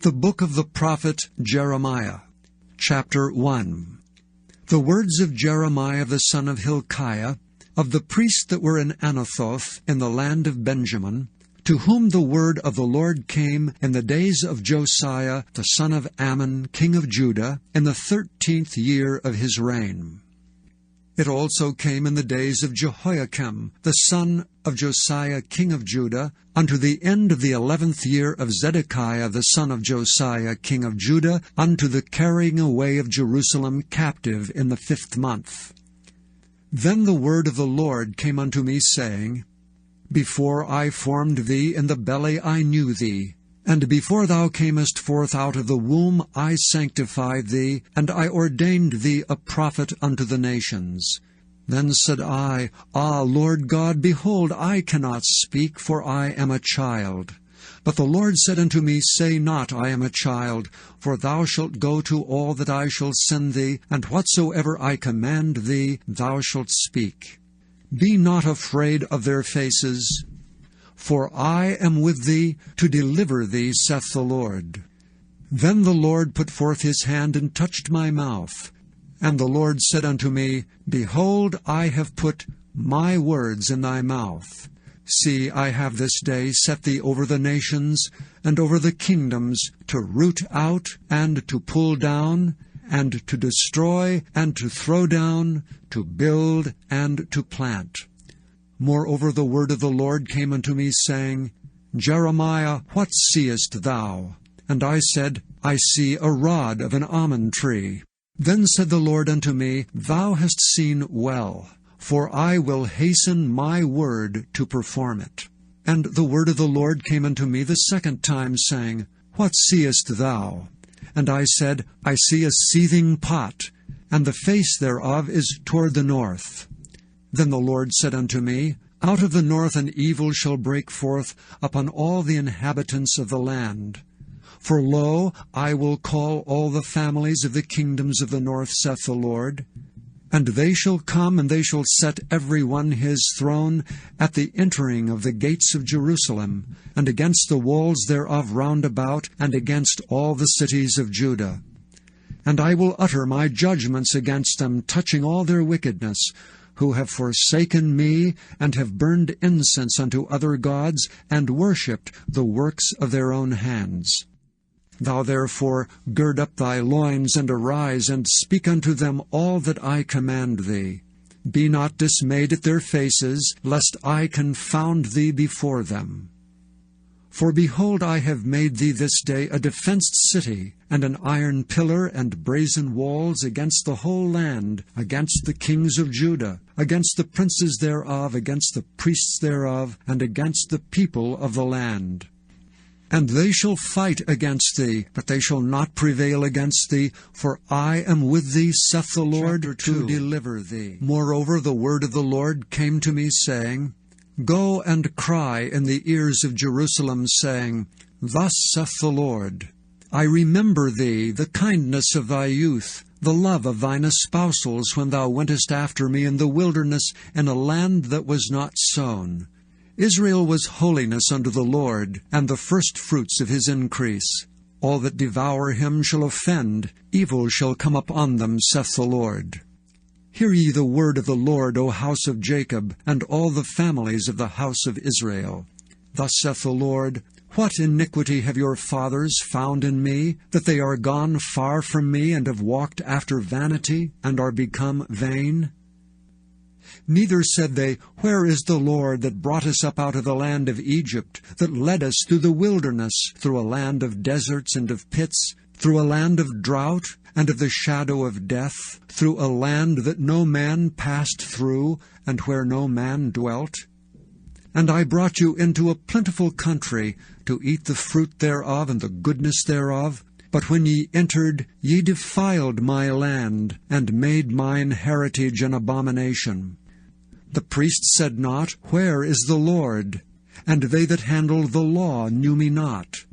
The book of the prophet Jeremiah, chapter 1. The words of Jeremiah the son of Hilkiah, of the priests that were in Anathoth in the land of Benjamin, to whom the word of the Lord came in the days of Josiah the son of Ammon, king of Judah, in the 13th year of his reign. It also came in the days of Jehoiakim, the son of Josiah, king of Judah, unto the end of the 11th year of Zedekiah, the son of Josiah, king of Judah, unto the carrying away of Jerusalem captive in the 5th month. Then the word of the Lord came unto me, saying, Before I formed thee in the belly I knew thee, and before thou camest forth out of the womb I sanctified thee, and I ordained thee a prophet unto the nations. Then said I, Ah, Lord God, behold, I cannot speak, for I am a child. But the Lord said unto me, Say not, I am a child, for thou shalt go to all that I shall send thee, and whatsoever I command thee, thou shalt speak. Be not afraid of their faces, for I am with thee to deliver thee, saith the Lord. Then the Lord put forth his hand and touched my mouth. And the Lord said unto me, Behold, I have put my words in thy mouth. See, I have this day set thee over the nations, and over the kingdoms, to root out, and to pull down, and to destroy, and to throw down, to build, and to plant. Moreover the word of the Lord came unto me, saying, Jeremiah, what seest thou? And I said, I see a rod of an almond tree. Then said the Lord unto me, Thou hast seen well, for I will hasten my word to perform it. And the word of the Lord came unto me the 2nd time, saying, What seest thou? And I said, I see a seething pot, and the face thereof is toward the north. Then the Lord said unto me, Out of the north an evil shall break forth upon all the inhabitants of the land. For lo, I will call all the families of the kingdoms of the north, saith the Lord. And they shall come, and they shall set every one his throne at the entering of the gates of Jerusalem, and against the walls thereof round about, and against all the cities of Judah. And I will utter my judgments against them, touching all their wickedness, who have forsaken me, and have burned incense unto other gods, and worshipped the works of their own hands. Thou therefore gird up thy loins, and arise, and speak unto them all that I command thee. Be not dismayed at their faces, lest I confound thee before them. For behold, I have made thee this day a defenced city, and an iron pillar and brazen walls against the whole land, against the kings of Judah, against the princes thereof, against the priests thereof, and against the people of the land. And they shall fight against thee, but they shall not prevail against thee, for I am with thee, saith the Lord, to deliver thee. Moreover the word of the Lord came to me, saying, Go and cry in the ears of Jerusalem, saying, Thus saith the Lord, I remember thee, the kindness of thy youth, the love of thine espousals, when thou wentest after me in the wilderness, in a land that was not sown. Israel was holiness unto the Lord, and the firstfruits of his increase. All that devour him shall offend, evil shall come upon them, saith the Lord. Hear ye the word of the Lord, O house of Jacob, and all the families of the house of Israel. Thus saith the Lord, What iniquity have your fathers found in me, that they are gone far from me, and have walked after vanity, and are become vain? Neither said they, Where is the Lord that brought us up out of the land of Egypt, that led us through the wilderness, through a land of deserts and of pits, through a land of drought and of the shadow of death, through a land that no man passed through, and where no man dwelt? And I brought you into a plentiful country, to eat the fruit thereof and the goodness thereof. But when ye entered, ye defiled my land, and made mine heritage an abomination. The priests said not, Where is the Lord? And they that handled the law knew me not.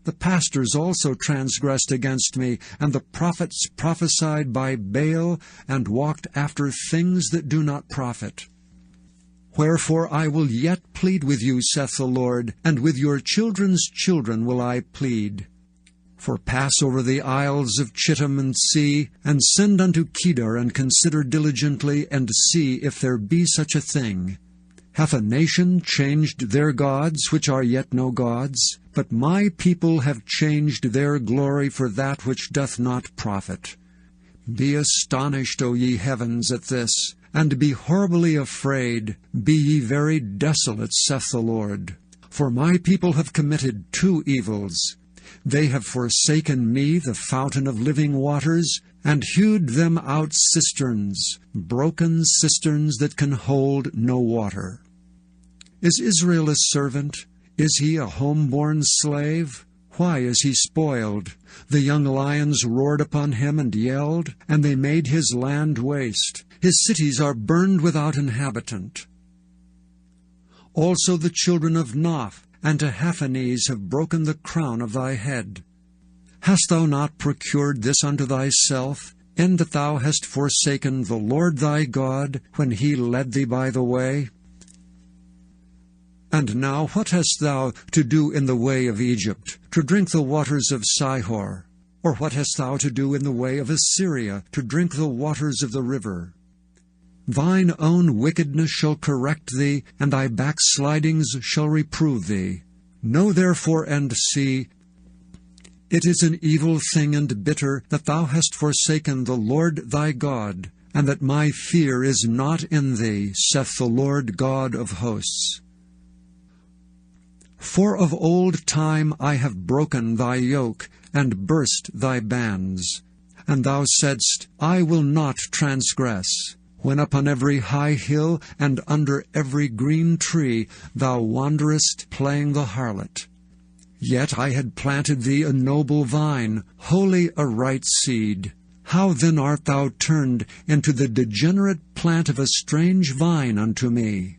The pastors also transgressed against me, and the prophets prophesied by Baal, and walked after things that do not profit. Wherefore I will yet plead with you, saith the Lord, and with your children's children will I plead. For pass over the isles of Chittim and see, and send unto Kedar, and consider diligently, and see if there be such a thing. Hath a nation changed their gods, which are yet no gods? But my people have changed their glory for that which doth not profit. Be astonished, O ye heavens, at this, and be horribly afraid. Be ye very desolate, saith the Lord. For my people have committed two evils. They have forsaken me, the fountain of living waters, and hewed them out cisterns, broken cisterns that can hold no water. Is Israel a servant? Is he a home-born slave? Why is he spoiled? The young lions roared upon him and yelled, and they made his land waste. His cities are burned without inhabitant. Also the children of Noph and Tahaphanes have broken the crown of thy head. Hast thou not procured this unto thyself, in that thou hast forsaken the Lord thy God, when he led thee by the way? And now what hast thou to do in the way of Egypt, to drink the waters of Sihor? Or what hast thou to do in the way of Assyria, to drink the waters of the river? Thine own wickedness shall correct thee, and thy backslidings shall reprove thee. Know therefore and see, it is an evil thing and bitter that thou hast forsaken the Lord thy God, and that my fear is not in thee, saith the Lord God of hosts. For of old time I have broken thy yoke, and burst thy bands. And thou saidst, I will not transgress, when upon every high hill and under every green tree thou wanderest playing the harlot. Yet I had planted thee a noble vine, wholly a right seed. How then art thou turned into the degenerate plant of a strange vine unto me?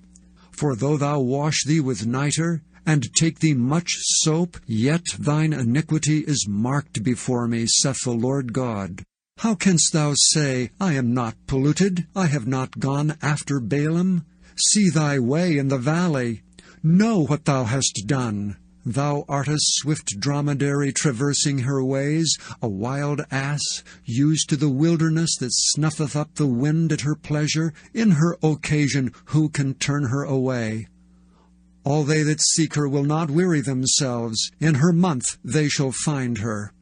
For though thou wash thee with nitre, and take thee much soap, yet thine iniquity is marked before me, saith the Lord God. How canst thou say, I am not polluted, I have not gone after Balaam? See thy way in the valley. Know what thou hast done. Thou art a swift dromedary traversing her ways, a wild ass, used to the wilderness that snuffeth up the wind at her pleasure. In her occasion who can turn her away? All they that seek her will not weary themselves. In her month they shall find her.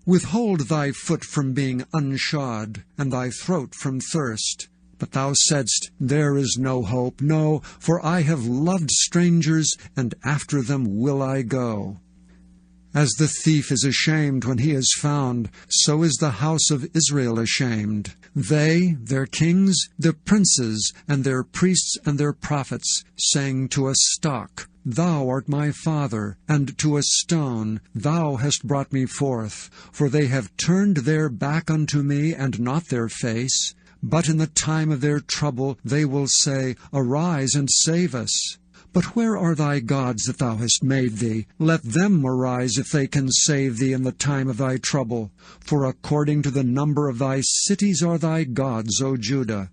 Withhold thy foot from being unshod, and thy throat from thirst. But thou saidst, there is no hope. No, for I have loved strangers, and after them will I go. As the thief is ashamed when he is found, so is the house of Israel ashamed. They, their kings, their princes, and their priests and their prophets, sang to a stock, Thou art my father, and to a stone, Thou hast brought me forth. For they have turned their back unto me, and not their face. But in the time of their trouble they will say, Arise and save us. But where are thy gods that thou hast made thee? Let them arise if they can save thee in the time of thy trouble. For according to the number of thy cities are thy gods, O Judah.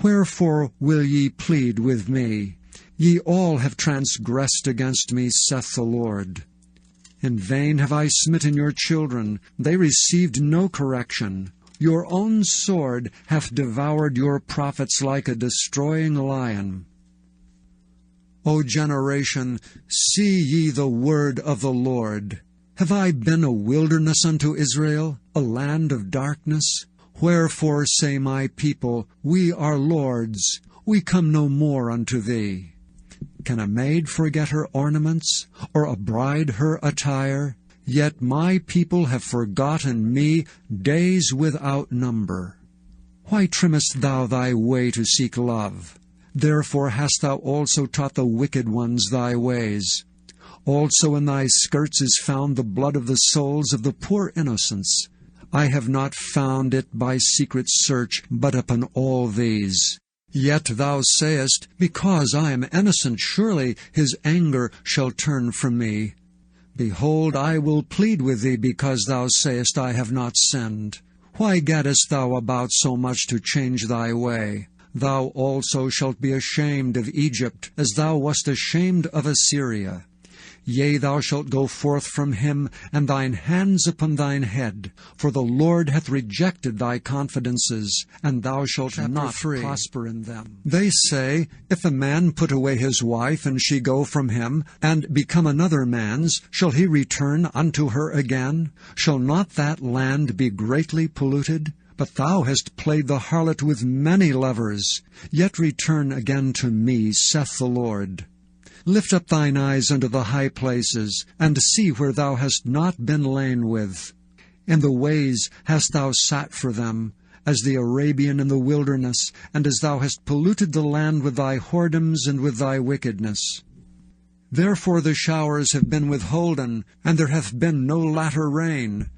Wherefore will ye plead with me? Ye all have transgressed against me, saith the Lord. In vain have I smitten your children. They received no correction. Your own sword hath devoured your prophets like a destroying lion. O generation, see ye the word of the Lord. Have I been a wilderness unto Israel, a land of darkness? Wherefore say my people, We are lords, we come no more unto thee. Can a maid forget her ornaments, or a bride her attire? Yet my people have forgotten me days without number. Why trimmest thou thy way to seek love? Therefore hast thou also taught the wicked ones thy ways. Also in thy skirts is found the blood of the souls of the poor innocents. I have not found it by secret search, but upon all these. Yet thou sayest, Because I am innocent, surely his anger shall turn from me. Behold, I will plead with thee, because thou sayest, I have not sinned. Why gaddest thou about so much to change thy way? Thou also shalt be ashamed of Egypt, as thou wast ashamed of Assyria. Yea, thou shalt go forth from him, and thine hands upon thine head. For the Lord hath rejected thy confidences, and thou shalt not prosper in them. They say, If a man put away his wife, and she go from him, and become another man's, shall he return unto her again? Shall not that land be greatly polluted? But thou hast played the harlot with many lovers. Yet return again to me, saith the Lord. Lift up thine eyes unto the high places, and see where thou hast not been lain with. In the ways hast thou sat for them, as the Arabian in the wilderness, and as thou hast polluted the land with thy whoredoms and with thy wickedness. Therefore the showers have been withholden, and there hath been no latter rain.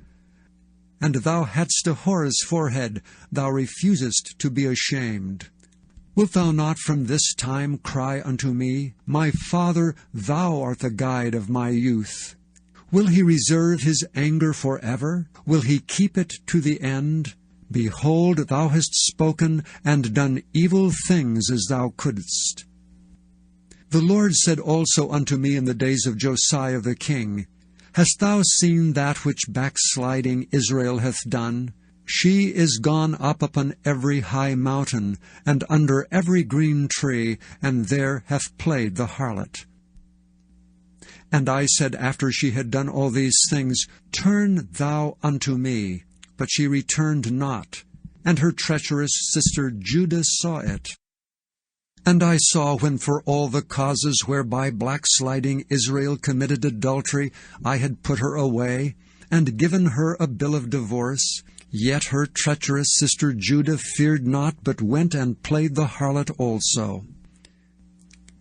And thou hadst a whore's forehead, thou refusest to be ashamed. Wilt thou not from this time cry unto me, My Father, thou art the guide of my youth? Will he reserve his anger forever? Will he keep it to the end? Behold, thou hast spoken, and done evil things as thou couldst. The Lord said also unto me in the days of Josiah the king, Hast thou seen that which backsliding Israel hath done? She is gone up upon every high mountain, and under every green tree, and there hath played the harlot. And I said after she had done all these things, Turn thou unto me. But she returned not, and her treacherous sister Judah saw it. And I saw when for all the causes whereby backsliding Israel committed adultery, I had put her away, and given her a bill of divorce, yet her treacherous sister Judah feared not, but went and played the harlot also.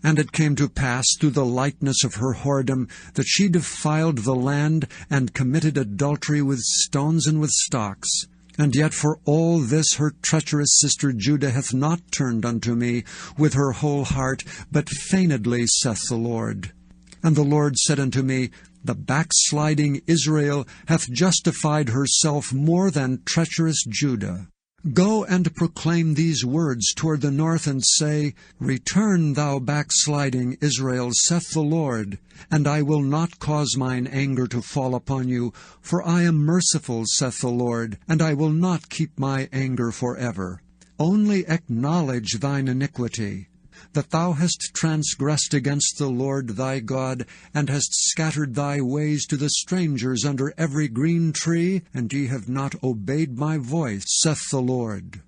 And it came to pass through the likeness of her whoredom that she defiled the land, and committed adultery with stones and with stocks. And yet for all this her treacherous sister Judah hath not turned unto me with her whole heart, but feignedly, saith the Lord. And the Lord said unto me, The backsliding Israel hath justified herself more than treacherous Judah. Go and proclaim these words toward the north, and say, Return, thou backsliding Israel, saith the Lord, and I will not cause mine anger to fall upon you, for I am merciful, saith the Lord, and I will not keep my anger forever. Only acknowledge thine iniquity, that thou hast transgressed against the Lord thy God, and hast scattered thy ways to the strangers under every green tree, and ye have not obeyed my voice, saith the Lord.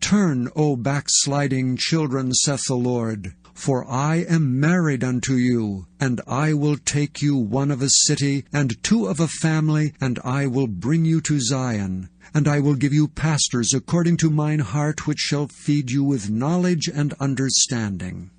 Turn, O backsliding children, saith the Lord, for I am married unto you, and I will take you one of a city, and two of a family, and I will bring you to Zion. And I will give you pastors according to mine heart, which shall feed you with knowledge and understanding.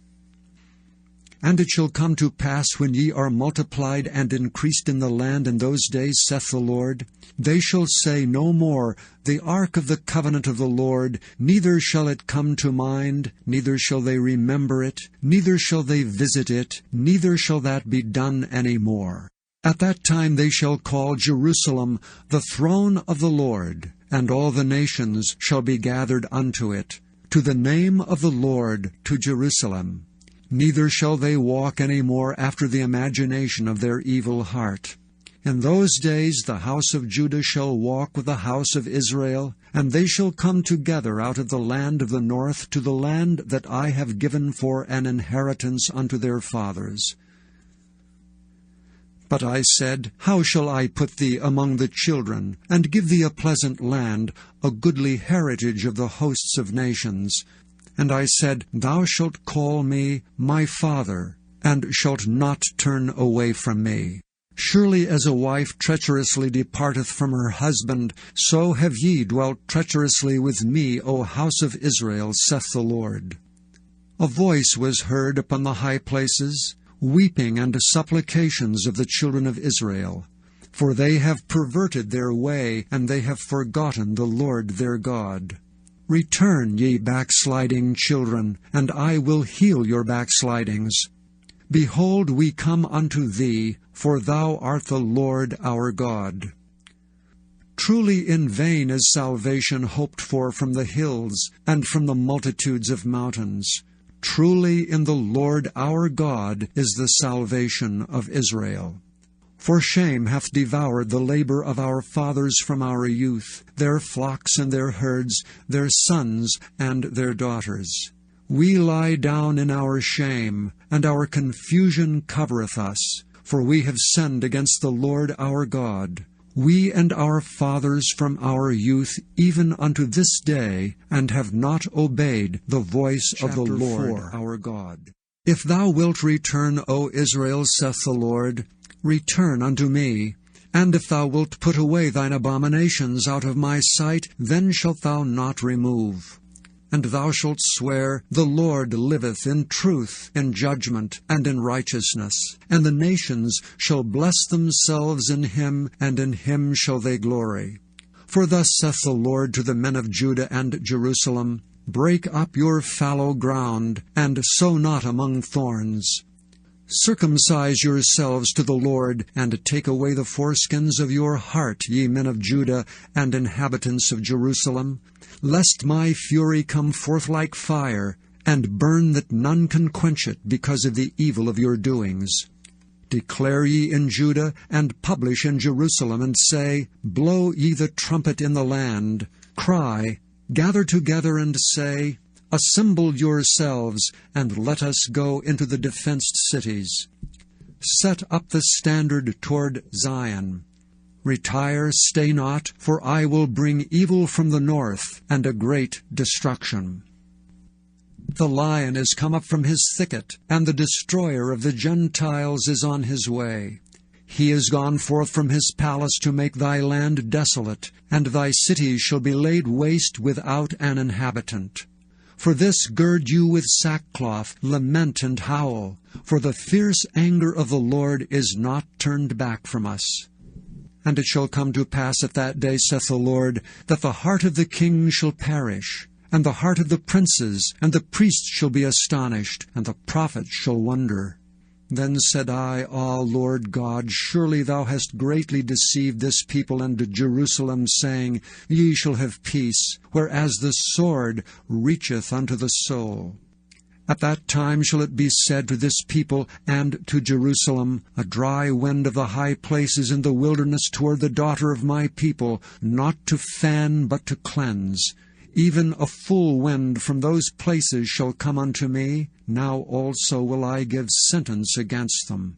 And it shall come to pass, when ye are multiplied and increased in the land in those days, saith the Lord, they shall say no more, The ark of the covenant of the Lord, neither shall it come to mind, neither shall they remember it, neither shall they visit it, neither shall that be done any more. At that time they shall call Jerusalem the throne of the Lord, and all the nations shall be gathered unto it, to the name of the Lord, to Jerusalem. Neither shall they walk any more after the imagination of their evil heart. In those days the house of Judah shall walk with the house of Israel, and they shall come together out of the land of the north to the land that I have given for an inheritance unto their fathers. But I said, How shall I put thee among the children, and give thee a pleasant land, a goodly heritage of the hosts of nations? And I said, Thou shalt call me my Father, and shalt not turn away from me. Surely as a wife treacherously departeth from her husband, so have ye dwelt treacherously with me, O house of Israel, saith the Lord. A voice was heard upon the high places, weeping and supplications of the children of Israel. For they have perverted their way, and they have forgotten the Lord their God. Return, ye backsliding children, and I will heal your backslidings. Behold, we come unto thee, for thou art the Lord our God. Truly in vain is salvation hoped for from the hills, and from the multitudes of mountains. Truly in the Lord our God is the salvation of Israel. For shame hath devoured the labor of our fathers from our youth, their flocks and their herds, their sons and their daughters. We lie down in our shame, and our confusion covereth us, for we have sinned against the Lord our God, we and our fathers from our youth even unto this day, and have not obeyed the voice of the Lord our God. If thou wilt return, O Israel, saith the Lord, return unto me. And if thou wilt put away thine abominations out of my sight, then shalt thou not remove. And thou shalt swear, the Lord liveth in truth, in judgment, and in righteousness. And the nations shall bless themselves in him, and in him shall they glory. For thus saith the Lord to the men of Judah and Jerusalem, break up your fallow ground, and sow not among thorns. Circumcise yourselves to the Lord, and take away the foreskins of your heart, ye men of Judah and inhabitants of Jerusalem, lest my fury come forth like fire, and burn that none can quench it, because of the evil of your doings. Declare ye in Judah, and publish in Jerusalem, and say, blow ye the trumpet in the land. Cry, gather together, and say, assemble yourselves, and let us go into the defenced cities. Set up the standard toward Zion. Retire, stay not, for I will bring evil from the north, and a great destruction. The lion is come up from his thicket, and the destroyer of the Gentiles is on his way. He is gone forth from his palace to make thy land desolate, and thy cities shall be laid waste without an inhabitant. For this gird you with sackcloth, lament and howl, for the fierce anger of the Lord is not turned back from us. And it shall come to pass at that day, saith the Lord, that the heart of the king shall perish, and the heart of the princes, and the priests shall be astonished, and the prophets shall wonder. Then said I, Ah, Lord God, surely thou hast greatly deceived this people and Jerusalem, saying, Ye shall have peace, whereas the sword reacheth unto the soul. At that time shall it be said to this people and to Jerusalem, a dry wind of the high places in the wilderness toward the daughter of my people, not to fan but to cleanse. Even a full wind from those places shall come unto me. Now also will I give sentence against them.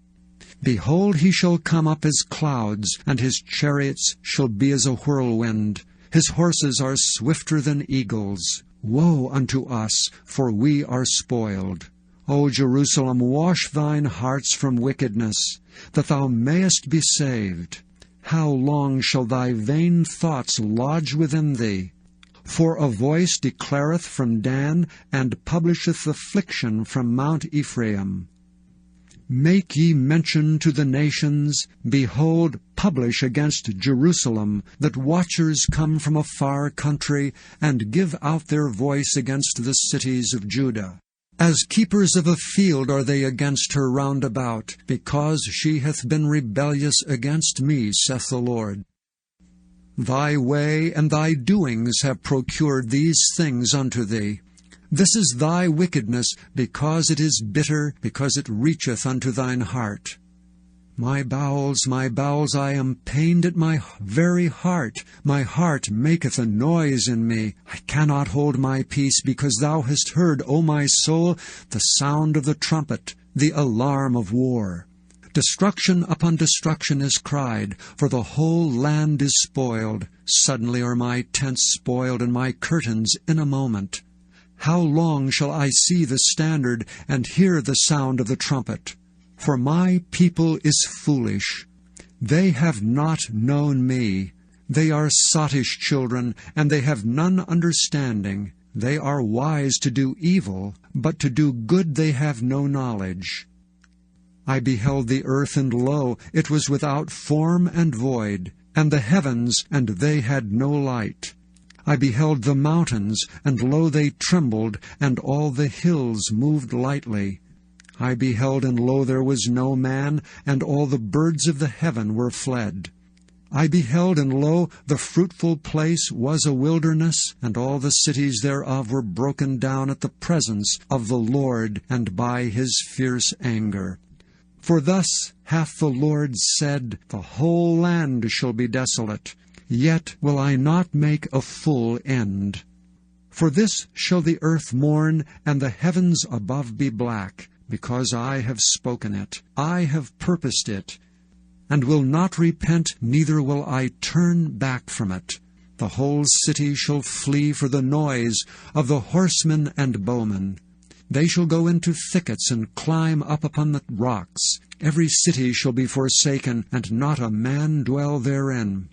Behold, he shall come up as clouds, and his chariots shall be as a whirlwind. His horses are swifter than eagles. Woe unto us, for we are spoiled. O Jerusalem, wash thine hearts from wickedness, that thou mayest be saved. How long shall thy vain thoughts lodge within thee? For a voice declareth from Dan, and publisheth affliction from Mount Ephraim. Make ye mention to the nations, behold, publish against Jerusalem, that watchers come from a far country, and give out their voice against the cities of Judah. As keepers of a field are they against her round about, because she hath been rebellious against me, saith the Lord. Thy way and thy doings have procured these things unto thee. This is thy wickedness, because it is bitter, because it reacheth unto thine heart. My bowels, I am pained at my very heart. My heart maketh a noise in me. I cannot hold my peace, because thou hast heard, O my soul, the sound of the trumpet, the alarm of war. Destruction upon destruction is cried, for the whole land is spoiled. Suddenly are my tents spoiled, and my curtains in a moment. How long shall I see the standard, and hear the sound of the trumpet? For my people is foolish. They have not known me. They are sottish children, and they have none understanding. They are wise to do evil, but to do good they have no knowledge. I beheld the earth, and lo, it was without form and void, and the heavens, and they had no light. I beheld the mountains, and lo, they trembled, and all the hills moved lightly. I beheld, and lo, there was no man, and all the birds of the heaven were fled. I beheld, and lo, the fruitful place was a wilderness, and all the cities thereof were broken down at the presence of the Lord, and by his fierce anger. For thus hath the Lord said, The whole land shall be desolate, yet will I not make a full end. For this shall the earth mourn, and the heavens above be black, because I have spoken it, I have purposed it, and will not repent, neither will I turn back from it. The whole city shall flee for the noise of the horsemen and bowmen. They shall go into thickets and climb up upon the rocks. Every city shall be forsaken, and not a man dwell therein.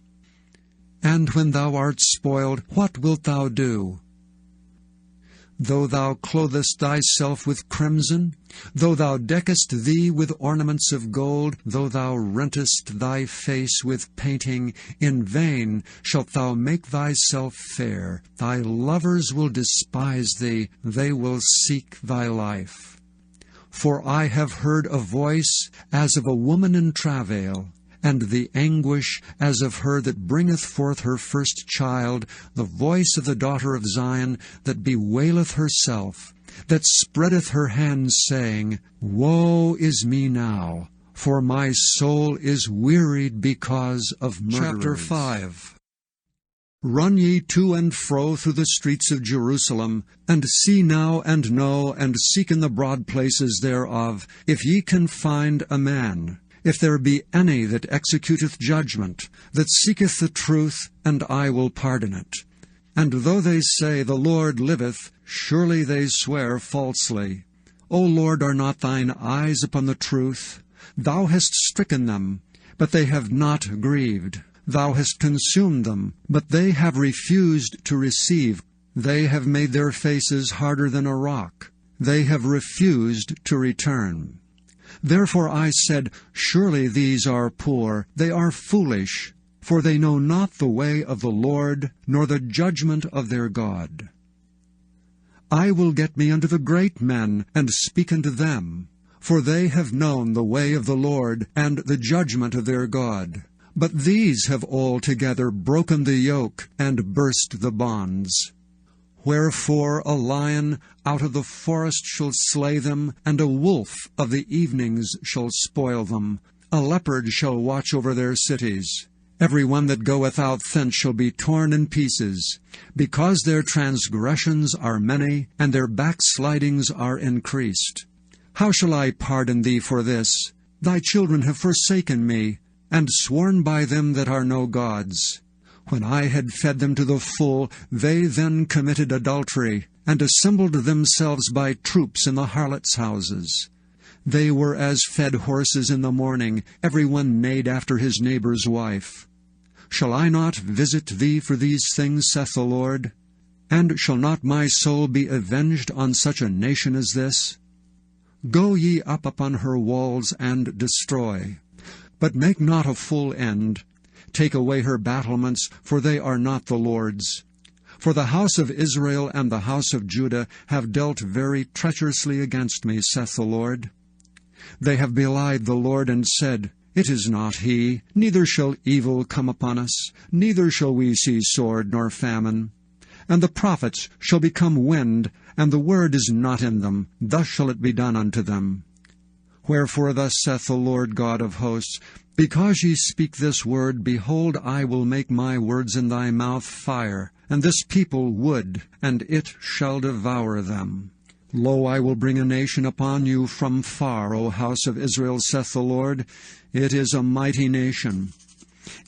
And when thou art spoiled, what wilt thou do? Though thou clothest thyself with crimson, though thou deckest thee with ornaments of gold, though thou rentest thy face with painting, in vain shalt thou make thyself fair. Thy lovers will despise thee, they will seek thy life. For I have heard a voice as of a woman in travail, and the anguish as of her that bringeth forth her first child, the voice of the daughter of Zion, that bewaileth herself, that spreadeth her hands, saying, Woe is me now, for my soul is wearied because of murderers. Chapter 5. Run ye to and fro through the streets of Jerusalem, and see now and know, and seek in the broad places thereof, if ye can find a man, if there be any that executeth judgment, that seeketh the truth, and I will pardon it. And though they say, The Lord liveth, surely they swear falsely. O Lord, are not thine eyes upon the truth? Thou hast stricken them, but they have not grieved. Thou hast consumed them, but they have refused to receive. They have made their faces harder than a rock. They have refused to return. Therefore I said, Surely these are poor, they are foolish, for they know not the way of the Lord, nor the judgment of their God. I will get me unto the great men, and speak unto them, for they have known the way of the Lord, and the judgment of their God. But these have altogether broken the yoke, and burst the bonds. Wherefore a lion out of the forest shall slay them, and a wolf of the evenings shall spoil them. A leopard shall watch over their cities. Every one that goeth out thence shall be torn in pieces, because their transgressions are many, and their backslidings are increased. How shall I pardon thee for this? Thy children have forsaken me, and sworn by them that are no gods. When I had fed them to the full, they then committed adultery, and assembled themselves by troops in the harlots' houses. They were as fed horses in the morning, every one neighed after his neighbor's wife. Shall I not visit thee for these things, saith the Lord? And shall not my soul be avenged on such a nation as this? Go ye up upon her walls, and destroy. But make not a full end. Take away her battlements, for they are not the Lord's. For the house of Israel and the house of Judah have dealt very treacherously against me, saith the Lord. They have belied the Lord, and said, It is not he, neither shall evil come upon us, neither shall we see sword nor famine. And the prophets shall become wind, and the word is not in them, thus shall it be done unto them. Wherefore thus saith the Lord God of hosts, Because ye speak this word, behold, I will make my words in thy mouth fire, and this people wood, and it shall devour them. Lo, I will bring a nation upon you from far, O house of Israel, saith the Lord. It is a mighty nation.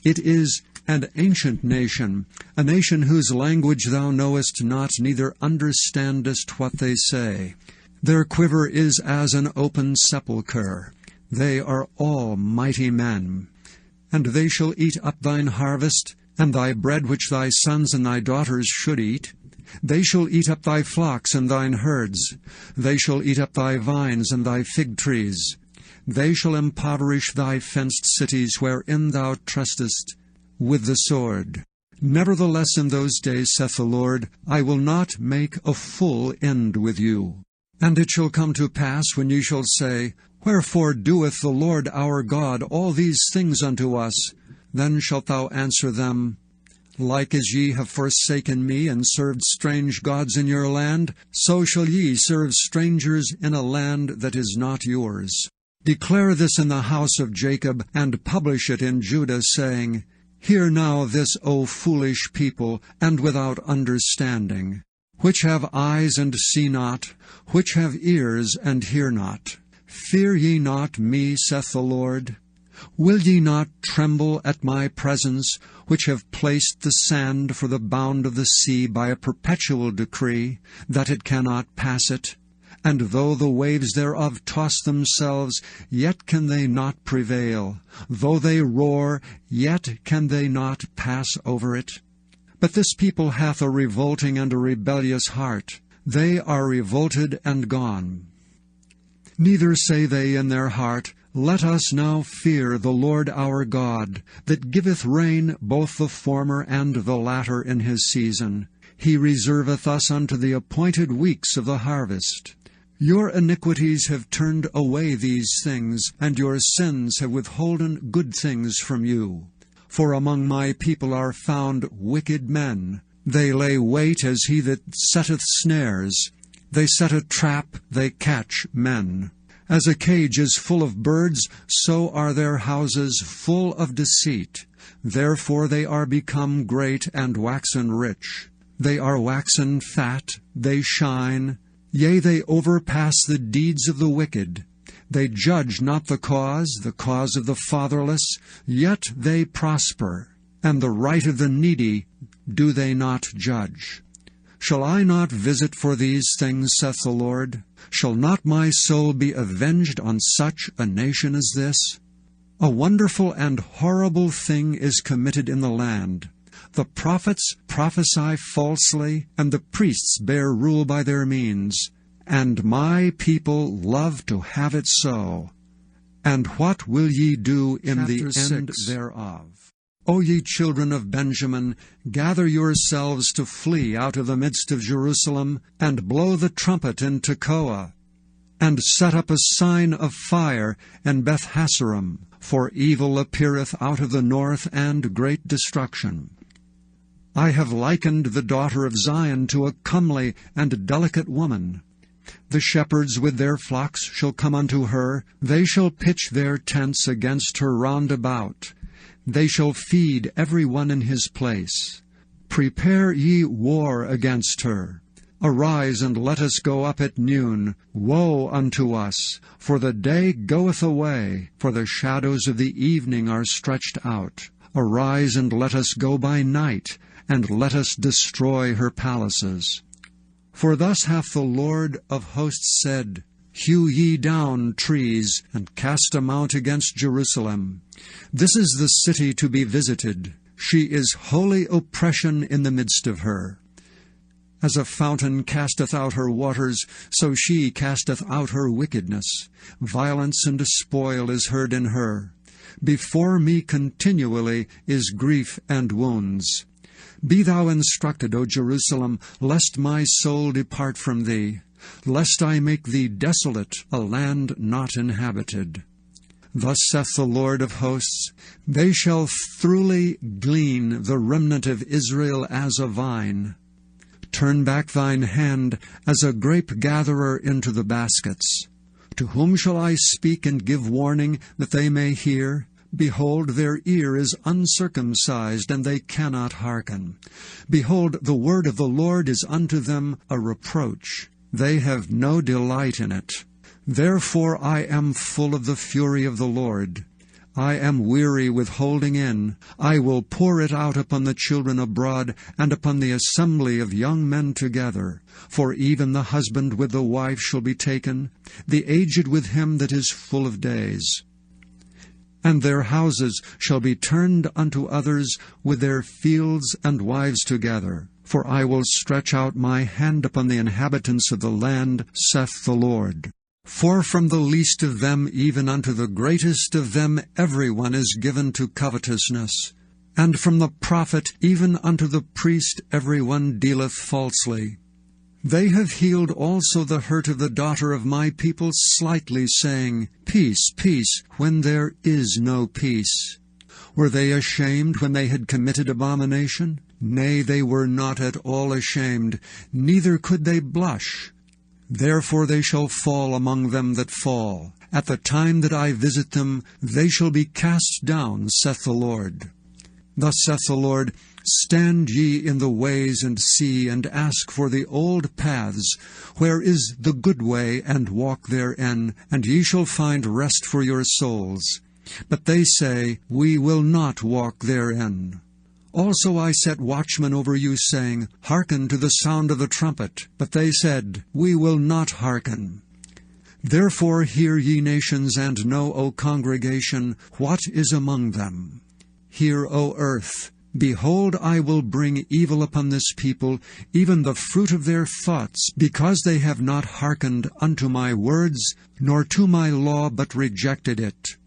It is an ancient nation, a nation whose language thou knowest not, neither understandest what they say. Their quiver is as an open sepulchre. They are all mighty men. And they shall eat up thine harvest, and thy bread which thy sons and thy daughters should eat. They shall eat up thy flocks and thine herds. They shall eat up thy vines and thy fig trees. They shall impoverish thy fenced cities wherein thou trustest with the sword. Nevertheless in those days, saith the Lord, I will not make a full end with you. And it shall come to pass, when ye shall say, Wherefore doeth the Lord our God all these things unto us? Then shalt thou answer them, Like as ye have forsaken me, and served strange gods in your land, so shall ye serve strangers in a land that is not yours. Declare this in the house of Jacob, and publish it in Judah, saying, Hear now this, O foolish people, and without understanding, which have eyes and see not, which have ears and hear not. Fear ye not me, saith the Lord? Will ye not tremble at my presence, which have placed the sand for the bound of the sea by a perpetual decree, that it cannot pass it? And though the waves thereof toss themselves, yet can they not prevail. Though they roar, yet can they not pass over it. But this people hath a revolting and a rebellious heart. They are revolted and gone. Neither say they in their heart, Let us now fear the Lord our God, that giveth rain both the former and the latter in his season. He reserveth us unto the appointed weeks of the harvest. Your iniquities have turned away these things, and your sins have withholden good things from you. For among my people are found wicked men. They lay wait as he that setteth snares. They set a trap, they catch men. As a cage is full of birds, so are their houses full of deceit. Therefore they are become great and waxen rich. They are waxen fat, they shine. Yea, they overpass the deeds of the wicked. They judge not the cause of the fatherless, yet they prosper. And the right of the needy do they not judge. Shall I not visit for these things, saith the Lord? Shall not my soul be avenged on such a nation as this? A wonderful and horrible thing is committed in the land. The prophets prophesy falsely, and the priests bear rule by their means. And my people love to have it so. And what will ye do in the end thereof? O ye children of Benjamin, gather yourselves to flee out of the midst of Jerusalem, and blow the trumpet in Tekoa, and set up a sign of fire in Beth-Hasserim, for evil appeareth out of the north, and great destruction. I have likened the daughter of Zion to a comely and delicate woman. The shepherds with their flocks shall come unto her, they shall pitch their tents against her round about. They shall feed every one in his place. Prepare ye war against her. Arise, and let us go up at noon. Woe unto us! For the day goeth away, for the shadows of the evening are stretched out. Arise, and let us go by night, and let us destroy her palaces. For thus hath the Lord of hosts said, Hew ye down trees, and cast a mount against Jerusalem. This is the city to be visited. She is holy oppression in the midst of her. As a fountain casteth out her waters, so she casteth out her wickedness. Violence and spoil is heard in her. Before me continually is grief and wounds. Be thou instructed, O Jerusalem, lest my soul depart from thee, lest I make thee desolate, a land not inhabited. Thus saith the Lord of hosts, They shall throughly glean the remnant of Israel as a vine. Turn back thine hand as a grape-gatherer into the baskets. To whom shall I speak and give warning, that they may hear? Behold, their ear is uncircumcised, and they cannot hearken. Behold, the word of the Lord is unto them a reproach. They have no delight in it. Therefore I am full of the fury of the Lord. I am weary with holding in. I will pour it out upon the children abroad, and upon the assembly of young men together. For even the husband with the wife shall be taken, the aged with him that is full of days. And their houses shall be turned unto others, with their fields and wives together. For I will stretch out my hand upon the inhabitants of the land, saith the Lord. For from the least of them even unto the greatest of them every one is given to covetousness. And from the prophet even unto the priest every one dealeth falsely. They have healed also the hurt of the daughter of my people slightly, saying, Peace, peace, when there is no peace. Were they ashamed when they had committed abomination? Nay, they were not at all ashamed, neither could they blush. Therefore they shall fall among them that fall. At the time that I visit them, they shall be cast down, saith the Lord. Thus saith the Lord, Stand ye in the ways, and see, and ask for the old paths, where is the good way, and walk therein, and ye shall find rest for your souls. But they say, We will not walk therein. Also I set watchmen over you, saying, Hearken to the sound of the trumpet. But they said, We will not hearken. Therefore hear, ye nations, and know, O congregation, what is among them. Hear, O earth. Behold, I will bring evil upon this people, even the fruit of their thoughts, because they have not hearkened unto my words, nor to my law, but rejected it.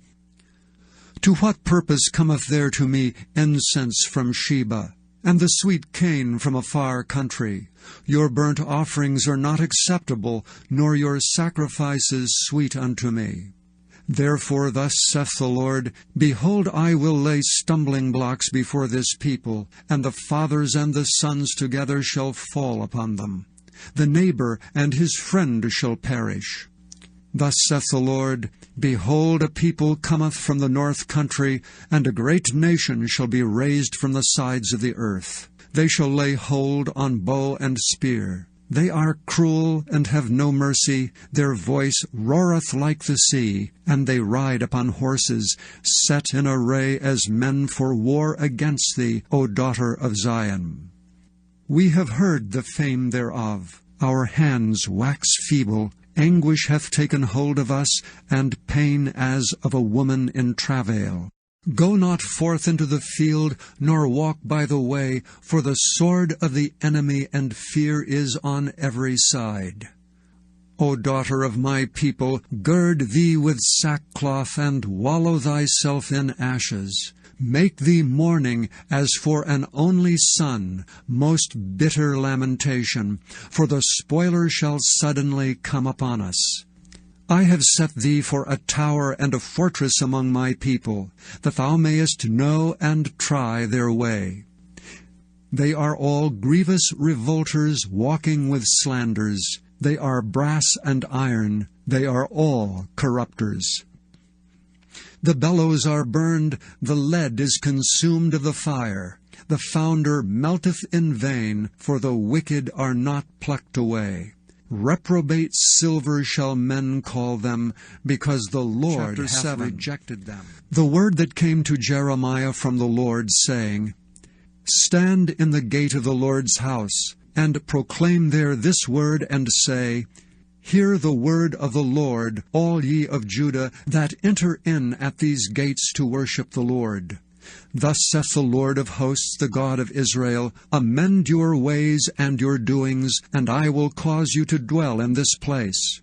To what purpose cometh there to me incense from Sheba, and the sweet cane from a far country? Your burnt offerings are not acceptable, nor your sacrifices sweet unto me. Therefore thus saith the Lord, Behold, I will lay stumbling blocks before this people, and the fathers and the sons together shall fall upon them. The neighbor and his friend shall perish. Thus saith the Lord, Behold, a people cometh from the north country, and a great nation shall be raised from the sides of the earth. They shall lay hold on bow and spear. They are cruel and have no mercy. Their voice roareth like the sea, and they ride upon horses, set in array as men for war against thee, O daughter of Zion. We have heard the fame thereof. Our hands wax feeble. Anguish hath taken hold of us, and pain as of a woman in travail. Go not forth into the field, nor walk by the way, for the sword of the enemy and fear is on every side. O daughter of my people, gird thee with sackcloth, and wallow thyself in ashes. Make thee mourning as for an only son, most bitter lamentation, for the spoiler shall suddenly come upon us. I have set thee for a tower and a fortress among my people, that thou mayest know and try their way. They are all grievous revolters, walking with slanders. They are brass and iron. They are all corrupters. The bellows are burned, the lead is consumed of the fire. The founder melteth in vain, for the wicked are not plucked away. Reprobate silver shall men call them, because the Lord hath rejected them. The word that came to Jeremiah from the Lord, saying, Stand in the gate of the Lord's house, and proclaim there this word, and say, Hear the word of the Lord, all ye of Judah, that enter in at these gates to worship the Lord. Thus saith the Lord of hosts, the God of Israel, Amend your ways and your doings, and I will cause you to dwell in this place.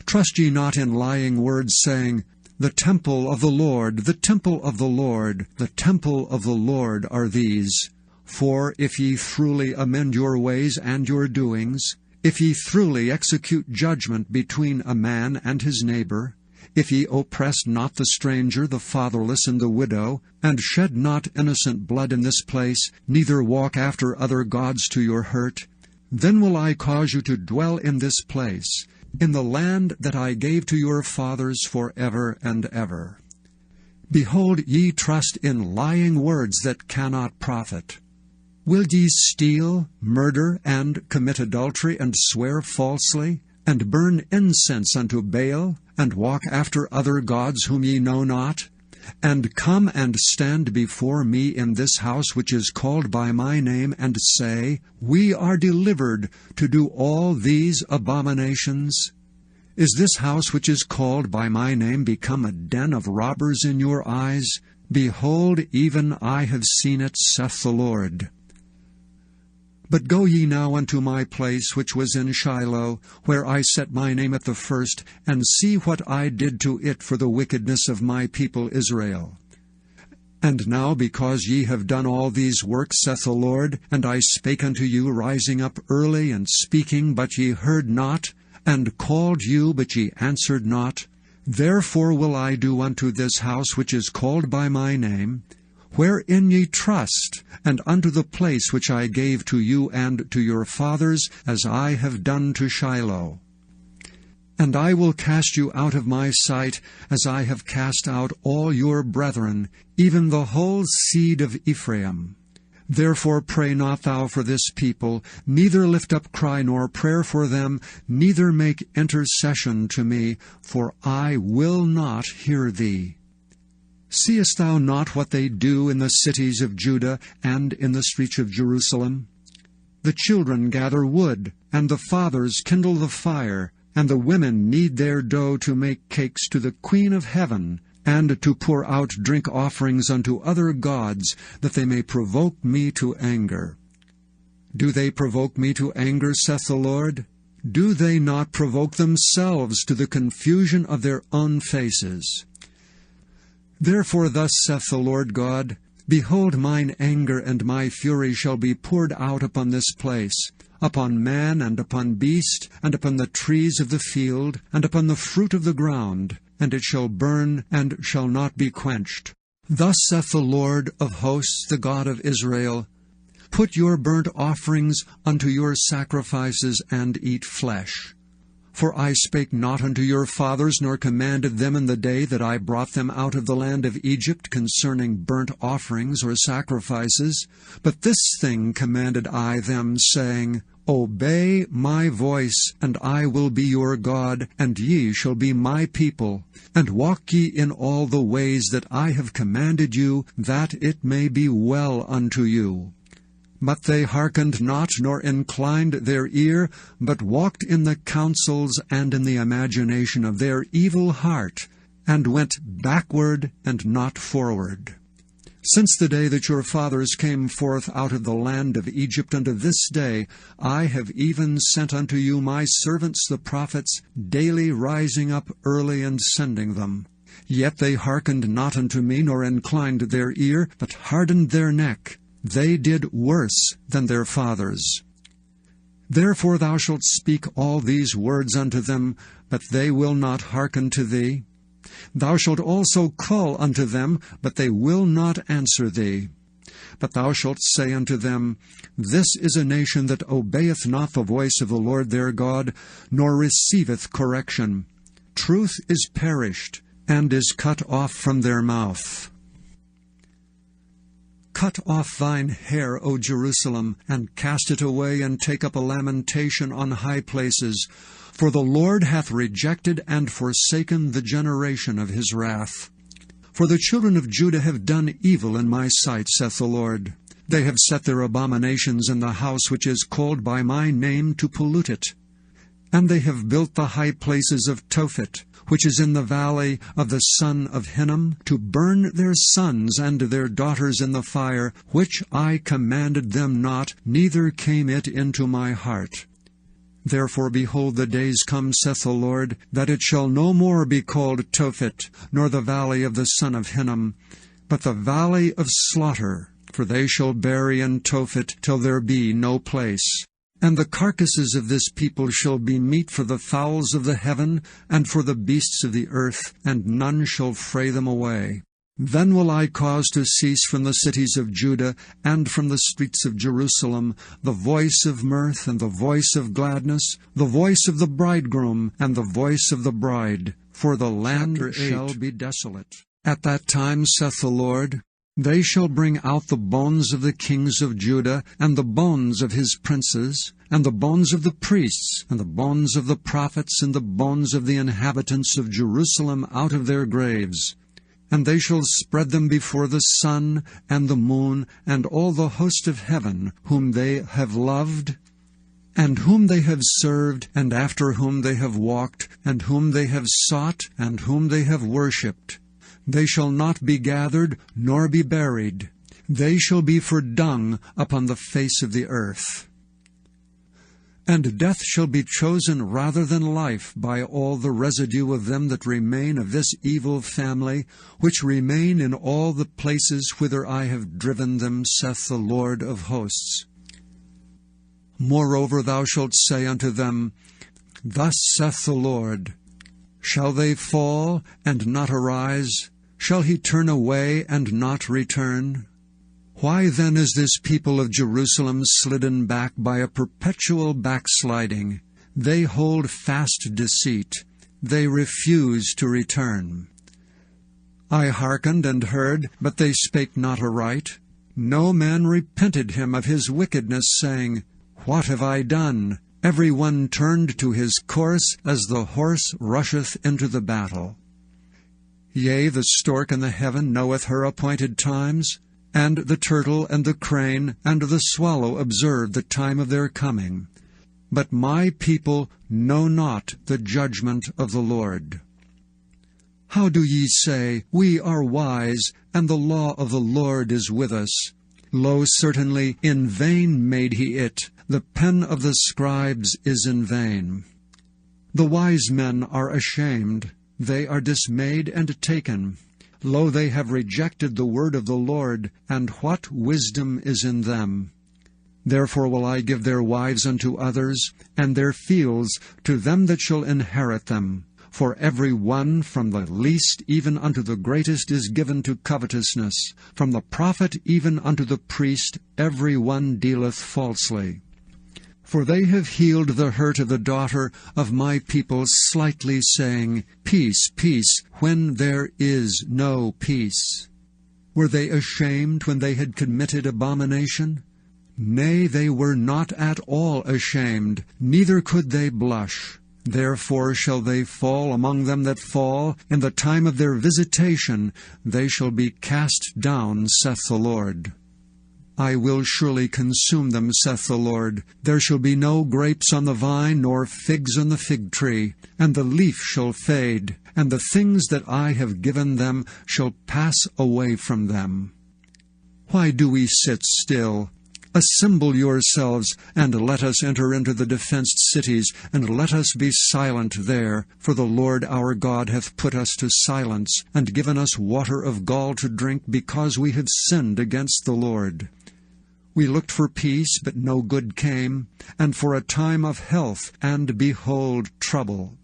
Trust ye not in lying words, saying, The temple of the Lord, the temple of the Lord, the temple of the Lord are these. For if ye truly amend your ways and your doings, if ye truly execute judgment between a man and his neighbor, if ye oppress not the stranger, the fatherless, and the widow, and shed not innocent blood in this place, neither walk after other gods to your hurt, then will I cause you to dwell in this place, in the land that I gave to your fathers for ever and ever. Behold, ye trust in lying words that cannot profit. Will ye steal, murder, and commit adultery, and swear falsely, and burn incense unto Baal, and walk after other gods whom ye know not, and come and stand before me in this house which is called by my name, and say, We are delivered to do all these abominations? Is this house which is called by my name become a den of robbers in your eyes? Behold, even I have seen it, saith the Lord. But go ye now unto my place which was in Shiloh, where I set my name at the first, and see what I did to it for the wickedness of my people Israel. And now, because ye have done all these works, saith the Lord, and I spake unto you, rising up early and speaking, but ye heard not, and called you, but ye answered not, therefore will I do unto this house which is called by my name, wherein ye trust, and unto the place which I gave to you and to your fathers, as I have done to Shiloh. And I will cast you out of my sight, as I have cast out all your brethren, even the whole seed of Ephraim. Therefore pray not thou for this people, neither lift up cry nor prayer for them, neither make intercession to me, for I will not hear thee. Seest thou not what they do in the cities of Judah and in the streets of Jerusalem? The children gather wood, and the fathers kindle the fire, and the women knead their dough to make cakes to the Queen of Heaven, and to pour out drink offerings unto other gods, that they may provoke me to anger. Do they provoke me to anger, saith the Lord? Do they not provoke themselves to the confusion of their own faces? Therefore thus saith the Lord God, Behold, mine anger and my fury shall be poured out upon this place, upon man and upon beast, and upon the trees of the field, and upon the fruit of the ground, and it shall burn, and shall not be quenched. Thus saith the Lord of hosts, the God of Israel, Put your burnt offerings unto your sacrifices, and eat flesh. For I spake not unto your fathers, nor commanded them in the day that I brought them out of the land of Egypt concerning burnt offerings or sacrifices, but this thing commanded I them, saying, Obey my voice, and I will be your God, and ye shall be my people, and walk ye in all the ways that I have commanded you, that it may be well unto you. But they hearkened not, nor inclined their ear, but walked in the counsels and in the imagination of their evil heart, and went backward and not forward. Since the day that your fathers came forth out of the land of Egypt unto this day, I have even sent unto you my servants the prophets, daily rising up early and sending them. Yet they hearkened not unto me, nor inclined their ear, but hardened their neck. They did worse than their fathers. Therefore thou shalt speak all these words unto them, but they will not hearken to thee. Thou shalt also call unto them, but they will not answer thee. But thou shalt say unto them, This is a nation that obeyeth not the voice of the Lord their God, nor receiveth correction. Truth is perished, and is cut off from their mouth. Cut off thine hair, O Jerusalem, and cast it away, and take up a lamentation on high places. For the Lord hath rejected and forsaken the generation of his wrath. For the children of Judah have done evil in my sight, saith the Lord. They have set their abominations in the house which is called by my name, to pollute it. And they have built the high places of Tophet, which is in the valley of the son of Hinnom, to burn their sons and their daughters in the fire, which I commanded them not, neither came it into my heart. Therefore, behold, the days come, saith the Lord, that it shall no more be called Tophet, nor the valley of the son of Hinnom, but the valley of slaughter, for they shall bury in Tophet till there be no place. And the carcasses of this people shall be meat for the fowls of the heaven, and for the beasts of the earth, and none shall fray them away. Then will I cause to cease from the cities of Judah, and from the streets of Jerusalem, the voice of mirth and the voice of gladness, the voice of the bridegroom and the voice of the bride, for the land shall be desolate. At that time, saith the Lord, they shall bring out the bones of the kings of Judah, and the bones of his princes, and the bones of the priests, and the bones of the prophets, and the bones of the inhabitants of Jerusalem out of their graves. And they shall spread them before the sun, and the moon, and all the host of heaven, whom they have loved, and whom they have served, and after whom they have walked, and whom they have sought, and whom they have worshipped. They shall not be gathered, nor be buried. They shall be for dung upon the face of the earth. And death shall be chosen rather than life by all the residue of them that remain of this evil family, which remain in all the places whither I have driven them, saith the Lord of hosts. Moreover thou shalt say unto them, Thus saith the Lord, Shall they fall and not arise? Shall he turn away and not return? Why then is this people of Jerusalem slidden back by a perpetual backsliding? They hold fast deceit. They refuse to return. I hearkened and heard, but they spake not aright. No man repented him of his wickedness, saying, What have I done? Every one turned to his course, as the horse rusheth into the battle. Yea, the stork in the heaven knoweth her appointed times, and the turtle and the crane and the swallow observe the time of their coming. But my people know not the judgment of the Lord. How do ye say, We are wise, and the law of the Lord is with us? Lo, certainly in vain made he it. The pen of the scribes is in vain. The wise men are ashamed. They are dismayed and taken. Lo, they have rejected the word of the Lord, and what wisdom is in them? Therefore will I give their wives unto others, and their fields to them that shall inherit them. For every one, from the least even unto the greatest, is given to covetousness. From the prophet even unto the priest, every one dealeth falsely. For they have healed the hurt of the daughter of my people slightly, saying, Peace, peace, when there is no peace. Were they ashamed when they had committed abomination? Nay, they were not at all ashamed, neither could they blush. Therefore shall they fall among them that fall. In the time of their visitation they shall be cast down, saith the Lord. I will surely consume them, saith the Lord. There shall be no grapes on the vine, nor figs on the fig tree, and the leaf shall fade, and the things that I have given them shall pass away from them. Why do we sit still? Assemble yourselves, and let us enter into the defenced cities, and let us be silent there. For the Lord our God hath put us to silence, and given us water of gall to drink, because we have sinned against the Lord. We looked for peace, but no good came, and for a time of health, and behold, trouble.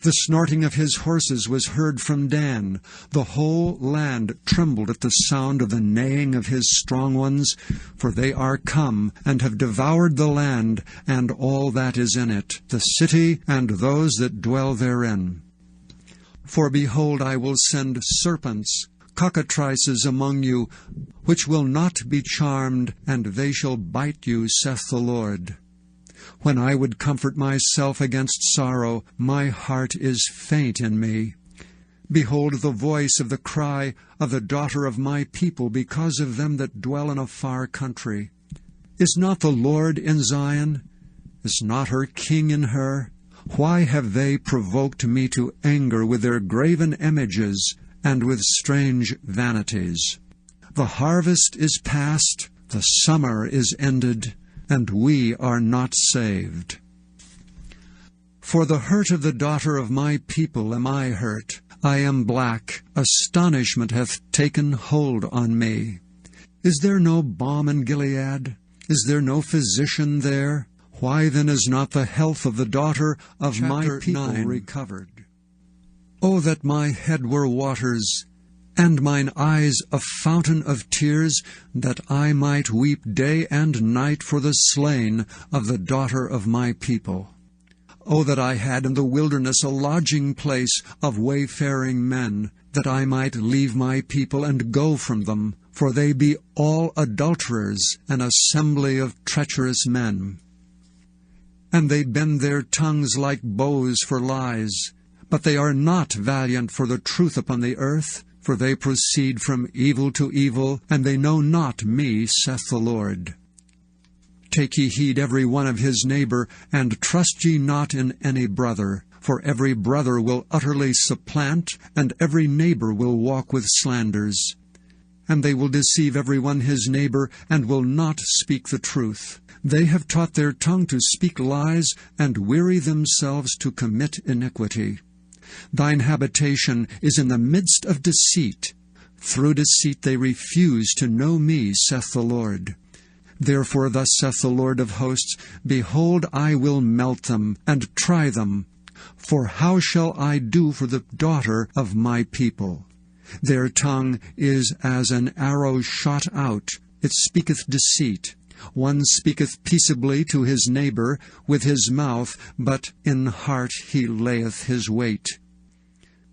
The snorting of his horses was heard from Dan. The whole land trembled at the sound of the neighing of his strong ones, for they are come, and have devoured the land, and all that is in it, the city, and those that dwell therein. For behold, I will send serpents, cockatrices among you, which will not be charmed, and they shall bite you, saith the Lord. When I would comfort myself against sorrow, my heart is faint in me. Behold the voice of the cry of the daughter of my people, because of them that dwell in a far country. Is not the Lord in Zion? Is not her king in her? Why have they provoked me to anger with their graven images, and with strange vanities? The harvest is past, the summer is ended, and we are not saved. For the hurt of the daughter of my people am I hurt. I am black. Astonishment hath taken hold on me. Is there no balm in Gilead? Is there no physician there? Why then is not the health of the daughter of my people recovered? O that my head were waters, and mine eyes a fountain of tears, that I might weep day and night for the slain of the daughter of my people. O that I had in the wilderness a lodging place of wayfaring men, that I might leave my people and go from them, for they be all adulterers, an assembly of treacherous men. And they bend their tongues like bows for lies, but they are not valiant for the truth upon the earth, for they proceed from evil to evil, and they know not me, saith the Lord. Take ye heed every one of his neighbor, and trust ye not in any brother. For every brother will utterly supplant, and every neighbor will walk with slanders. And they will deceive every one his neighbor, and will not speak the truth. They have taught their tongue to speak lies, and weary themselves to commit iniquity. Thine habitation is in the midst of deceit. Through deceit they refuse to know me, saith the Lord. Therefore thus saith the Lord of hosts, Behold, I will melt them, and try them. For how shall I do for the daughter of my people? Their tongue is as an arrow shot out, it speaketh deceit. One speaketh peaceably to his neighbor with his mouth, but in heart he layeth his wait.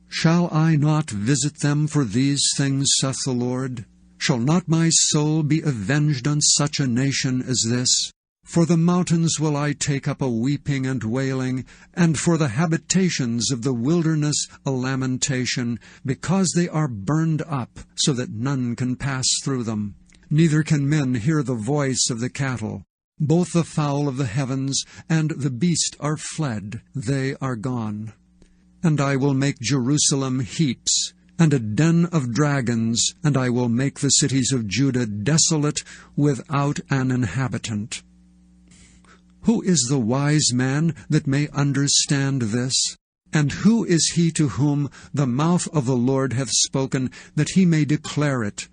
Shall I not visit them for these things, saith the Lord? Shall not my soul be avenged on such a nation as this? For the mountains will I take up a weeping and wailing, and for the habitations of the wilderness a lamentation, because they are burned up, so that none can pass through them. Neither can men hear the voice of the cattle. Both the fowl of the heavens and the beast are fled, they are gone. And I will make Jerusalem heaps, and a den of dragons, and I will make the cities of Judah desolate, without an inhabitant. Who is the wise man that may understand this? And who is he to whom the mouth of the Lord hath spoken, that he may declare it?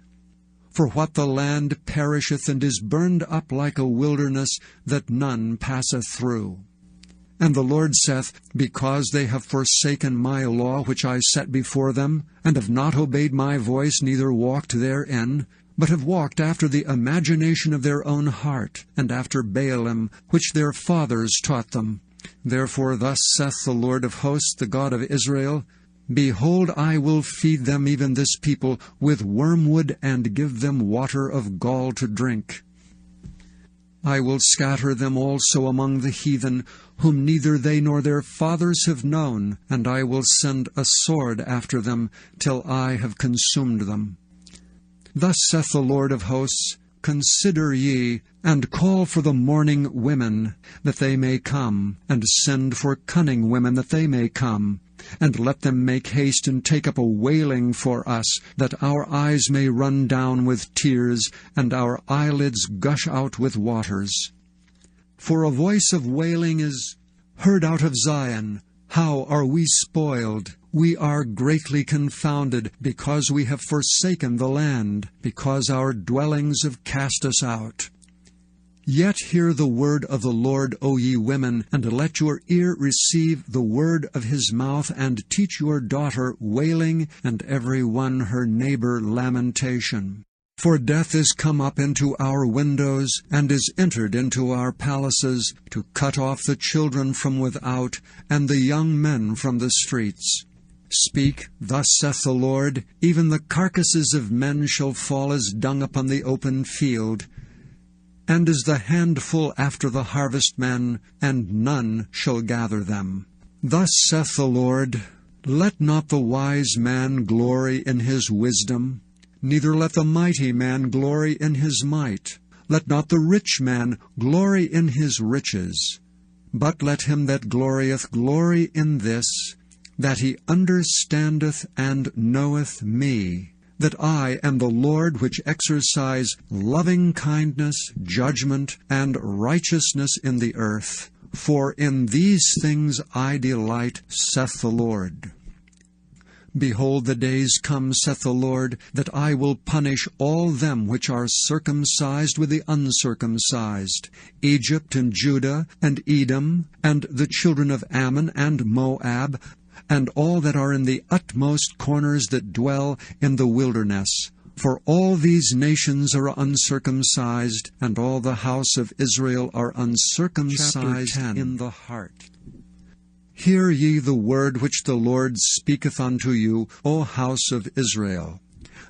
For what the land perisheth and is burned up like a wilderness, that none passeth through. And the Lord saith, Because they have forsaken my law which I set before them, and have not obeyed my voice, neither walked therein, but have walked after the imagination of their own heart, and after Baalim, which their fathers taught them. Therefore thus saith the Lord of hosts, the God of Israel, Behold, I will feed them, even this people, with wormwood, and give them water of gall to drink. I will scatter them also among the heathen, whom neither they nor their fathers have known, and I will send a sword after them, till I have consumed them. Thus saith the Lord of hosts, Consider ye, and call for the mourning women, that they may come, and send for cunning women, that they may come, and let them make haste and take up a wailing for us, that our eyes may run down with tears, and our eyelids gush out with waters. For a voice of wailing is heard out of Zion. How are we spoiled? We are greatly confounded, because we have forsaken the land, because our dwellings have cast us out. Yet hear the word of the Lord, O ye women, and let your ear receive the word of his mouth, and teach your daughter wailing, and every one her neighbor lamentation. For death is come up into our windows, and is entered into our palaces, to cut off the children from without, and the young men from the streets. Speak, thus saith the Lord, even the carcasses of men shall fall as dung upon the open field, and as the handful after the harvestmen, and none shall gather them. Thus saith the Lord, Let not the wise man glory in his wisdom, neither let the mighty man glory in his might. Let not the rich man glory in his riches, but let him that glorieth glory in this, that he understandeth and knoweth me, that I am the Lord which exercise loving kindness, judgment, and righteousness in the earth. For in these things I delight, saith the Lord. Behold, the days come, saith the Lord, that I will punish all them which are circumcised with the uncircumcised, Egypt and Judah and Edom, and the children of Ammon and Moab, and all that are in the utmost corners that dwell in the wilderness. For all these nations are uncircumcised, and all the house of Israel are uncircumcised in the heart. Hear ye the word which the Lord speaketh unto you, O house of Israel.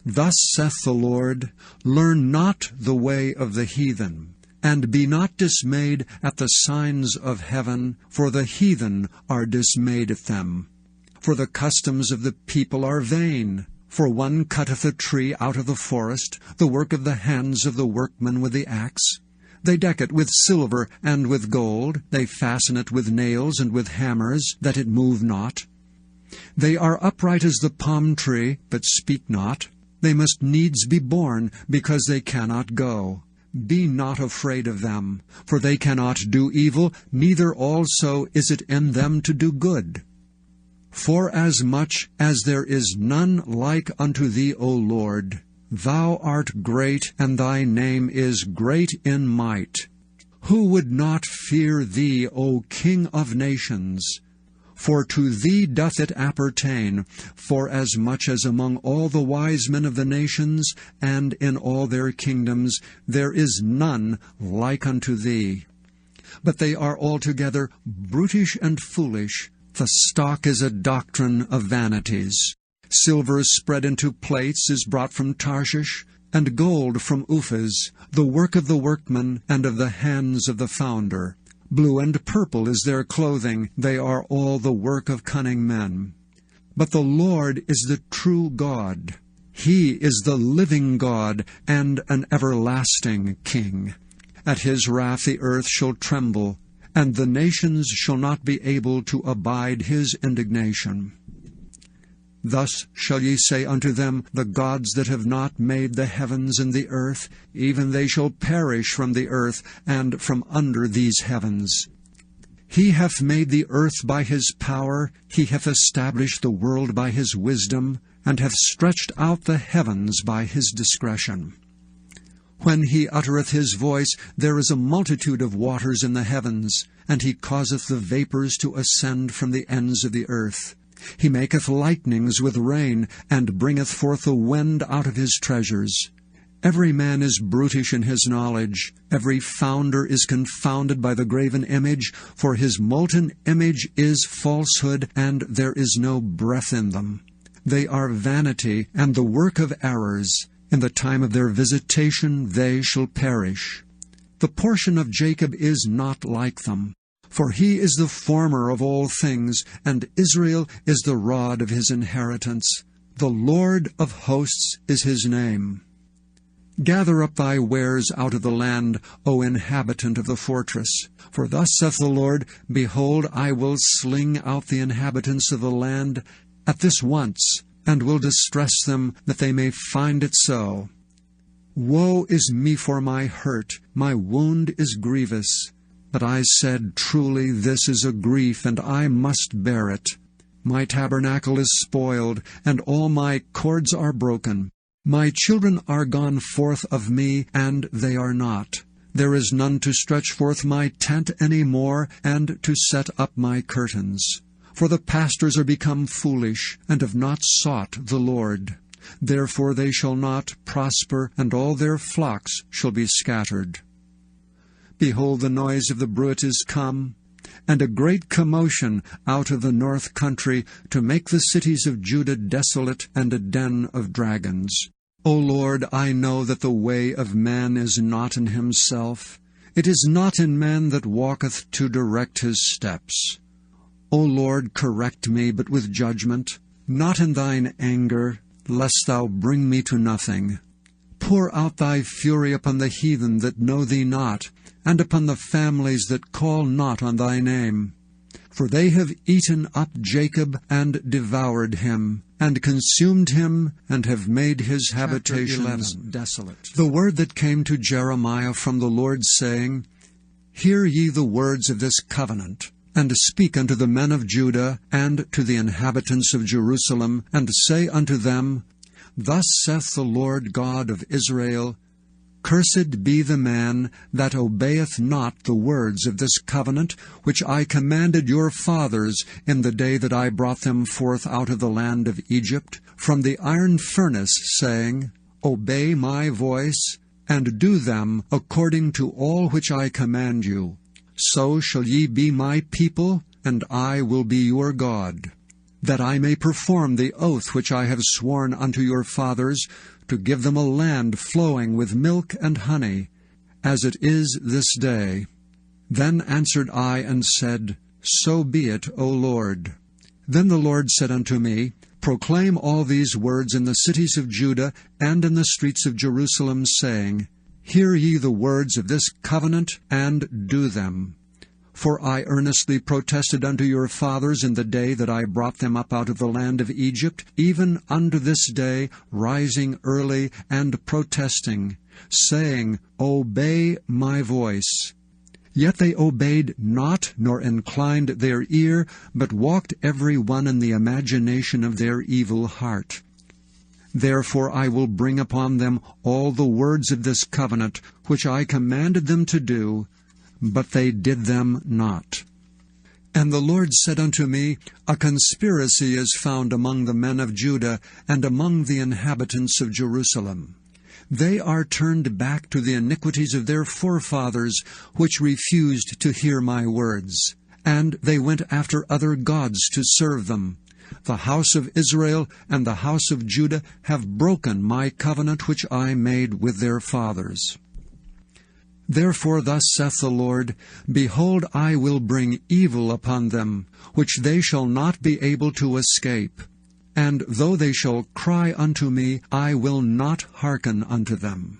Thus saith the Lord, Learn not the way of the heathen, and be not dismayed at the signs of heaven, for the heathen are dismayed at them. For the customs of the people are vain. For one cutteth a tree out of the forest, the work of the hands of the workman with the axe. They deck it with silver and with gold. They fasten it with nails and with hammers, that it move not. They are upright as the palm tree, but speak not. They must needs be born, because they cannot go. Be not afraid of them, for they cannot do evil, neither also is it in them to do good. Forasmuch as there is none like unto thee, O Lord, thou art great, and thy name is great in might. Who would not fear thee, O King of nations? For to thee doth it appertain, forasmuch as among all the wise men of the nations, and in all their kingdoms, there is none like unto thee. But they are altogether brutish and foolish. The stock is a doctrine of vanities. Silver spread into plates is brought from Tarshish, and gold from Uphaz, the work of the workman, and of the hands of the founder. Blue and purple is their clothing, they are all the work of cunning men. But the Lord is the true God. He is the living God, and an everlasting King. At his wrath the earth shall tremble, and the nations shall not be able to abide his indignation. Thus shall ye say unto them, the gods that have not made the heavens and the earth, even they shall perish from the earth, and from under these heavens. He hath made the earth by his power, he hath established the world by his wisdom, and hath stretched out the heavens by his discretion. When he uttereth his voice, there is a multitude of waters in the heavens, and he causeth the vapors to ascend from the ends of the earth. He maketh lightnings with rain, and bringeth forth a wind out of his treasures. Every man is brutish in his knowledge. Every founder is confounded by the graven image, for his molten image is falsehood, and there is no breath in them. They are vanity, and the work of errors. In the time of their visitation they shall perish. The portion of Jacob is not like them. For he is the former of all things, and Israel is the rod of his inheritance. The Lord of hosts is his name. Gather up thy wares out of the land, O inhabitant of the fortress. For thus saith the Lord, Behold, I will sling out the inhabitants of the land at this once, and will distress them, that they may find it so. Woe is me for my hurt, my wound is grievous. But I said, Truly this is a grief, and I must bear it. My tabernacle is spoiled, and all my cords are broken. My children are gone forth of me, and they are not. There is none to stretch forth my tent any more, and to set up my curtains. For the pastors are become foolish, and have not sought the Lord. Therefore they shall not prosper, and all their flocks shall be scattered. Behold, the noise of the bruit is come, and a great commotion out of the north country, to make the cities of Judah desolate, and a den of dragons. O Lord, I know that the way of man is not in himself. It is not in man that walketh to direct his steps. O Lord, correct me, but with judgment, not in thine anger, lest thou bring me to nothing. Pour out thy fury upon the heathen that know thee not, and upon the families that call not on thy name. For they have eaten up Jacob, and devoured him, and consumed him, and have made his habitations desolate. The word that came to Jeremiah from the Lord, saying, Hear ye the words of this covenant, and speak unto the men of Judah, and to the inhabitants of Jerusalem, and say unto them, Thus saith the Lord God of Israel, Cursed be the man that obeyeth not the words of this covenant, which I commanded your fathers in the day that I brought them forth out of the land of Egypt, from the iron furnace, saying, Obey my voice, and do them according to all which I command you. So shall ye be my people, and I will be your God, that I may perform the oath which I have sworn unto your fathers, to give them a land flowing with milk and honey, as it is this day. Then answered I and said, So be it, O Lord. Then the Lord said unto me, Proclaim all these words in the cities of Judah and in the streets of Jerusalem, saying, Hear ye the words of this covenant, and do them. For I earnestly protested unto your fathers in the day that I brought them up out of the land of Egypt, even unto this day, rising early and protesting, saying, Obey my voice. Yet they obeyed not, nor inclined their ear, but walked every one in the imagination of their evil heart. Therefore I will bring upon them all the words of this covenant, which I commanded them to do, but they did them not. And the Lord said unto me, A conspiracy is found among the men of Judah and among the inhabitants of Jerusalem. They are turned back to the iniquities of their forefathers, which refused to hear my words. And they went after other gods to serve them. The house of Israel and the house of Judah have broken my covenant which I made with their fathers. Therefore thus saith the Lord, Behold, I will bring evil upon them, which they shall not be able to escape. And though they shall cry unto me, I will not hearken unto them.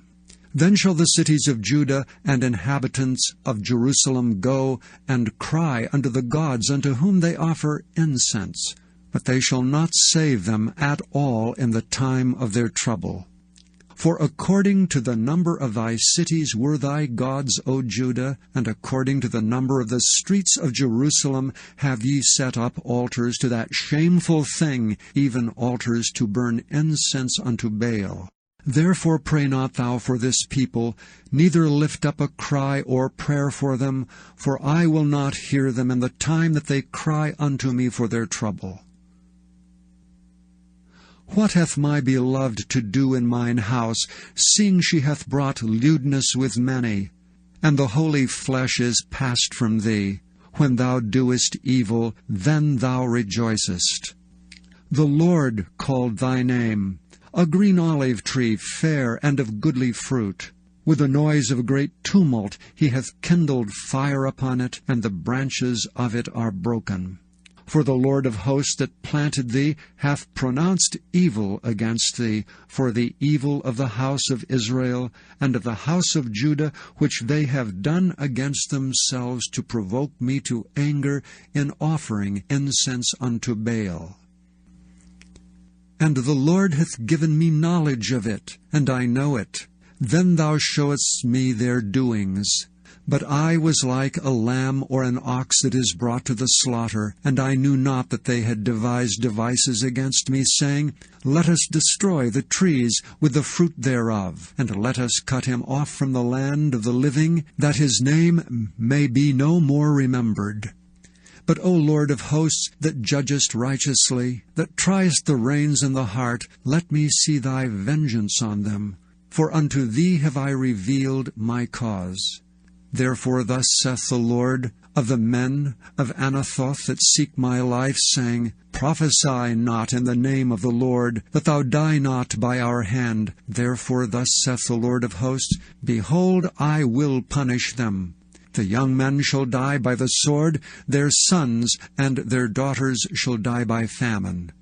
Then shall the cities of Judah and inhabitants of Jerusalem go and cry unto the gods unto whom they offer incense, but they shall not save them at all in the time of their trouble. For according to the number of thy cities were thy gods, O Judah, and according to the number of the streets of Jerusalem have ye set up altars to that shameful thing, even altars to burn incense unto Baal. Therefore pray not thou for this people, neither lift up a cry or prayer for them, for I will not hear them in the time that they cry unto me for their trouble. What hath my beloved to do in mine house, seeing she hath brought lewdness with many? And the holy flesh is passed from thee. When thou doest evil, then thou rejoicest. The Lord called thy name, a green olive tree, fair and of goodly fruit. With the noise of great tumult he hath kindled fire upon it, and the branches of it are broken. For the Lord of hosts that planted thee hath pronounced evil against thee, for the evil of the house of Israel and of the house of Judah, which they have done against themselves to provoke me to anger in offering incense unto Baal. And the Lord hath given me knowledge of it, and I know it. Then thou showest me their doings. But I was like a lamb or an ox that is brought to the slaughter, and I knew not that they had devised devices against me, saying, Let us destroy the trees with the fruit thereof, and let us cut him off from the land of the living, that his name may be no more remembered. But, O Lord of hosts, that judgest righteously, that triest the reins and the heart, let me see thy vengeance on them. For unto thee have I revealed my cause. Therefore thus saith the Lord of the men of Anathoth that seek my life, saying, Prophesy not in the name of the Lord, that thou die not by our hand. Therefore thus saith the Lord of hosts, Behold, I will punish them. The young men shall die by the sword, their sons and their daughters shall die by famine.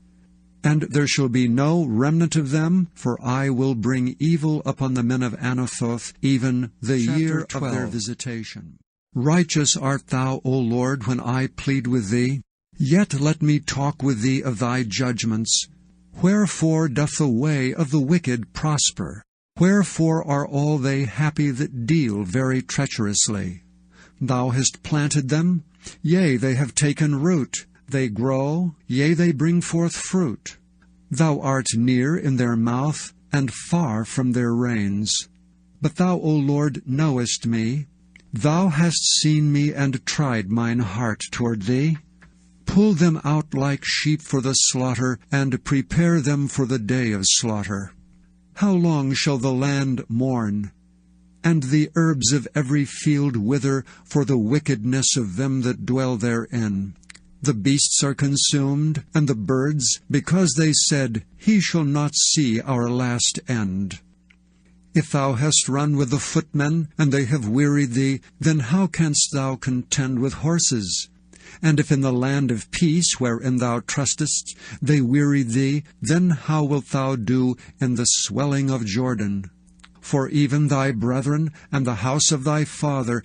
And there shall be no remnant of them, for I will bring evil upon the men of Anathoth, even the year of their visitation. Righteous art thou, O Lord, when I plead with thee. Yet let me talk with thee of thy judgments. Wherefore doth the way of the wicked prosper? Wherefore are all they happy that deal very treacherously? Thou hast planted them, yea, they have taken root. They grow, yea, they bring forth fruit. Thou art near in their mouth, and far from their reins. But thou, O Lord, knowest me. Thou hast seen me, and tried mine heart toward thee. Pull them out like sheep for the slaughter, and prepare them for the day of slaughter. How long shall the land mourn, and the herbs of every field wither for the wickedness of them that dwell therein? The beasts are consumed, and the birds, because they said, He shall not see our last end. If thou hast run with the footmen, and they have wearied thee, then how canst thou contend with horses? And if in the land of peace, wherein thou trustest, they wearied thee, then how wilt thou do in the swelling of Jordan? For even thy brethren and the house of thy father,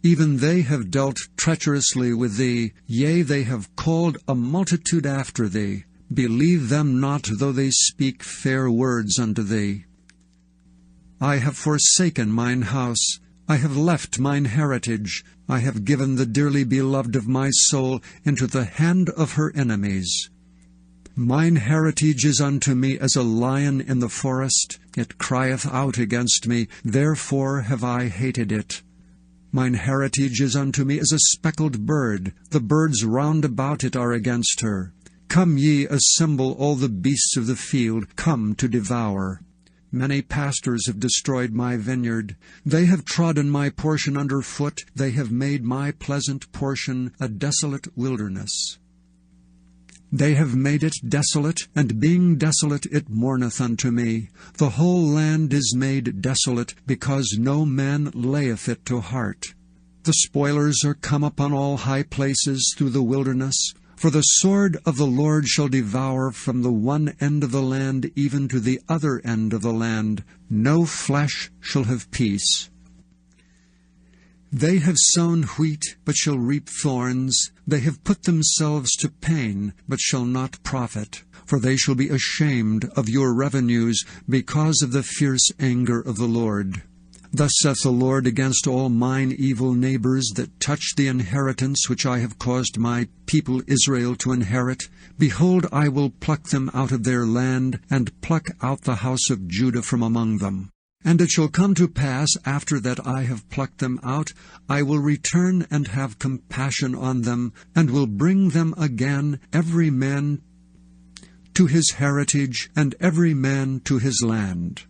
even they have dealt treacherously with thee, yea, they have called a multitude after thee. Believe them not, though they speak fair words unto thee. I have forsaken mine house, I have left mine heritage, I have given the dearly beloved of my soul into the hand of her enemies. Mine heritage is unto me as a lion in the forest, it crieth out against me, therefore have I hated it. Mine heritage is unto me as a speckled bird. The birds round about it are against her. Come ye, assemble all the beasts of the field, come to devour. Many pastors have destroyed my vineyard. They have trodden my portion under foot. They have made my pleasant portion a desolate wilderness. They have made it desolate, and being desolate it mourneth unto me. The whole land is made desolate, because no man layeth it to heart. The spoilers are come upon all high places through the wilderness. For the sword of the Lord shall devour from the one end of the land even to the other end of the land. No flesh shall have peace. They have sown wheat, but shall reap thorns. They have put themselves to pain, but shall not profit. For they shall be ashamed of your revenues, because of the fierce anger of the Lord. Thus saith the Lord against all mine evil neighbors that touch the inheritance which I have caused my people Israel to inherit. Behold, I will pluck them out of their land, and pluck out the house of Judah from among them. And it shall come to pass, after that I have plucked them out, I will return and have compassion on them, and will bring them again, every man to his heritage, and every man to his land.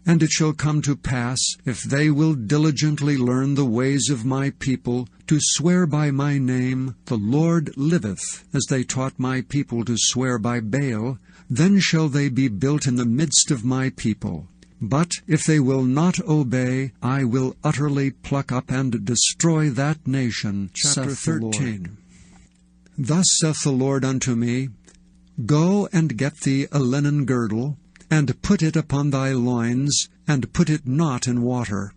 And it shall come to pass, if they will diligently learn the ways of my people, to swear by my name, the Lord liveth, as they taught my people to swear by Baal, then shall they be built in the midst of my people. But if they will not obey, I will utterly pluck up and destroy that nation. Chapter 13. Thus saith the Lord unto me, Go and get thee a linen girdle, and put it upon thy loins, and put it not in water.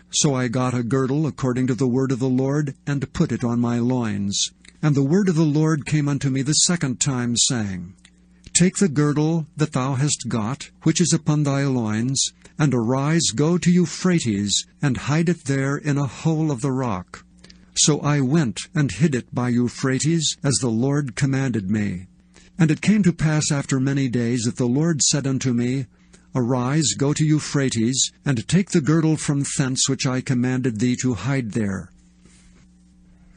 So I got a girdle according to the word of the Lord, and put it on my loins. And the word of the Lord came unto me the second time, saying, Take the girdle that thou hast got, which is upon thy loins, and arise, go to Euphrates, and hide it there in a hole of the rock. So I went and hid it by Euphrates, as the Lord commanded me. And it came to pass after many days that the Lord said unto me, Arise, go to Euphrates, and take the girdle from thence which I commanded thee to hide there.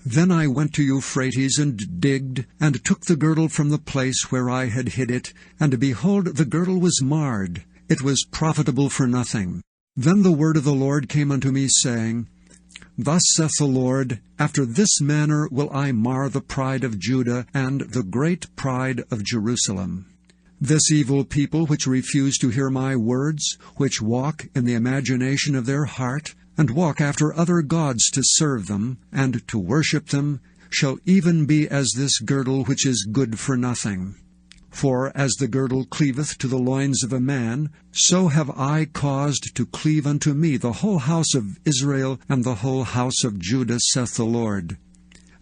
Then I went to Euphrates, and digged, and took the girdle from the place where I had hid it, and behold, the girdle was marred. It was profitable for nothing. Then the word of the Lord came unto me, saying, Thus saith the Lord, After this manner will I mar the pride of Judah, and the great pride of Jerusalem. This evil people which refuse to hear my words, which walk in the imagination of their heart, and walk after other gods to serve them, and to worship them, shall even be as this girdle which is good for nothing. For as the girdle cleaveth to the loins of a man, so have I caused to cleave unto me the whole house of Israel and the whole house of Judah, saith the Lord,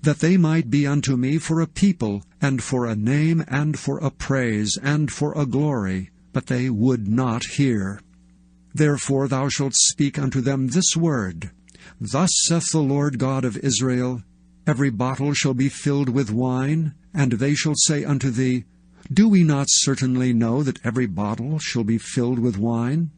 that they might be unto me for a people, and for a name, and for a praise, and for a glory, but they would not hear. Therefore thou shalt speak unto them this word, Thus saith the Lord God of Israel, Every bottle shall be filled with wine, and they shall say unto thee, Do we not certainly know that every bottle shall be filled with wine?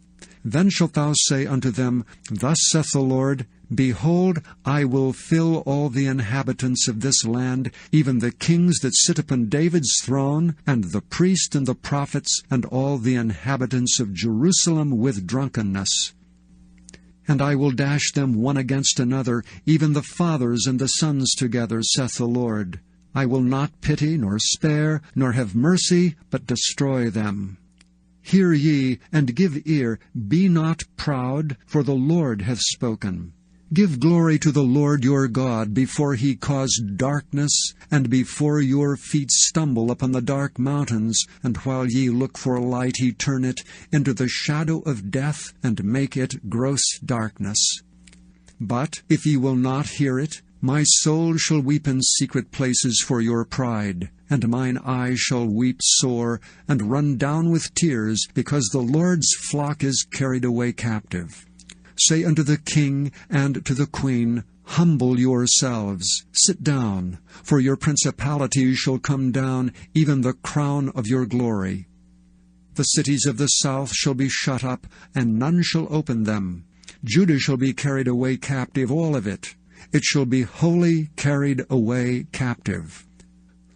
Then shalt thou say unto them, Thus saith the Lord, Behold, I will fill all the inhabitants of this land, even the kings that sit upon David's throne, and the priests and the prophets, and all the inhabitants of Jerusalem with drunkenness. And I will dash them one against another, even the fathers and the sons together, saith the Lord. I will not pity, nor spare, nor have mercy, but destroy them. Hear ye, and give ear, be not proud, for the Lord hath spoken. Give glory to the Lord your God, before he cause darkness, and before your feet stumble upon the dark mountains, and while ye look for light he turn it into the shadow of death, and make it gross darkness. But if ye will not hear it, my soul shall weep in secret places for your pride, and mine eyes shall weep sore, and run down with tears, because the Lord's flock is carried away captive. Say unto the king and to the queen, Humble yourselves, sit down, for your principalities shall come down, even the crown of your glory. The cities of the south shall be shut up, and none shall open them. Judah shall be carried away captive, all of it. It shall be wholly carried away captive.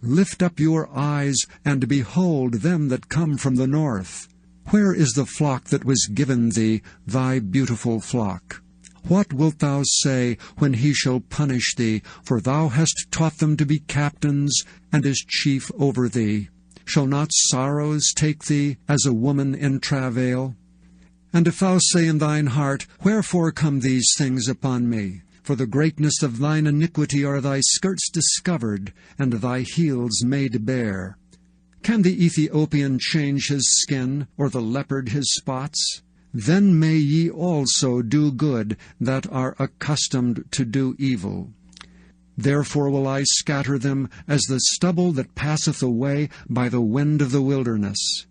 Lift up your eyes, and behold them that come from the north. Where is the flock that was given thee, thy beautiful flock? What wilt thou say when he shall punish thee? For thou hast taught them to be captains, and as chief over thee. Shall not sorrows take thee as a woman in travail? And if thou say in thine heart, Wherefore come these things upon me? For the greatness of thine iniquity are thy skirts discovered, and thy heels made bare. Can the Ethiopian change his skin, or the leopard his spots? Then may ye also do good that are accustomed to do evil. Therefore will I scatter them as the stubble that passeth away by the wind of the wilderness.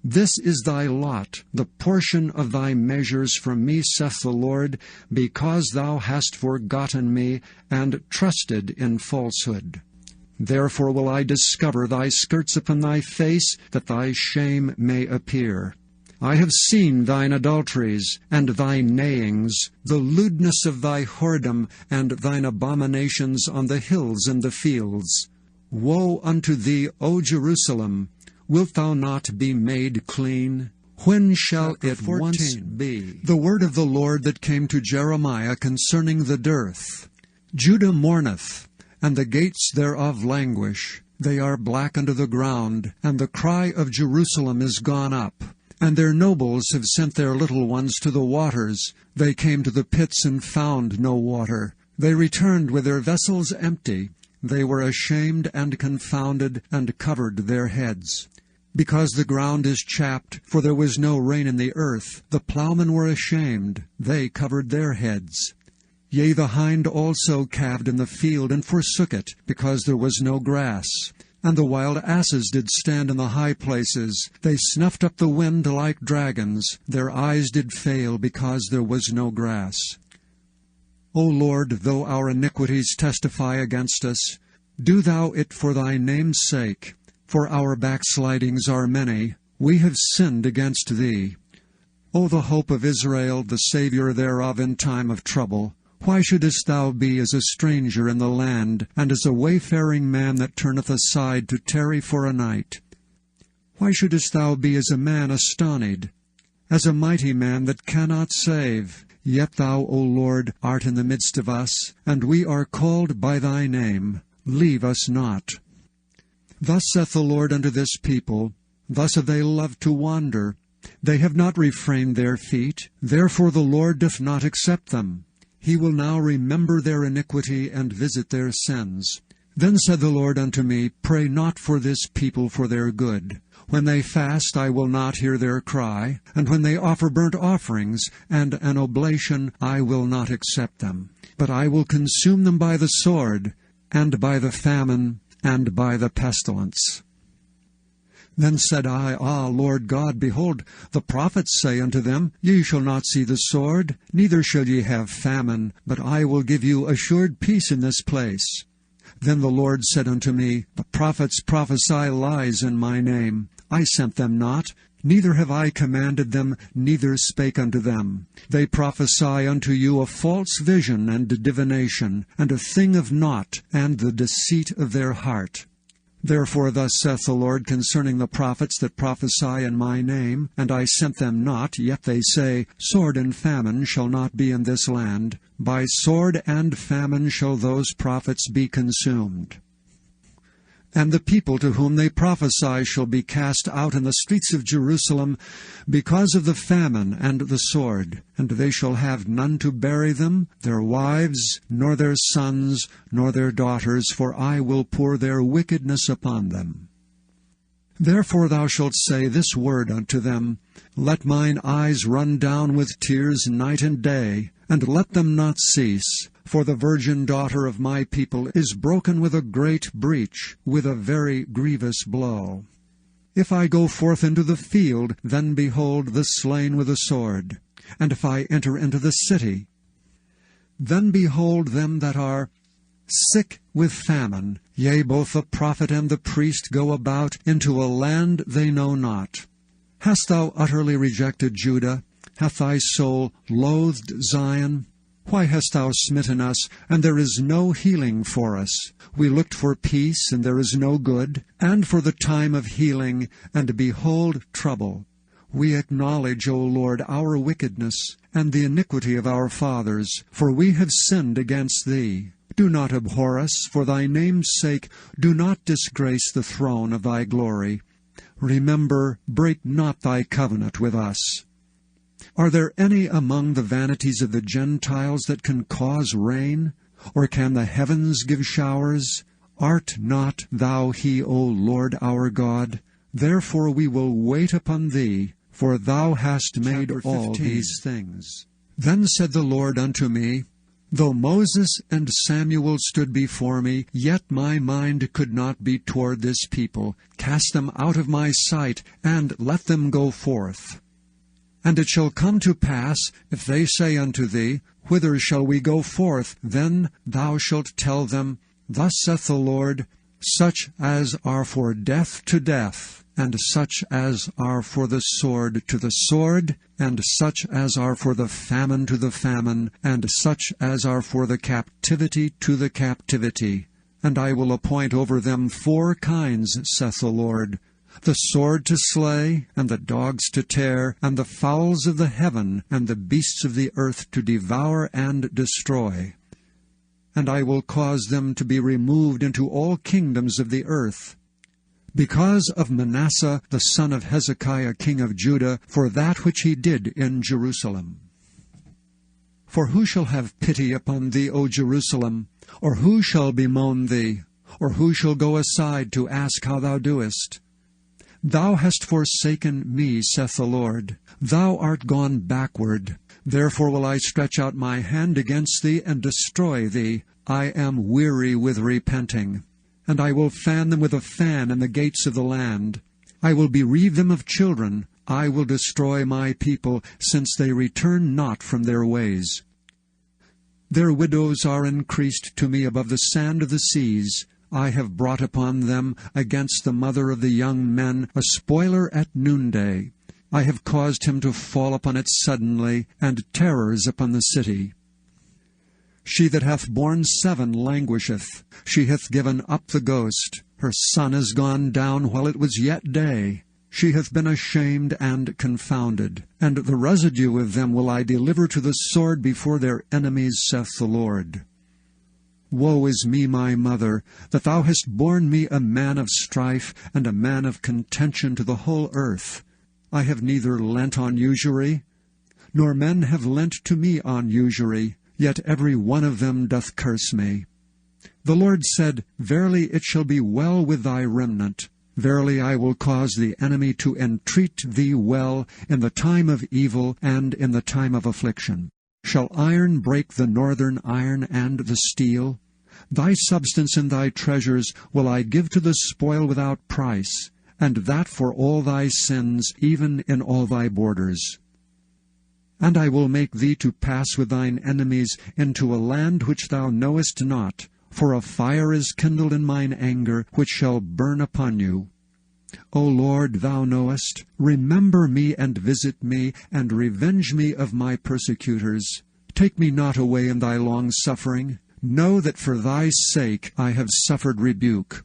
This is thy lot, the portion of thy measures from me, saith the Lord, because thou hast forgotten me, and trusted in falsehood. Therefore will I discover thy skirts upon thy face, that thy shame may appear. I have seen thine adulteries, and thy neighings, the lewdness of thy whoredom, and thine abominations on the hills and the fields. Woe unto thee, O Jerusalem! Wilt thou not be made clean? When shall it once be? The word of the Lord that came to Jeremiah concerning the dearth. Judah mourneth, and the gates thereof languish. They are black unto the ground, and the cry of Jerusalem is gone up. And their nobles have sent their little ones to the waters. They came to the pits and found no water. They returned with their vessels empty. They were ashamed and confounded, and covered their heads. Because the ground is chapped, for there was no rain in the earth, the plowmen were ashamed, they covered their heads. Yea, the hind also calved in the field, and forsook it, because there was no grass. And the wild asses did stand in the high places. They snuffed up the wind like dragons. Their eyes did fail, because there was no grass. O Lord, though our iniquities testify against us, do thou it for thy name's sake. For our backslidings are many, we have sinned against thee. O the hope of Israel, the Saviour thereof in time of trouble, why shouldest thou be as a stranger in the land, and as a wayfaring man that turneth aside to tarry for a night? Why shouldest thou be as a man astonied, as a mighty man that cannot save? Yet thou, O Lord, art in the midst of us, and we are called by thy name. Leave us not. Thus saith the Lord unto this people, thus have they loved to wander. They have not refrained their feet, therefore the Lord doth not accept them. He will now remember their iniquity, and visit their sins. Then said the Lord unto me, Pray not for this people for their good. When they fast, I will not hear their cry, and when they offer burnt offerings and an oblation, I will not accept them. But I will consume them by the sword, and by the famine, and by the pestilence. Then said I, Ah, Lord God, behold, the prophets say unto them, Ye shall not see the sword, neither shall ye have famine, but I will give you assured peace in this place. Then the Lord said unto me, The prophets prophesy lies in my name. I sent them not, neither have I commanded them, neither spake unto them. They prophesy unto you a false vision and divination, and a thing of naught, and the deceit of their heart. Therefore thus saith the Lord concerning the prophets that prophesy in my name, and I sent them not, yet they say, Sword and famine shall not be in this land. By sword and famine shall those prophets be consumed. And the people to whom they prophesy shall be cast out in the streets of Jerusalem because of the famine and the sword. And they shall have none to bury them, their wives, nor their sons, nor their daughters, for I will pour their wickedness upon them. Therefore thou shalt say this word unto them, Let mine eyes run down with tears night and day, and let them not cease. For the virgin daughter of my people is broken with a great breach, with a very grievous blow. If I go forth into the field, then behold the slain with a sword. And if I enter into the city, then behold them that are sick with famine. Yea, both the prophet and the priest go about into a land they know not. Hast thou utterly rejected Judah? hath thy soul loathed Zion? Why hast thou smitten us, and there is no healing for us? We looked for peace, and there is no good, and for the time of healing, and behold trouble. We acknowledge, O Lord, our wickedness, and the iniquity of our fathers, for we have sinned against thee. Do not abhor us, for thy name's sake. Do not disgrace the throne of thy glory. Remember, break not thy covenant with us. Are there any among the vanities of the Gentiles that can cause rain? Or can the heavens give showers? Art not thou he, O Lord our God? Therefore we will wait upon thee, for thou hast made all these things. Then said the Lord unto me, Though Moses and Samuel stood before me, yet my mind could not be toward this people. Cast them out of my sight, and let them go forth. And it shall come to pass, if they say unto thee, Whither shall we go forth? Then thou shalt tell them, Thus saith the Lord, Such as are for death to death, and such as are for the sword to the sword, and such as are for the famine to the famine, and such as are for the captivity to the captivity. And I will appoint over them 4 kinds, saith the Lord, the sword to slay, and the dogs to tear, and the fowls of the heaven, and the beasts of the earth to devour and destroy. And I will cause them to be removed into all kingdoms of the earth, because of Manasseh the son of Hezekiah king of Judah, for that which he did in Jerusalem. For who shall have pity upon thee, O Jerusalem? Or who shall bemoan thee? Or who shall go aside to ask how thou doest? Thou hast forsaken me, saith the Lord. Thou art gone backward. Therefore will I stretch out my hand against thee, and destroy thee. I am weary with repenting. And I will fan them with a fan in the gates of the land. I will bereave them of children. I will destroy my people, since they return not from their ways. Their widows are increased to me above the sand of the seas. I have brought upon them against the mother of the young men a spoiler at noonday. I have caused him to fall upon it suddenly, and terrors upon the city. She that hath borne 7 languisheth. She hath given up the ghost. Her son is gone down while it was yet day. She hath been ashamed and confounded. And the residue of them will I deliver to the sword before their enemies, saith the Lord. Woe is me, my mother, that thou hast borne me a man of strife, and a man of contention to the whole earth. I have neither lent on usury, nor men have lent to me on usury, yet every one of them doth curse me. The Lord said, Verily it shall be well with thy remnant. Verily I will cause the enemy to entreat thee well in the time of evil and in the time of affliction. Shall iron break the northern iron and the steel? Thy substance and thy treasures will I give to the spoil without price, and that for all thy sins, even in all thy borders. And I will make thee to pass with thine enemies into a land which thou knowest not, for a fire is kindled in mine anger, which shall burn upon you. O Lord, thou knowest, remember me and visit me, and revenge me of my persecutors. Take me not away in thy long-suffering. Know that for thy sake I have suffered rebuke.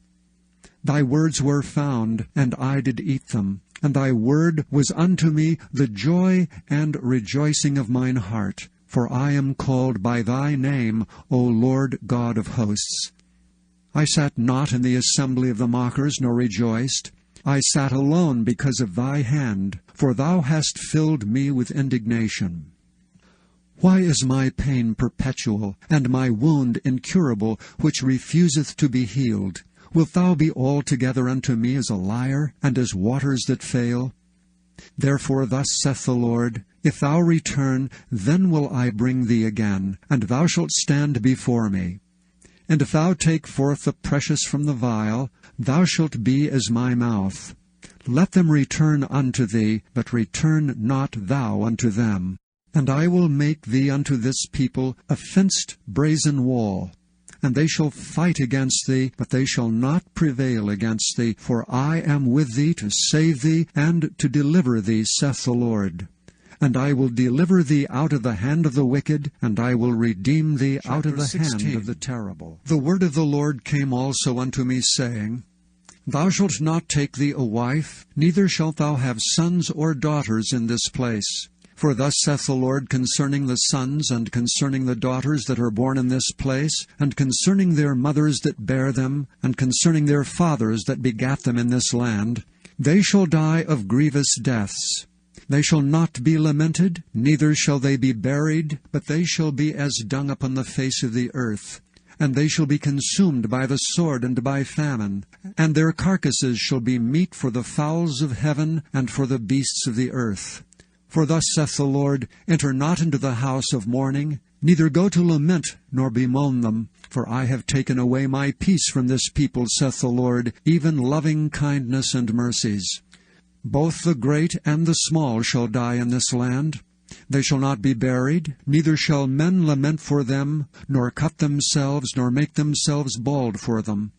Thy words were found, and I did eat them, and thy word was unto me the joy and rejoicing of mine heart. For I am called by thy name, O Lord God of hosts. I sat not in the assembly of the mockers, nor rejoiced. I sat alone because of thy hand, for thou hast filled me with indignation. Why is my pain perpetual, and my wound incurable, which refuseth to be healed? Wilt thou be altogether unto me as a liar, and as waters that fail? Therefore thus saith the Lord, If thou return, then will I bring thee again, and thou shalt stand before me. And if thou take forth the precious from the vial, thou shalt be as my mouth. Let them return unto thee, but return not thou unto them. And I will make thee unto this people a fenced brazen wall. And they shall fight against thee, but they shall not prevail against thee. For I am with thee to save thee, and to deliver thee, saith the Lord. and I will deliver thee out of the hand of the wicked, and I will redeem thee out of the hand of the terrible. The word of the Lord came also unto me, saying, Thou shalt not take thee a wife, neither shalt thou have sons or daughters in this place. For thus saith the Lord concerning the sons and concerning the daughters that are born in this place, and concerning their mothers that bare them, and concerning their fathers that begat them in this land, they shall die of grievous deaths. They shall not be lamented, neither shall they be buried, but they shall be as dung upon the face of the earth. And they shall be consumed by the sword and by famine, and their carcasses shall be meat for the fowls of heaven and for the beasts of the earth. For thus saith the Lord, Enter not into the house of mourning, neither go to lament nor bemoan them, for I have taken away my peace from this people, saith the Lord, even loving kindness and mercies. Both the great and the small shall die in this land. They shall not be buried, neither shall men lament for them, nor cut themselves, nor make themselves bald for them.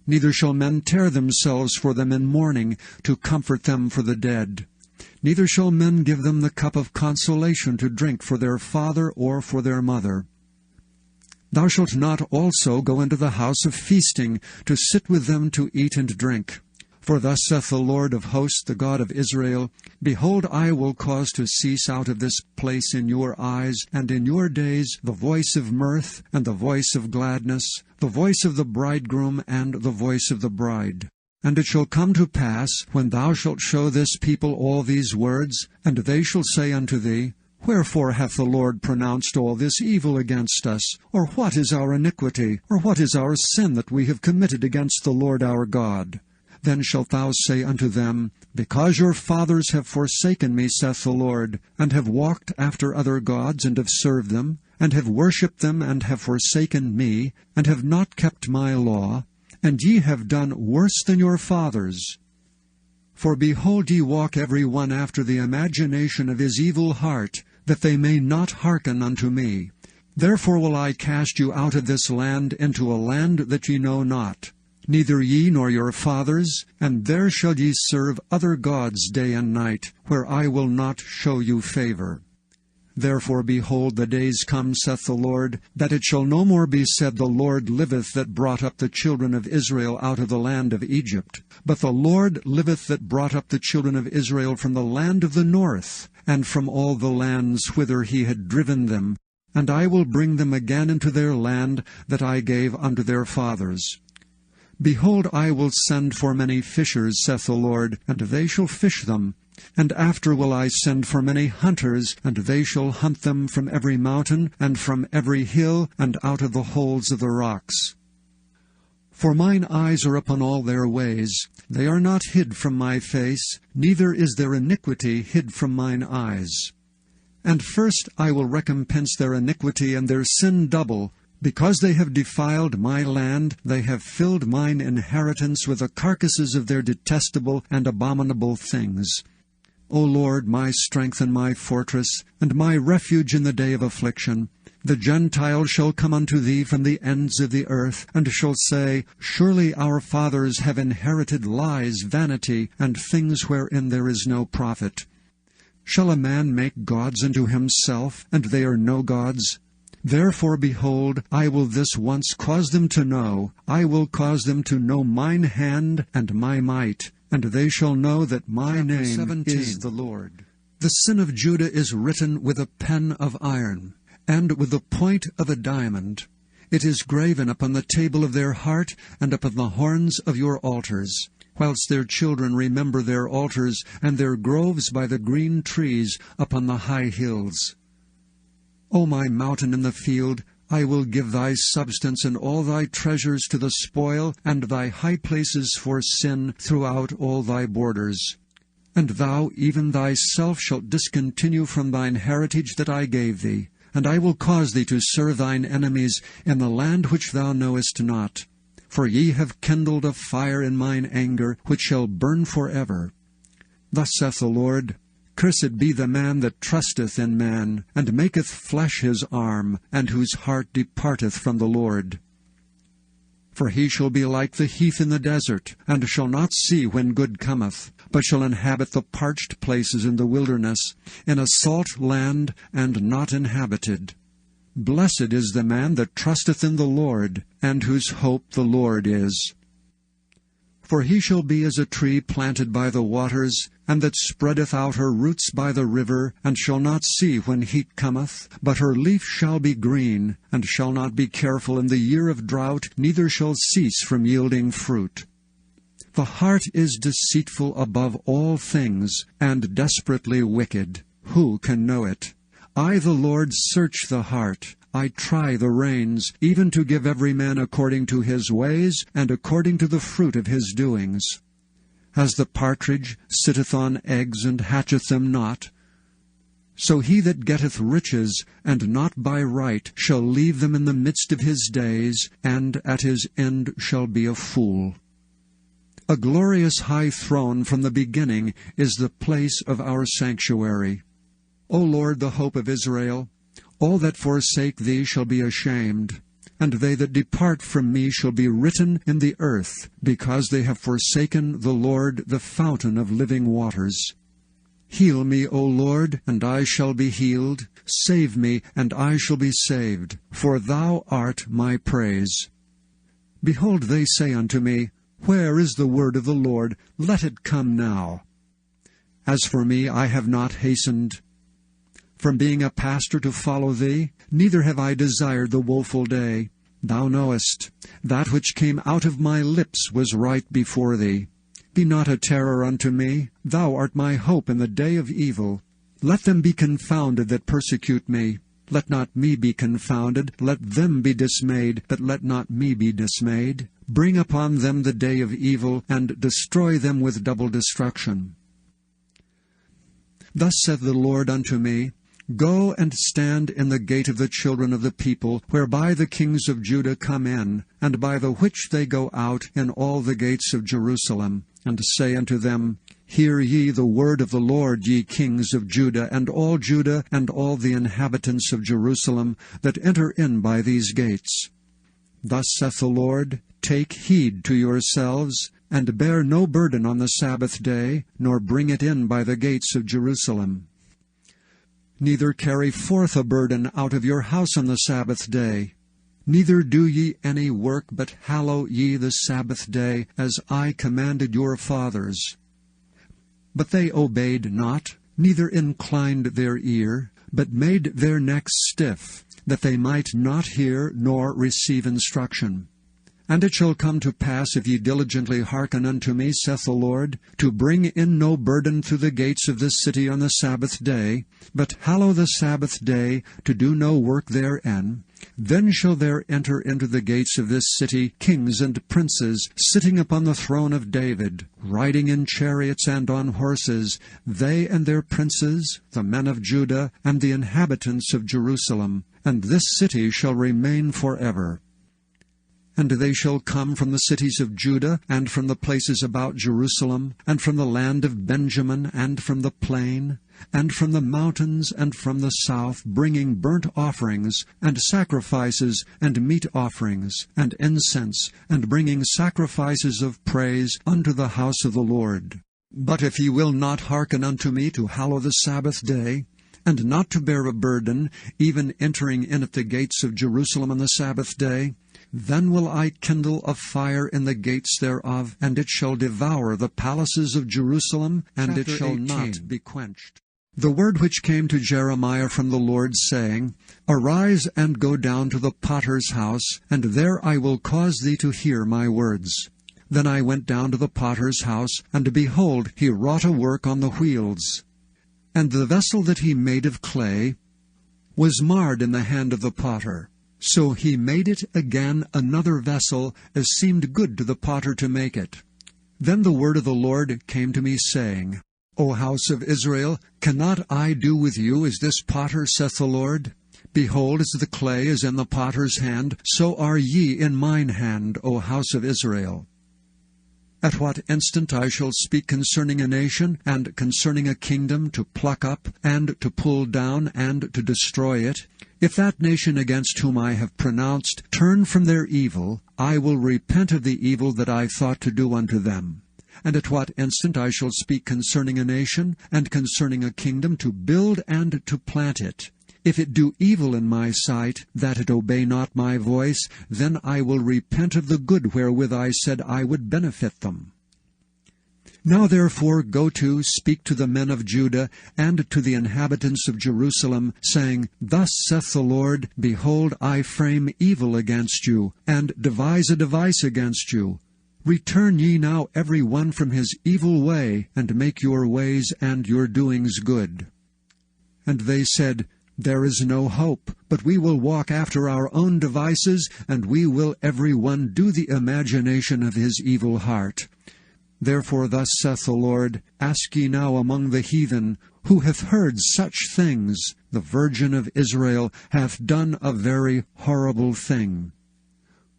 Neither shall men tear themselves for them in mourning, to comfort them for the dead. Neither shall men give them the cup of consolation to drink for their father or for their mother. Thou shalt not also go into the house of feasting, to sit with them to eat and drink. For thus saith the Lord of hosts, the God of Israel, Behold, I will cause to cease out of this place in your eyes, and in your days, the voice of mirth, and the voice of gladness, the voice of the bridegroom, and the voice of the bride. And it shall come to pass, when thou shalt show this people all these words, and they shall say unto thee, Wherefore hath the Lord pronounced all this evil against us? Or what is our iniquity? Or what is our sin that we have committed against the Lord our God? Then shalt thou say unto them, Because your fathers have forsaken me, saith the Lord, and have walked after other gods, and have served them, and have worshipped them, and have forsaken me, and have not kept my law, and ye have done worse than your fathers. For behold, ye walk every one after the imagination of his evil heart, that they may not hearken unto me. Therefore will I cast you out of this land into a land that ye know not, neither ye nor your fathers, and there shall ye serve other gods day and night, where I will not show you favor. Therefore, behold, the days come, saith the Lord, that it shall no more be said, The Lord liveth that brought up the children of Israel out of the land of Egypt. But the Lord liveth that brought up the children of Israel from the land of the north, and from all the lands whither he had driven them. And I will bring them again into their land that I gave unto their fathers. Behold, I will send for many fishers, saith the Lord, and they shall fish them. And after will I send for many hunters, and they shall hunt them from every mountain, and from every hill, and out of the holes of the rocks. For mine eyes are upon all their ways. They are not hid from my face, neither is their iniquity hid from mine eyes. And first I will recompense their iniquity and their sin double. Because they have defiled my land, they have filled mine inheritance with the carcasses of their detestable and abominable things. O Lord, my strength and my fortress, and my refuge in the day of affliction, the Gentiles shall come unto thee from the ends of the earth, and shall say, Surely our fathers have inherited lies, vanity, and things wherein there is no profit. Shall a man make gods unto himself, and they are no gods? Therefore, behold, I will this once cause them to know, I will cause them to know mine hand and my might, and they shall know that my name is the Lord. The sin of Judah is written with a pen of iron, and with the point of a diamond. It is graven upon the table of their heart, and upon the horns of your altars, whilst their children remember their altars, and their groves by the green trees upon the high hills. O my mountain in the field, I will give thy substance and all thy treasures to the spoil, and thy high places for sin throughout all thy borders. And thou even thyself shalt discontinue from thine heritage that I gave thee, and I will cause thee to serve thine enemies in the land which thou knowest not. For ye have kindled a fire in mine anger, which shall burn forever. Thus saith the Lord, Cursed be the man that trusteth in man, and maketh flesh his arm, and whose heart departeth from the Lord. For he shall be like the heath in the desert, and shall not see when good cometh, but shall inhabit the parched places in the wilderness, in a salt land and not inhabited. Blessed is the man that trusteth in the Lord, and whose hope the Lord is. For he shall be as a tree planted by the waters, and that spreadeth out her roots by the river, and shall not see when heat cometh, but her leaf shall be green, and shall not be careful in the year of drought, neither shall cease from yielding fruit. The heart is deceitful above all things, and desperately wicked. Who can know it? I, the Lord, search the heart. I try the reins, even to give every man according to his ways, and according to the fruit of his doings. As the partridge sitteth on eggs, and hatcheth them not, so he that getteth riches, and not by right, shall leave them in the midst of his days, and at his end shall be a fool. A glorious high throne from the beginning is the place of our sanctuary. O Lord, the hope of Israel, all that forsake thee shall be ashamed, and they that depart from me shall be written in the earth, because they have forsaken the Lord, the fountain of living waters. Heal me, O Lord, and I shall be healed. Save me, and I shall be saved, for thou art my praise. Behold, they say unto me, Where is the word of the Lord? Let it come now. As for me, I have not hastened from being a pastor to follow thee, neither have I desired the woeful day. Thou knowest, that which came out of my lips was right before thee. Be not a terror unto me, thou art my hope in the day of evil. Let them be confounded that persecute me. Let not me be confounded, let them be dismayed, but let not me be dismayed. Bring upon them the day of evil, and destroy them with double destruction. Thus saith the Lord unto me, Go and stand in the gate of the children of the people, whereby the kings of Judah come in, and by the which they go out in all the gates of Jerusalem, and say unto them, Hear ye the word of the Lord, ye kings of Judah, and all the inhabitants of Jerusalem, that enter in by these gates. Thus saith the Lord, Take heed to yourselves, and bear no burden on the Sabbath day, nor bring it in by the gates of Jerusalem. Neither carry forth a burden out of your house on the Sabbath day. Neither do ye any work, but hallow ye the Sabbath day, as I commanded your fathers. But they obeyed not, neither inclined their ear, but made their necks stiff, that they might not hear nor receive instruction. And it shall come to pass, if ye diligently hearken unto me, saith the Lord, to bring in no burden through the gates of this city on the Sabbath day, but hallow the Sabbath day, to do no work therein, then shall there enter into the gates of this city kings and princes, sitting upon the throne of David, riding in chariots and on horses, they and their princes, the men of Judah, and the inhabitants of Jerusalem, and this city shall remain forever. And they shall come from the cities of Judah, and from the places about Jerusalem, and from the land of Benjamin, and from the plain, and from the mountains, and from the south, bringing burnt offerings, and sacrifices, and meat offerings, and incense, and bringing sacrifices of praise unto the house of the Lord. But if ye will not hearken unto me to hallow the Sabbath day, and not to bear a burden, even entering in at the gates of Jerusalem on the Sabbath day, then will I kindle a fire in the gates thereof, and it shall devour the palaces of Jerusalem, and it shall not be quenched. The word which came to Jeremiah from the Lord, saying, Arise and go down to the potter's house, and there I will cause thee to hear my words. Then I went down to the potter's house, and behold, he wrought a work on the wheels. And the vessel that he made of clay was marred in the hand of the potter. So he made it again another vessel, as seemed good to the potter to make it. Then the word of the Lord came to me, saying, O house of Israel, cannot I do with you as this potter, saith the Lord? Behold, as the clay is in the potter's hand, so are ye in mine hand, O house of Israel. At what instant I shall speak concerning a nation, and concerning a kingdom, to pluck up, and to pull down, and to destroy it, if that nation against whom I have pronounced turn from their evil, I will repent of the evil that I thought to do unto them. and at what instant I shall speak concerning a nation, and concerning a kingdom, to build and to plant it. If it do evil in my sight, that it obey not my voice, then I will repent of the good wherewith I said I would benefit them. Now therefore go to, speak to the men of Judah, and to the inhabitants of Jerusalem, saying, Thus saith the Lord, Behold, I frame evil against you, and devise a device against you. Return ye now every one from his evil way, and make your ways and your doings good. And they said, There is no hope, but we will walk after our own devices, and we will every one do the imagination of his evil heart. Therefore thus saith the Lord, Ask ye now among the heathen, who hath heard such things? The Virgin of Israel hath done a very horrible thing.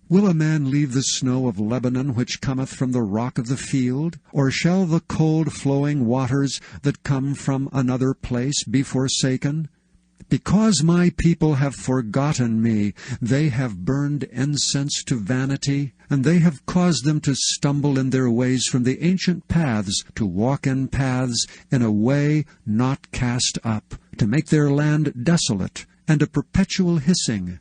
Will a man leave the snow of Lebanon, which cometh from the rock of the field? Or shall the cold flowing waters that come from another place be forsaken? Because my people have forgotten me, they have burned incense to vanity, and they have caused them to stumble in their ways from the ancient paths, to walk in paths in a way not cast up, to make their land desolate, and a perpetual hissing.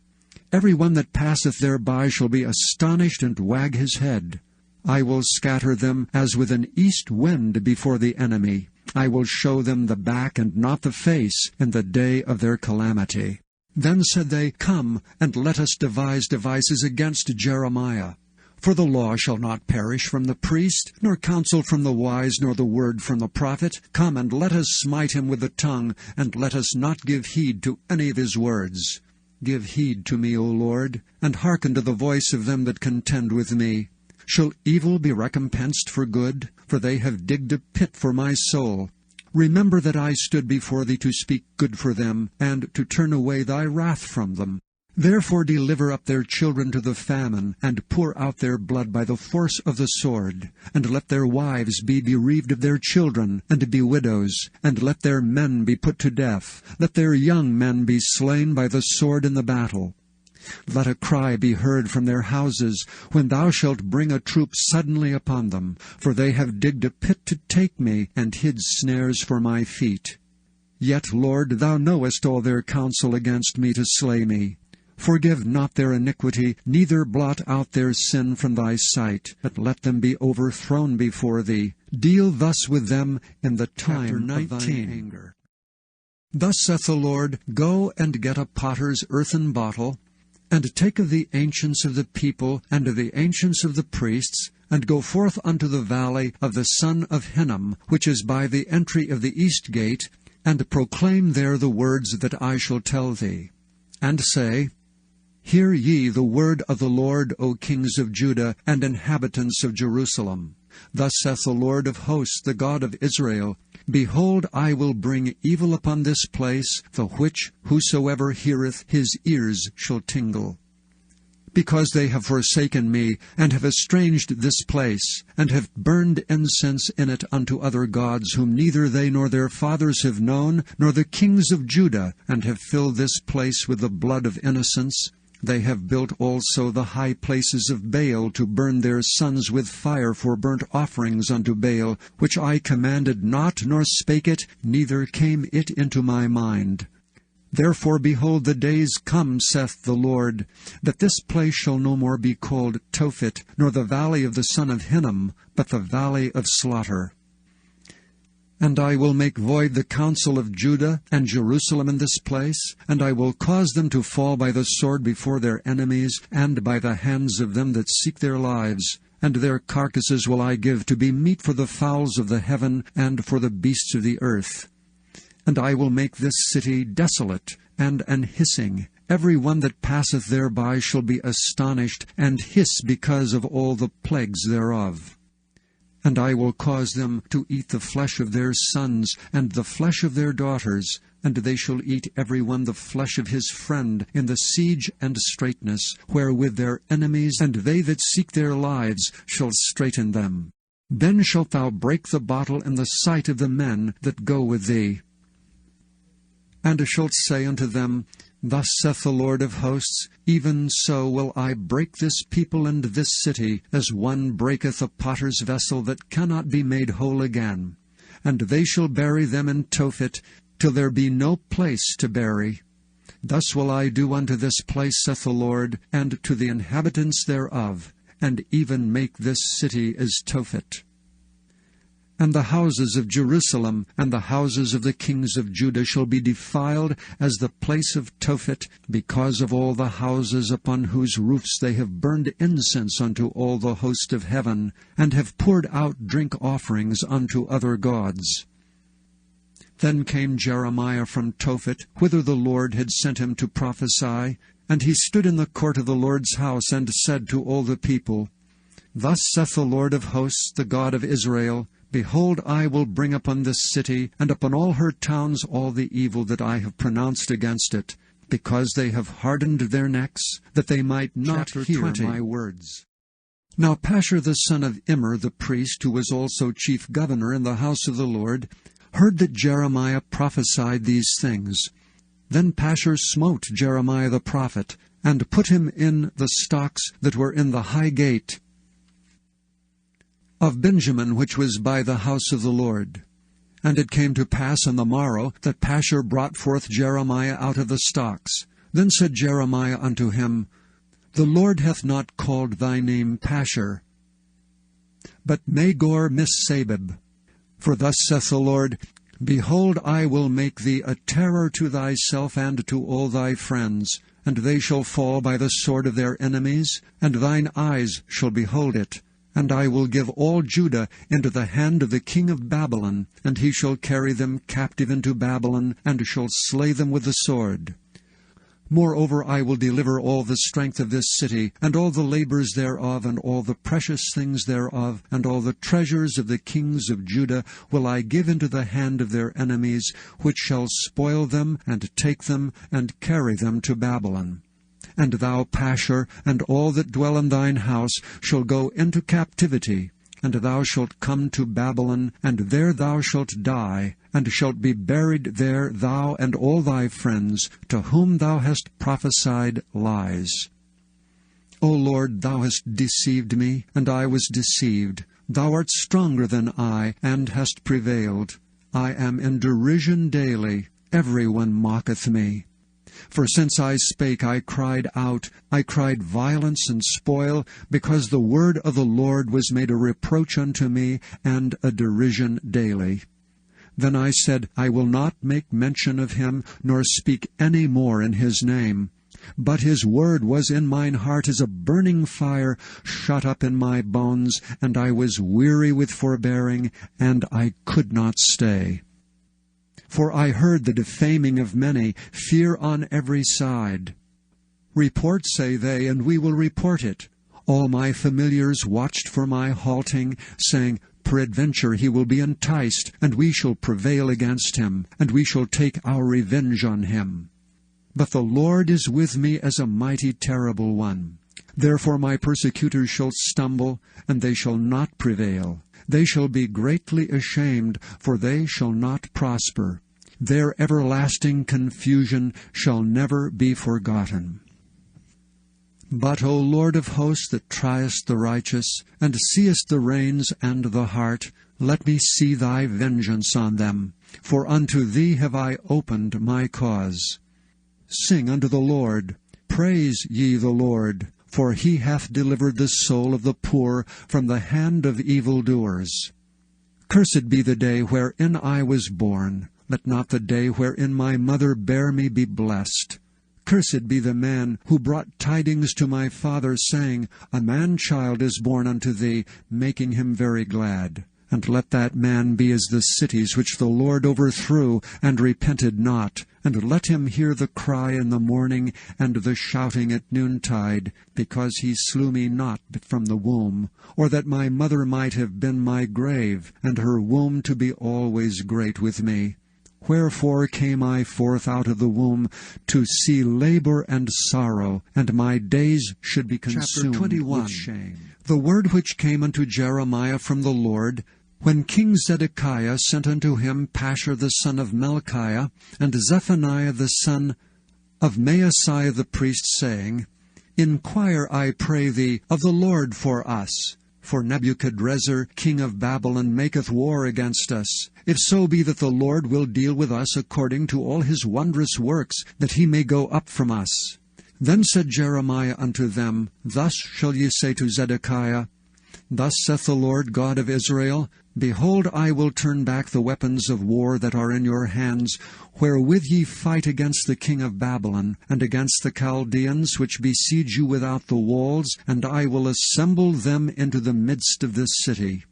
Every one that passeth thereby shall be astonished and wag his head. I will scatter them as with an east wind before the enemy. I will show them the back and not the face in the day of their calamity. Then said they, Come, and let us devise devices against Jeremiah. For the law shall not perish from the priest, nor counsel from the wise, nor the word from the prophet. Come, and let us smite him with the tongue, and let us not give heed to any of his words. Give heed to me, O Lord, and hearken to the voice of them that contend with me. Shall evil be recompensed for good? For they have digged a pit for my soul. Remember that I stood before thee to speak good for them, and to turn away thy wrath from them. Therefore deliver up their children to the famine, and pour out their blood by the force of the sword. And let their wives be bereaved of their children, and be widows. And let their men be put to death. Let their young men be slain by the sword in the battle. Let a cry be heard from their houses, when thou shalt bring a troop suddenly upon them. For they have digged a pit to take me, and hid snares for my feet. Yet, Lord, thou knowest all their counsel against me to slay me. Forgive not their iniquity, neither blot out their sin from thy sight, but let them be overthrown before thee. Deal thus with them in the time of thine anger. Thus saith the Lord, Go and get a potter's earthen bottle, and take of the ancients of the people, and of the ancients of the priests, and go forth unto the valley of the son of Hinnom, which is by the entry of the east gate, and proclaim there the words that I shall tell thee. And say, Hear ye the word of the Lord, O kings of Judah, and inhabitants of Jerusalem. Thus saith the Lord of hosts, the God of Israel, Behold, I will bring evil upon this place, the which whosoever heareth his ears shall tingle. Because they have forsaken me, and have estranged this place, and have burned incense in it unto other gods, whom neither they nor their fathers have known, nor the kings of Judah, and have filled this place with the blood of innocents. They have built also the high places of Baal, to burn their sons with fire for burnt offerings unto Baal, which I commanded not, nor spake it, neither came it into my mind. Therefore, behold, the days come, saith the Lord, that this place shall no more be called Tophet, nor the valley of the son of Hinnom, but the valley of slaughter. And I will make void the counsel of Judah and Jerusalem in this place, and I will cause them to fall by the sword before their enemies, and by the hands of them that seek their lives. And their carcasses will I give to be meat for the fowls of the heaven, and for the beasts of the earth. And I will make this city desolate, and an hissing. Every one that passeth thereby shall be astonished, and hiss because of all the plagues thereof. And I will cause them to eat the flesh of their sons, and the flesh of their daughters, and they shall eat every one the flesh of his friend, in the siege and straitness, wherewith their enemies and they that seek their lives shall straiten them. Then shalt thou break the bottle in the sight of the men that go with thee, and shalt say unto them, Thus saith the Lord of hosts, even so will I break this people and this city, as one breaketh a potter's vessel that cannot be made whole again. And they shall bury them in Tophet, till there be no place to bury. Thus will I do unto this place, saith the Lord, and to the inhabitants thereof, and even make this city as Tophet. And the houses of Jerusalem and the houses of the kings of Judah shall be defiled as the place of Tophet, because of all the houses upon whose roofs they have burned incense unto all the host of heaven, and have poured out drink offerings unto other gods. Then came Jeremiah from Tophet, whither the Lord had sent him to prophesy, and he stood in the court of the Lord's house, and said to all the people, Thus saith the Lord of hosts, the God of Israel, Behold, I will bring upon this city, and upon all her towns, all the evil that I have pronounced against it, because they have hardened their necks, that they might not hear my words. Now Pashur the son of Immer the priest, who was also chief governor in the house of the Lord, heard that Jeremiah prophesied these things. Then Pashur smote Jeremiah the prophet, and put him in the stocks that were in the high gate of Benjamin, which was by the house of the Lord. And it came to pass on the morrow that Pashur brought forth Jeremiah out of the stocks. Then said Jeremiah unto him, The Lord hath not called thy name Pashur, but Magor-Missabib. For thus saith the Lord, Behold, I will make thee a terror to thyself and to all thy friends, and they shall fall by the sword of their enemies, and thine eyes shall behold it. And I will give all Judah into the hand of the king of Babylon, and he shall carry them captive into Babylon, and shall slay them with the sword. Moreover, I will deliver all the strength of this city, and all the labors thereof, and all the precious things thereof, and all the treasures of the kings of Judah will I give into the hand of their enemies, which shall spoil them, and take them, and carry them to Babylon. And thou, Pashur, and all that dwell in thine house, shall go into captivity, and thou shalt come to Babylon, and there thou shalt die, and shalt be buried there, thou and all thy friends, to whom thou hast prophesied lies. O Lord, thou hast deceived me, and I was deceived. Thou art stronger than I, and hast prevailed. I am in derision daily. Every one mocketh me. For since I spake, I cried out, I cried violence and spoil, because the word of the Lord was made a reproach unto me, and a derision daily. Then I said, I will not make mention of him, nor speak any more in his name. But his word was in mine heart as a burning fire, shut up in my bones, and I was weary with forbearing, and I could not stay. For I heard the defaming of many, fear on every side. Report, say they, and we will report it. All my familiars watched for my halting, saying, Peradventure he will be enticed, and we shall prevail against him, and we shall take our revenge on him. But the Lord is with me as a mighty terrible one. Therefore my persecutors shall stumble, and they shall not prevail. They shall be greatly ashamed, for they shall not prosper. Their everlasting confusion shall never be forgotten. But, O Lord of hosts, that triest the righteous, and seest the reins and the heart, let me see thy vengeance on them. For unto thee have I opened my cause. Sing unto the Lord. Praise ye the Lord. For he hath delivered the soul of the poor from the hand of evildoers. Cursed be the day wherein I was born. Let not the day wherein my mother bare me be blessed. Cursed be the man who brought tidings to my father, saying, A man-child is born unto thee, making him very glad. And let that man be as the cities which the Lord overthrew, and repented not. And let him hear the cry in the morning, and the shouting at noontide, because he slew me not from the womb, or that my mother might have been my grave, and her womb to be always great with me. Wherefore came I forth out of the womb, to see labor and sorrow, and my days should be consumed with shame. The word which came unto Jeremiah from the Lord, when King Zedekiah sent unto him Pashur the son of Malchiah, and Zephaniah the son of Maaseiah the priest, saying, Inquire, I pray thee, of the Lord for us. For Nebuchadrezzar, king of Babylon, maketh war against us. If so be that the Lord will deal with us according to all his wondrous works, that he may go up from us. Then said Jeremiah unto them, Thus shall ye say to Zedekiah, Thus saith the Lord God of Israel, Behold, I will turn back the weapons of war that are in your hands, wherewith ye fight against the king of Babylon, and against the Chaldeans which besiege you without the walls, and I will assemble them into the midst of this city.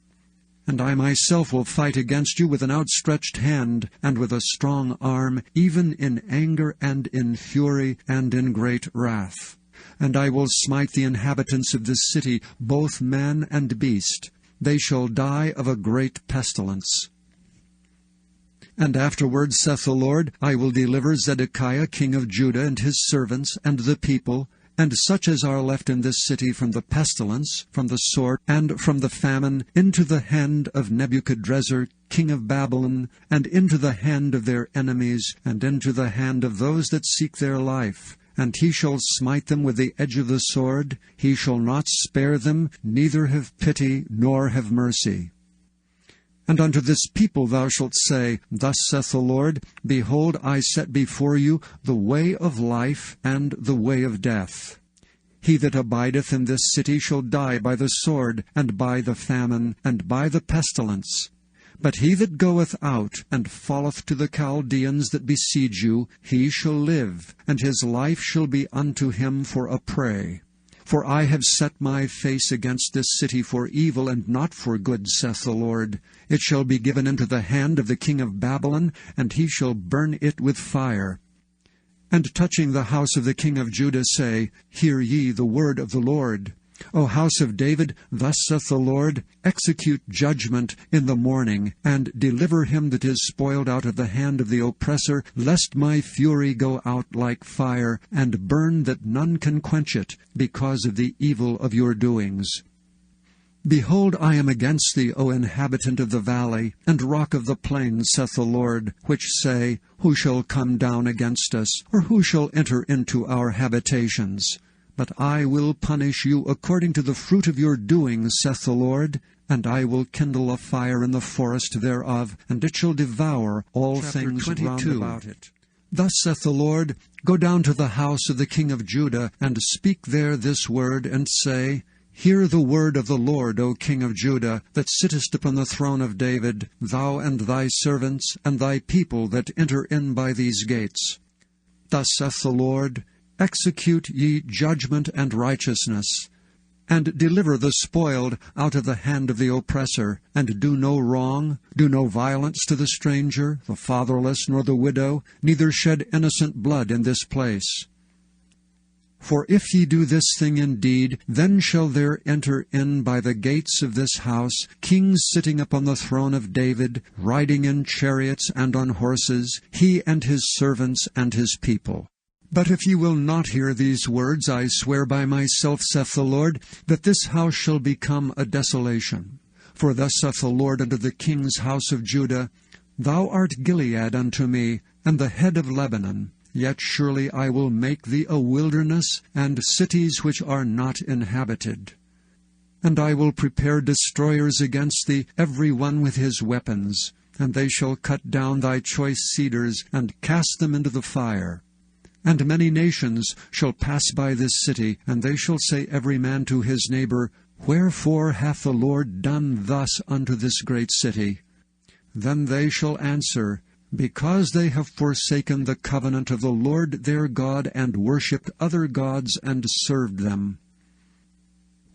And I myself will fight against you with an outstretched hand, and with a strong arm, even in anger and in fury and in great wrath. And I will smite the inhabitants of this city, both man and beast. They shall die of a great pestilence. And afterward, saith the Lord, I will deliver Zedekiah king of Judah and his servants and the people, and such as are left in this city from the pestilence, from the sword, and from the famine, into the hand of Nebuchadrezzar king of Babylon, and into the hand of their enemies, and into the hand of those that seek their life. And he shall smite them with the edge of the sword. He shall not spare them, neither have pity, nor have mercy. And unto this people thou shalt say, Thus saith the Lord, Behold, I set before you the way of life and the way of death. He that abideth in this city shall die by the sword, and by the famine, and by the pestilence. But he that goeth out, and falleth to the Chaldeans that besiege you, he shall live, and his life shall be unto him for a prey. For I have set my face against this city for evil, and not for good, saith the Lord. It shall be given into the hand of the king of Babylon, and he shall burn it with fire. And touching the house of the king of Judah say, Hear ye the word of the Lord. O house of David, thus saith the Lord, Execute judgment in the morning, and deliver him that is spoiled out of the hand of the oppressor, lest my fury go out like fire, and burn that none can quench it, because of the evil of your doings. Behold, I am against thee, O inhabitant of the valley, and rock of the plain, saith the Lord, which say, Who shall come down against us, or who shall enter into our habitations? But I will punish you according to the fruit of your doings, saith the Lord, and I will kindle a fire in the forest thereof, and it shall devour all things round about it. Thus saith the Lord, Go down to the house of the king of Judah, and speak there this word, and say, Hear the word of the Lord, O king of Judah, that sittest upon the throne of David, thou and thy servants, and thy people that enter in by these gates. Thus saith the Lord, Execute ye judgment and righteousness, and deliver the spoiled out of the hand of the oppressor, and do no wrong, do no violence to the stranger, the fatherless, nor the widow, neither shed innocent blood in this place. For if ye do this thing indeed, then shall there enter in by the gates of this house kings sitting upon the throne of David, riding in chariots and on horses, he and his servants and his people. But if ye will not hear these words, I swear by myself, saith the Lord, that this house shall become a desolation. For thus saith the Lord unto the king's house of Judah, Thou art Gilead unto me, and the head of Lebanon. Yet surely I will make thee a wilderness, and cities which are not inhabited. And I will prepare destroyers against thee, every one with his weapons, and they shall cut down thy choice cedars, and cast them into the fire. And many nations shall pass by this city, and they shall say every man to his neighbor, Wherefore hath the Lord done thus unto this great city? Then they shall answer, Because they have forsaken the covenant of the Lord their God, and worshipped other gods, and served them.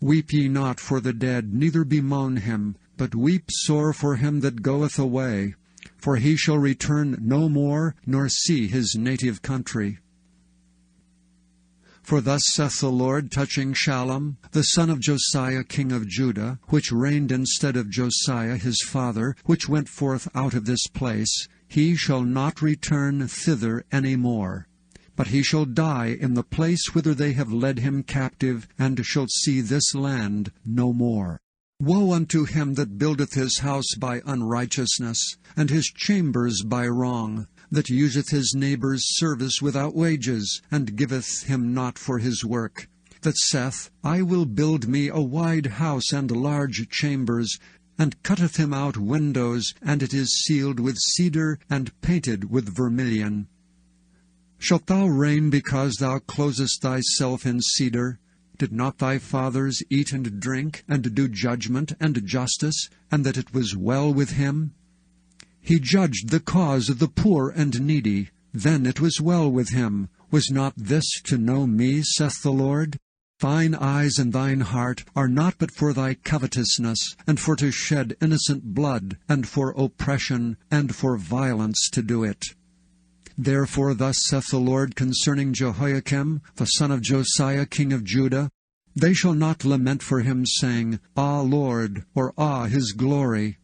Weep ye not for the dead, neither bemoan him, but weep sore for him that goeth away, for he shall return no more, nor see his native country. For thus saith the Lord touching Shallum, the son of Josiah king of Judah, which reigned instead of Josiah his father, which went forth out of this place, He shall not return thither any more, but he shall die in the place whither they have led him captive, and shall see this land no more. Woe unto him that buildeth his house by unrighteousness, and his chambers by wrong. that useth his neighbour's service without wages, and giveth him not for his work, that saith, I will build me a wide house and large chambers, and cutteth him out windows, and it is sealed with cedar, and painted with vermilion. Shalt thou reign because thou closest thyself in cedar? Did not thy fathers eat and drink, and do judgment and justice, and that it was well with him? He judged the cause of the poor and needy. Then it was well with him. Was not this to know me, saith the Lord? Thine eyes and thine heart are not but for thy covetousness, and for to shed innocent blood, and for oppression, and for violence to do it. Therefore thus saith the Lord concerning Jehoiakim, the son of Josiah, king of Judah, They shall not lament for him, saying, Ah, Lord, or Ah, his glory.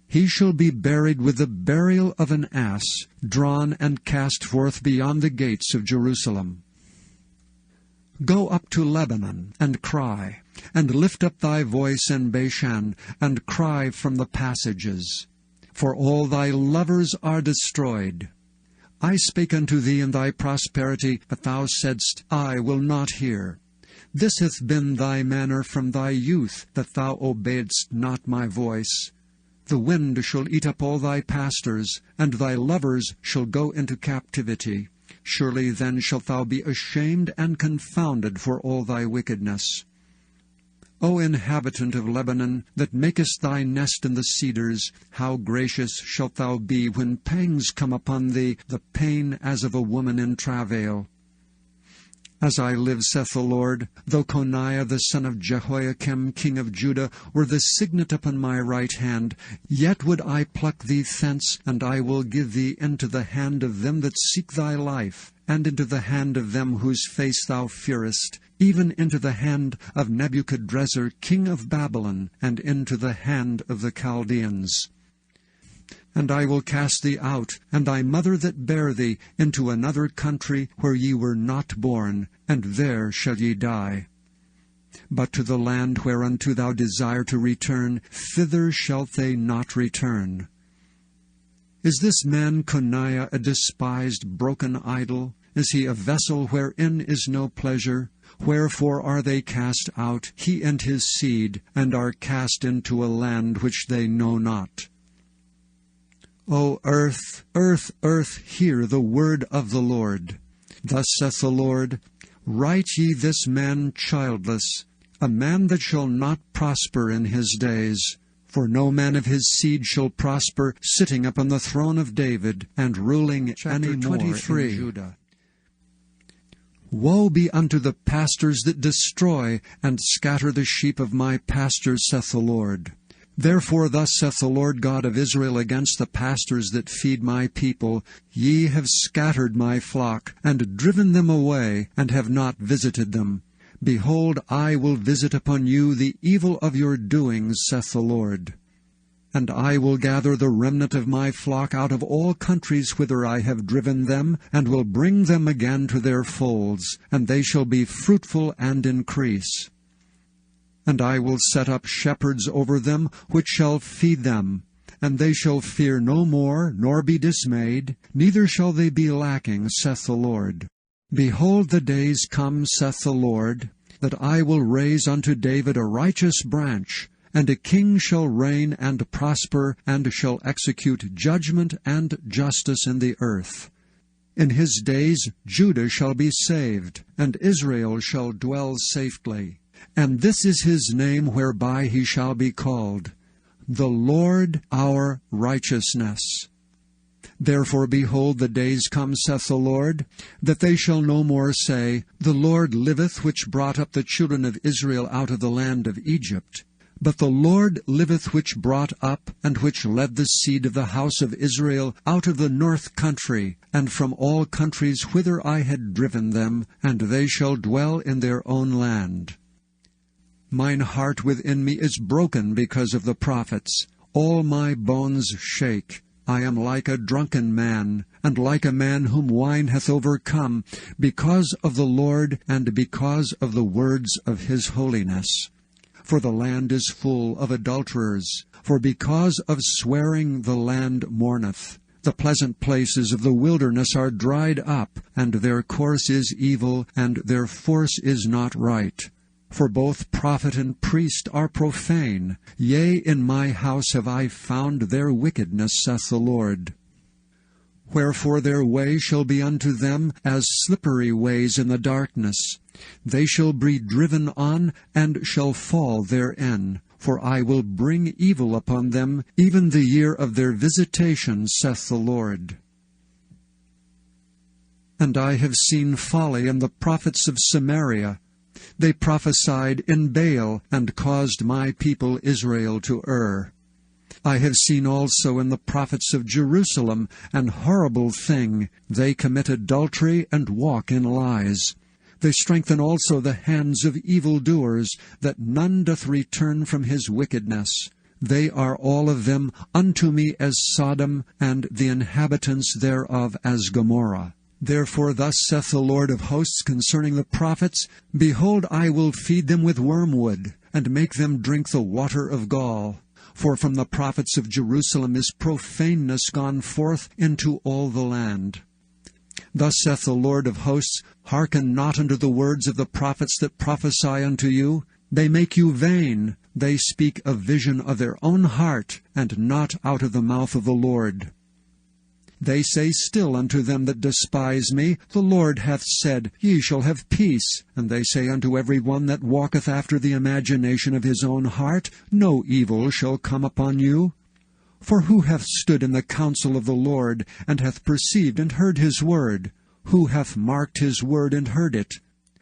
He shall be buried with the burial of an ass, drawn and cast forth beyond the gates of Jerusalem. Go up to Lebanon, and cry, and lift up thy voice in Bashan, and cry from the passages. For all thy lovers are destroyed. I spake unto thee in thy prosperity, but thou saidst, I will not hear. This hath been thy manner from thy youth, that thou obeyedst not my voice. The wind shall eat up all thy pastors, and thy lovers shall go into captivity. Surely then shalt thou be ashamed and confounded for all thy wickedness. O inhabitant of Lebanon, that makest thy nest in the cedars, how gracious shalt thou be when pangs come upon thee, the pain as of a woman in travail. As I live, saith the Lord, though Coniah the son of Jehoiakim king of Judah were the signet upon my right hand, yet would I pluck thee thence, and I will give thee into the hand of them that seek thy life, and into the hand of them whose face thou fearest, even into the hand of Nebuchadrezzar king of Babylon, and into the hand of the Chaldeans. And I will cast thee out, and thy mother that bare thee, into another country where ye were not born, and there shall ye die. But to the land whereunto thou desire to return, thither shalt they not return. Is this man Coniah a despised, broken idol? Is he a vessel wherein is no pleasure? Wherefore are they cast out, he and his seed, and are cast into a land which they know not? O earth, earth, earth, hear the word of the Lord. Thus saith the Lord, Write ye this man childless, a man that shall not prosper in his days. For no man of his seed shall prosper, sitting upon the throne of David, and ruling any more in Judah. Woe be unto the pastors that destroy, and scatter the sheep of my pastors, saith the Lord. Therefore thus saith the Lord God of Israel against the pastors that feed my people, Ye have scattered my flock, and driven them away, and have not visited them. Behold, I will visit upon you the evil of your doings, saith the Lord. And I will gather the remnant of my flock out of all countries whither I have driven them, and will bring them again to their folds, and they shall be fruitful and increase. And I will set up shepherds over them, which shall feed them. And they shall fear no more, nor be dismayed, neither shall they be lacking, saith the Lord. Behold, the days come, saith the Lord, that I will raise unto David a righteous branch, and a king shall reign and prosper, and shall execute judgment and justice in the earth. In his days Judah shall be saved, and Israel shall dwell safely. And this is his name whereby he shall be called, the Lord our righteousness. Therefore, behold, the days come, saith the Lord, that they shall no more say, The Lord liveth, which brought up the children of Israel out of the land of Egypt. But the Lord liveth, which brought up, and which led the seed of the house of Israel out of the north country, and from all countries whither I had driven them, and they shall dwell in their own land. Mine heart within me is broken because of the prophets. All my bones shake. I am like a drunken man, and like a man whom wine hath overcome, because of the Lord, and because of the words of his holiness. For the land is full of adulterers, for because of swearing the land mourneth. The pleasant places of the wilderness are dried up, and their course is evil, and their force is not right. For both prophet and priest are profane. Yea, in my house have I found their wickedness, saith the Lord. Wherefore their way shall be unto them as slippery ways in the darkness. They shall be driven on, and shall fall therein. For I will bring evil upon them, even the year of their visitation, saith the Lord. And I have seen folly in the prophets of Samaria. They prophesied in Baal, and caused my people Israel to err. I have seen also in the prophets of Jerusalem an horrible thing. They commit adultery and walk in lies. They strengthen also the hands of evildoers, that none doth return from his wickedness. They are all of them unto me as Sodom, and the inhabitants thereof as Gomorrah. Therefore thus saith the Lord of hosts concerning the prophets, Behold, I will feed them with wormwood, and make them drink the water of gall. For from the prophets of Jerusalem is profaneness gone forth into all the land. Thus saith the Lord of hosts, Hearken not unto the words of the prophets that prophesy unto you. They make you vain. They speak a vision of their own heart, and not out of the mouth of the Lord. They say still unto them that despise me, The Lord hath said, Ye shall have peace. And they say unto every one that walketh after the imagination of his own heart, No evil shall come upon you. For who hath stood in the counsel of the Lord, and hath perceived and heard his word? Who hath marked his word and heard it?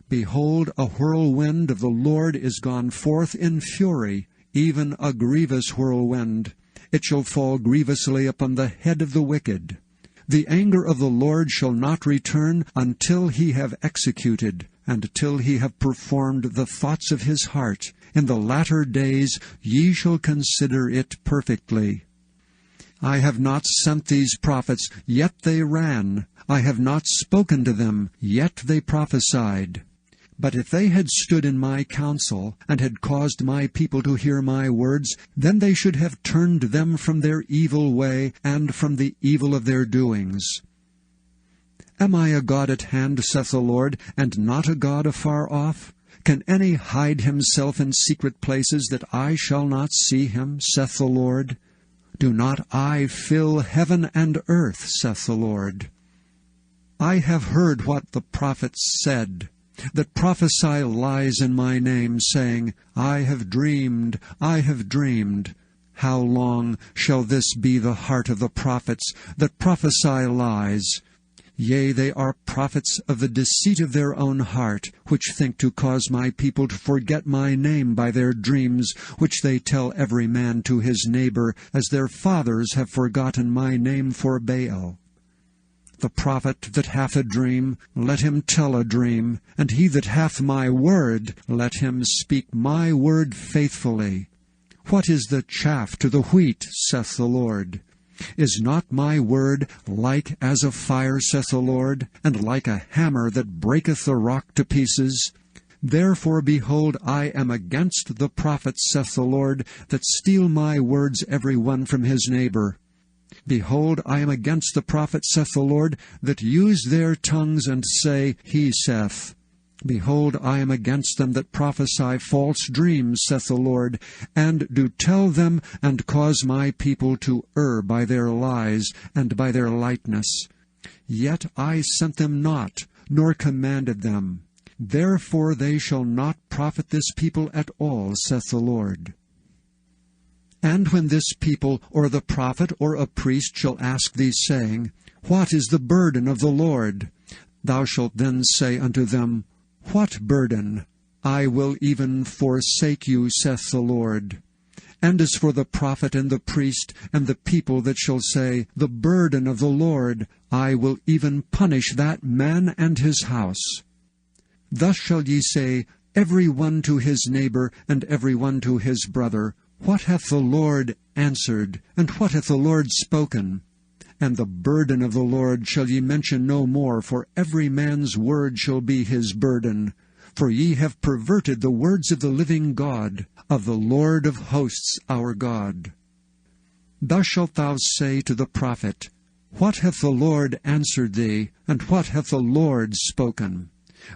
Behold, a whirlwind of the Lord is gone forth in fury, even a grievous whirlwind. It shall fall grievously upon the head of the wicked. The anger of the Lord shall not return until he have executed, and till he have performed the thoughts of his heart. In the latter days ye shall consider it perfectly. I have not sent these prophets, yet they ran. I have not spoken to them, yet they prophesied. But if they had stood in my counsel, and had caused my people to hear my words, then they should have turned them from their evil way, and from the evil of their doings. Am I a God at hand, saith the Lord, and not a God afar off? Can any hide himself in secret places, that I shall not see him, saith the Lord? Do not I fill heaven and earth, saith the Lord? I have heard what the prophets said, that prophesy lies in my name, saying, I have dreamed, I have dreamed. How long shall this be the heart of the prophets, that prophesy lies? Yea, they are prophets of the deceit of their own heart, which think to cause my people to forget my name by their dreams, which they tell every man to his neighbor, as their fathers have forgotten my name for Baal. The prophet that hath a dream, let him tell a dream, and he that hath my word, let him speak my word faithfully. What is the chaff to the wheat, saith the Lord? Is not my word like as a fire, saith the Lord, and like a hammer that breaketh the rock to pieces? Therefore, behold, I am against the prophets, saith the Lord, that steal my words every one from his neighbor. Behold, I am against the prophets, saith the Lord, that use their tongues and say, He saith. Behold, I am against them that prophesy false dreams, saith the Lord, and do tell them, and cause my people to err by their lies and by their lightness. Yet I sent them not, nor commanded them. Therefore they shall not profit this people at all, saith the Lord. And when this people, or the prophet, or a priest shall ask thee, saying, What is the burden of the Lord? Thou shalt then say unto them, What burden? I will even forsake you, saith the Lord. And as for the prophet and the priest and the people that shall say, The burden of the Lord, I will even punish that man and his house. Thus shall ye say, every one to his neighbor, and every one to his brother, What hath the Lord answered, and what hath the Lord spoken? And the burden of the Lord shall ye mention no more, for every man's word shall be his burden. For ye have perverted the words of the living God, of the Lord of hosts our God. Thus shalt thou say to the prophet, What hath the Lord answered thee, and what hath the Lord spoken?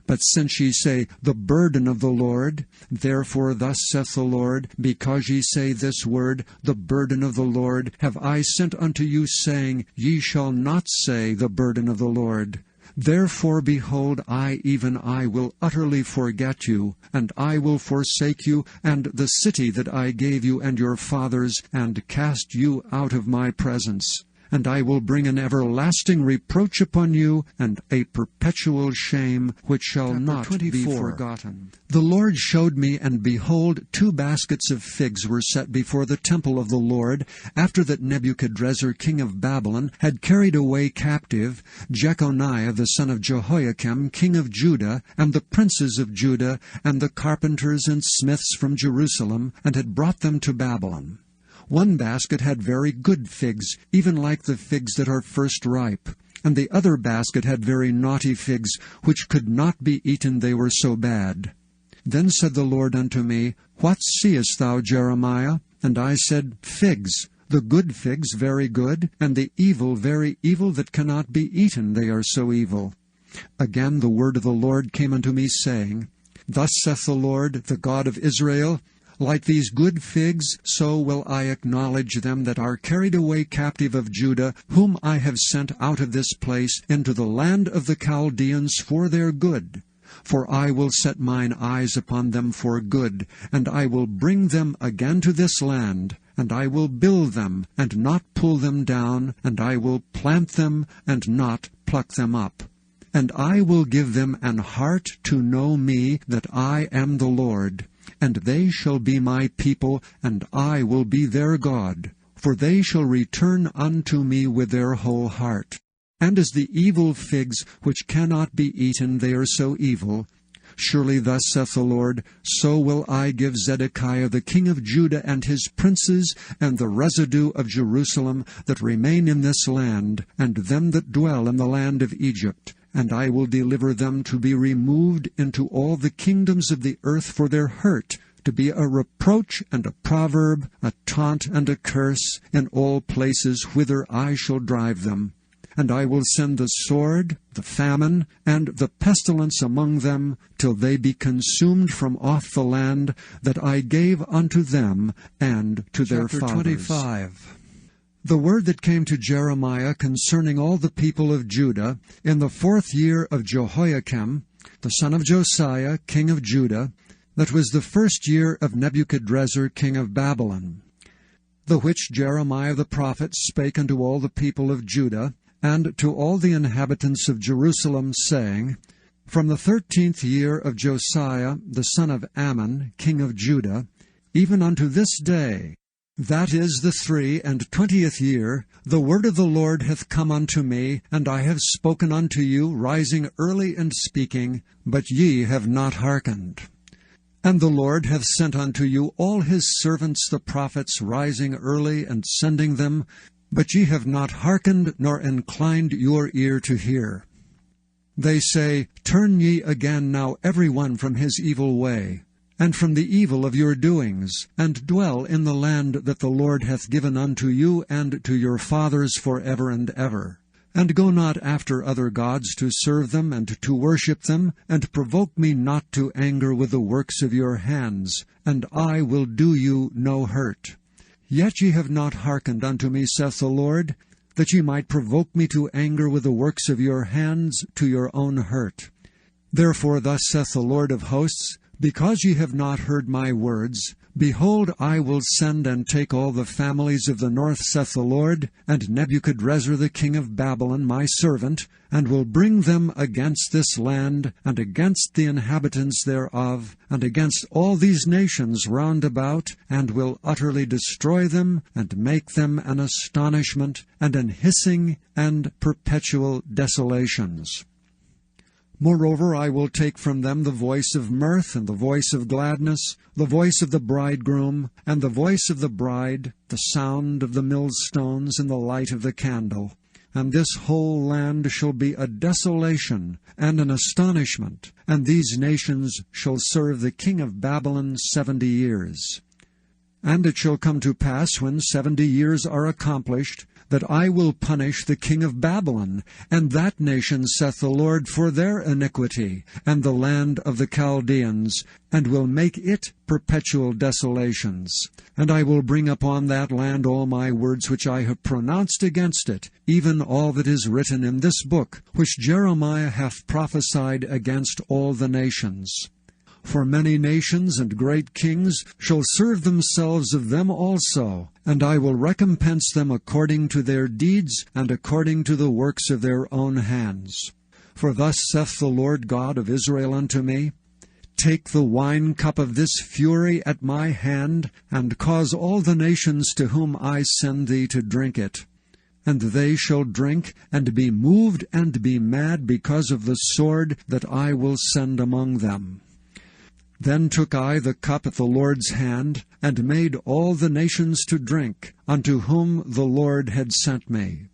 But since ye say, The burden of the Lord, therefore thus saith the Lord, because ye say this word, The burden of the Lord, have I sent unto you, saying, Ye shall not say, The burden of the Lord. Therefore, behold, I, even I, will utterly forget you, and I will forsake you, and the city that I gave you and your fathers, and cast you out of my presence. And I will bring an everlasting reproach upon you, and a perpetual shame, which shall not be forgotten. The Lord showed me, and behold, 2 baskets of figs were set before the temple of the Lord, after that Nebuchadrezzar king of Babylon had carried away captive Jeconiah the son of Jehoiakim king of Judah, and the princes of Judah, and the carpenters and smiths from Jerusalem, and had brought them to Babylon. 1 basket had very good figs, even like the figs that are first ripe. And the other basket had very naughty figs, which could not be eaten, they were so bad. Then said the Lord unto me, What seest thou, Jeremiah? And I said, Figs, the good figs very good, and the evil very evil, that cannot be eaten, they are so evil. Again the word of the Lord came unto me, saying, Thus saith the Lord, the God of Israel, Like these good figs, so will I acknowledge them that are carried away captive of Judah, whom I have sent out of this place into the land of the Chaldeans for their good. For I will set mine eyes upon them for good, and I will bring them again to this land, and I will build them, and not pull them down, and I will plant them, and not pluck them up. And I will give them an heart to know me, that I am the Lord. And they shall be my people, and I will be their God. For they shall return unto me with their whole heart. And as the evil figs, which cannot be eaten, they are so evil. Surely thus saith the Lord, So will I give Zedekiah the king of Judah and his princes, and the residue of Jerusalem that remain in this land, and them that dwell in the land of Egypt. And I will deliver them to be removed into all the kingdoms of the earth for their hurt, to be a reproach and a proverb, a taunt and a curse, in all places whither I shall drive them. And I will send the sword, the famine, and the pestilence among them, till they be consumed from off the land that I gave unto them and to their fathers. Chapter 25. The word that came to Jeremiah concerning all the people of Judah, in the 4th year of Jehoiakim, the son of Josiah, king of Judah, that was the 1st year of Nebuchadrezzar, king of Babylon, the which Jeremiah the prophet spake unto all the people of Judah, and to all the inhabitants of Jerusalem, saying, From the 13th year of Josiah, the son of Ammon, king of Judah, even unto this day, that is the 23 year, the word of the Lord hath come unto me, and I have spoken unto you, rising early and speaking, but ye have not hearkened. And the Lord hath sent unto you all his servants the prophets, rising early and sending them, but ye have not hearkened, nor inclined your ear to hear. They say, Turn ye again now every one from his evil way, and from the evil of your doings, and dwell in the land that the Lord hath given unto you and to your fathers for ever and ever. And go not after other gods to serve them and to worship them, and provoke me not to anger with the works of your hands, and I will do you no hurt. Yet ye have not hearkened unto me, saith the Lord, that ye might provoke me to anger with the works of your hands to your own hurt. Therefore thus saith the Lord of hosts, Because ye have not heard my words, behold, I will send and take all the families of the north, saith the Lord, and Nebuchadrezzar the king of Babylon my servant, and will bring them against this land, and against the inhabitants thereof, and against all these nations round about, and will utterly destroy them, and make them an astonishment, and an hissing, and perpetual desolations. Moreover, I will take from them the voice of mirth, and the voice of gladness, the voice of the bridegroom, and the voice of the bride, the sound of the millstones, and the light of the candle. And this whole land shall be a desolation, and an astonishment, and these nations shall serve the king of Babylon 70 years. And it shall come to pass, when 70 years are accomplished, that I will punish the king of Babylon, and that nation, saith the Lord, for their iniquity, and the land of the Chaldeans, and will make it perpetual desolations. And I will bring upon that land all my words which I have pronounced against it, even all that is written in this book, which Jeremiah hath prophesied against all the nations. For many nations and great kings shall serve themselves of them also, and I will recompense them according to their deeds and according to the works of their own hands. For thus saith the Lord God of Israel unto me, Take the wine cup of this fury at my hand, and cause all the nations to whom I send thee to drink it. And they shall drink, and be moved, and be mad, because of the sword that I will send among them. Then took I the cup at the Lord's hand, and made all the nations to drink, unto whom the Lord had sent me.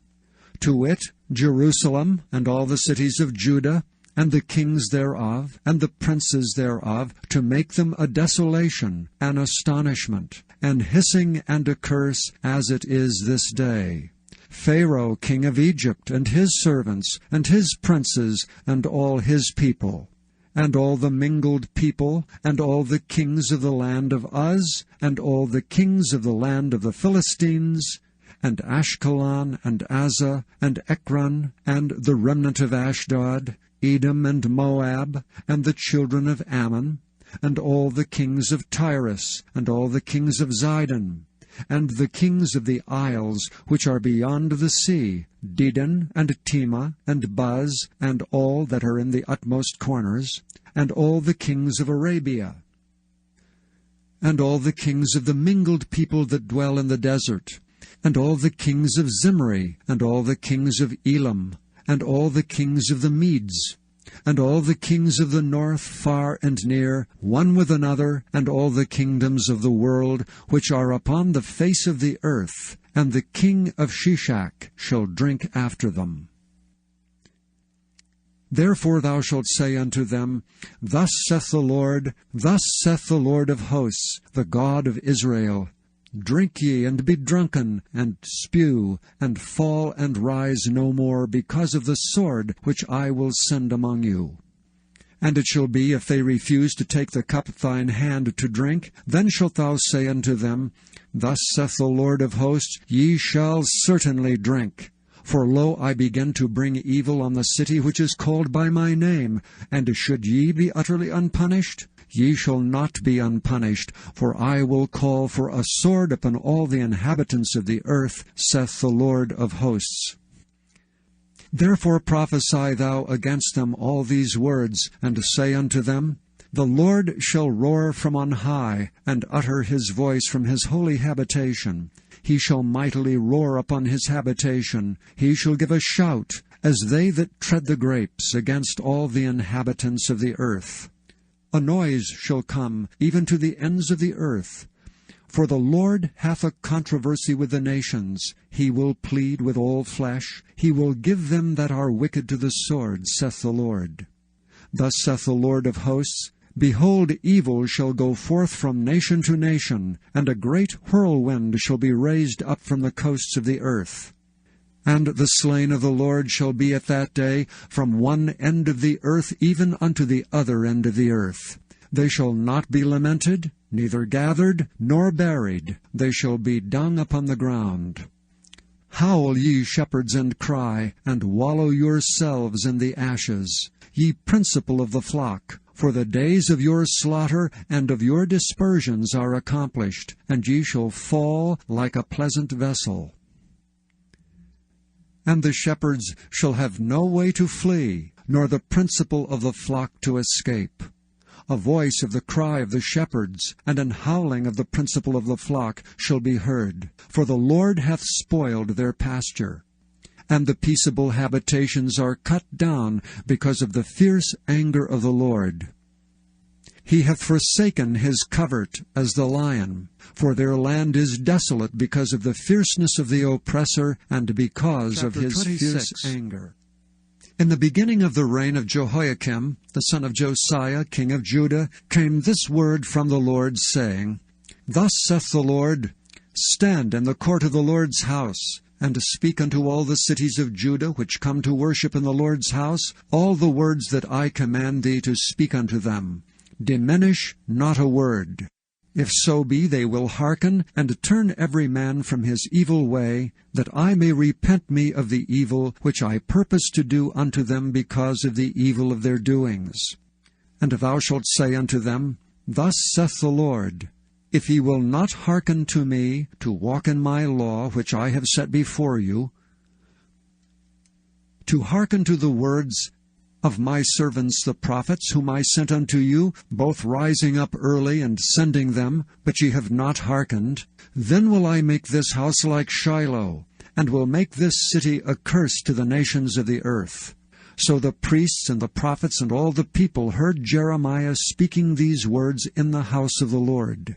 To wit, Jerusalem, and all the cities of Judah, and the kings thereof, and the princes thereof, to make them a desolation, an astonishment, an hissing and a curse, as it is this day. Pharaoh king of Egypt, and his servants, and his princes, and all his people, and all the mingled people, and all the kings of the land of Uz, and all the kings of the land of the Philistines, and Ashkelon, and Azzah, and Ekron, and the remnant of Ashdod, Edom and Moab, and the children of Ammon, and all the kings of Tyrus, and all the kings of Zidon, and the kings of the isles which are beyond the sea, Dedan, and Tema, and Buz, and all that are in the utmost corners, and all the kings of Arabia, and all the kings of the mingled people that dwell in the desert, and all the kings of Zimri, and all the kings of Elam, and all the kings of the Medes, and all the kings of the north far and near, one with another, and all the kingdoms of the world which are upon the face of the earth, and the king of Shishak shall drink after them. Therefore thou shalt say unto them, Thus saith the Lord of hosts, the God of Israel, Drink ye, and be drunken, and spew, and fall, and rise no more, because of the sword which I will send among you. And it shall be, if they refuse to take the cup at thine hand to drink, then shalt thou say unto them, Thus saith the Lord of hosts, Ye shall certainly drink. For lo, I begin to bring evil on the city which is called by my name, and should ye be utterly unpunished? Ye shall not be unpunished, for I will call for a sword upon all the inhabitants of the earth, saith the Lord of hosts. Therefore prophesy thou against them all these words, and say unto them, The Lord shall roar from on high, and utter his voice from his holy habitation. He shall mightily roar upon his habitation. He shall give a shout, as they that tread the grapes, against all the inhabitants of the earth. A noise shall come even to the ends of the earth. For the Lord hath a controversy with the nations. He will plead with all flesh. He will give them that are wicked to the sword, saith the Lord. Thus saith the Lord of hosts, Behold, evil shall go forth from nation to nation, and a great whirlwind shall be raised up from the coasts of the earth. And the slain of the Lord shall be at that day from one end of the earth even unto the other end of the earth. They shall not be lamented, neither gathered, nor buried. They shall be dung upon the ground. Howl, ye shepherds, and cry, and wallow yourselves in the ashes, ye principal of the flock. For the days of your slaughter and of your dispersions are accomplished, and ye shall fall like a pleasant vessel. And the shepherds shall have no way to flee, nor the principal of the flock to escape. A voice of the cry of the shepherds, and an howling of the principal of the flock shall be heard. For the Lord hath spoiled their pasture. And the peaceable habitations are cut down because of the fierce anger of the Lord. He hath forsaken his covert as the lion, for their land is desolate because of the fierceness of the oppressor and because of his 26. Fierce anger. In the beginning of the reign of Jehoiakim, the son of Josiah, king of Judah, came this word from the Lord, saying, Thus saith the Lord, Stand in the court of the Lord's house, and speak unto all the cities of Judah which come to worship in the Lord's house all the words that I command thee to speak unto them. Diminish not a word. If so be they will hearken, and turn every man from his evil way, that I may repent me of the evil which I purpose to do unto them because of the evil of their doings. And thou shalt say unto them, Thus saith the Lord, If ye will not hearken to me, to walk in my law which I have set before you, to hearken to the words of my servants the prophets, whom I sent unto you, both rising up early and sending them, but ye have not hearkened, then will I make this house like Shiloh, and will make this city a curse to the nations of the earth. So the priests and the prophets and all the people heard Jeremiah speaking these words in the house of the Lord.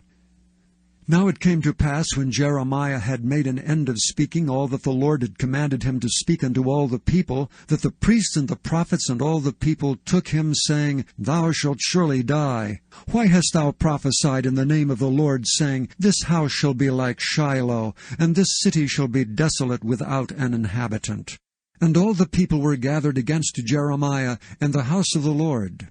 Now it came to pass, when Jeremiah had made an end of speaking all that the Lord had commanded him to speak unto all the people, that the priests and the prophets and all the people took him, saying, Thou shalt surely die. Why hast thou prophesied in the name of the Lord, saying, This house shall be like Shiloh, and this city shall be desolate without an inhabitant? And all the people were gathered against Jeremiah in the house of the Lord.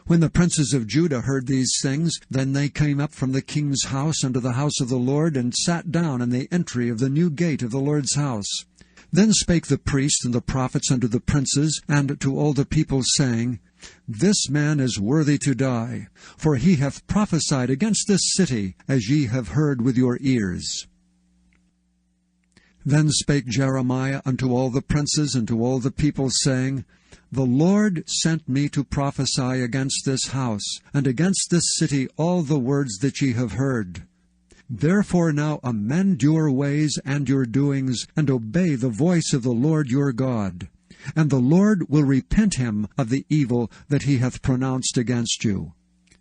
When the princes of Judah heard these things, then they came up from the king's house unto the house of the Lord, and sat down in the entry of the new gate of the Lord's house. Then spake the priests and the prophets unto the princes and to all the people, saying, This man is worthy to die, for he hath prophesied against this city, as ye have heard with your ears. Then spake Jeremiah unto all the princes and to all the people, saying, The Lord sent me to prophesy against this house, and against this city all the words that ye have heard. Therefore now amend your ways and your doings, and obey the voice of the Lord your God. And the Lord will repent him of the evil that he hath pronounced against you.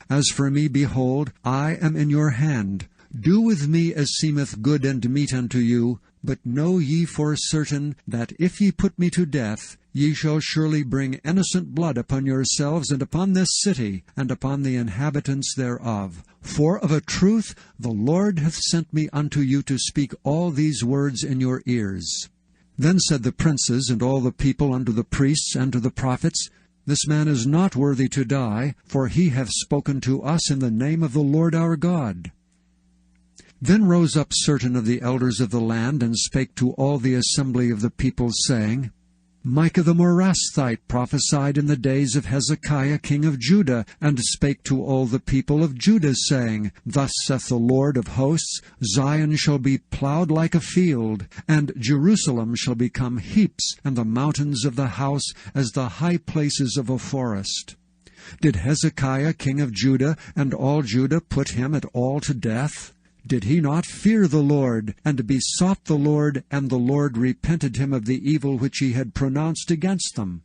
As for me, behold, I am in your hand. Do with me as seemeth good and meet unto you, but know ye for certain that if ye put me to death, ye shall surely bring innocent blood upon yourselves and upon this city, and upon the inhabitants thereof. For of a truth the Lord hath sent me unto you to speak all these words in your ears. Then said the princes and all the people unto the priests and to the prophets, This man is not worthy to die, for he hath spoken to us in the name of the Lord our God. Then rose up certain of the elders of the land, and spake to all the assembly of the people, saying, Micah the Morasthite prophesied in the days of Hezekiah king of Judah, and spake to all the people of Judah, saying, Thus saith the Lord of hosts, Zion shall be plowed like a field, and Jerusalem shall become heaps, and the mountains of the house as the high places of a forest. Did Hezekiah king of Judah and all Judah put him at all to death? Did he not fear the Lord, and besought the Lord, and the Lord repented him of the evil which he had pronounced against them?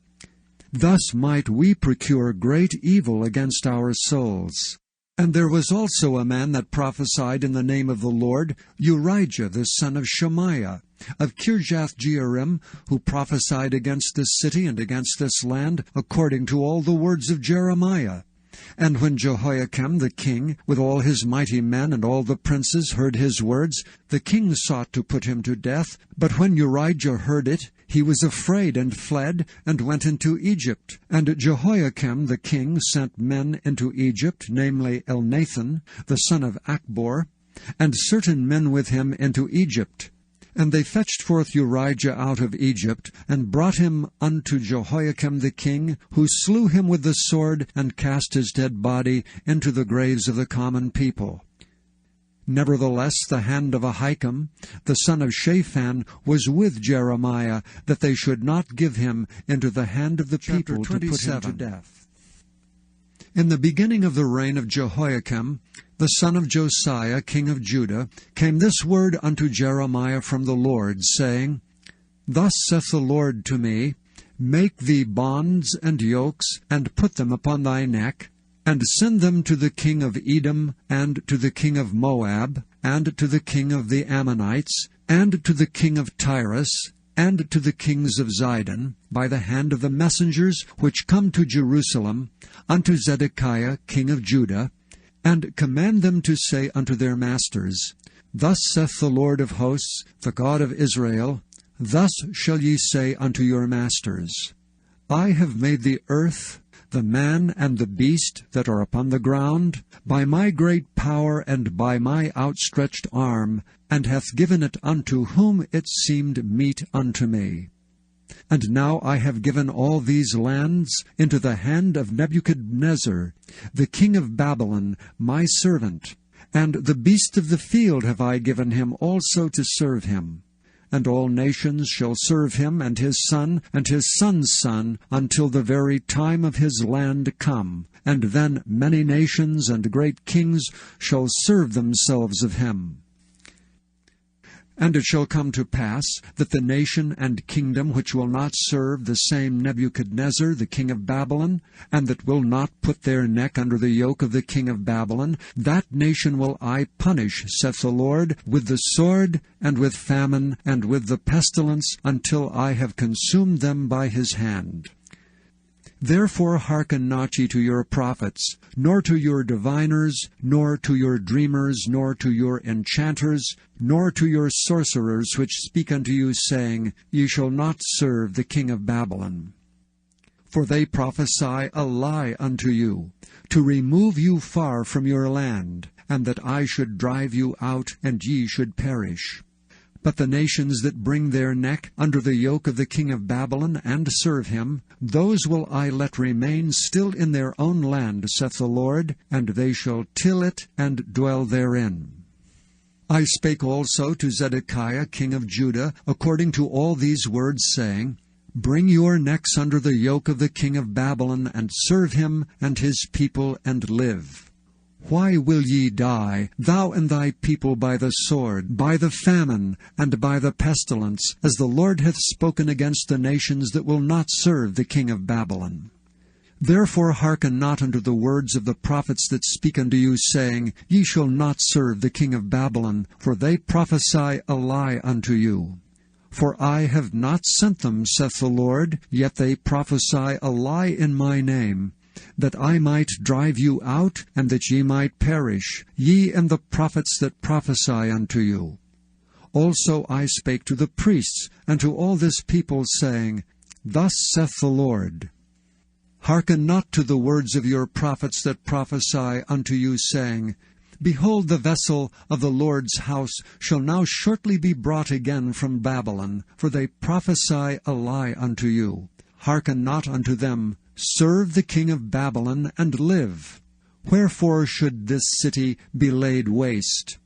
Thus might we procure great evil against our souls. And there was also a man that prophesied in the name of the Lord, Urijah the son of Shemaiah, of Kirjath-jearim, who prophesied against this city and against this land, according to all the words of Jeremiah. And when Jehoiakim the king, with all his mighty men and all the princes, heard his words, the king sought to put him to death. But when Urijah heard it, he was afraid and fled, and went into Egypt. And Jehoiakim the king sent men into Egypt, namely Elnathan, the son of Achbor, and certain men with him into Egypt. And they fetched forth Urijah out of Egypt, and brought him unto Jehoiakim the king, who slew him with the sword, and cast his dead body into the graves of the common people. Nevertheless the hand of Ahikam, the son of Shaphan, was with Jeremiah, that they should not give him into the hand of the people to put him to death. In the beginning of the reign of Jehoiakim, the son of Josiah, king of Judah, came this word unto Jeremiah from the Lord, saying, Thus saith the Lord to me, Make thee bonds and yokes, and put them upon thy neck, and send them to the king of Edom, and to the king of Moab, and to the king of the Ammonites, and to the king of Tyrus, and to the kings of Zidon, by the hand of the messengers which come to Jerusalem, unto Zedekiah king of Judah, and command them to say unto their masters, Thus saith the Lord of hosts, the God of Israel, Thus shall ye say unto your masters, I have made the earth, the man and the beast that are upon the ground, by my great power and by my outstretched arm, and hath given it unto whom it seemed meet unto me. And now I have given all these lands into the hand of Nebuchadnezzar, the king of Babylon, my servant, and the beast of the field have I given him also to serve him. And all nations shall serve him, and his son's son, until the very time of his land come. And then many nations and great kings shall serve themselves of him. And it shall come to pass that the nation and kingdom which will not serve the same Nebuchadnezzar, the king of Babylon, and that will not put their neck under the yoke of the king of Babylon, that nation will I punish, saith the Lord, with the sword, and with famine, and with the pestilence, until I have consumed them by his hand. Therefore hearken not ye to your prophets, nor to your diviners, nor to your dreamers, nor to your enchanters, nor to your sorcerers, which speak unto you, saying, Ye shall not serve the king of Babylon. For they prophesy a lie unto you, to remove you far from your land, and that I should drive you out, and ye should perish. But the nations that bring their neck under the yoke of the king of Babylon, and serve him, those will I let remain still in their own land, saith the Lord, and they shall till it and dwell therein. I spake also to Zedekiah king of Judah, according to all these words, saying, Bring your necks under the yoke of the king of Babylon, and serve him and his people, and live. Why will ye die, thou and thy people, by the sword, by the famine, and by the pestilence, as the Lord hath spoken against the nations that will not serve the king of Babylon? Therefore hearken not unto the words of the prophets that speak unto you, saying, Ye shall not serve the king of Babylon, for they prophesy a lie unto you. For I have not sent them, saith the Lord, yet they prophesy a lie in my name, that I might drive you out, and that ye might perish, ye and the prophets that prophesy unto you. Also I spake to the priests, and to all this people, saying, Thus saith the Lord, Hearken not to the words of your prophets that prophesy unto you, saying, Behold, the vessel of the Lord's house shall now shortly be brought again from Babylon, for they prophesy a lie unto you. Hearken not unto them. Serve the king of Babylon, and live. Wherefore should this city be laid waste?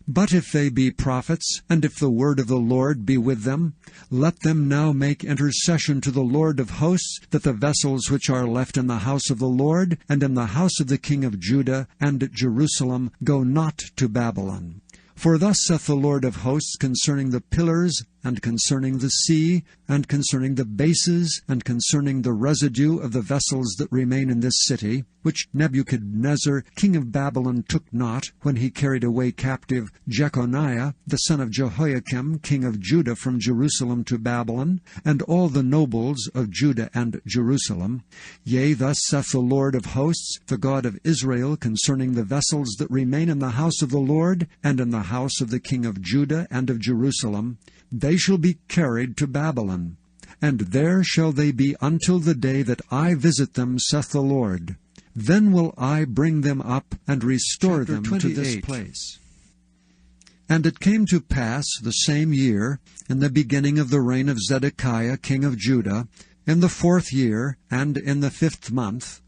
But if they be prophets, and if the word of the Lord be with them, let them now make intercession to the Lord of hosts, that the vessels which are left in the house of the Lord, and in the house of the king of Judah and Jerusalem, go not to Babylon. For thus saith the Lord of hosts concerning the pillars, and concerning the sea, and concerning the bases, and concerning the residue of the vessels that remain in this city, which Nebuchadnezzar king of Babylon took not, when he carried away captive Jeconiah the son of Jehoiakim king of Judah from Jerusalem to Babylon, and all the nobles of Judah and Jerusalem. Yea, thus saith the Lord of hosts, the God of Israel, concerning the vessels that remain in the house of the Lord, and in the house of the king of Judah and of Jerusalem, they shall be carried to Babylon, and there shall they be until the day that I visit them, saith the Lord. Then will I bring them up, and restore them to this place. And it came to pass the same year, in the beginning of the reign of Zedekiah king of Judah, in the 4th year, and in the 5th month,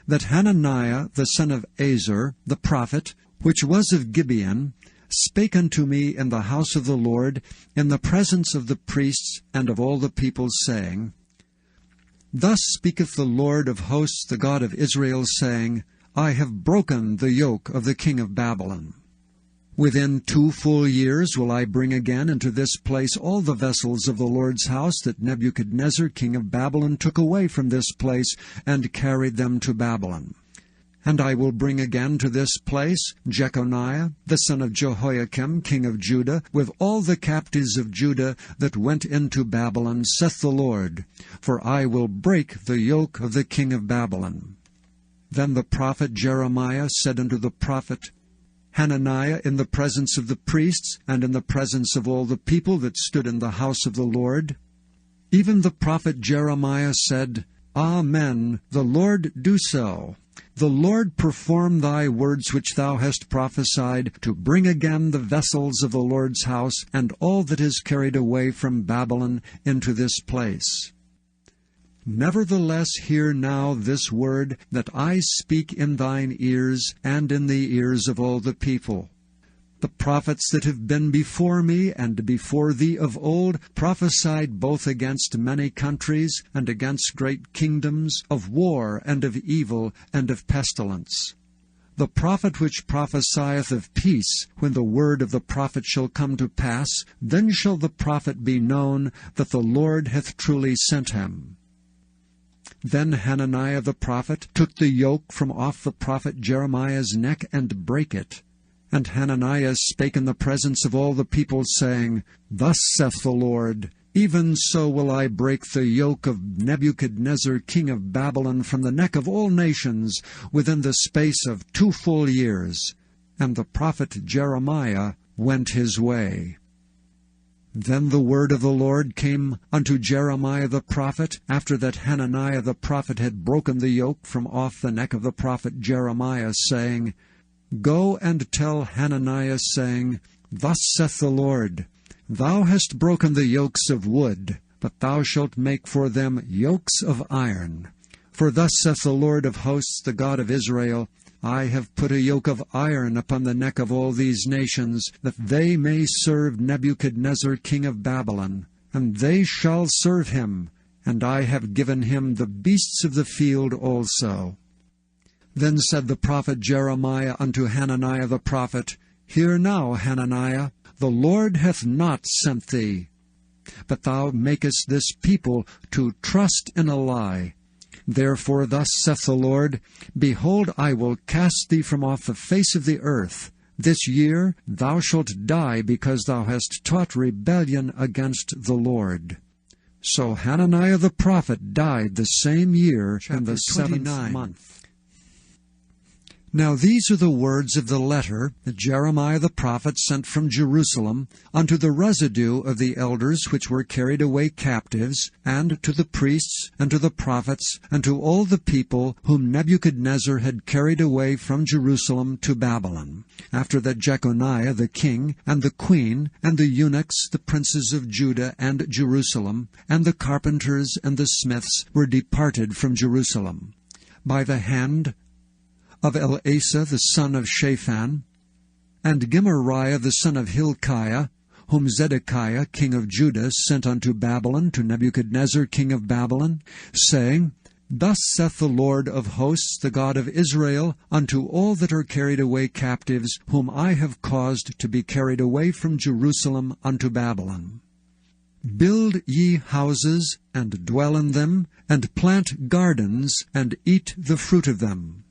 that Hananiah the son of Azur, the prophet, which was of Gibeon, spake unto me in the house of the Lord, in the presence of the priests and of all the people, saying, Thus speaketh the Lord of hosts, the God of Israel, saying, I have broken the yoke of the king of Babylon. Within 2 full years will I bring again into this place all the vessels of the Lord's house that Nebuchadnezzar king of Babylon took away from this place, and carried them to Babylon. And I will bring again to this place Jeconiah the son of Jehoiakim king of Judah, with all the captives of Judah that went into Babylon, saith the Lord, for I will break the yoke of the king of Babylon. Then the prophet Jeremiah said unto the prophet, Hananiah in the presence of the priests, and in the presence of all the people that stood in the house of the Lord. Even the prophet Jeremiah said, Amen, the Lord do so. The Lord perform thy words which thou hast prophesied, to bring again the vessels of the Lord's house, and all that is carried away from Babylon into this place. Nevertheless hear now this word that I speak in thine ears, and in the ears of all the people. The prophets that have been before me and before thee of old prophesied both against many countries and against great kingdoms, of war and of evil and of pestilence. The prophet which prophesieth of peace, when the word of the prophet shall come to pass, then shall the prophet be known that the Lord hath truly sent him. Then Hananiah the prophet took the yoke from off the prophet Jeremiah's neck and brake it. And Hananiah spake in the presence of all the people, saying, Thus saith the Lord, Even so will I break the yoke of Nebuchadnezzar king of Babylon from the neck of all nations within the space of 2 full years. And the prophet Jeremiah went his way. Then the word of the Lord came unto Jeremiah the prophet, after that Hananiah the prophet had broken the yoke from off the neck of the prophet Jeremiah, saying, Go and tell Hananiah, saying, Thus saith the Lord, Thou hast broken the yokes of wood, but thou shalt make for them yokes of iron. For thus saith the Lord of hosts, the God of Israel, I have put a yoke of iron upon the neck of all these nations, that they may serve Nebuchadnezzar king of Babylon. And they shall serve him, and I have given him the beasts of the field also. Then said the prophet Jeremiah unto Hananiah the prophet, Hear now, Hananiah, the Lord hath not sent thee, but thou makest this people to trust in a lie. Therefore thus saith the Lord, Behold, I will cast thee from off the face of the earth. This year thou shalt die, because thou hast taught rebellion against the Lord. So Hananiah the prophet died the same year in the 7th month. Now these are the words of the letter that Jeremiah the prophet sent from Jerusalem unto the residue of the elders which were carried away captives, and to the priests, and to the prophets, and to all the people whom Nebuchadnezzar had carried away from Jerusalem to Babylon, after that Jeconiah the king, and the queen, and the eunuchs, the princes of Judah and Jerusalem, and the carpenters and the smiths were departed from Jerusalem, by the hand of Elasa the son of Shaphan, and Gemariah the son of Hilkiah, whom Zedekiah king of Judah sent unto Babylon to Nebuchadnezzar king of Babylon, saying, Thus saith the Lord of hosts, the God of Israel, unto all that are carried away captives, whom I have caused to be carried away from Jerusalem unto Babylon. Build ye houses, and dwell in them, and plant gardens, and eat the fruit of them.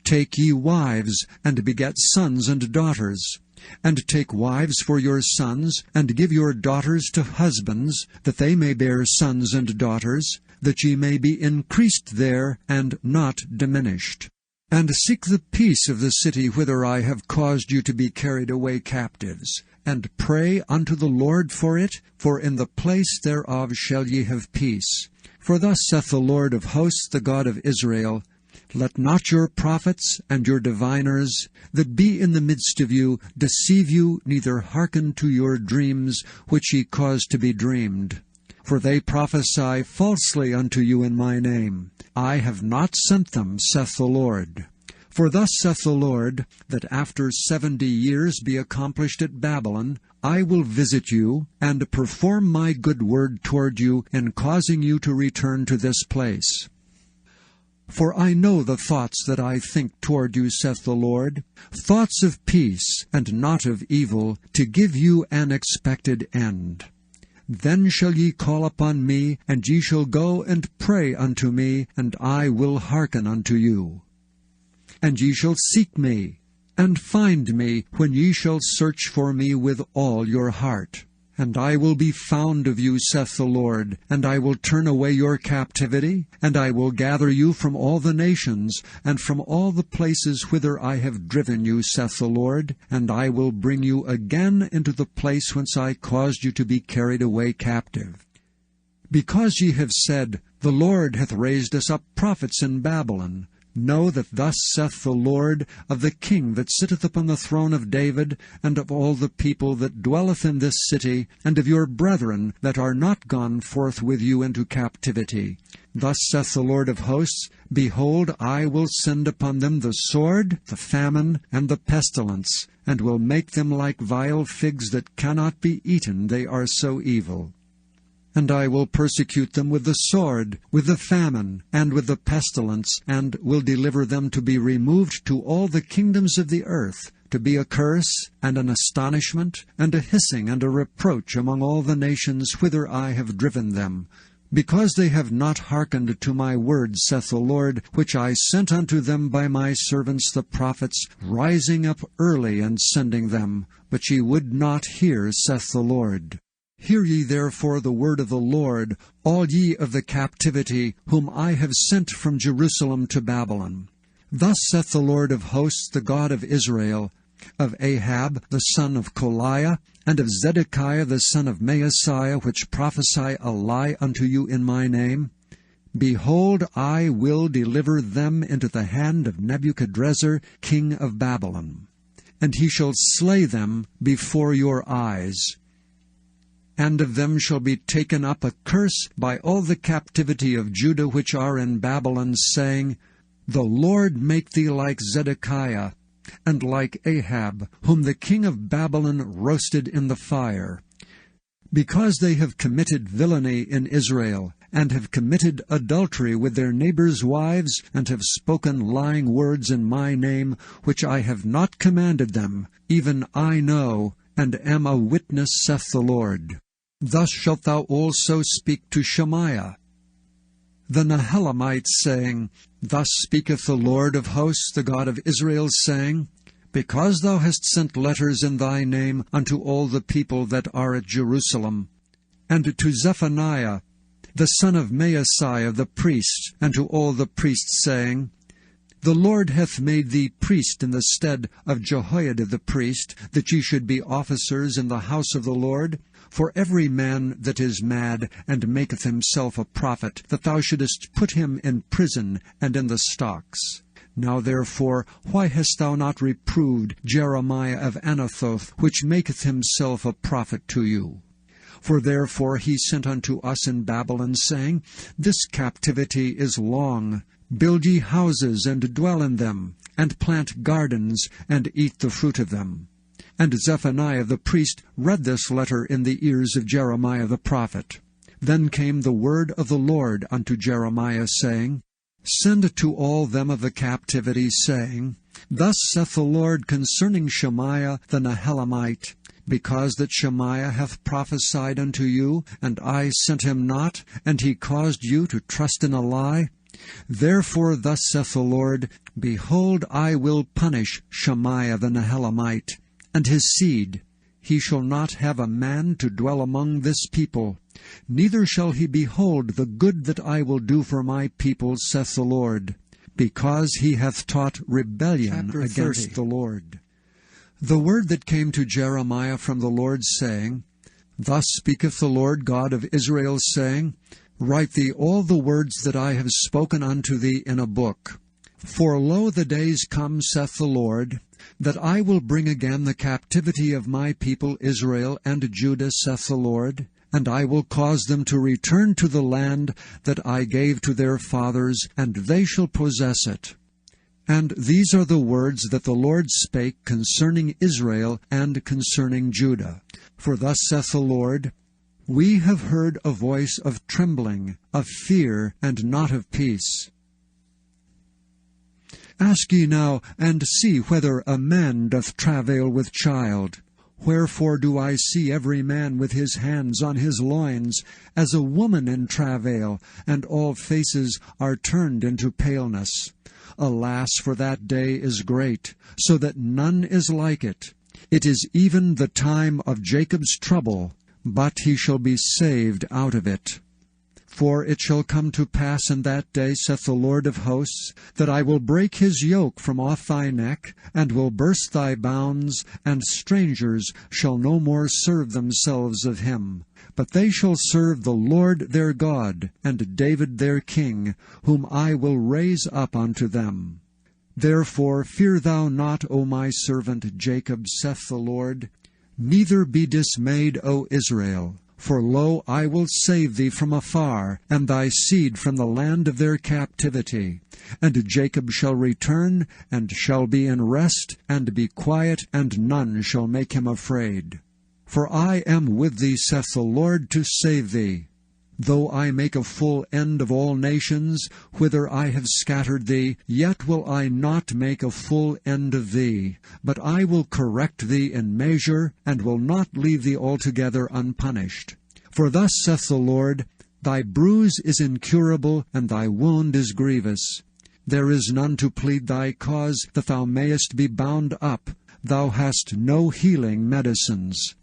Take ye wives, and beget sons and daughters. And take wives for your sons, and give your daughters to husbands, that they may bear sons and daughters, that ye may be increased there, and not diminished. And seek the peace of the city whither I have caused you to be carried away captives, and pray unto the Lord for it, for in the place thereof shall ye have peace. For thus saith the Lord of hosts, the God of Israel, Let not your prophets and your diviners that be in the midst of you deceive you, neither hearken to your dreams which ye cause to be dreamed. For they prophesy falsely unto you in my name. I have not sent them, saith the Lord. For thus saith the Lord, that after 70 years be accomplished at Babylon, I will visit you, and perform my good word toward you, in causing you to return to this place. For I know the thoughts that I think toward you, saith the Lord, thoughts of peace, and not of evil, to give you an expected end. Then shall ye call upon me, and ye shall go and pray unto me, and I will hearken unto you. And ye shall seek me, and find me, when ye shall search for me with all your heart. And I will be found of you, saith the Lord, and I will turn away your captivity, and I will gather you from all the nations, and from all the places whither I have driven you, saith the Lord, and I will bring you again into the place whence I caused you to be carried away captive. Because ye have said, The Lord hath raised us up prophets in Babylon, know that thus saith the Lord of the king that sitteth upon the throne of David, and of all the people that dwelleth in this city, and of your brethren that are not gone forth with you into captivity. Thus saith the Lord of hosts, Behold, I will send upon them the sword, the famine, and the pestilence, and will make them like vile figs that cannot be eaten, they are so evil. And I will persecute them with the sword, with the famine, and with the pestilence, and will deliver them to be removed to all the kingdoms of the earth, to be a curse, and an astonishment, and a hissing, and a reproach among all the nations whither I have driven them. Because they have not hearkened to my words, saith the Lord, which I sent unto them by my servants the prophets, rising up early and sending them. But ye would not hear, saith the Lord. Hear ye therefore the word of the Lord, all ye of the captivity, whom I have sent from Jerusalem to Babylon. Thus saith the Lord of hosts, the God of Israel, of Ahab the son of Koliah, and of Zedekiah the son of Maaseiah, which prophesy a lie unto you in my name, Behold, I will deliver them into the hand of Nebuchadrezzar king of Babylon, and he shall slay them before your eyes. And of them shall be taken up a curse by all the captivity of Judah which are in Babylon, saying, The Lord make thee like Zedekiah, and like Ahab, whom the king of Babylon roasted in the fire. Because they have committed villainy in Israel, and have committed adultery with their neighbors' wives, and have spoken lying words in my name, which I have not commanded them, even I know, and am a witness, saith the Lord. Thus shalt thou also speak to Shemaiah the Nehelamite, saying, Thus speaketh the Lord of hosts, the God of Israel, saying, Because thou hast sent letters in thy name unto all the people that are at Jerusalem, and to Zephaniah the son of Maaseiah the priest, and to all the priests, saying, The Lord hath made thee priest in the stead of Jehoiada the priest, that ye should be officers in the house of the Lord. For every man that is mad, and maketh himself a prophet, that thou shouldest put him in prison and in the stocks. Now therefore, why hast thou not reproved Jeremiah of Anathoth, which maketh himself a prophet to you? For therefore he sent unto us in Babylon, saying, This captivity is long. Build ye houses, and dwell in them, and plant gardens, and eat the fruit of them. And Zephaniah the priest read this letter in the ears of Jeremiah the prophet. Then came the word of the Lord unto Jeremiah, saying, Send to all them of the captivity, saying, Thus saith the Lord concerning Shemaiah the Nehelamite, Because that Shemaiah hath prophesied unto you, and I sent him not, and he caused you to trust in a lie, Therefore thus saith the Lord, Behold, I will punish Shemaiah the Nehelamite, and his seed. He shall not have a man to dwell among this people, neither shall he behold the good that I will do for my people, saith the Lord, because he hath taught rebellion against the Lord. The word that came to Jeremiah from the Lord, saying, Thus speaketh the Lord God of Israel, saying, Write thee all the words that I have spoken unto thee in a book. For lo, the days come, saith the Lord, that I will bring again the captivity of my people Israel and Judah, saith the Lord, and I will cause them to return to the land that I gave to their fathers, and they shall possess it. And these are the words that the Lord spake concerning Israel and concerning Judah. For thus saith the Lord, We have heard a voice of trembling, of fear, and not of peace. Ask ye now, and see whether a man doth travail with child. Wherefore do I see every man with his hands on his loins, as a woman in travail, and all faces are turned into paleness? Alas, for that day is great, so that none is like it. It is even the time of Jacob's trouble, but he shall be saved out of it. For it shall come to pass in that day, saith the Lord of hosts, that I will break his yoke from off thy neck, and will burst thy bounds, and strangers shall no more serve themselves of him. But they shall serve the Lord their God, and David their king, whom I will raise up unto them. Therefore fear thou not, O my servant Jacob, saith the Lord, neither be dismayed, O Israel. For lo, I will save thee from afar, and thy seed from the land of their captivity. And Jacob shall return, and shall be in rest, and be quiet, and none shall make him afraid. For I am with thee, saith the Lord, to save thee. Though I make a full end of all nations, whither I have scattered thee, yet will I not make a full end of thee. But I will correct thee in measure, and will not leave thee altogether unpunished. For thus saith the Lord, thy bruise is incurable, and thy wound is grievous. There is none to plead thy cause, that thou mayest be bound up. Thou hast no healing medicines.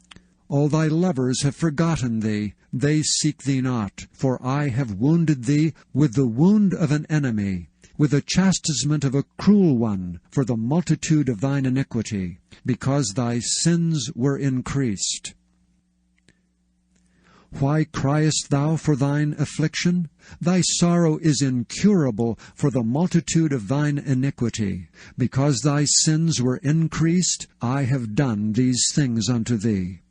All thy lovers have forgotten thee, they seek thee not. For I have wounded thee with the wound of an enemy, with the chastisement of a cruel one, for the multitude of thine iniquity, because thy sins were increased. Why criest thou for thine affliction? Thy sorrow is incurable for the multitude of thine iniquity. Because thy sins were increased, I have done these things unto thee.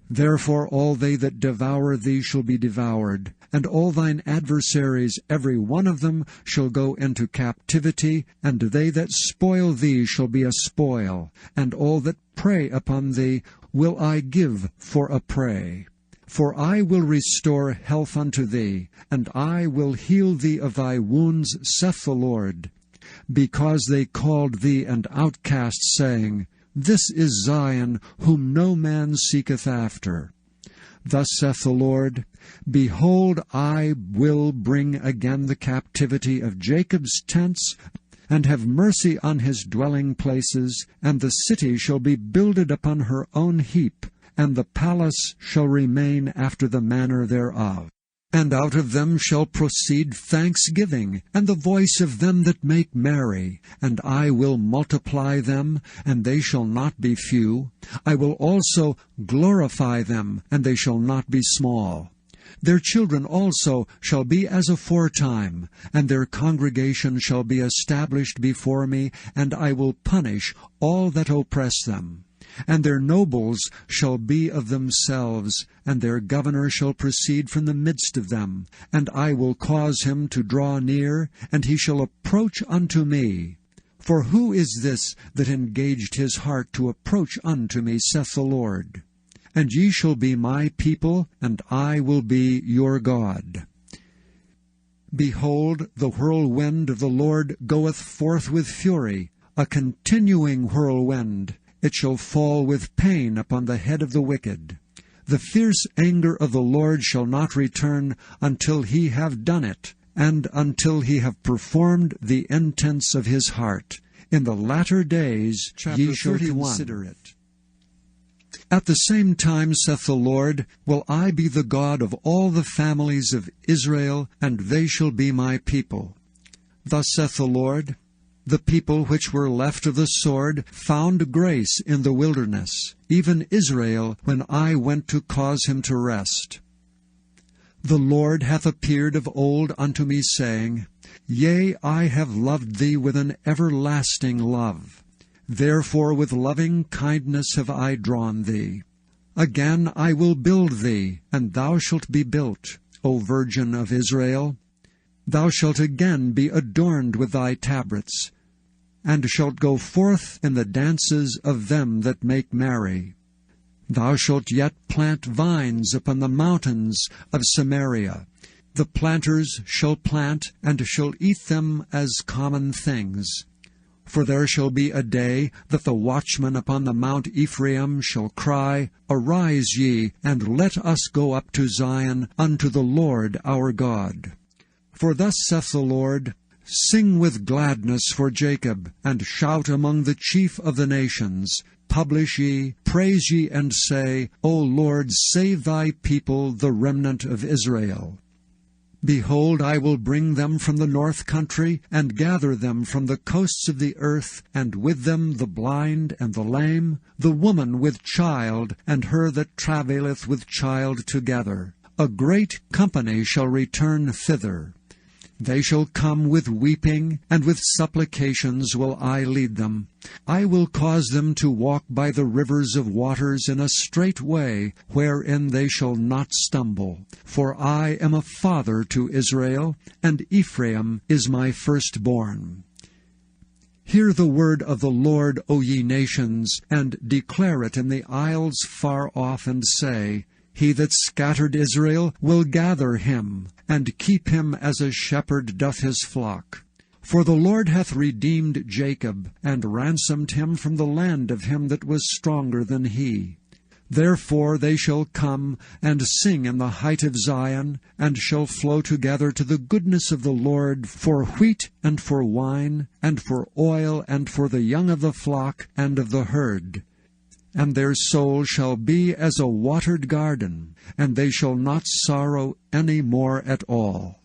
Therefore all they that devour thee shall be devoured, and all thine adversaries, every one of them, shall go into captivity, and they that spoil thee shall be a spoil, and all that prey upon thee will I give for a prey. For I will restore health unto thee, and I will heal thee of thy wounds, saith the Lord. Because they called thee an outcast, saying, This is Zion, whom no man seeketh after. Thus saith the Lord, Behold, I will bring again the captivity of Jacob's tents, and have mercy on his dwelling places, and the city shall be builded upon her own heap, and the palace shall remain after the manner thereof. And out of them shall proceed thanksgiving, and the voice of them that make merry. And I will multiply them, and they shall not be few. I will also glorify them, and they shall not be small. Their children also shall be as aforetime, and their congregation shall be established before me, and I will punish all that oppress them. And their nobles shall be of themselves, and their governor shall proceed from the midst of them. And I will cause him to draw near, and he shall approach unto me. For who is this that engaged his heart to approach unto me, saith the Lord? And ye shall be my people, and I will be your God. Behold, the whirlwind of the Lord goeth forth with fury, a continuing whirlwind. It shall fall with pain upon the head of the wicked. The fierce anger of the Lord shall not return until he have done it, and until he have performed the intents of his heart. In the latter days ye shall consider it. At the same time, saith the Lord, will I be the God of all the families of Israel, and they shall be my people. Thus saith the Lord, the people which were left of the sword found grace in the wilderness, even Israel, when I went to cause him to rest. The Lord hath appeared of old unto me, saying, Yea, I have loved thee with an everlasting love. Therefore with loving kindness have I drawn thee. Again I will build thee, and thou shalt be built, O Virgin of Israel. Thou shalt again be adorned with thy tabrets, and shalt go forth in the dances of them that make merry. Thou shalt yet plant vines upon the mountains of Samaria. The planters shall plant, and shall eat them as common things. For there shall be a day that the watchman upon the Mount Ephraim shall cry, Arise ye, and let us go up to Zion, unto the Lord our God. For thus saith the Lord, Sing with gladness for Jacob, and shout among the chief of the nations. publish ye, praise ye, and say, O Lord, save thy people, the remnant of Israel. Behold, I will bring them from the north country, and gather them from the coasts of the earth, and with them the blind and the lame, the woman with child, and her that travaileth with child together. A great company shall return thither. They shall come with weeping, and with supplications will I lead them. I will cause them to walk by the rivers of waters in a straight way, wherein they shall not stumble. For I am a father to Israel, and Ephraim is my firstborn. Hear the word of the Lord, O ye nations, and declare it in the isles far off, and say, He that scattered Israel will gather him, and keep him as a shepherd doth his flock. For the Lord hath redeemed Jacob, and ransomed him from the land of him that was stronger than he. Therefore they shall come and sing in the height of Zion, and shall flow together to the goodness of the Lord, for wheat and for wine, and for oil, and for the young of the flock and of the herd. And their soul shall be as a watered garden, and they shall not sorrow any more at all.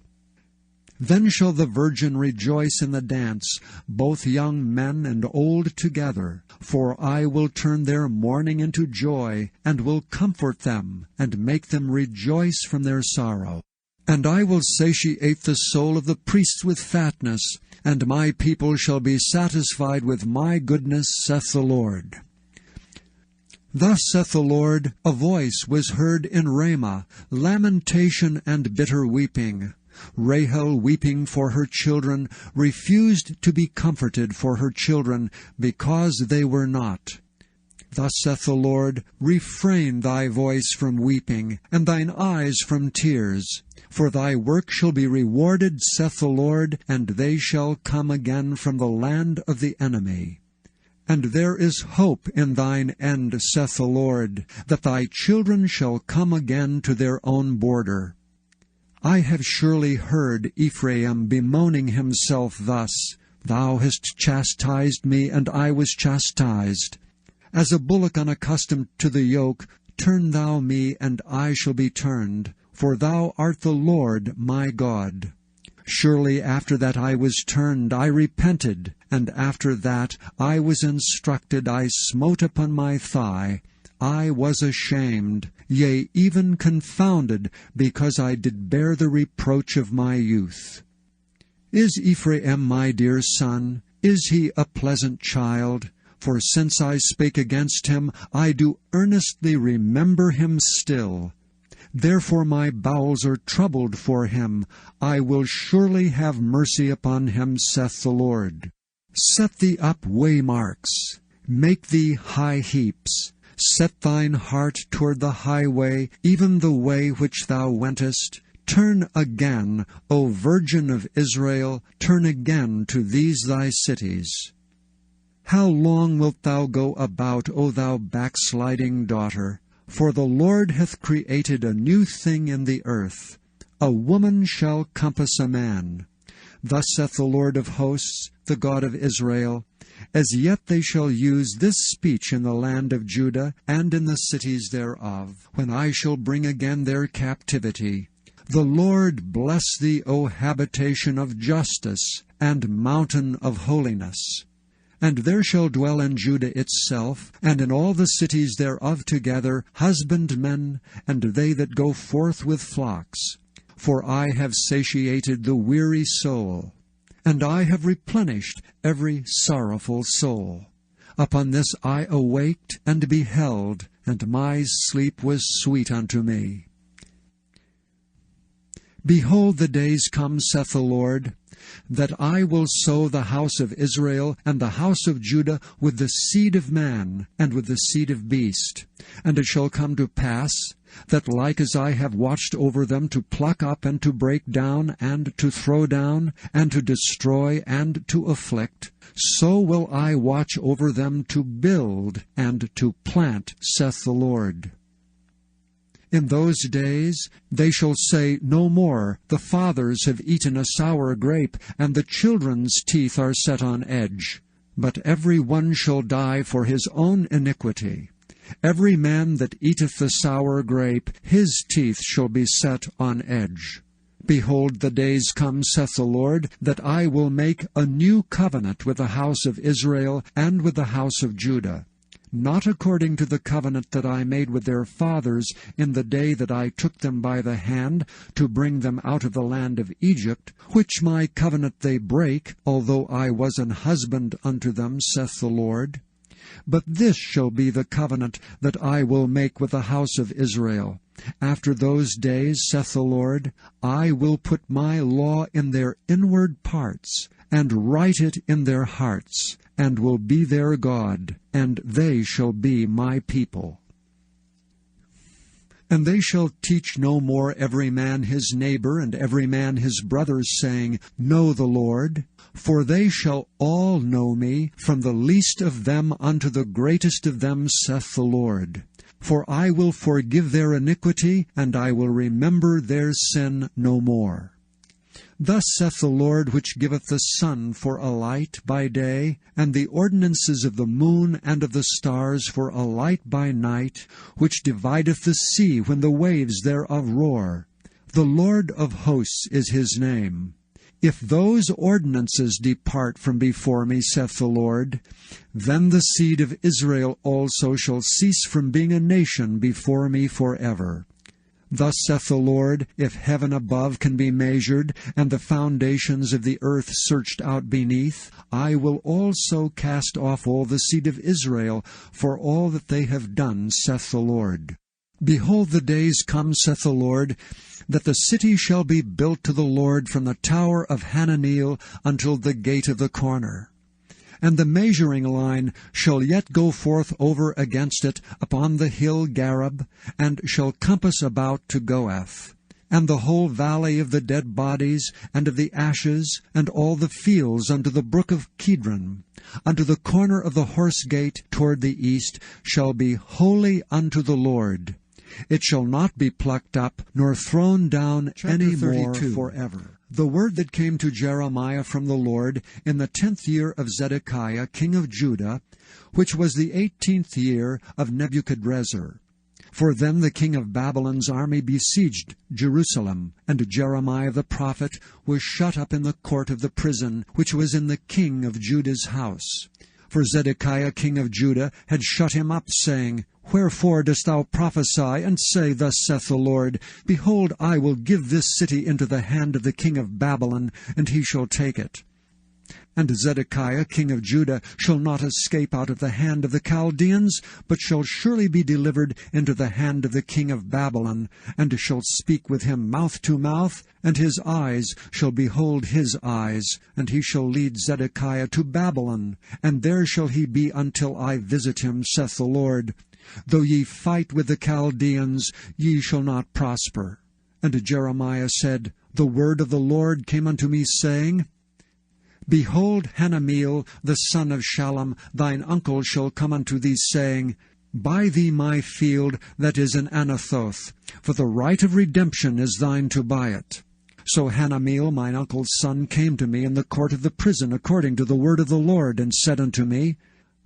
Then shall the virgin rejoice in the dance, both young men and old together. For I will turn their mourning into joy, and will comfort them, and make them rejoice from their sorrow. And I will satiate the soul of the priests with fatness, and my people shall be satisfied with my goodness, saith the Lord. Thus saith the Lord, a voice was heard in Ramah, lamentation and bitter weeping. Rahel, weeping for her children, refused to be comforted for her children, because they were not. Thus saith the Lord, refrain thy voice from weeping, and thine eyes from tears. For thy work shall be rewarded, saith the Lord, and they shall come again from the land of the enemy. And there is hope in thine end, saith the Lord, that thy children shall come again to their own border. I have surely heard Ephraim bemoaning himself thus, Thou hast chastised me, and I was chastised. As a bullock unaccustomed to the yoke, turn thou me, and I shall be turned, for thou art the Lord my God. Surely after that I was turned, I repented, and after that I was instructed, I smote upon my thigh. I was ashamed, yea, even confounded, because I did bear the reproach of my youth. Is Ephraim my dear son? Is he a pleasant child? For since I spake against him, I do earnestly remember him still. Therefore my bowels are troubled for him. I will surely have mercy upon him, saith the Lord. Set thee up waymarks, make thee high heaps. Set thine heart toward the highway, even the way which thou wentest. Turn again, O Virgin of Israel, turn again to these thy cities. How long wilt thou go about, O thou backsliding daughter? For the Lord hath created a new thing in the earth. A woman shall compass a man. Thus saith the Lord of hosts, the God of Israel, As yet they shall use this speech in the land of Judah, and in the cities thereof, when I shall bring again their captivity. The Lord bless thee, O habitation of justice, and mountain of holiness. And there shall dwell in Judah itself, and in all the cities thereof together, husbandmen, and they that go forth with flocks. For I have satiated the weary soul, and I have replenished every sorrowful soul. Upon this I awaked and beheld, and my sleep was sweet unto me. Behold, the days come, saith the Lord, that I will sow the house of Israel and the house of Judah with the seed of man and with the seed of beast. And it shall come to pass, that like as I have watched over them to pluck up and to break down and to throw down and to destroy and to afflict, so will I watch over them to build and to plant, saith the Lord. In those days they shall say no more, The fathers have eaten a sour grape, and the children's teeth are set on edge. But every one shall die for his own iniquity. Every man that eateth the sour grape, his teeth shall be set on edge. Behold, the days come, saith the Lord, that I will make a new covenant with the house of Israel and with the house of Judah, not according to the covenant that I made with their fathers in the day that I took them by the hand to bring them out of the land of Egypt, which my covenant they break, although I was an husband unto them, saith the Lord. But this shall be the covenant that I will make with the house of Israel. After those days, saith the Lord, I will put my law in their inward parts, and write it in their hearts, and will be their God, and they shall be my people. And they shall teach no more every man his neighbor and every man his brother, saying, Know the Lord. For they shall all know me, from the least of them unto the greatest of them, saith the Lord. For I will forgive their iniquity, and I will remember their sin no more. Thus saith the Lord, which giveth the sun for a light by day, and the ordinances of the moon and of the stars for a light by night, which divideth the sea when the waves thereof roar. The Lord of hosts is his name. If those ordinances depart from before me, saith the Lord, then the seed of Israel also shall cease from being a nation before me forever. Thus saith the Lord, if heaven above can be measured, and the foundations of the earth searched out beneath, I will also cast off all the seed of Israel for all that they have done, saith the Lord. Behold, the days come, saith the Lord, that the city shall be built to the Lord from the tower of Hananeel until the gate of the corner. And the measuring line shall yet go forth over against it upon the hill Gareb, and shall compass about to Goath. And the whole valley of the dead bodies, and of the ashes, and all the fields unto the brook of Kidron, unto the corner of the horse gate toward the east, shall be holy unto the Lord. It shall not be plucked up, nor thrown down any more forever. The word that came to Jeremiah from the Lord in the 10th year of Zedekiah king of Judah, which was the 18th year of Nebuchadrezzar. For then the king of Babylon's army besieged Jerusalem, and Jeremiah the prophet was shut up in the court of the prison, which was in the king of Judah's house. For Zedekiah king of Judah had shut him up, saying, Wherefore dost thou prophesy, and say, Thus saith the Lord, Behold, I will give this city into the hand of the king of Babylon, and he shall take it. And Zedekiah king of Judah shall not escape out of the hand of the Chaldeans, but shall surely be delivered into the hand of the king of Babylon, and shall speak with him mouth to mouth, and his eyes shall behold his eyes, and he shall lead Zedekiah to Babylon, and there shall he be until I visit him, saith the Lord. Though ye fight with the Chaldeans, ye shall not prosper. And Jeremiah said, The word of the Lord came unto me, saying, Behold, Hanameel, the son of Shallum, thine uncle, shall come unto thee, saying, Buy thee my field that is in Anathoth, for the right of redemption is thine to buy it. So Hanameel, mine uncle's son, came to me in the court of the prison according to the word of the Lord, and said unto me,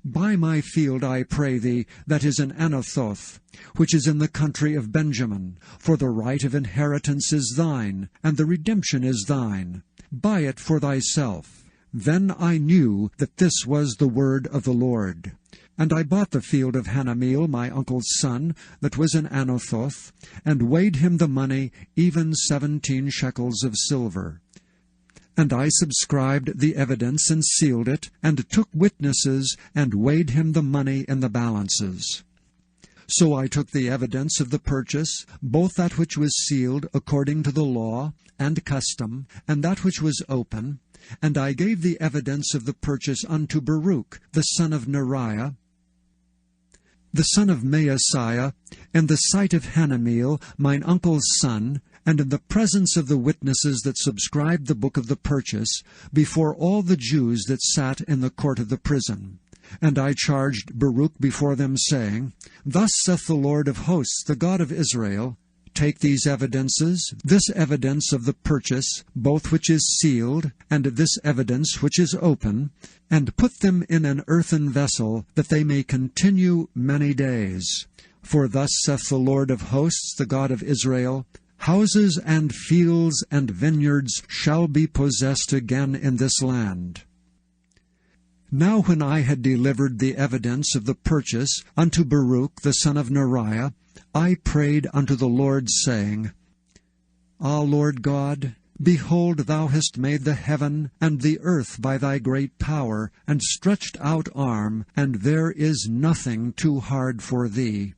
Buy my field, I pray thee, that is in Anathoth, which is in the country of Benjamin, for the right of inheritance is thine, and the redemption is thine. Buy it for thyself. Then I knew that this was the word of the Lord. And I bought the field of Hanameel, my uncle's son, that was in Anathoth, and weighed him the money, even 17 shekels of silver. And I subscribed the evidence, and sealed it, and took witnesses, and weighed him the money in the balances. So I took the evidence of the purchase, both that which was sealed according to the law and custom, and that which was open, and I gave the evidence of the purchase unto Baruch, the son of Neriah, the son of Maaseiah, in the sight of Hanameel, mine uncle's son, and in the presence of the witnesses that subscribed the book of the purchase, before all the Jews that sat in the court of the prison. And I charged Baruch before them, saying, Thus saith the Lord of hosts, the God of Israel, Take these evidences, this evidence of the purchase, both which is sealed, and this evidence which is open, and put them in an earthen vessel, that they may continue many days. For thus saith the Lord of hosts, the God of Israel, houses and fields and vineyards shall be possessed again in this land. Now when I had delivered the evidence of the purchase unto Baruch the son of Neriah, I prayed unto the Lord, saying, Ah, Lord God, behold, thou hast made the heaven and the earth by thy great power and stretched out arm, and there is nothing too hard for thee.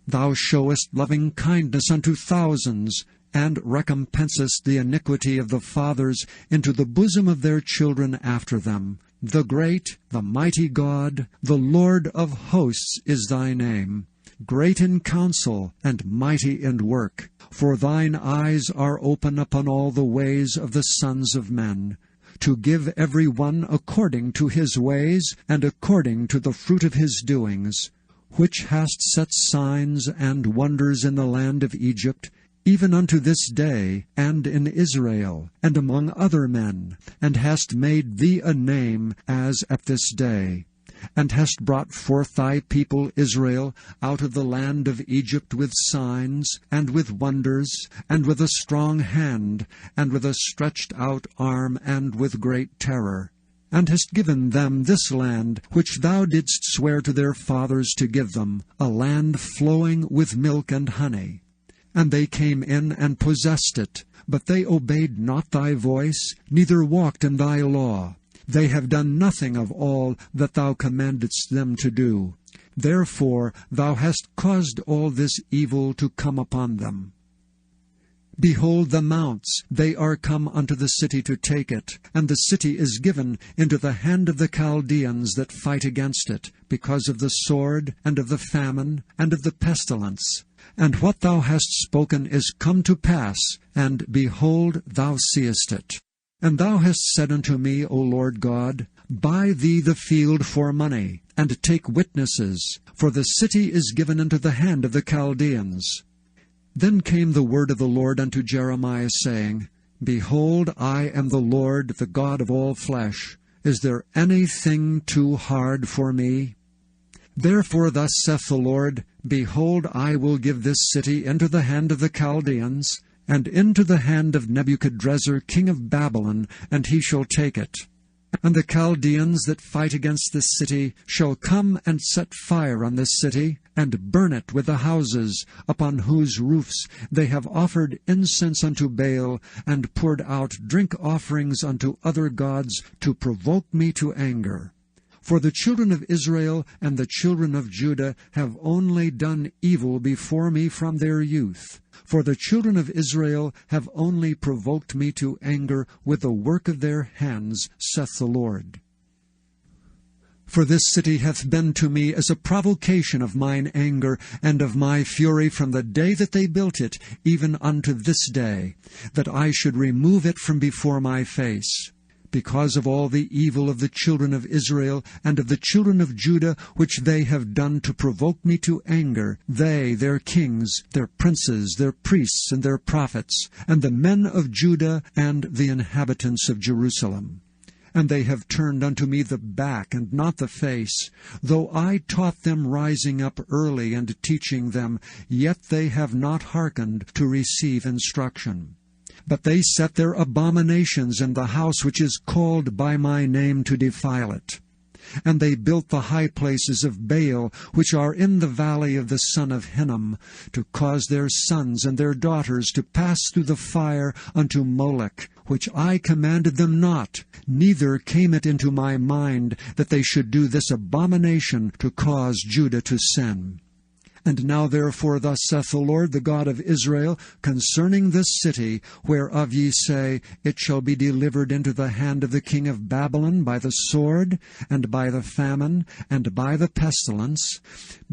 Thou showest loving kindness unto thousands, and recompensest the iniquity of the fathers into the bosom of their children after them. The great, the mighty God, the Lord of hosts is thy name. Great in counsel, and mighty in work. For thine eyes are open upon all the ways of the sons of men, to give every one according to his ways, and according to the fruit of his doings, which hast set signs and wonders in the land of Egypt, even unto this day, and in Israel, and among other men, and hast made thee a name as at this day, and hast brought forth thy people Israel out of the land of Egypt with signs, and with wonders, and with a strong hand, and with a stretched out arm, and with great terror, and hast given them this land, which thou didst swear to their fathers to give them, a land flowing with milk and honey. And they came in and possessed it, but they obeyed not thy voice, neither walked in thy law. They have done nothing of all that thou commandedst them to do. Therefore thou hast caused all this evil to come upon them. Behold the mounts, they are come unto the city to take it, and the city is given into the hand of the Chaldeans that fight against it, because of the sword, and of the famine, and of the pestilence. And what thou hast spoken is come to pass, and behold, thou seest it. And thou hast said unto me, O Lord God, Buy thee the field for money, and take witnesses, for the city is given into the hand of the Chaldeans. Then came the word of the Lord unto Jeremiah, saying, Behold, I am the Lord, the God of all flesh. Is there anything too hard for me? Therefore thus saith the Lord, Behold, I will give this city into the hand of the Chaldeans, and into the hand of Nebuchadrezzar king of Babylon, and he shall take it. And the Chaldeans that fight against this city shall come and set fire on this city, and burn it with the houses, upon whose roofs they have offered incense unto Baal, and poured out drink offerings unto other gods, to provoke me to anger. For the children of Israel and the children of Judah have only done evil before me from their youth. For the children of Israel have only provoked me to anger with the work of their hands, saith the Lord. For this city hath been to me as a provocation of mine anger and of my fury from the day that they built it, even unto this day, that I should remove it from before my face. Because of all the evil of the children of Israel and of the children of Judah, which they have done to provoke me to anger, they, their kings, their princes, their priests, and their prophets, and the men of Judah, and the inhabitants of Jerusalem. And they have turned unto me the back, and not the face. Though I taught them rising up early, and teaching them, yet they have not hearkened to receive instruction. But they set their abominations in the house which is called by my name to defile it. And they built the high places of Baal, which are in the valley of the son of Hinnom, to cause their sons and their daughters to pass through the fire unto Molech, which I commanded them not, neither came it into my mind that they should do this abomination to cause Judah to sin. And now therefore thus saith the Lord, the God of Israel, concerning this city, whereof ye say, It shall be delivered into the hand of the king of Babylon by the sword, and by the famine, and by the pestilence.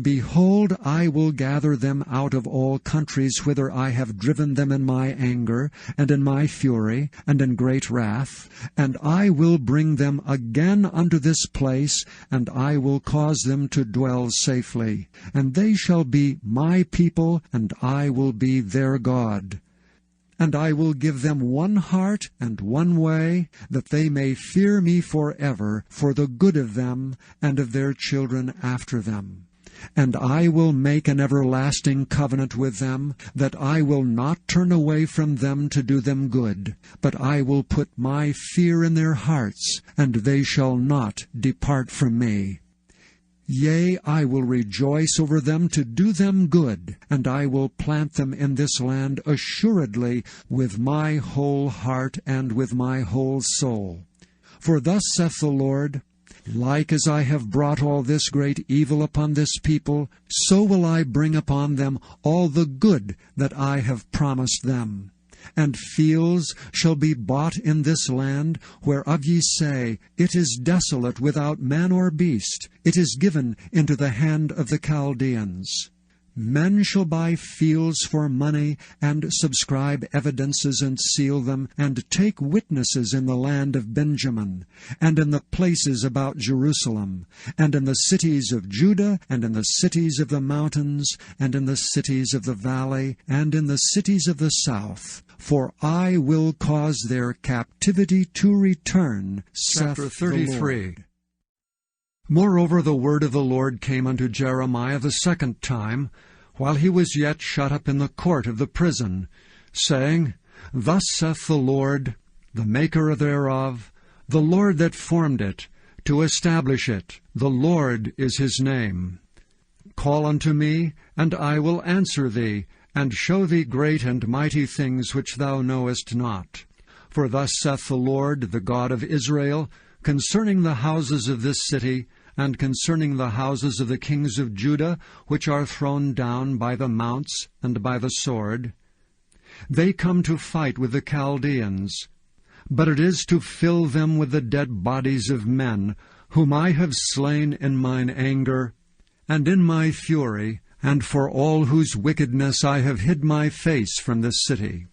Behold, I will gather them out of all countries whither I have driven them in my anger, and in my fury, and in great wrath, and I will bring them again unto this place, and I will cause them to dwell safely. And they shall be my people, and I will be their God. And I will give them one heart and one way, that they may fear me forever, for the good of them and of their children after them. And I will make an everlasting covenant with them, that I will not turn away from them to do them good, but I will put my fear in their hearts, and they shall not depart from me. Yea, I will rejoice over them to do them good, and I will plant them in this land assuredly with my whole heart and with my whole soul. For thus saith the Lord, like as I have brought all this great evil upon this people, so will I bring upon them all the good that I have promised them. And fields shall be bought in this land, whereof ye say, It is desolate without man or beast, it is given into the hand of the Chaldeans. Men shall buy fields for money, and subscribe evidences, and seal them, and take witnesses in the land of Benjamin, and in the places about Jerusalem, and in the cities of Judah, and in the cities of the mountains, and in the cities of the valley, and in the cities of the south. For I will cause their captivity to return, saith the Lord. Moreover, the word of the Lord came unto Jeremiah the second time, while he was yet shut up in the court of the prison, saying, Thus saith the Lord, the Maker thereof, the Lord that formed it, to establish it, the Lord is his name. Call unto me, and I will answer thee, and show thee great and mighty things which thou knowest not. For thus saith the Lord, the God of Israel, concerning the houses of this city, and concerning the houses of the kings of Judah, which are thrown down by the mounts and by the sword. They come to fight with the Chaldeans, but it is to fill them with the dead bodies of men, whom I have slain in mine anger, and in my fury, and for all whose wickedness I have hid my face from this city.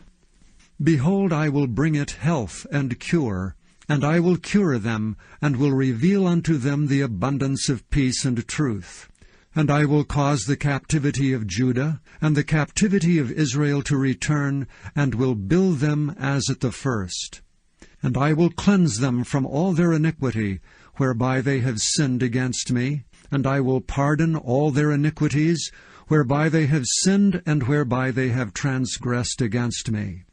Behold, I will bring it health and cure, and I will cure them, and will reveal unto them the abundance of peace and truth. And I will cause the captivity of Judah, and the captivity of Israel to return, and will build them as at the first. And I will cleanse them from all their iniquity, whereby they have sinned against me, and I will pardon all their iniquities, whereby they have sinned, and whereby they have transgressed against me.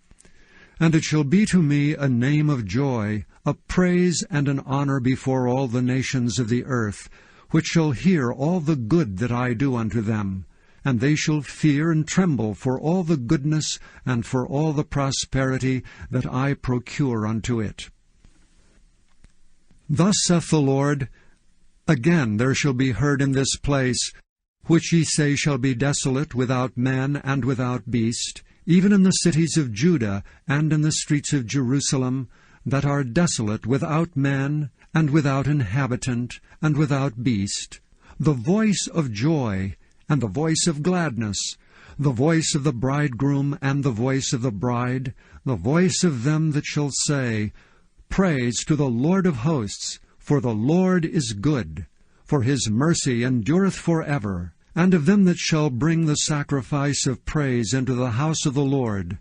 And it shall be to me a name of joy, a praise and an honor before all the nations of the earth, which shall hear all the good that I do unto them, and they shall fear and tremble for all the goodness and for all the prosperity that I procure unto it. Thus saith the Lord, Again there shall be heard in this place, which ye say shall be desolate without man and without beast, even in the cities of Judah and in the streets of Jerusalem, that are desolate without man and without inhabitant and without beast, the voice of joy and the voice of gladness, the voice of the bridegroom and the voice of the bride, the voice of them that shall say, Praise to the Lord of hosts, for the Lord is good, for his mercy endureth for ever, and of them that shall bring the sacrifice of praise into the house of the Lord.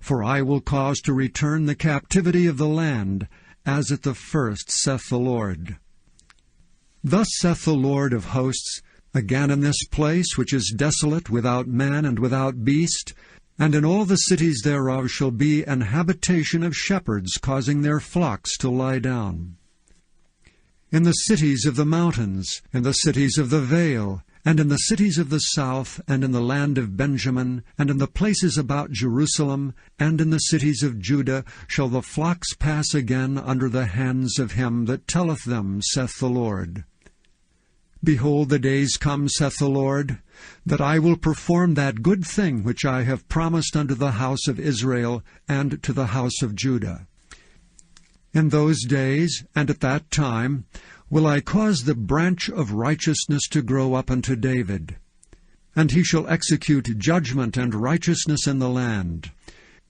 For I will cause to return the captivity of the land, as at the first, saith the Lord. Thus saith the Lord of hosts, Again in this place, which is desolate without man and without beast, and in all the cities thereof shall be an habitation of shepherds causing their flocks to lie down. In the cities of the mountains, in the cities of the vale, and in the cities of the south, and in the land of Benjamin, and in the places about Jerusalem, and in the cities of Judah, shall the flocks pass again under the hands of him that telleth them, saith the Lord. Behold, the days come, saith the Lord, that I will perform that good thing which I have promised unto the house of Israel and to the house of Judah. In those days, and at that time, will I cause the branch of righteousness to grow up unto David. And he shall execute judgment and righteousness in the land.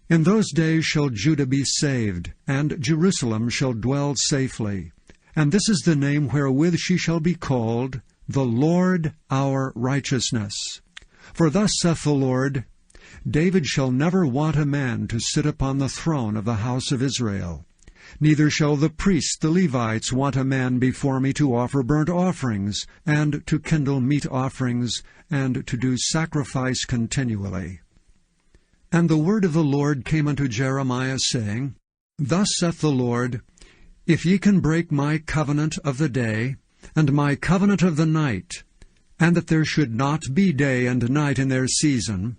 In those days shall Judah be saved, and Jerusalem shall dwell safely. And this is the name wherewith she shall be called, the Lord our righteousness. For thus saith the Lord, David shall never want a man to sit upon the throne of the house of Israel. Neither shall the priests, the Levites, want a man before me to offer burnt offerings, and to kindle meat offerings, and to do sacrifice continually. And the word of the Lord came unto Jeremiah, saying, Thus saith the Lord, If ye can break my covenant of the day, and my covenant of the night, and that there should not be day and night in their season,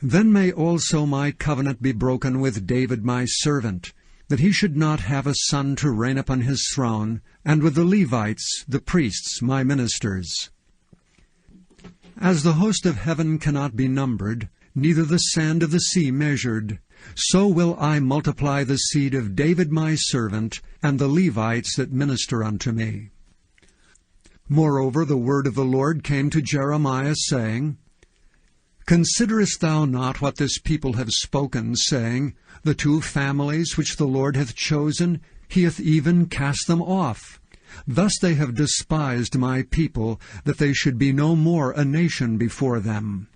then may also my covenant be broken with David my servant, that he should not have a son to reign upon his throne, and with the Levites, the priests, my ministers. As the host of heaven cannot be numbered, neither the sand of the sea measured, so will I multiply the seed of David my servant, and the Levites that minister unto me. Moreover, the word of the Lord came to Jeremiah, saying, Considerest thou not what this people have spoken, saying, The 2 families which the Lord hath chosen, he hath even cast them off. Thus they have despised my people, that they should be no more a nation before them.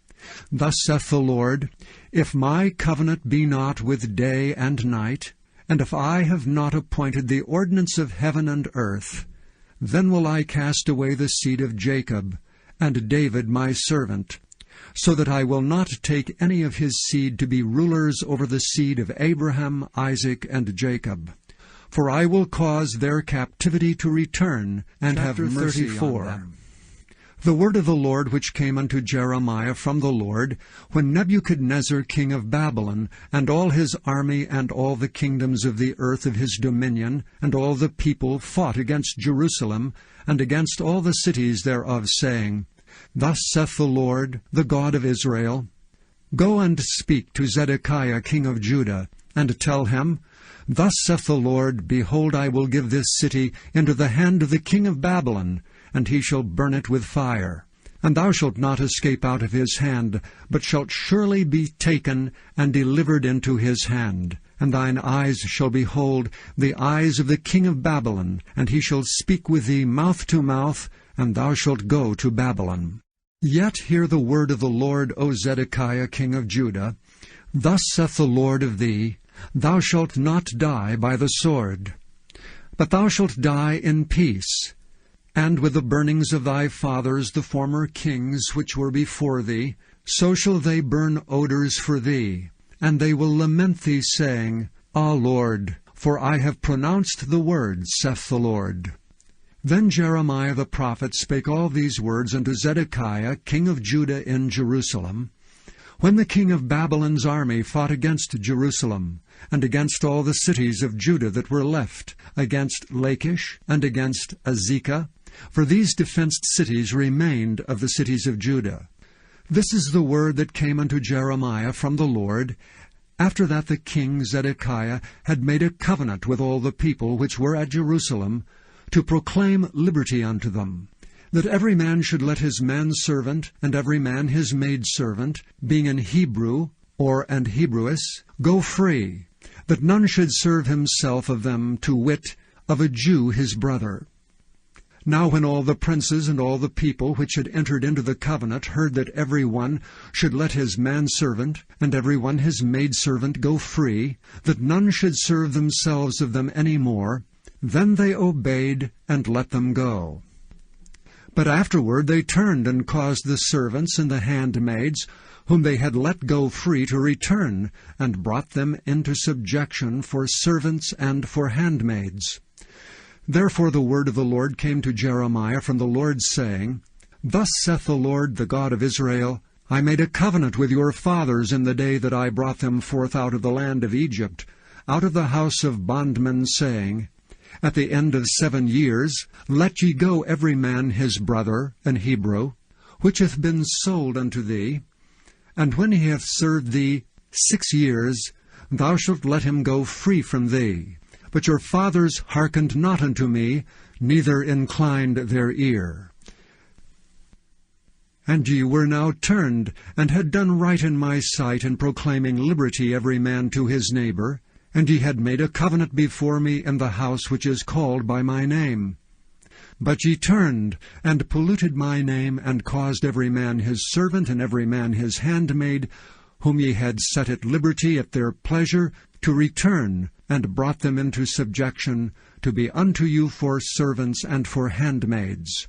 Thus saith the Lord, If my covenant be not with day and night, and if I have not appointed the ordinance of heaven and earth, then will I cast away the seed of Jacob, and David my servant, so that I will not take any of his seed to be rulers over the seed of Abraham, Isaac, and Jacob. For I will cause their captivity to return, and have mercy on them. The word of the Lord which came unto Jeremiah from the Lord, when Nebuchadnezzar king of Babylon, and all his army, and all the kingdoms of the earth of his dominion, and all the people fought against Jerusalem, and against all the cities thereof, saying, Thus saith the Lord, the God of Israel, Go and speak to Zedekiah king of Judah, and tell him, Thus saith the Lord, Behold, I will give this city into the hand of the king of Babylon, and he shall burn it with fire. And thou shalt not escape out of his hand, but shalt surely be taken and delivered into his hand. And thine eyes shall behold the eyes of the king of Babylon, and he shall speak with thee mouth to mouth, and thou shalt go to Babylon. Yet hear the word of the Lord, O Zedekiah king of Judah. Thus saith the Lord of thee, Thou shalt not die by the sword, but thou shalt die in peace. And with the burnings of thy fathers, the former kings which were before thee, so shall they burn odors for thee. And they will lament thee, saying, Ah, Lord, for I have pronounced the words, saith the Lord. Then Jeremiah the prophet spake all these words unto Zedekiah king of Judah in Jerusalem, when the king of Babylon's army fought against Jerusalem, and against all the cities of Judah that were left, against Lachish, and against Azekah, for these defenced cities remained of the cities of Judah. This is the word that came unto Jeremiah from the Lord, after that the king Zedekiah had made a covenant with all the people which were at Jerusalem, to proclaim liberty unto them, that every man should let his manservant, and every man his maidservant, being an Hebrew, or an Hebrewess, go free, that none should serve himself of them, to wit, of a Jew his brother. Now when all the princes and all the people which had entered into the covenant heard that every one should let his manservant, and every one his maidservant go free, that none should serve themselves of them any more, then they obeyed and let them go. But afterward they turned and caused the servants and the handmaids, whom they had let go free, to return, and brought them into subjection for servants and for handmaids. Therefore the word of the Lord came to Jeremiah from the Lord, saying, Thus saith the Lord, the God of Israel, I made a covenant with your fathers in the day that I brought them forth out of the land of Egypt, out of the house of bondmen, saying, At the end of 7 years let ye go every man his brother, an Hebrew, which hath been sold unto thee, and when he hath served thee 6 years, thou shalt let him go free from thee. But your fathers hearkened not unto me, neither inclined their ear. And ye were now turned, and had done right in my sight in proclaiming liberty every man to his neighbor, and ye had made a covenant before me in the house which is called by my name. But ye turned, and polluted my name, and caused every man his servant, and every man his handmaid, whom ye had set at liberty at their pleasure, to return, and brought them into subjection, to be unto you for servants and for handmaids.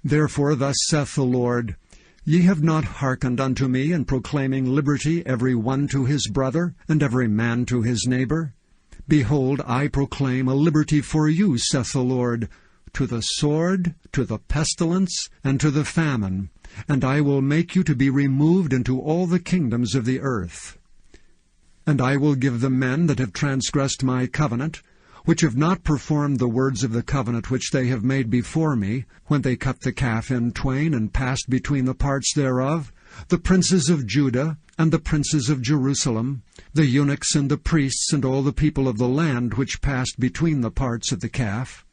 Therefore thus saith the Lord, Ye have not hearkened unto me in proclaiming liberty every one to his brother, and every man to his neighbor. Behold, I proclaim a liberty for you, saith the Lord, to the sword, to the pestilence, and to the famine, and I will make you to be removed into all the kingdoms of the earth. And I will give the men that have transgressed my covenant, which have not performed the words of the covenant which they have made before me, when they cut the calf in twain, and passed between the parts thereof, the princes of Judah, and the princes of Jerusalem, the eunuchs and the priests, and all the people of the land which passed between the parts of the calf.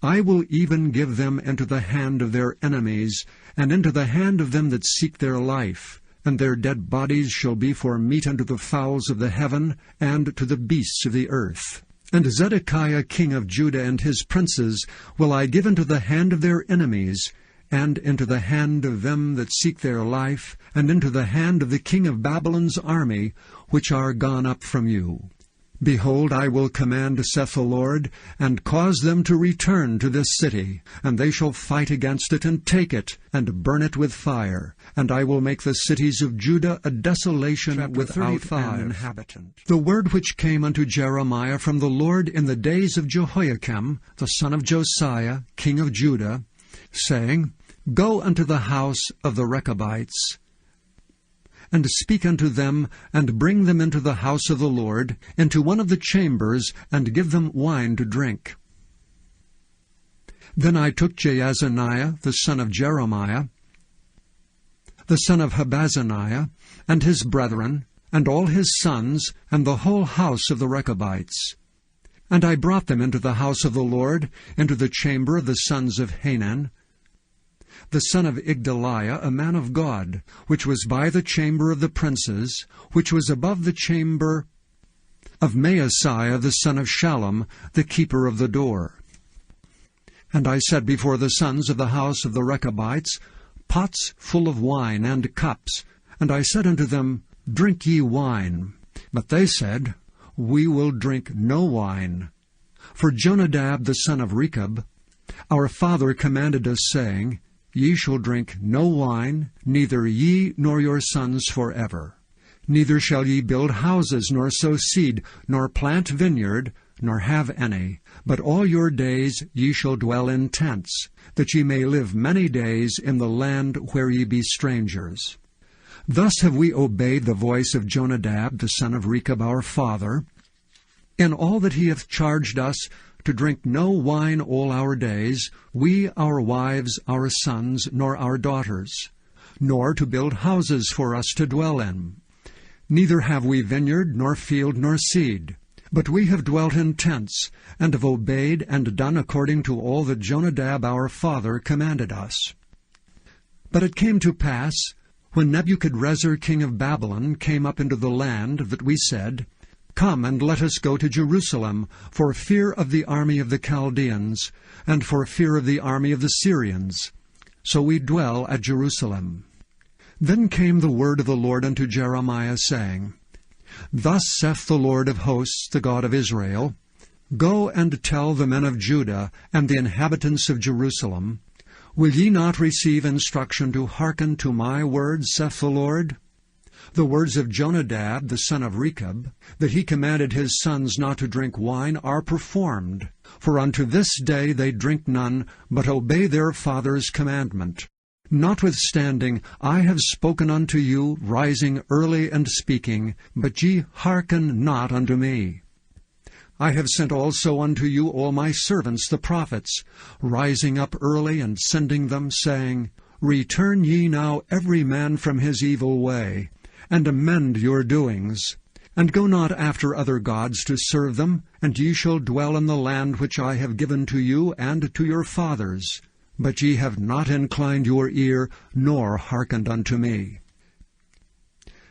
I will even give them into the hand of their enemies, and into the hand of them that seek their life, and their dead bodies shall be for meat unto the fowls of the heaven, and to the beasts of the earth. And Zedekiah king of Judah and his princes will I give into the hand of their enemies, and into the hand of them that seek their life, and into the hand of the king of Babylon's army, which are gone up from you. Behold, I will command, saith the Lord, and cause them to return to this city, and they shall fight against it, and take it, and burn it with fire. And I will make the cities of Judah a desolation without an inhabitant. The word which came unto Jeremiah from the Lord in the days of Jehoiakim, the son of Josiah, king of Judah, saying, Go unto the house of the Rechabites, and speak unto them, and bring them into the house of the Lord, into one of the chambers, and give them wine to drink. Then I took Jaazaniah, the son of Jeremiah, the son of Habazaniah, and his brethren, and all his sons, and the whole house of the Rechabites. And I brought them into the house of the Lord, into the chamber of the sons of Hanan, the son of Igdaliah, a man of God, which was by the chamber of the princes, which was above the chamber of Maaseiah the son of Shallum, the keeper of the door. And I set before the sons of the house of the Rechabites pots full of wine and cups, and I said unto them, Drink ye wine. But they said, We will drink no wine. For Jonadab the son of Rechab, our father commanded us, saying, Ye shall drink no wine, neither ye nor your sons forever. Neither shall ye build houses, nor sow seed, nor plant vineyard, nor have any. But all your days ye shall dwell in tents, that ye may live many days in the land where ye be strangers. Thus have we obeyed the voice of Jonadab the son of Rechab our father, in all that he hath charged us, to drink no wine all our days, we, our wives, our sons, nor our daughters, nor to build houses for us to dwell in. Neither have we vineyard, nor field, nor seed, but we have dwelt in tents, and have obeyed and done according to all that Jonadab our father commanded us. But it came to pass, when Nebuchadrezzar king of Babylon came up into the land, that we said, Come, and let us go to Jerusalem, for fear of the army of the Chaldeans, and for fear of the army of the Syrians. So we dwell at Jerusalem. Then came the word of the Lord unto Jeremiah, saying, Thus saith the Lord of hosts, the God of Israel, Go and tell the men of Judah and the inhabitants of Jerusalem, Will ye not receive instruction to hearken to my words, saith the Lord? The words of Jonadab the son of Rechab, that he commanded his sons not to drink wine, are performed. For unto this day they drink none, but obey their father's commandment. Notwithstanding, I have spoken unto you, rising early and speaking, but ye hearken not unto me. I have sent also unto you all my servants the prophets, rising up early and sending them, saying, Return ye now every man from his evil way, and amend your doings, And go not after other gods to serve them, and ye shall dwell in the land which I have given to you and to your fathers. But ye have not inclined your ear, nor hearkened unto me.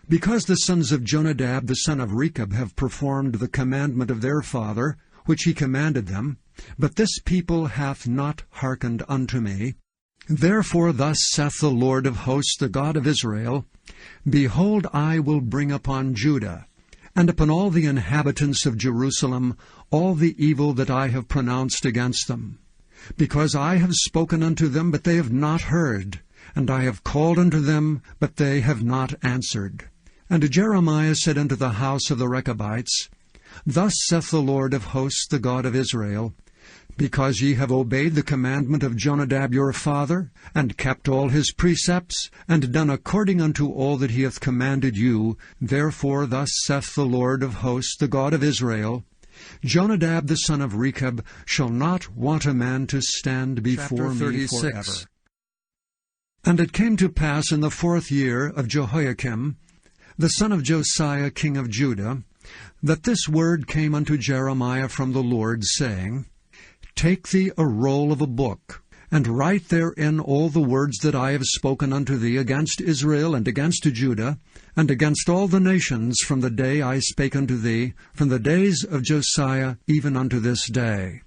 Because the sons of Jonadab the son of Rechab have performed the commandment of their father, which he commanded them, but this people hath not hearkened unto me, therefore thus saith the Lord of hosts, the God of Israel, Behold, I will bring upon Judah, and upon all the inhabitants of Jerusalem, all the evil that I have pronounced against them. Because I have spoken unto them, but they have not heard, and I have called unto them, but they have not answered. And Jeremiah said unto the house of the Rechabites, Thus saith the Lord of hosts, the God of Israel, Because ye have obeyed the commandment of Jonadab your father, and kept all his precepts, and done according unto all that he hath commanded you, therefore thus saith the Lord of hosts, the God of Israel, Jonadab the son of Rechab shall not want a man to stand before me forever. And it came to pass in the 4th year of Jehoiakim, the son of Josiah king of Judah, that this word came unto Jeremiah from the Lord, saying, Take thee a roll of a book, and write therein all the words that I have spoken unto thee against Israel and against Judah, and against all the nations from the day I spake unto thee, from the days of Josiah even unto this day.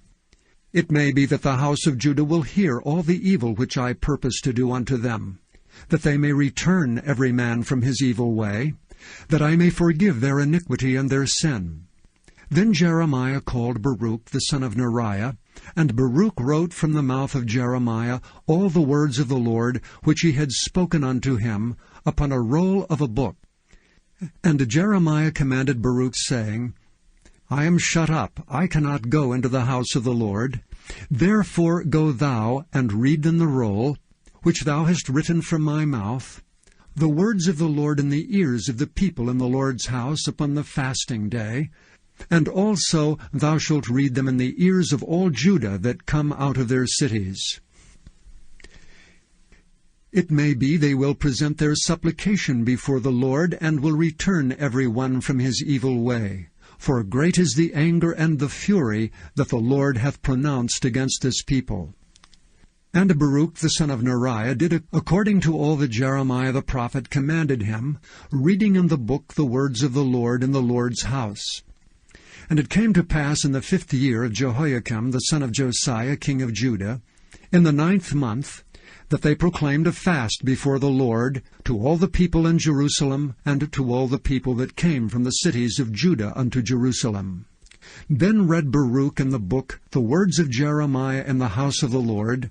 It may be that the house of Judah will hear all the evil which I purpose to do unto them, that they may return every man from his evil way, that I may forgive their iniquity and their sin. Then Jeremiah called Baruch the son of Neriah, and Baruch wrote from the mouth of Jeremiah all the words of the Lord which he had spoken unto him upon a roll of a book. And Jeremiah commanded Baruch, saying, I am shut up, I cannot go into the house of the Lord. Therefore go thou and read in the roll, which thou hast written from my mouth, the words of the Lord in the ears of the people in the Lord's house upon the fasting day, and also thou shalt read them in the ears of all Judah that come out of their cities. It may be they will present their supplication before the Lord, and will return every one from his evil way. For great is the anger and the fury that the Lord hath pronounced against this people. And Baruch the son of Neriah did according to all that Jeremiah the prophet commanded him, reading in the book the words of the Lord in the Lord's house. And it came to pass in the 5th year of Jehoiakim the son of Josiah king of Judah, in the 9th month, that they proclaimed a fast before the Lord to all the people in Jerusalem, and to all the people that came from the cities of Judah unto Jerusalem. Then read Baruch in the book the words of Jeremiah in the house of the Lord,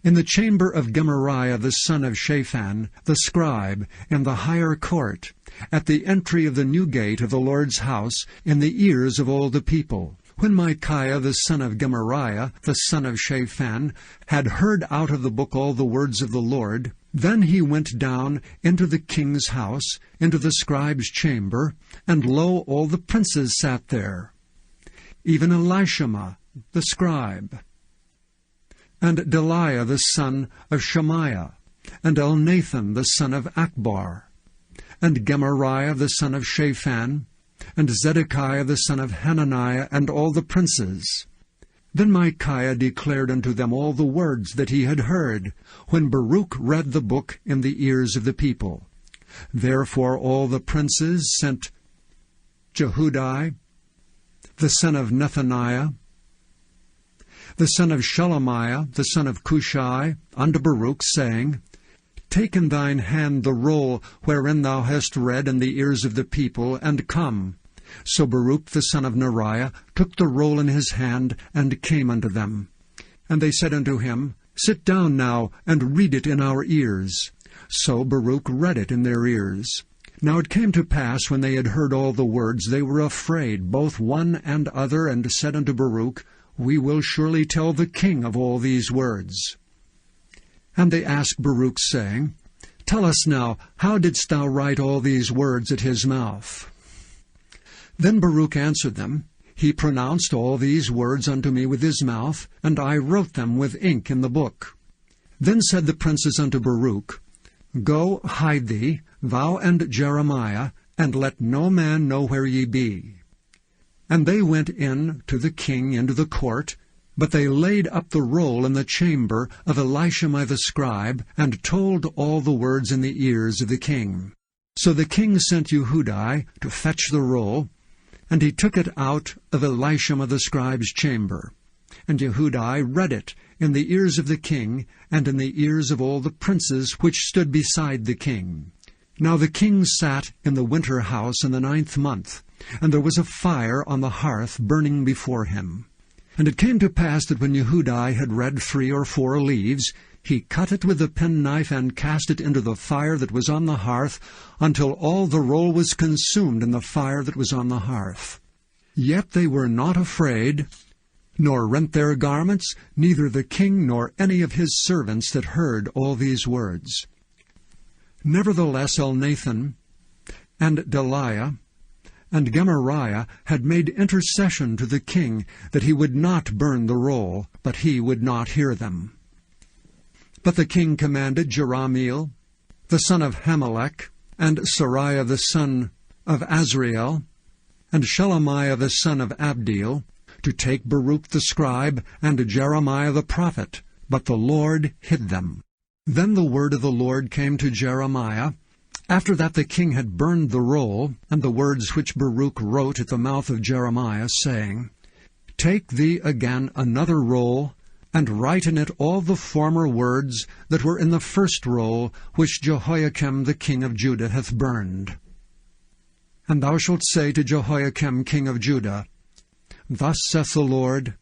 in the chamber of Gemariah the son of Shaphan, the scribe, in the higher court, at the entry of the new gate of the Lord's house, in the ears of all the people. When Micaiah the son of Gemariah, the son of Shaphan, had heard out of the book all the words of the Lord, then he went down into the king's house, into the scribe's chamber, and lo, all the princes sat there, even Elishama the scribe, and Delaiah the son of Shemaiah, and Elnathan the son of Akbar, and Gemariah the son of Shaphan, and Zedekiah the son of Hananiah, and all the princes. Then Micaiah declared unto them all the words that he had heard, when Baruch read the book in the ears of the people. Therefore all the princes sent Jehudi, the son of Nethaniah, the son of Shelemiah, the son of Cushai, unto Baruch, saying, Take in thine hand the roll wherein thou hast read in the ears of the people, and come. So Baruch the son of Neriah took the roll in his hand, and came unto them. And they said unto him, Sit down now, and read it in our ears. So Baruch read it in their ears. Now it came to pass, when they had heard all the words, they were afraid, both one and other, and said unto Baruch, We will surely tell the king of all these words. And they asked Baruch, saying, Tell us now, how didst thou write all these words at his mouth? Then Baruch answered them, He pronounced all these words unto me with his mouth, and I wrote them with ink in the book. Then said the princes unto Baruch, Go, hide thee, thou and Jeremiah, and let no man know where ye be. And they went in to the king into the court, but they laid up the roll in the chamber of Elishama the scribe, and told all the words in the ears of the king. So the king sent Yehudi to fetch the roll, and he took it out of Elishama the scribe's chamber. And Yehudi read it in the ears of the king, and in the ears of all the princes which stood beside the king. Now the king sat in the winter house in the 9th month, and there was a fire on the hearth burning before him. And it came to pass that when Yehudi had read 3 or 4 leaves, he cut it with a penknife and cast it into the fire that was on the hearth, until all the roll was consumed in the fire that was on the hearth. Yet they were not afraid, nor rent their garments, neither the king nor any of his servants that heard all these words. Nevertheless Elnathan and Delaiah and Gemariah had made intercession to the king that he would not burn the roll, but he would not hear them. But the king commanded Jerahmeel, the son of Hamelech, and Seraiah the son of Azriel, and Shelemiah the son of Abdeel, to take Baruch the scribe and Jeremiah the prophet, but the Lord hid them. Then the word of the Lord came to Jeremiah, after that the king had burned the roll, and the words which Baruch wrote at the mouth of Jeremiah, saying, Take thee again another roll, and write in it all the former words that were in the first roll, which Jehoiakim the king of Judah hath burned. And thou shalt say to Jehoiakim king of Judah, Thus saith the Lord,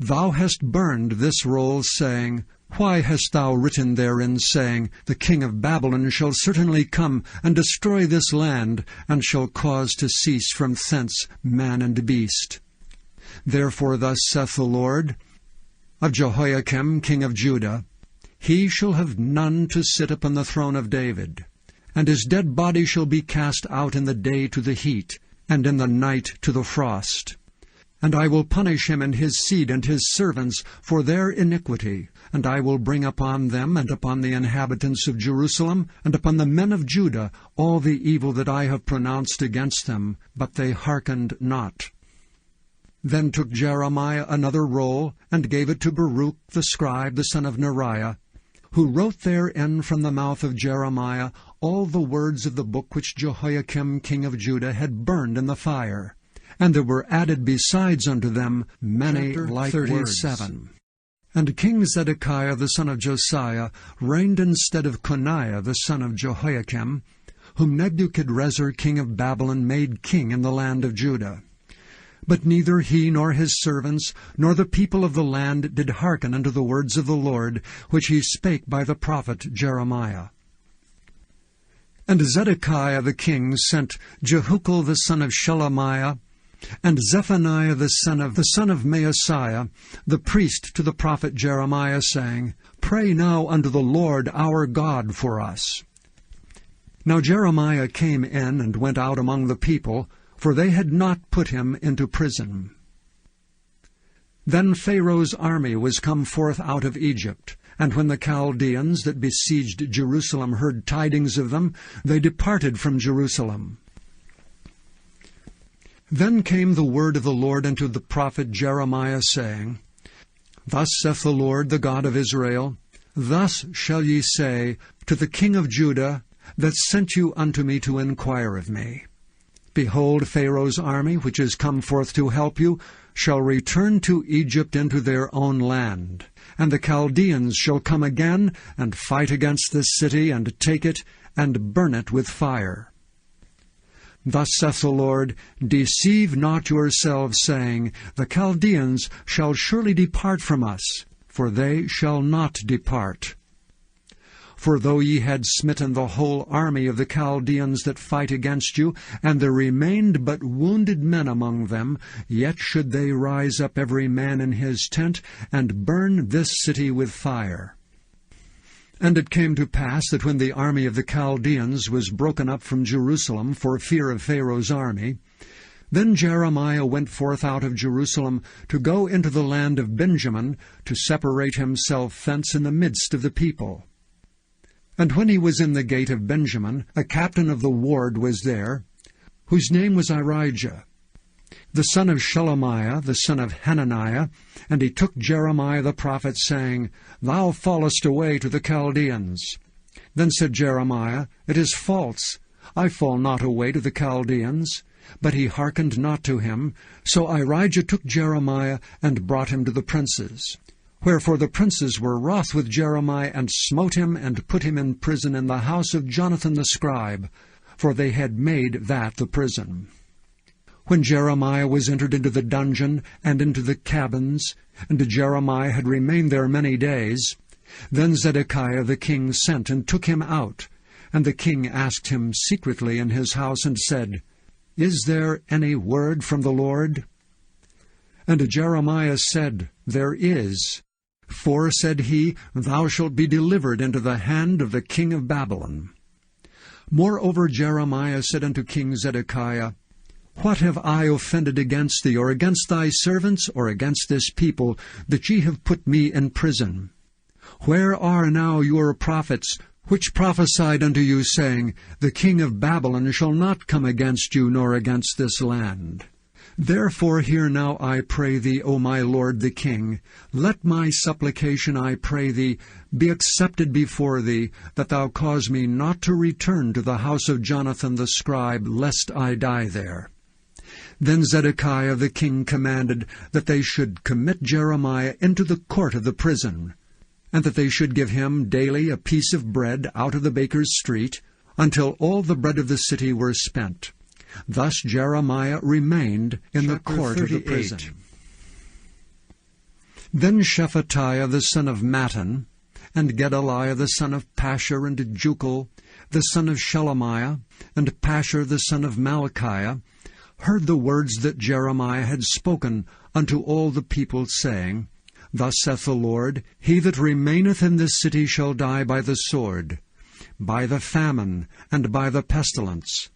Thou hast burned this roll, saying, Why hast thou written therein, saying, The king of Babylon shall certainly come and destroy this land, and shall cause to cease from thence man and beast? Therefore thus saith the Lord, Of Jehoiakim king of Judah, he shall have none to sit upon the throne of David, and his dead body shall be cast out in the day to the heat, and in the night to the frost. And I will punish him and his seed and his servants for their iniquity, and I will bring upon them and upon the inhabitants of Jerusalem and upon the men of Judah all the evil that I have pronounced against them, but they hearkened not. Then took Jeremiah another roll, and gave it to Baruch the scribe, the son of Neriah, who wrote therein from the mouth of Jeremiah all the words of the book which Jehoiakim king of Judah had burned in the fire. And there were added besides unto them many like 37. Words. And King Zedekiah the son of Josiah reigned instead of Coniah the son of Jehoiakim, whom Nebuchadrezzar king of Babylon made king in the land of Judah. But neither he nor his servants, nor the people of the land did hearken unto the words of the Lord, which he spake by the prophet Jeremiah. And Zedekiah the king sent Jehucal the son of Shelemiah, and Zephaniah the son of Maaseiah, the priest, to the prophet Jeremiah, saying, Pray now unto the Lord our God for us. Now Jeremiah came in and went out among the people, for they had not put him into prison. Then Pharaoh's army was come forth out of Egypt, and when the Chaldeans that besieged Jerusalem heard tidings of them, they departed from Jerusalem. Then came the word of the Lord unto the prophet Jeremiah, saying, Thus saith the Lord, the God of Israel, Thus shall ye say to the king of Judah, that sent you unto me to inquire of me, Behold, Pharaoh's army, which is come forth to help you, shall return to Egypt into their own land. And the Chaldeans shall come again, and fight against this city, and take it, and burn it with fire. Thus saith the Lord, Deceive not yourselves, saying, The Chaldeans shall surely depart from us, for they shall not depart. For though ye had smitten the whole army of the Chaldeans that fight against you, and there remained but wounded men among them, yet should they rise up every man in his tent, and burn this city with fire. And it came to pass that when the army of the Chaldeans was broken up from Jerusalem for fear of Pharaoh's army, then Jeremiah went forth out of Jerusalem to go into the land of Benjamin, to separate himself thence in the midst of the people. And when he was in the gate of Benjamin, a captain of the ward was there, whose name was Irijah, the son of Shelemiah, the son of Hananiah, and he took Jeremiah the prophet, saying, Thou fallest away to the Chaldeans. Then said Jeremiah, It is false, I fall not away to the Chaldeans. But he hearkened not to him. So Irijah took Jeremiah, and brought him to the princes. Wherefore the princes were wroth with Jeremiah, and smote him, and put him in prison in the house of Jonathan the scribe, for they had made that the prison. When Jeremiah was entered into the dungeon, and into the cabins, and Jeremiah had remained there many days, then Zedekiah the king sent and took him out. And the king asked him secretly in his house, and said, Is there any word from the Lord? And Jeremiah said, There is. For, said he, Thou shalt be delivered into the hand of the king of Babylon. Moreover Jeremiah said unto King Zedekiah, What have I offended against thee, or against thy servants, or against this people, that ye have put me in prison? Where are now your prophets, which prophesied unto you, saying, The king of Babylon shall not come against you, nor against this land? Therefore hear now, I pray thee, O my lord the king. Let my supplication, I pray thee, be accepted before thee, that thou cause me not to return to the house of Jonathan the scribe, lest I die there. Then Zedekiah the king commanded that they should commit Jeremiah into the court of the prison, and that they should give him daily a piece of bread out of the baker's street, until all the bread of the city were spent. Thus Jeremiah remained in the court of the prison. Then Shephatiah the son of Mattan, and Gedaliah the son of Pashur, and Jucal the son of Shelemiah, and Pashur the son of Malchiah, heard the words that Jeremiah had spoken unto all the people, saying, Thus saith the Lord, He that remaineth in this city shall die by the sword, by the famine, and by the pestilence.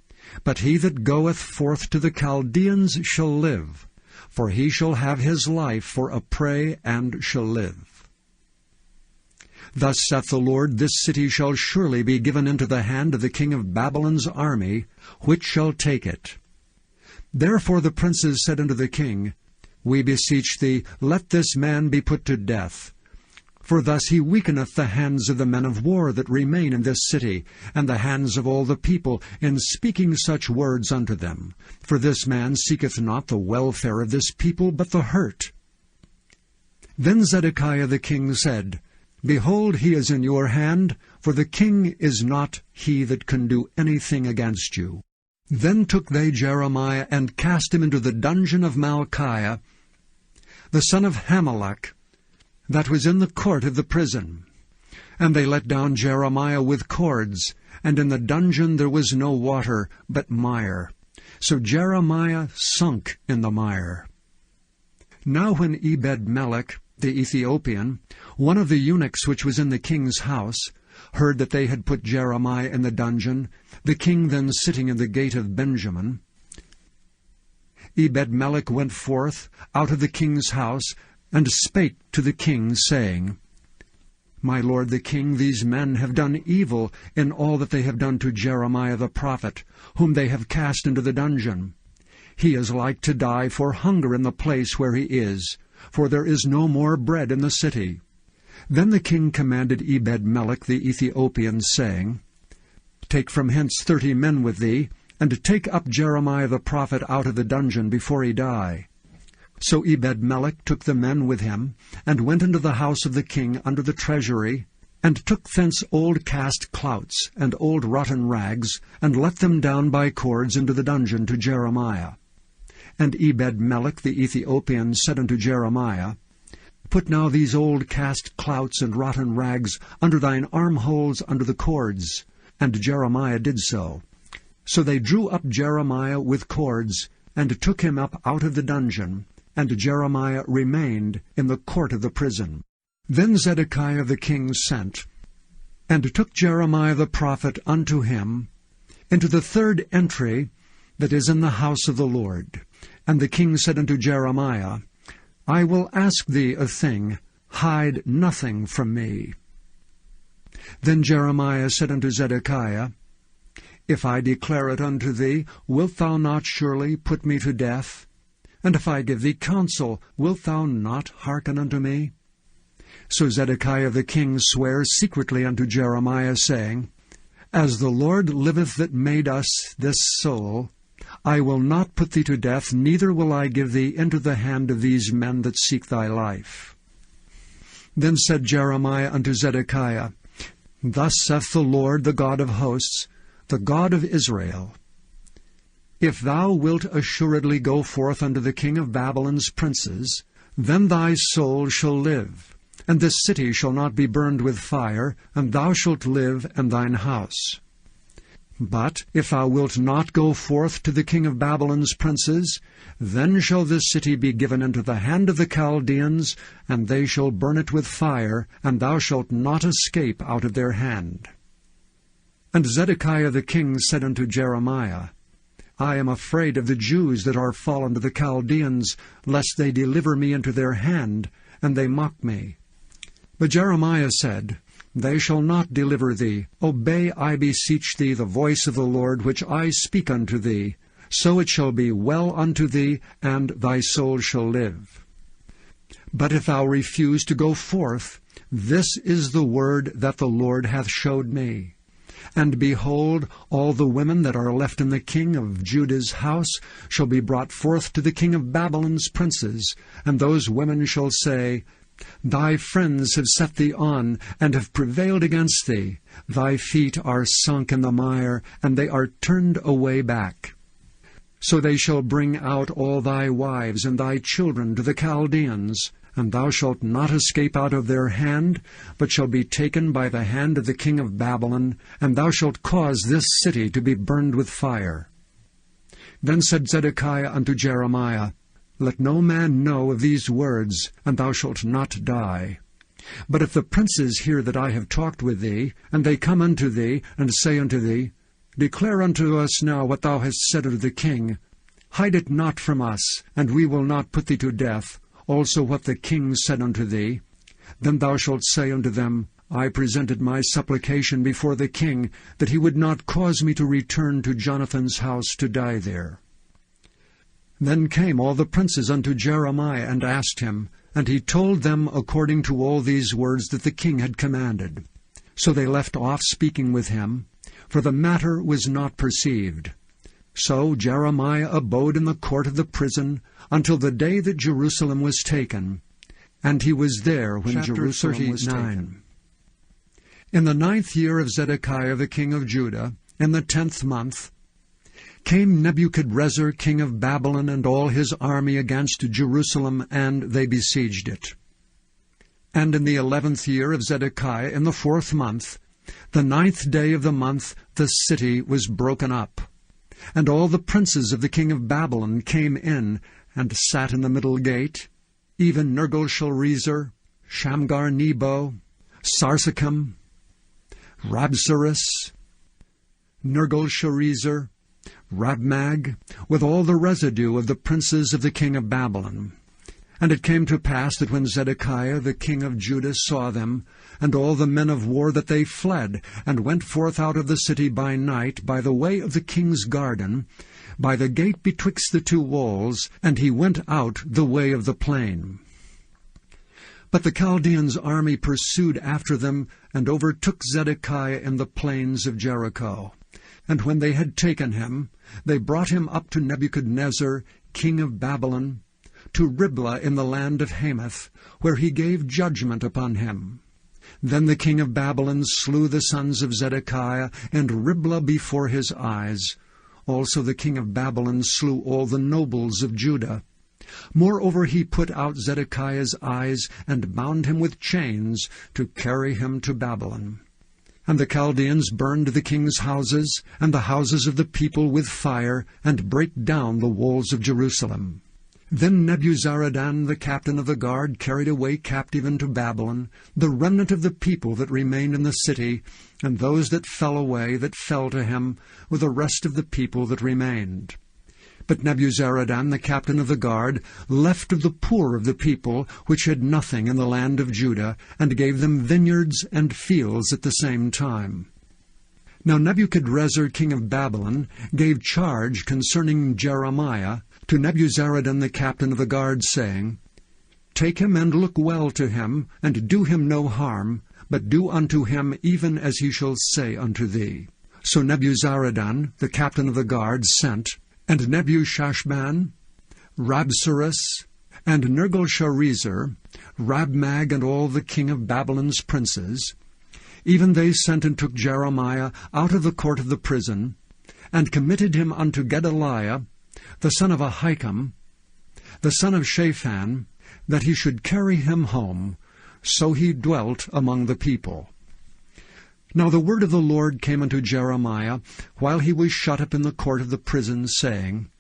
But he that goeth forth to the Chaldeans shall live, for he shall have his life for a prey, and shall live. Thus saith the Lord, This city shall surely be given into the hand of the king of Babylon's army, which shall take it. Therefore the princes said unto the king, We beseech thee, let this man be put to death. For thus he weakeneth the hands of the men of war that remain in this city, and the hands of all the people, in speaking such words unto them. For this man seeketh not the welfare of this people, but the hurt. Then Zedekiah the king said, Behold, he is in your hand, for the king is not he that can do anything against you. Then took they Jeremiah, and cast him into the dungeon of Malchiah, the son of Hamelech, that was in the court of the prison. And they let down Jeremiah with cords, and in the dungeon there was no water, but mire. So Jeremiah sunk in the mire. Now when Ebed-melech, the Ethiopian, one of the eunuchs which was in the king's house, heard that they had put Jeremiah in the dungeon, the king then sitting in the gate of Benjamin, Ebed-melech went forth out of the king's house, and spake to the king, saying, My lord the king, these men have done evil in all that they have done to Jeremiah the prophet, whom they have cast into the dungeon. He is like to die for hunger in the place where he is, for there is no more bread in the city. Then the king commanded Ebed-melech the Ethiopian, saying, Take from hence 30 men with thee, and take up Jeremiah the prophet out of the dungeon before he die. So Ebed-melech took the men with him, and went into the house of the king under the treasury, and took thence old cast clouts and old rotten rags, and let them down by cords into the dungeon to Jeremiah. And Ebed-melech the Ethiopian said unto Jeremiah, Put now these old cast clouts and rotten rags under thine armholes under the cords. And Jeremiah did so. So they drew up Jeremiah with cords, and took him up out of the dungeon, and Jeremiah remained in the court of the prison. Then Zedekiah the king sent, and took Jeremiah the prophet unto him into the third entry that is in the house of the Lord. And the king said unto Jeremiah, I will ask thee a thing, hide nothing from me. Then Jeremiah said unto Zedekiah, If I declare it unto thee, wilt thou not surely put me to death? And if I give thee counsel, wilt thou not hearken unto me? So Zedekiah the king sware secretly unto Jeremiah, saying, As the Lord liveth that made us this soul, I will not put thee to death, neither will I give thee into the hand of these men that seek thy life. Then said Jeremiah unto Zedekiah, Thus saith the Lord, the God of hosts, the God of Israel, If thou wilt assuredly go forth unto the king of Babylon's princes, then thy soul shall live, and this city shall not be burned with fire, and thou shalt live and thine house. But if thou wilt not go forth to the king of Babylon's princes, then shall this city be given into the hand of the Chaldeans, and they shall burn it with fire, and thou shalt not escape out of their hand. And Zedekiah the king said unto Jeremiah, I am afraid of the Jews that are fallen to the Chaldeans, lest they deliver me into their hand, and they mock me. But Jeremiah said, They shall not deliver thee. Obey, I beseech thee, the voice of the Lord, which I speak unto thee. So it shall be well unto thee, and thy soul shall live. But if thou refuse to go forth, this is the word that the Lord hath showed me. And behold, all the women that are left in the king of Judah's house shall be brought forth to the king of Babylon's princes, and those women shall say, Thy friends have set thee on, and have prevailed against thee. Thy feet are sunk in the mire, and they are turned away back. So they shall bring out all thy wives and thy children to the Chaldeans, and thou shalt not escape out of their hand, but shall be taken by the hand of the king of Babylon, and thou shalt cause this city to be burned with fire. Then said Zedekiah unto Jeremiah, Let no man know of these words, and thou shalt not die. But if the princes hear that I have talked with thee, and they come unto thee, and say unto thee, Declare unto us now what thou hast said unto the king, hide it not from us, and we will not put thee to death, also what the king said unto thee. Then thou shalt say unto them, I presented my supplication before the king, that he would not cause me to return to Jonathan's house to die there. Then came all the princes unto Jeremiah, and asked him, and he told them according to all these words that the king had commanded. So they left off speaking with him, for the matter was not perceived. So Jeremiah abode in the court of the prison until the day that Jerusalem was taken, and he was there when Jerusalem was taken. In the 9th year of Zedekiah the king of Judah, in the 10th month, came Nebuchadrezzar king of Babylon and all his army against Jerusalem, and they besieged it. And in the 11th year of Zedekiah, in the 4th month, the 9th day of the month, the city was broken up. And all the princes of the king of Babylon came in, and sat in the middle gate, even Nergal-Sharezer, Shamgar-Nebo, Sarsechim, Rabsaris, Nergal-Sharezer, Rabmag, with all the residue of the princes of the king of Babylon. And it came to pass that when Zedekiah the king of Judah saw them, and all the men of war, that they fled, and went forth out of the city by night, by the way of the king's garden, by the gate betwixt the two walls, and he went out the way of the plain. But the Chaldeans' army pursued after them, and overtook Zedekiah in the plains of Jericho. And when they had taken him, they brought him up to Nebuchadnezzar, king of Babylon, to Riblah in the land of Hamath, where he gave judgment upon him. Then the king of Babylon slew the sons of Zedekiah, and Riblah before his eyes. Also the king of Babylon slew all the nobles of Judah. Moreover he put out Zedekiah's eyes, and bound him with chains, to carry him to Babylon. And the Chaldeans burned the king's houses, and the houses of the people with fire, and brake down the walls of Jerusalem. Then Nebuzaradan the captain of the guard carried away captive into Babylon the remnant of the people that remained in the city, and those that fell away, that fell to him, with the rest of the people that remained. But Nebuzaradan the captain of the guard left of the poor of the people, which had nothing in the land of Judah, and gave them vineyards and fields at the same time. Now Nebuchadrezzar king of Babylon gave charge concerning Jeremiah to Nebuzaradan the captain of the guard, saying, Take him and look well to him, and do him no harm, but do unto him even as he shall say unto thee. So Nebuzaradan the captain of the guard sent, and Nebushashban, Rabsaris, and Nergal-Sharezer, Rabmag, and all the king of Babylon's princes, even they sent and took Jeremiah out of the court of the prison, and committed him unto Gedaliah, the son of Ahikam, the son of Shaphan, that he should carry him home. So he dwelt among the people. Now the word of the Lord came unto Jeremiah, while he was shut up in the court of the prison, saying,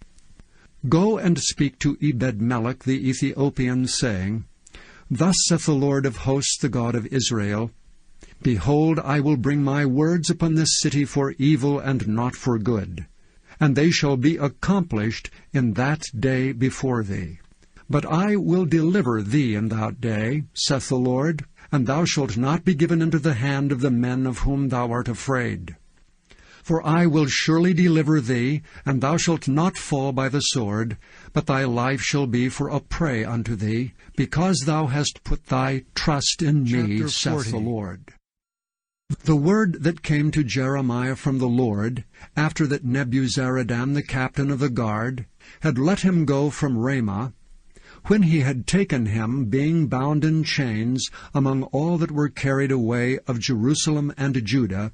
Go and speak to Ebed-melech the Ethiopian, saying, Thus saith the Lord of hosts, the God of Israel, Behold, I will bring my words upon this city for evil and not for good, and they shall be accomplished in that day before thee. But I will deliver thee in that day, saith the Lord, and thou shalt not be given into the hand of the men of whom thou art afraid. For I will surely deliver thee, and thou shalt not fall by the sword, but thy life shall be for a prey unto thee, because thou hast put thy trust in me, saith the Lord. The word that came to Jeremiah from the Lord, after that Nebuzaradan the captain of the guard had let him go from Ramah, when he had taken him, being bound in chains, among all that were carried away of Jerusalem and Judah,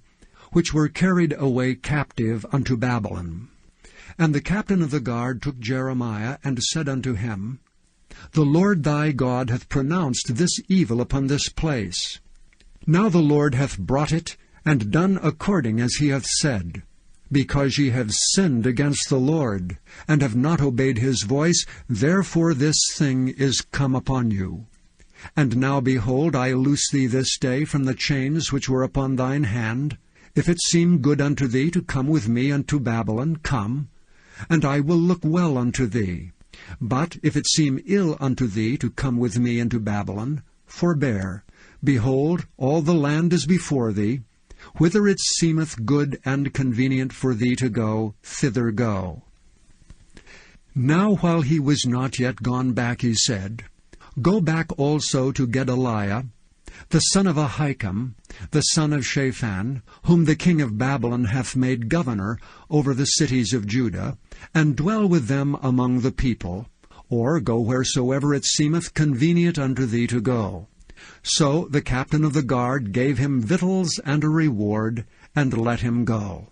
which were carried away captive unto Babylon. And the captain of the guard took Jeremiah, and said unto him, The Lord thy God hath pronounced this evil upon this place. Now the Lord hath brought it, and done according as he hath said. Because ye have sinned against the Lord, and have not obeyed his voice, therefore this thing is come upon you. And now, behold, I loose thee this day from the chains which were upon thine hand. If it seem good unto thee to come with me unto Babylon, come, and I will look well unto thee. But if it seem ill unto thee to come with me into Babylon, forbear. Behold, all the land is before thee. Whither it seemeth good and convenient for thee to go, thither go. Now while he was not yet gone back, he said, Go back also to Gedaliah, the son of Ahikam, the son of Shaphan, whom the king of Babylon hath made governor over the cities of Judah, and dwell with them among the people, or go wheresoever it seemeth convenient unto thee to go. So the captain of the guard gave him victuals and a reward, and let him go.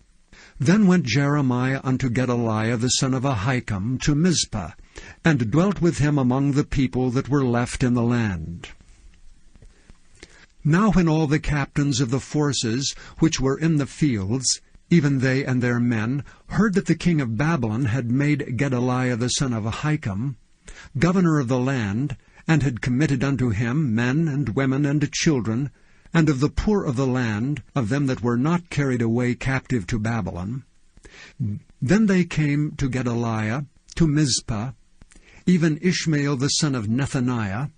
Then went Jeremiah unto Gedaliah the son of Ahikam to Mizpah, and dwelt with him among the people that were left in the land. Now when all the captains of the forces which were in the fields, even they and their men, heard that the king of Babylon had made Gedaliah the son of Ahikam governor of the land, and had committed unto him men and women and children, and of the poor of the land, of them that were not carried away captive to Babylon, then they came to Gedaliah, to Mizpah, even Ishmael the son of Nethaniah,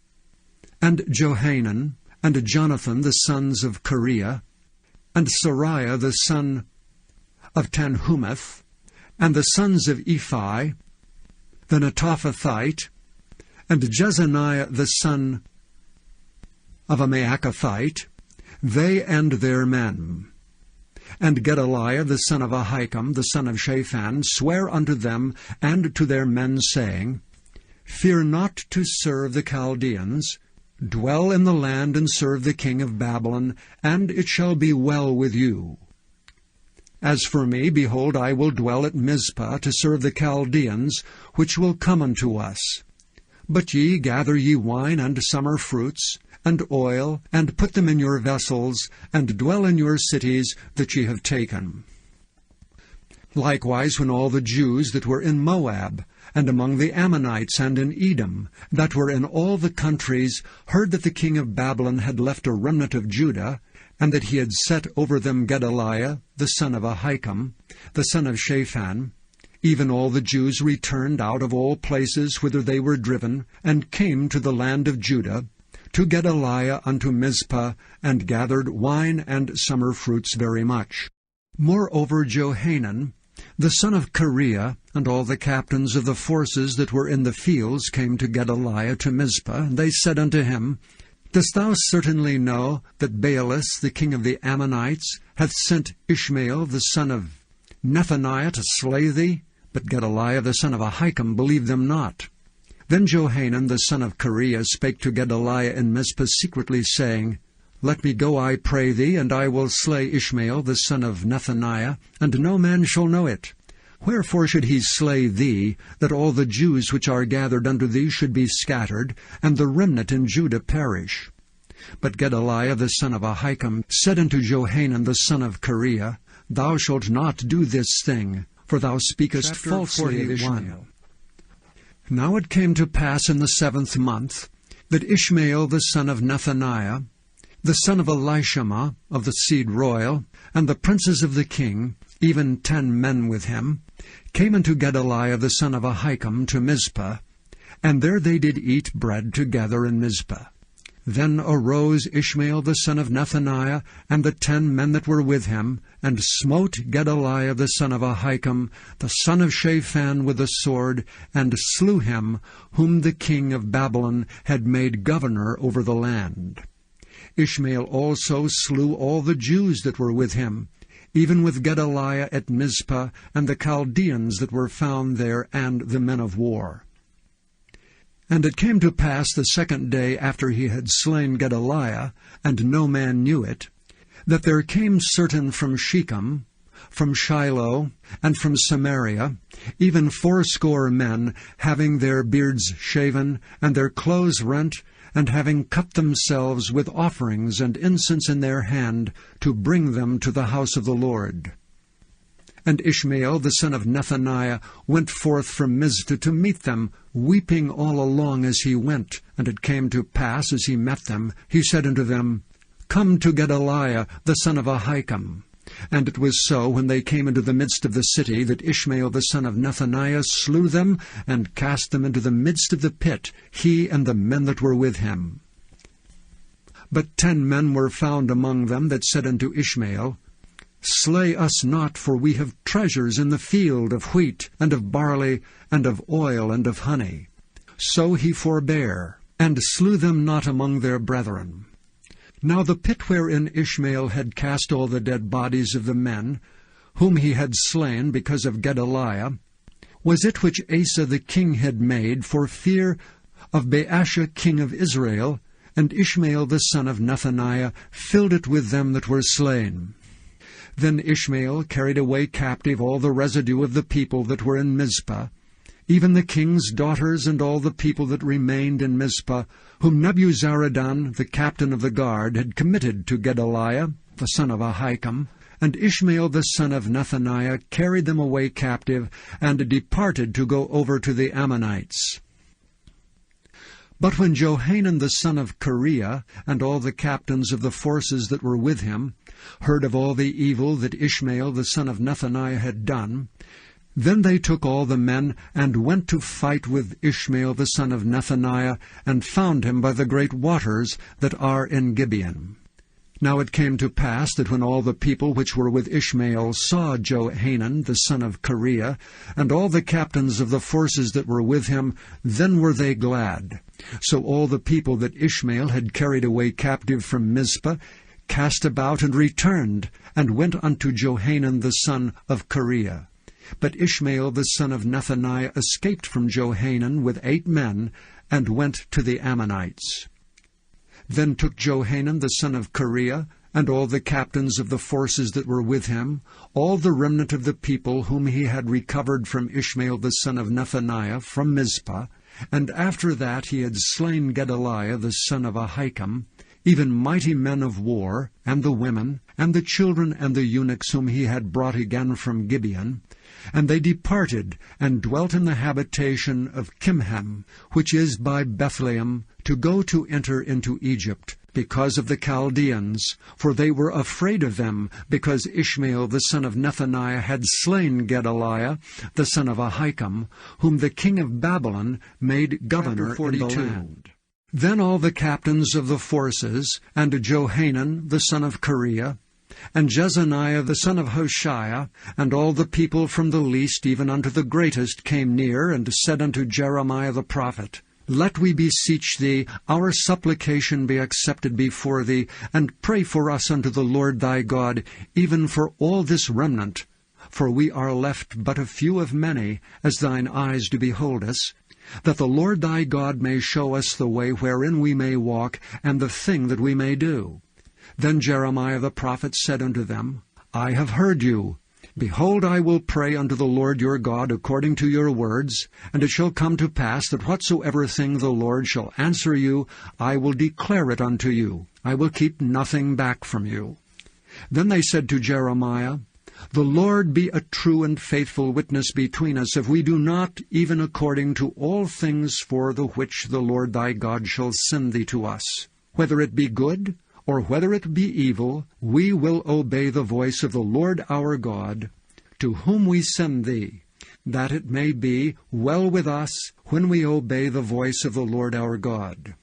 and Johanan, and Jonathan the sons of Kareah, and Sariah the son of Tanhumeth, and the sons of Ephi, the Netophathite, and Jezaniah the son of a Maacathite, they and their men. And Gedaliah the son of Ahikam, the son of Shaphan, sware unto them and to their men, saying, Fear not to serve the Chaldeans. Dwell in the land and serve the king of Babylon, and it shall be well with you. As for me, behold, I will dwell at Mizpah to serve the Chaldeans, which will come unto us. But ye gather ye wine and summer fruits, and oil, and put them in your vessels, and dwell in your cities that ye have taken. Likewise when all the Jews that were in Moab, and among the Ammonites, and in Edom, that were in all the countries, heard that the king of Babylon had left a remnant of Judah, and that he had set over them Gedaliah, the son of Ahikam, the son of Shaphan, even all the Jews returned out of all places whither they were driven, and came to the land of Judah, to Gedaliah unto Mizpah, and gathered wine and summer fruits very much. Moreover Johanan, the son of Kareah, and all the captains of the forces that were in the fields came to Gedaliah to Mizpah, and they said unto him, Dost thou certainly know that Baalis the king of the Ammonites hath sent Ishmael the son of Nethaniah to slay thee? But Gedaliah the son of Ahikam believed them not. Then Johanan the son of Kareah spake to Gedaliah in Mizpah secretly, saying, Let me go, I pray thee, and I will slay Ishmael the son of Nethaniah, and no man shall know it. Wherefore should he slay thee, that all the Jews which are gathered unto thee should be scattered, and the remnant in Judah perish? But Gedaliah the son of Ahikam said unto Johanan the son of Kareah, Thou shalt not do this thing, for thou speakest falsely of Ishmael. Now it came to pass in the 7th month, that Ishmael the son of Nethaniah, the son of Elishama of the seed royal, and the princes of the king, even 10 men with him, came unto Gedaliah the son of Ahikam to Mizpah, and there they did eat bread together in Mizpah. Then arose Ishmael the son of Nethaniah, and the 10 men that were with him, and smote Gedaliah the son of Ahikam, the son of Shaphan, with a sword, and slew him, whom the king of Babylon had made governor over the land. Ishmael also slew all the Jews that were with him, even with Gedaliah at Mizpah, and the Chaldeans that were found there, and the men of war. And it came to pass the 2nd day after he had slain Gedaliah, and no man knew it, that there came certain from Shechem, from Shiloh, and from Samaria, even 80 men, having their beards shaven, and their clothes rent, and having cut themselves with offerings and incense in their hand, to bring them to the house of the Lord. And Ishmael the son of Nethaniah went forth from Mizpah to meet them, weeping all along as he went. And it came to pass, as he met them, he said unto them, Come to Gedaliah the son of Ahikam. And it was so, when they came into the midst of the city, that Ishmael the son of Nethaniah slew them, and cast them into the midst of the pit, he and the men that were with him. But 10 men were found among them that said unto Ishmael, Slay us not, for we have treasures in the field of wheat, and of barley, and of oil, and of honey. So he forbare, and slew them not among their brethren. Now the pit wherein Ishmael had cast all the dead bodies of the men, whom he had slain because of Gedaliah, was it which Asa the king had made for fear of Baasha king of Israel, and Ishmael the son of Nethaniah filled it with them that were slain. Then Ishmael carried away captive all the residue of the people that were in Mizpah, even the king's daughters and all the people that remained in Mizpah, whom Nebuzaradan, the captain of the guard, had committed to Gedaliah, the son of Ahikam. And Ishmael the son of Nethaniah carried them away captive, and departed to go over to the Ammonites. But when Johanan the son of Kareah, and all the captains of the forces that were with him, heard of all the evil that Ishmael the son of Nethaniah had done, then they took all the men, and went to fight with Ishmael the son of Nethaniah, and found him by the great waters that are in Gibeon. Now it came to pass that when all the people which were with Ishmael saw Johanan the son of Kareah, and all the captains of the forces that were with him, then were they glad. So all the people that Ishmael had carried away captive from Mizpah cast about and returned, and went unto Johanan the son of Kareah. But Ishmael the son of Nethaniah escaped from Johanan with 8 men, and went to the Ammonites. Then took Johanan the son of Kareah, and all the captains of the forces that were with him, all the remnant of the people whom he had recovered from Ishmael the son of Nethaniah from Mizpah, and after that he had slain Gedaliah the son of Ahikam, even mighty men of war, and the women, and the children, and the eunuchs whom he had brought again from Gibeon. And they departed, and dwelt in the habitation of Kimham, which is by Bethlehem, to go to enter into Egypt, because of the Chaldeans, for they were afraid of them, because Ishmael the son of Nethaniah had slain Gedaliah the son of Ahikam, whom the king of Babylon made governor in the land. Then all the captains of the forces, and Johanan the son of Kareah, And Jezaniah the son of Hoshea, and all the people from the least even unto the greatest, came near, and said unto Jeremiah the prophet, Let we beseech thee, our supplication be accepted before thee, and pray for us unto the Lord thy God, even for all this remnant. For we are left but a few of many, as thine eyes do behold us, that the Lord thy God may show us the way wherein we may walk, and the thing that we may do. Then Jeremiah the prophet said unto them, I have heard you. Behold, I will pray unto the Lord your God according to your words, and it shall come to pass that whatsoever thing the Lord shall answer you, I will declare it unto you. I will keep nothing back from you. Then they said to Jeremiah, The Lord be a true and faithful witness between us, if we do not, even according to all things for the which the Lord thy God shall send thee to us. Whether it be good, or whether it be evil, we will obey the voice of the Lord our God, to whom we send thee, that it may be well with us when we obey the voice of the Lord our God.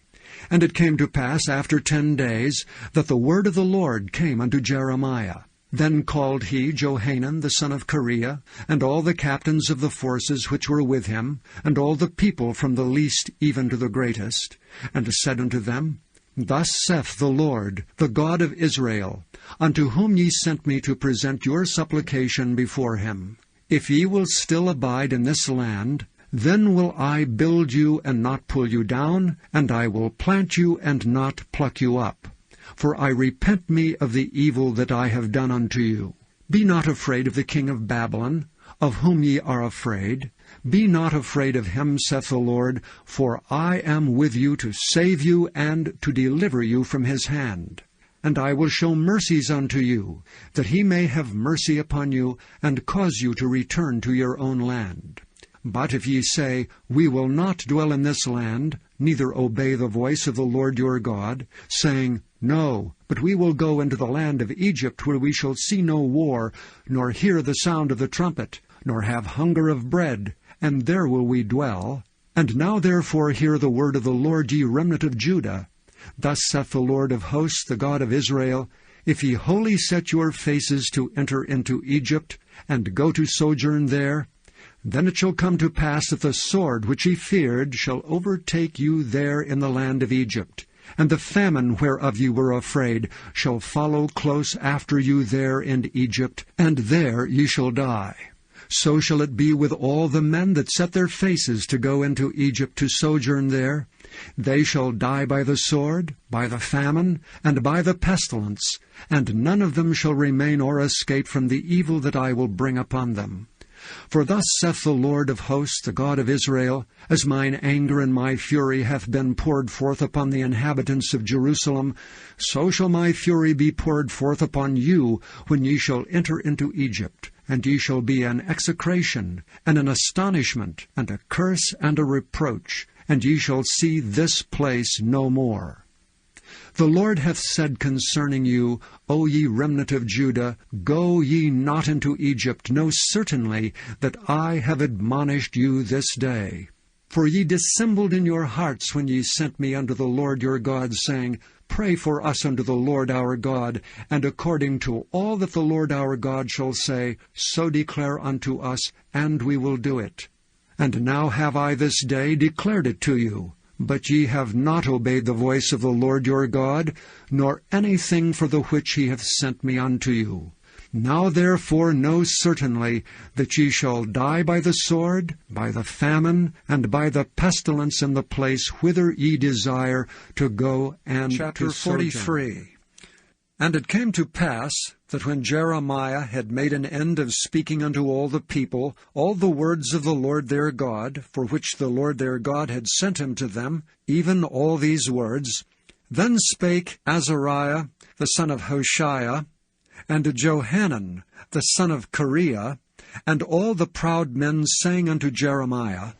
And it came to pass after 10 days, that the word of the Lord came unto Jeremiah. Then called he Johanan the son of Kareah, and all the captains of the forces which were with him, and all the people from the least even to the greatest, and said unto them, Thus saith the Lord, the God of Israel, unto whom ye sent me to present your supplication before him. If ye will still abide in this land, then will I build you and not pull you down, and I will plant you and not pluck you up. For I repent me of the evil that I have done unto you. Be not afraid of the king of Babylon, of whom ye are afraid. Be not afraid of him, saith the Lord, for I am with you to save you and to deliver you from his hand. And I will show mercies unto you, that he may have mercy upon you, and cause you to return to your own land. But if ye say, We will not dwell in this land, neither obey the voice of the Lord your God, saying, No, but we will go into the land of Egypt, where we shall see no war, nor hear the sound of the trumpet, nor have hunger of bread, and there will we dwell. And now therefore hear the word of the Lord, ye remnant of Judah. Thus saith the Lord of hosts, the God of Israel, If ye wholly set your faces to enter into Egypt, and go to sojourn there, then it shall come to pass that the sword which ye feared shall overtake you there in the land of Egypt, and the famine whereof ye were afraid shall follow close after you there in Egypt, and there ye shall die. So shall it be with all the men that set their faces to go into Egypt to sojourn there. They shall die by the sword, by the famine, and by the pestilence, and none of them shall remain or escape from the evil that I will bring upon them. For thus saith the Lord of hosts, the God of Israel, As mine anger and my fury hath been poured forth upon the inhabitants of Jerusalem, so shall my fury be poured forth upon you when ye shall enter into Egypt. And ye shall be an execration, and an astonishment, and a curse, and a reproach, and ye shall see this place no more. The Lord hath said concerning you, O ye remnant of Judah, Go ye not into Egypt, know certainly that I have admonished you this day. For ye dissembled in your hearts when ye sent me unto the Lord your God, saying, Pray for us unto the Lord our God, and according to all that the Lord our God shall say, so declare unto us, and we will do it. And now have I this day declared it to you. But ye have not obeyed the voice of the Lord your God, nor anything for the which he hath sent me unto you. Now therefore know certainly that ye shall die by the sword, by the famine, and by the pestilence in the place whither ye desire to go and Chapter to sojourn. 43. And it came to pass that when Jeremiah had made an end of speaking unto all the people all the words of the Lord their God, for which the Lord their God had sent him to them, even all these words, then spake Azariah the son of Hoshea, and Johanan the son of Kareah, and all the proud men, saying unto Jeremiah,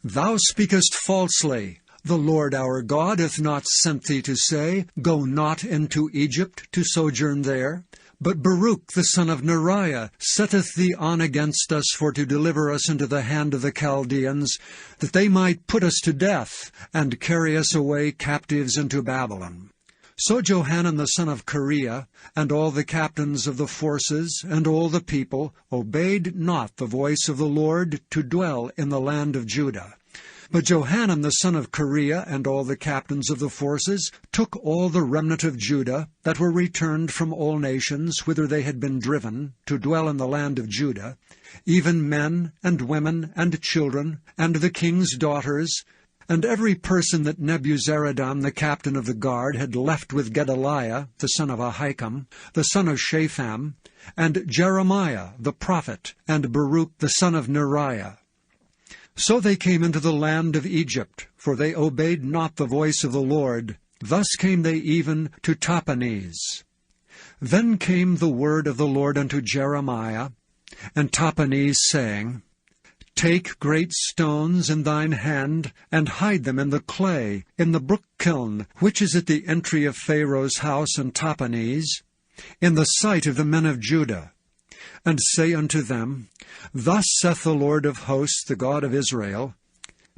Thou speakest falsely. The Lord our God hath not sent thee to say, Go not into Egypt to sojourn there. But Baruch the son of Neriah setteth thee on against us for to deliver us into the hand of the Chaldeans, that they might put us to death, and carry us away captives into Babylon. So Johanan the son of Kareah, and all the captains of the forces, and all the people, obeyed not the voice of the Lord to dwell in the land of Judah. But Johanan the son of Kareah, and all the captains of the forces, took all the remnant of Judah, that were returned from all nations whither they had been driven, to dwell in the land of Judah, even men, and women, and children, and the king's daughters, and every person that Nebuzaradan the captain of the guard had left with Gedaliah the son of Ahikam, the son of Shaphan, and Jeremiah the prophet, and Baruch the son of Neriah. So they came into the land of Egypt, for they obeyed not the voice of the Lord. Thus came they even to Tahpanhes. Then came the word of the Lord unto Jeremiah, and Tahpanhes, saying, Take great stones in thine hand, and hide them in the clay, in the brook kiln, which is at the entry of Pharaoh's house in Tahpanhes, in the sight of the men of Judah. And say unto them, Thus saith the Lord of hosts, the God of Israel,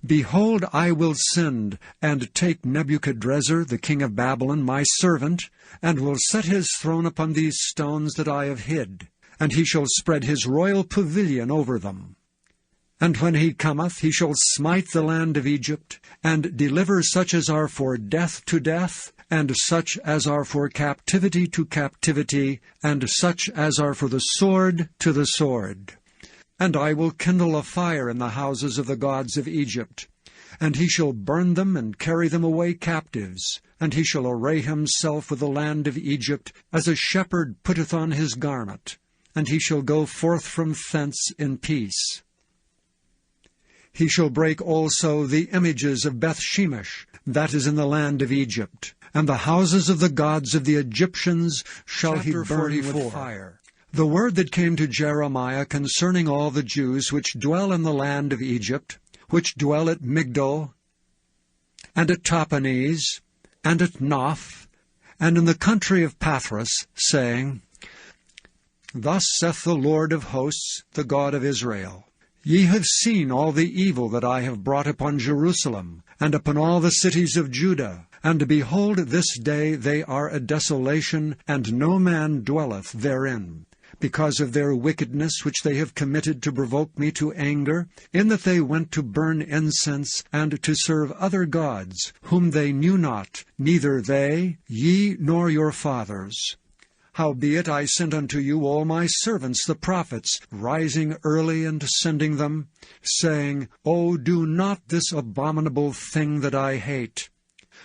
Behold, I will send, and take Nebuchadrezzar the king of Babylon, my servant, and will set his throne upon these stones that I have hid, and he shall spread his royal pavilion over them. And when he cometh, he shall smite the land of Egypt, and deliver such as are for death to death, and such as are for captivity to captivity, and such as are for the sword to the sword. And I will kindle a fire in the houses of the gods of Egypt, and he shall burn them and carry them away captives, and he shall array himself with the land of Egypt, as a shepherd putteth on his garment, and he shall go forth from thence in peace. He shall break also the images of Beth-shemesh, that is in the land of Egypt, and the houses of the gods of the Egyptians shall he burn with fire. The word that came to Jeremiah concerning all the Jews which dwell in the land of Egypt, which dwell at Migdol, and at Tahpanhes, and at Noph, and in the country of Pathros, saying, Thus saith the Lord of hosts, the God of Israel, Ye have seen all the evil that I have brought upon Jerusalem, and upon all the cities of Judah. And behold, this day they are a desolation, and no man dwelleth therein, because of their wickedness which they have committed to provoke me to anger, in that they went to burn incense, and to serve other gods, whom they knew not, neither they, ye, nor your fathers. Howbeit I sent unto you all my servants the prophets, rising early and sending them, saying, O do not this abominable thing that I hate.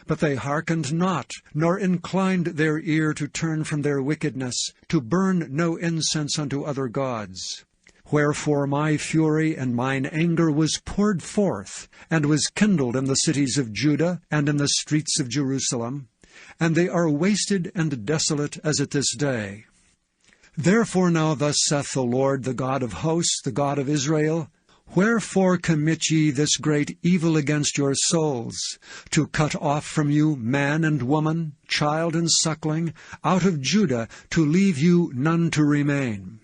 But they hearkened not, nor inclined their ear to turn from their wickedness, to burn no incense unto other gods. Wherefore my fury and mine anger was poured forth, and was kindled in the cities of Judah, and in the streets of Jerusalem, and they are wasted and desolate as at this day. Therefore now thus saith the Lord, the God of hosts, the God of Israel, Wherefore commit ye this great evil against your souls, to cut off from you man and woman, child and suckling, out of Judah, to leave you none to remain?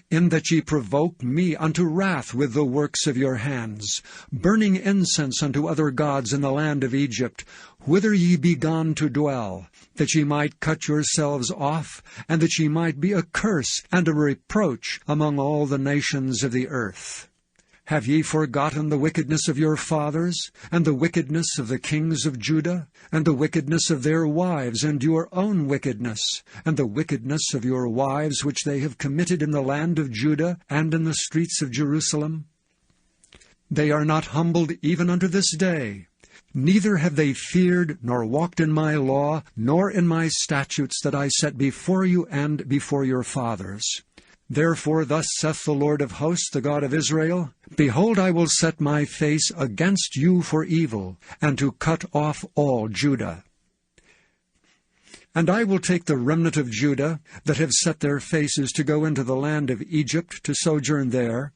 In that ye provoke me unto wrath with the works of your hands, burning incense unto other gods in the land of Egypt, whither ye be gone to dwell, that ye might cut yourselves off, and that ye might be a curse and a reproach among all the nations of the earth. Have ye forgotten the wickedness of your fathers, and the wickedness of the kings of Judah, and the wickedness of their wives, and your own wickedness, and the wickedness of your wives which they have committed in the land of Judah, and in the streets of Jerusalem? They are not humbled even unto this day, neither have they feared, nor walked in my law, nor in my statutes that I set before you and before your fathers. Therefore thus saith the Lord of hosts, the God of Israel, Behold, I will set my face against you for evil, and to cut off all Judah. And I will take the remnant of Judah, that have set their faces to go into the land of Egypt to sojourn there,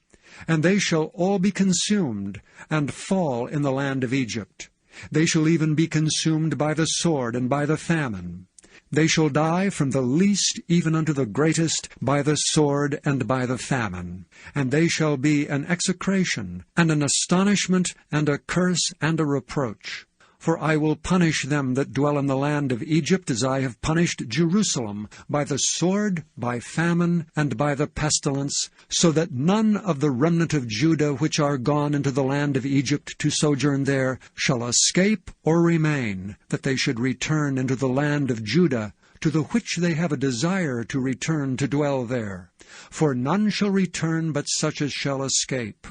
and they shall all be consumed, and fall in the land of Egypt. They shall even be consumed by the sword and by the famine. They shall die from the least even unto the greatest by the sword and by the famine. And they shall be an execration, and an astonishment, and a curse, and a reproach. For I will punish them that dwell in the land of Egypt, as I have punished Jerusalem, by the sword, by famine, and by the pestilence, so that none of the remnant of Judah which are gone into the land of Egypt to sojourn there shall escape or remain, that they should return into the land of Judah, to the which they have a desire to return to dwell there. For none shall return but such as shall escape.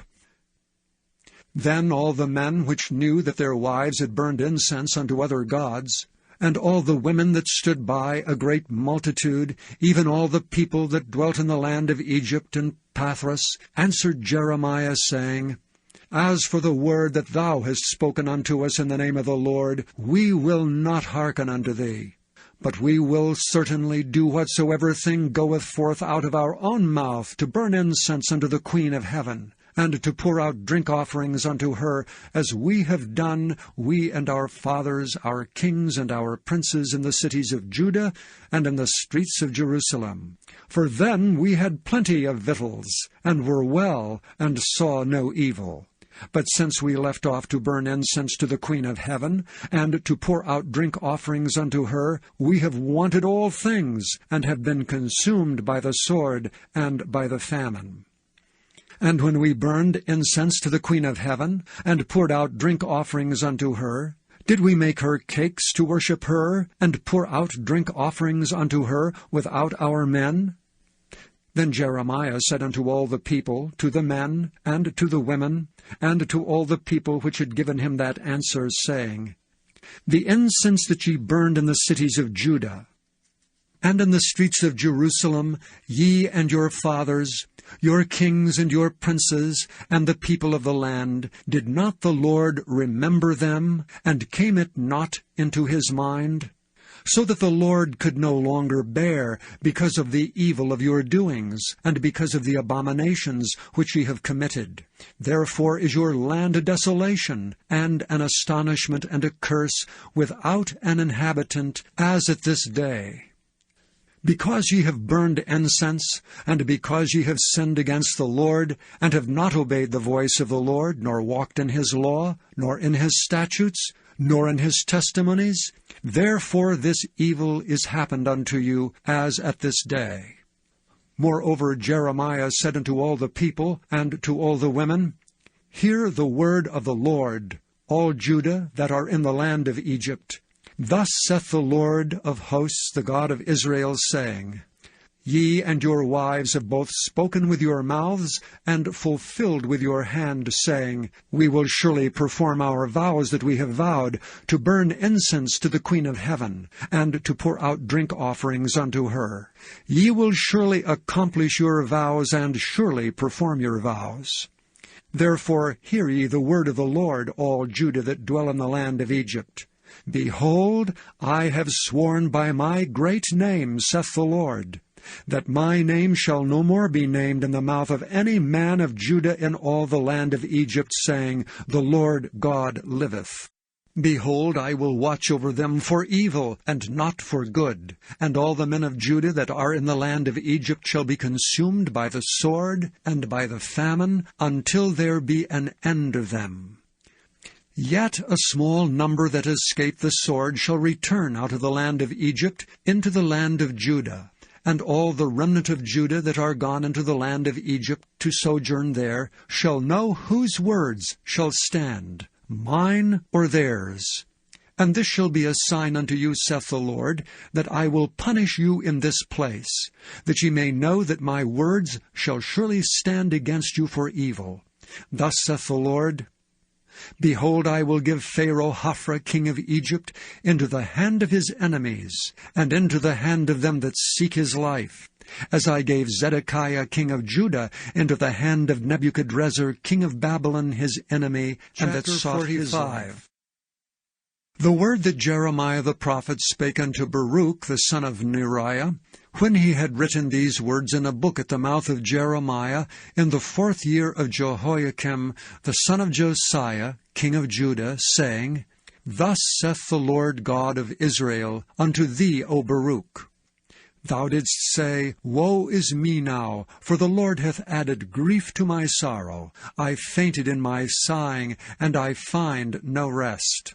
Then all the men which knew that their wives had burned incense unto other gods, and all the women that stood by, a great multitude, even all the people that dwelt in the land of Egypt and Pathros, answered Jeremiah, saying, As for the word that thou hast spoken unto us in the name of the Lord, we will not hearken unto thee. But we will certainly do whatsoever thing goeth forth out of our own mouth, to burn incense unto the Queen of heaven, and to pour out drink offerings unto her, as we have done, we and our fathers, our kings and our princes in the cities of Judah and in the streets of Jerusalem. For then we had plenty of victuals, and were well, and saw no evil. But since we left off to burn incense to the Queen of heaven, and to pour out drink offerings unto her, we have wanted all things, and have been consumed by the sword and by the famine. And when we burned incense to the Queen of heaven, and poured out drink offerings unto her, did we make her cakes to worship her, and pour out drink offerings unto her without our men? Then Jeremiah said unto all the people, to the men, and to the women, and to all the people which had given him that answer, saying, The incense that ye burned in the cities of Judah, and in the streets of Jerusalem, ye and your fathers, your kings and your princes, and the people of the land, did not the Lord remember them, and came it not into his mind? So that the Lord could no longer bear, because of the evil of your doings, and because of the abominations which ye have committed. Therefore is your land a desolation, and an astonishment and a curse, without an inhabitant, as at this day. Because ye have burned incense, and because ye have sinned against the Lord, and have not obeyed the voice of the Lord, nor walked in his law, nor in his statutes, nor in his testimonies, therefore this evil is happened unto you, as at this day. Moreover Jeremiah said unto all the people, and to all the women, Hear the word of the Lord, all Judah that are in the land of Egypt. Thus saith the Lord of hosts, the God of Israel, saying, Ye and your wives have both spoken with your mouths, and fulfilled with your hand, saying, We will surely perform our vows that we have vowed, to burn incense to the Queen of heaven, and to pour out drink offerings unto her. Ye will surely accomplish your vows, and surely perform your vows. Therefore hear ye the word of the Lord, all Judah that dwell in the land of Egypt. Behold, I have sworn by my great name, saith the Lord, that my name shall no more be named in the mouth of any man of Judah in all the land of Egypt, saying, The Lord God liveth. Behold, I will watch over them for evil, and not for good. And all the men of Judah that are in the land of Egypt shall be consumed by the sword and by the famine, until there be an end of them. Yet a small number that escape the sword shall return out of the land of Egypt into the land of Judah. And all the remnant of Judah that are gone into the land of Egypt to sojourn there shall know whose words shall stand, mine or theirs. And this shall be a sign unto you, saith the Lord, that I will punish you in this place, that ye may know that my words shall surely stand against you for evil. Thus saith the Lord, Behold, I will give Pharaoh Hophra king of Egypt into the hand of his enemies, and into the hand of them that seek his life, as I gave Zedekiah king of Judah into the hand of Nebuchadrezzar king of Babylon his enemy, and that sought his life. The word that Jeremiah the prophet spake unto Baruch the son of Neriah, when he had written these words in a book at the mouth of Jeremiah, in the 4th year of Jehoiakim the son of Josiah, king of Judah, saying, Thus saith the Lord God of Israel unto thee, O Baruch, Thou didst say, Woe is me now, for the Lord hath added grief to my sorrow. I fainted in my sighing, and I find no rest.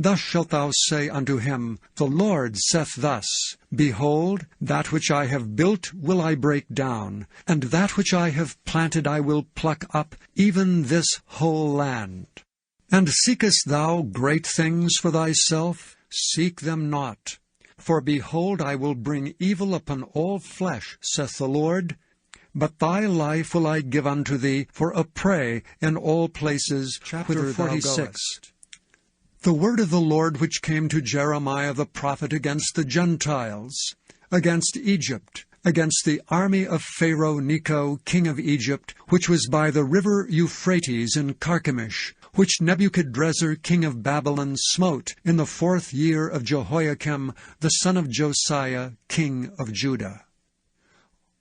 Thus shalt thou say unto him, The Lord saith thus, Behold, that which I have built will I break down, and that which I have planted I will pluck up, even this whole land. And seekest thou great things for thyself? Seek them not. For behold, I will bring evil upon all flesh, saith the Lord. But thy life will I give unto thee for a prey in all places, Chapter 46. The word of the Lord which came to Jeremiah the prophet against the Gentiles, against Egypt, against the army of Pharaoh Necho, king of Egypt, which was by the river Euphrates in Carchemish, which Nebuchadrezzar king of Babylon smote in the 4th year of Jehoiakim, the son of Josiah, king of Judah.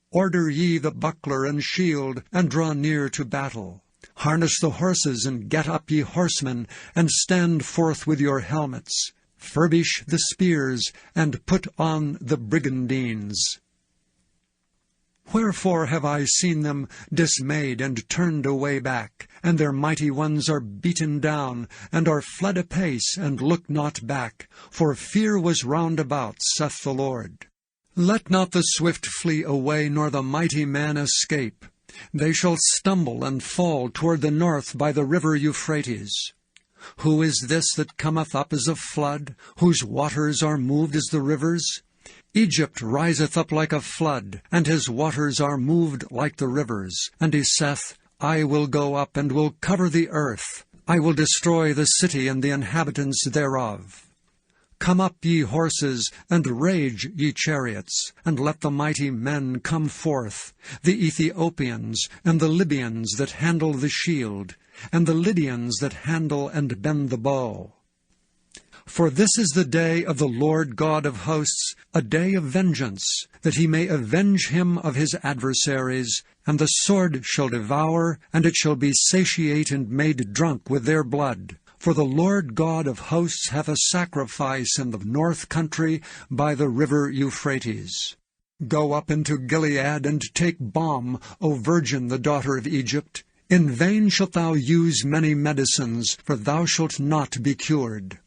Order ye the buckler and shield, and draw near to battle. Harness the horses, and get up, ye horsemen, and stand forth with your helmets. Furbish the spears, and put on the brigandines. Wherefore have I seen them dismayed and turned away back, and their mighty ones are beaten down, and are fled apace, and look not back, for fear was round about, saith the Lord. Let not the swift flee away, nor the mighty man escape. They shall stumble and fall toward the north by the river Euphrates. Who is this that cometh up as a flood, whose waters are moved as the rivers? Egypt riseth up like a flood, and his waters are moved like the rivers. And he saith, I will go up, and will cover the earth. I will destroy the city and the inhabitants thereof. Come up, ye horses, and rage, ye chariots, and let the mighty men come forth, the Ethiopians, and the Libyans that handle the shield, and the Lydians that handle and bend the bow. For this is the day of the Lord God of hosts, a day of vengeance, that he may avenge him of his adversaries, and the sword shall devour, and it shall be satiate and made drunk with their blood. For the Lord God of hosts hath a sacrifice in the north country by the river Euphrates. Go up into Gilead, and take balm, O virgin, the daughter of Egypt. In vain shalt thou use many medicines, for thou shalt not be cured.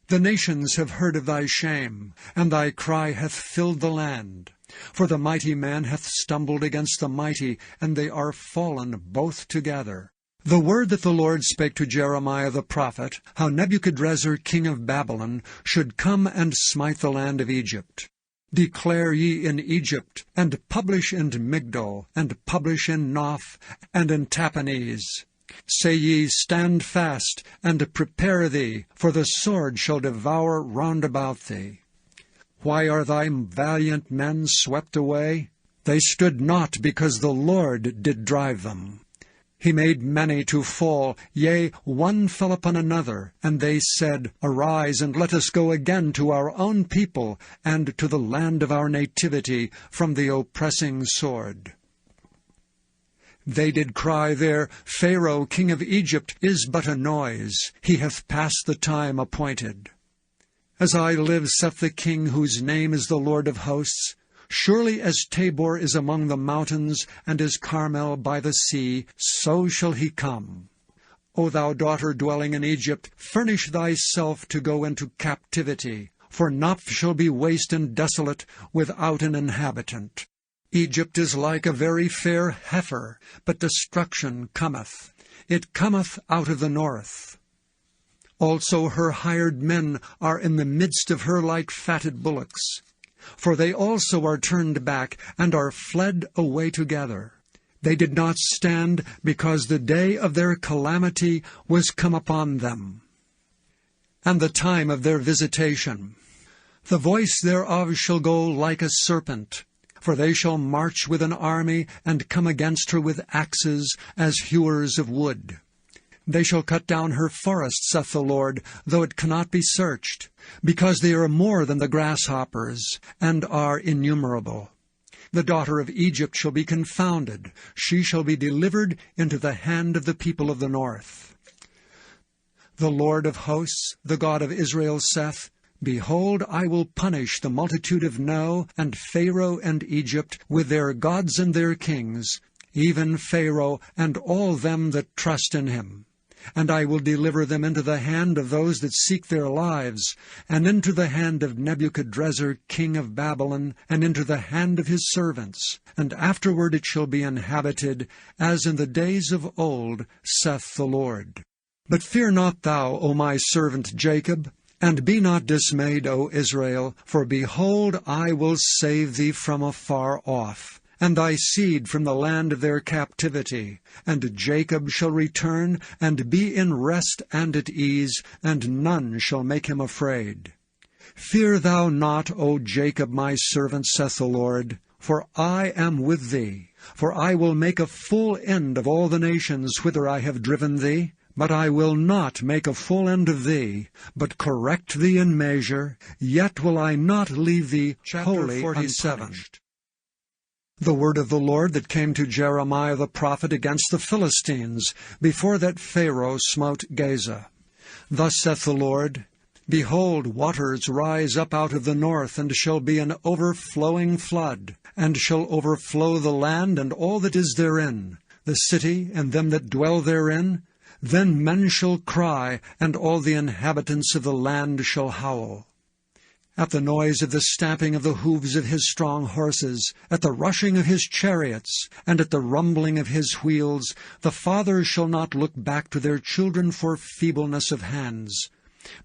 The nations have heard of thy shame, and thy cry hath filled the land. For the mighty man hath stumbled against the mighty, and they are fallen both together. The word that the Lord spake to Jeremiah the prophet, how Nebuchadrezzar king of Babylon should come and smite the land of Egypt. Declare ye in Egypt, and publish in Migdol, and publish in Noph, and in Tahpanhes. Say ye, Stand fast, and prepare thee, for the sword shall devour round about thee. Why are thy valiant men swept away? They stood not, because the Lord did drive them. He made many to fall, yea, one fell upon another, and they said, Arise, and let us go again to our own people, and to the land of our nativity, from the oppressing sword. They did cry there, Pharaoh, king of Egypt, is but a noise. He hath passed the time appointed. As I live, saith the King, whose name is the Lord of hosts, surely as Tabor is among the mountains, and as Carmel by the sea, so shall he come. O thou daughter dwelling in Egypt, furnish thyself to go into captivity, for Noph shall be waste and desolate, without an inhabitant. Egypt is like a very fair heifer, but destruction cometh. It cometh out of the north. Also her hired men are in the midst of her like fatted bullocks. For they also are turned back, and are fled away together. They did not stand, because the day of their calamity was come upon them, and the time of their visitation. The voice thereof shall go like a serpent, for they shall march with an army, and come against her with axes, as hewers of wood. They shall cut down her forest, saith the Lord, though it cannot be searched, because they are more than the grasshoppers, and are innumerable. The daughter of Egypt shall be confounded. She shall be delivered into the hand of the people of the north. The Lord of hosts, the God of Israel, saith, Behold, I will punish the multitude of No, and Pharaoh and Egypt, with their gods and their kings, even Pharaoh and all them that trust in him. And I will deliver them into the hand of those that seek their lives, and into the hand of Nebuchadrezzar king of Babylon, and into the hand of his servants. And afterward it shall be inhabited, as in the days of old, saith the Lord. But fear not thou, O my servant Jacob, and be not dismayed, O Israel, for behold, I will save thee from afar off, and thy seed from the land of their captivity. And Jacob shall return, and be in rest and at ease, and none shall make him afraid. Fear thou not, O Jacob my servant, saith the Lord, for I am with thee. For I will make a full end of all the nations whither I have driven thee. But I will not make a full end of thee, but correct thee in measure, yet will I not leave thee wholly unpunished. The word of the Lord that came to Jeremiah the prophet against the Philistines, before that Pharaoh smote Gaza. Thus saith the Lord, Behold, waters rise up out of the north, and shall be an overflowing flood, and shall overflow the land and all that is therein, the city and them that dwell therein. Then men shall cry, and all the inhabitants of the land shall howl. At the noise of the stamping of the hoofs of his strong horses, at the rushing of his chariots, and at the rumbling of his wheels, the fathers shall not look back to their children for feebleness of hands,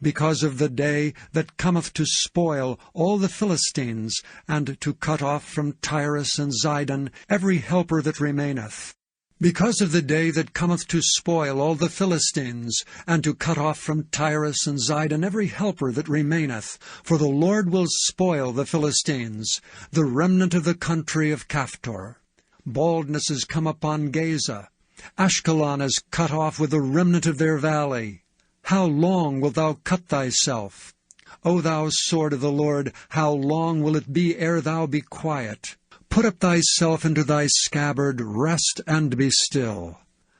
because of the day that cometh to spoil all the Philistines, and to cut off from Tyrus and Zidon every helper that remaineth. Because of the day that cometh to spoil all the Philistines, and to cut off from Tyrus and Zidon every helper that remaineth. For the Lord will spoil the Philistines, the remnant of the country of Caphtor. Baldness is come upon Gaza. Ashkelon is cut off with the remnant of their valley. How long wilt thou cut thyself? O thou sword of the Lord, how long will it be ere thou be quiet? Put up thyself into thy scabbard, rest and be still.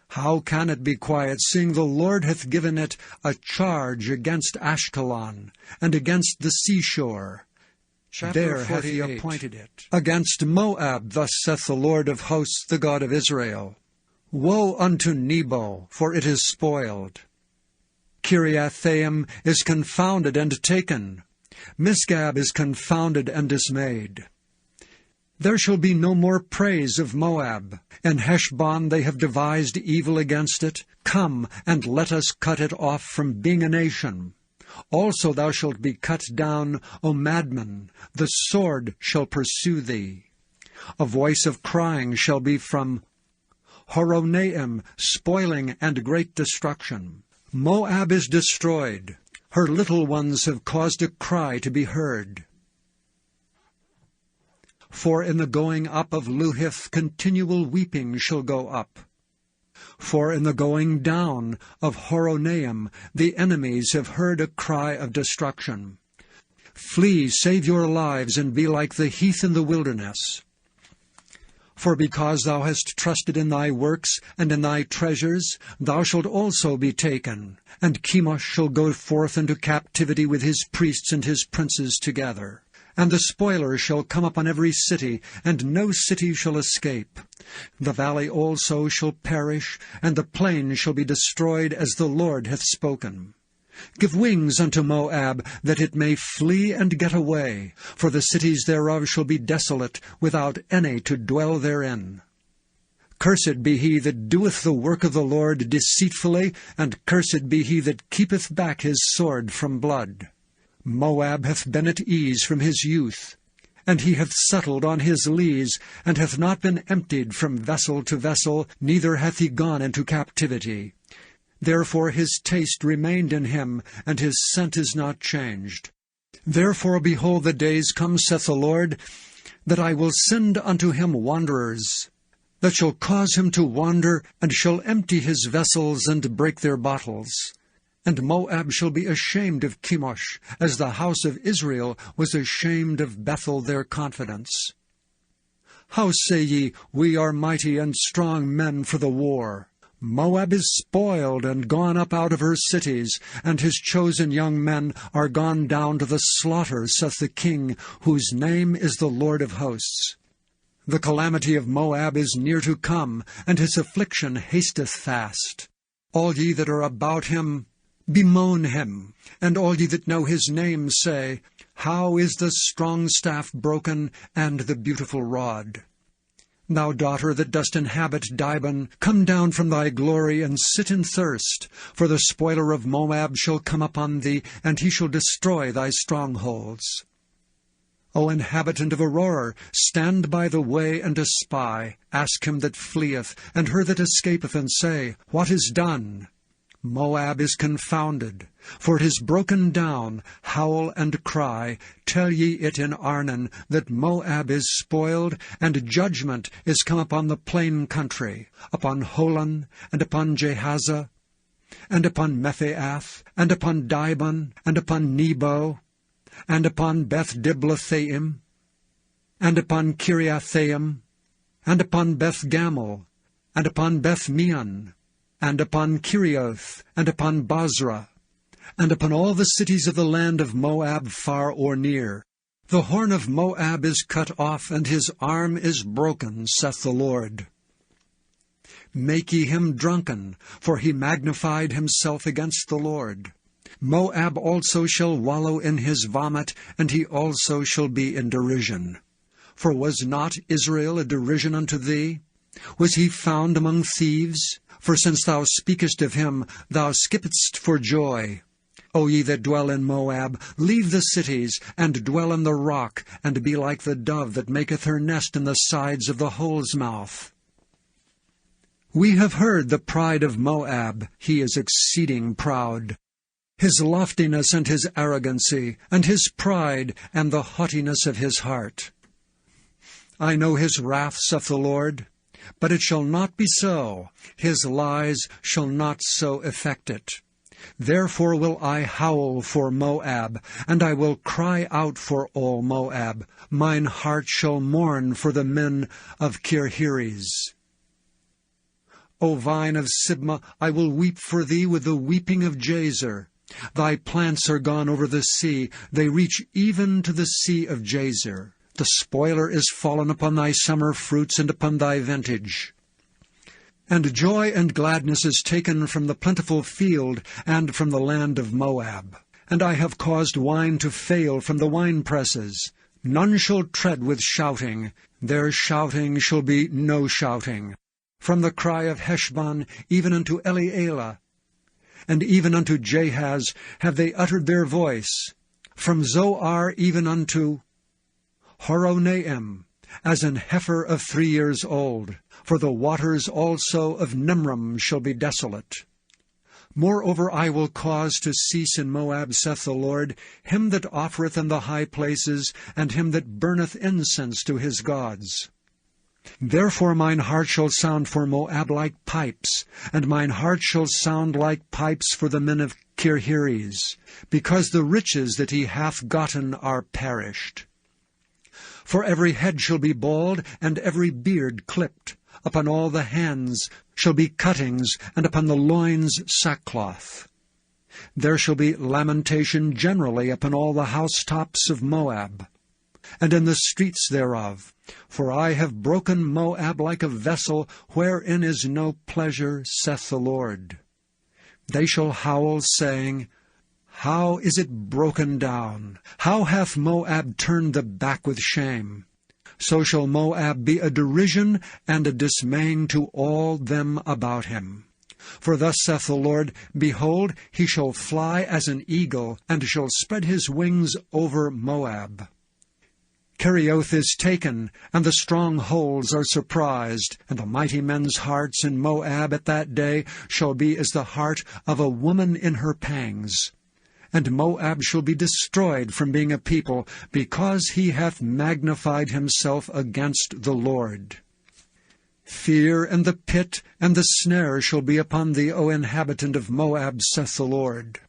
How can it be quiet, seeing the Lord hath given it a charge against Ashkelon, and against the seashore? There hath he appointed it. Against Moab, thus saith the Lord of hosts, the God of Israel. Woe unto Nebo, for it is spoiled. Kiriathaim is confounded and taken. Misgab is confounded and dismayed. There shall be no more praise of Moab. In Heshbon they have devised evil against it. Come, and let us cut it off from being a nation. Also thou shalt be cut down, O madman, the sword shall pursue thee. A voice of crying shall be from Horonaim, spoiling and great destruction. Moab is destroyed. Her little ones have caused a cry to be heard. For in the going up of Luhith continual weeping shall go up. For in the going down of Horonaim the enemies have heard a cry of destruction. Flee, save your lives, and be like the heath in the wilderness. For because thou hast trusted in thy works and in thy treasures, thou shalt also be taken. And Chemosh shall go forth into captivity with his priests and his princes together. And the spoiler shall come upon every city, and no city shall escape. The valley also shall perish, and the plain shall be destroyed, as the Lord hath spoken. Give wings unto Moab, that it may flee and get away, for the cities thereof shall be desolate, without any to dwell therein. Cursed be he that doeth the work of the Lord deceitfully, and cursed be he that keepeth back his sword from blood. Moab hath been at ease from his youth, and he hath settled on his lees, and hath not been emptied from vessel to vessel, neither hath he gone into captivity. Therefore his taste remained in him, and his scent is not changed. Therefore, behold, the days come, saith the Lord, that I will send unto him wanderers, that shall cause him to wander, and shall empty his vessels, and break their bottles. And Moab shall be ashamed of Chemosh, as the house of Israel was ashamed of Bethel their confidence. How say ye, We are mighty and strong men for the war? Moab is spoiled and gone up out of her cities, and his chosen young men are gone down to the slaughter, saith the King, whose name is the Lord of hosts. The calamity of Moab is near to come, and his affliction hasteth fast. All ye that are about him, bemoan him, and all ye that know his name say, How is the strong staff broken, and the beautiful rod? Thou daughter that dost inhabit Dibon, come down from thy glory, and sit in thirst. For the spoiler of Moab shall come upon thee, and he shall destroy thy strongholds. O inhabitant of Aurora, stand by the way and espy. Ask him that fleeth, and her that escapeth, and say, What is done? Moab is confounded, for it is broken down. Howl and cry, tell ye it in Arnon, that Moab is spoiled, and judgment is come upon the plain country, upon Holon, and upon Jehazzah, and upon Mephaath, and upon Dibon, and upon Nebo, and upon Beth-Diblathaim, and upon Kiriathaim, and upon Beth-Gamel, and upon Beth-Meon, and upon Kerioth, and upon Bozrah, and upon all the cities of the land of Moab far or near. The horn of Moab is cut off, and his arm is broken, saith the Lord. Make ye him drunken, for he magnified himself against the Lord. Moab also shall wallow in his vomit, and he also shall be in derision. For was not Israel a derision unto thee? Was he found among thieves? For since thou speakest of him, thou skippedst for joy. O ye that dwell in Moab, leave the cities, and dwell in the rock, and be like the dove that maketh her nest in the sides of the hole's mouth. We have heard the pride of Moab, he is exceeding proud. His loftiness and his arrogancy, and his pride, and the haughtiness of his heart. I know his wrath, saith the Lord, but it shall not be so. His lies shall not so effect it. Therefore will I howl for Moab, and I will cry out for all Moab. Mine heart shall mourn for the men of Kirheres. O vine of Sibmah, I will weep for thee with the weeping of Jazer. Thy plants are gone over the sea, they reach even to the sea of Jazer. The spoiler is fallen upon thy summer fruits and upon thy vintage. And joy and gladness is taken from the plentiful field and from the land of Moab. And I have caused wine to fail from the winepresses. None shall tread with shouting, their shouting shall be no shouting. From the cry of Heshbon even unto Elealeh, and even unto Jahaz have they uttered their voice, from Zoar even unto Horonaim, as an heifer of 3 years old. For the waters also of Nimram shall be desolate. Moreover I will cause to cease in Moab, saith the Lord, him that offereth in the high places, and him that burneth incense to his gods. Therefore mine heart shall sound for Moab like pipes, and mine heart shall sound like pipes for the men of Kirheres, because the riches that he hath gotten are perished. For every head shall be bald, and every beard clipped. Upon all the hands shall be cuttings, and upon the loins sackcloth. There shall be lamentation generally upon all the housetops of Moab, and in the streets thereof. For I have broken Moab like a vessel, wherein is no pleasure, saith the Lord. They shall howl, saying, How is it broken down? How hath Moab turned the back with shame? So shall Moab be a derision and a dismaying to all them about him. For thus saith the Lord, Behold, he shall fly as an eagle, and shall spread his wings over Moab. Kerioth is taken, and the strongholds are surprised, and the mighty men's hearts in Moab at that day shall be as the heart of a woman in her pangs. And Moab shall be destroyed from being a people, because he hath magnified himself against the Lord. Fear and the pit and the snare shall be upon thee, O inhabitant of Moab, saith the Lord.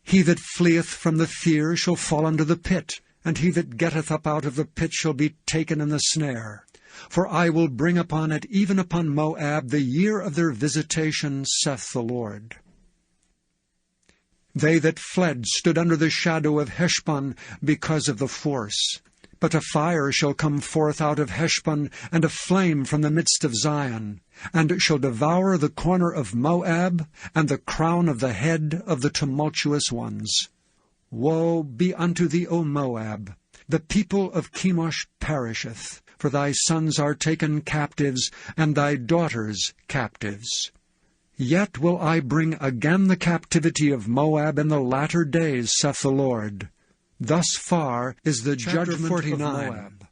He that fleeth from the fear shall fall into the pit, and he that getteth up out of the pit shall be taken in the snare. For I will bring upon it, even upon Moab, the year of their visitation, saith the Lord. They that fled stood under the shadow of Heshbon because of the force. But a fire shall come forth out of Heshbon, and a flame from the midst of Zion, and it shall devour the corner of Moab, and the crown of the head of the tumultuous ones. Woe be unto thee, O Moab! The people of Chemosh perisheth, for thy sons are taken captives, and thy daughters captives. Yet will I bring again the captivity of Moab in the latter days, saith the Lord. Thus far is the judgment 49. Of Moab.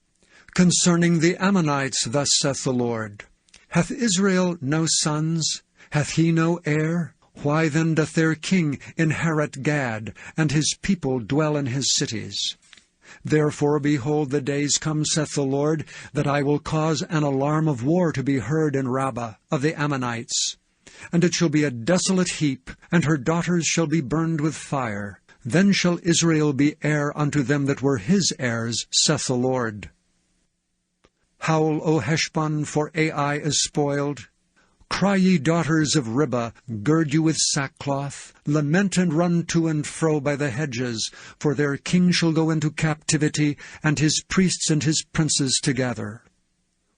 Concerning the Ammonites, thus saith the Lord, Hath Israel no sons? Hath he no heir? Why then doth their king inherit Gad, and his people dwell in his cities? Therefore, behold, the days come, saith the Lord, that I will cause an alarm of war to be heard in Rabbah of the Ammonites. And it shall be a desolate heap, and her daughters shall be burned with fire. Then shall Israel be heir unto them that were his heirs, saith the Lord. Howl, O Heshbon, for Ai is spoiled. Cry, ye daughters of Ribbah, gird you with sackcloth. Lament and run to and fro by the hedges, for their king shall go into captivity, and his priests and his princes together.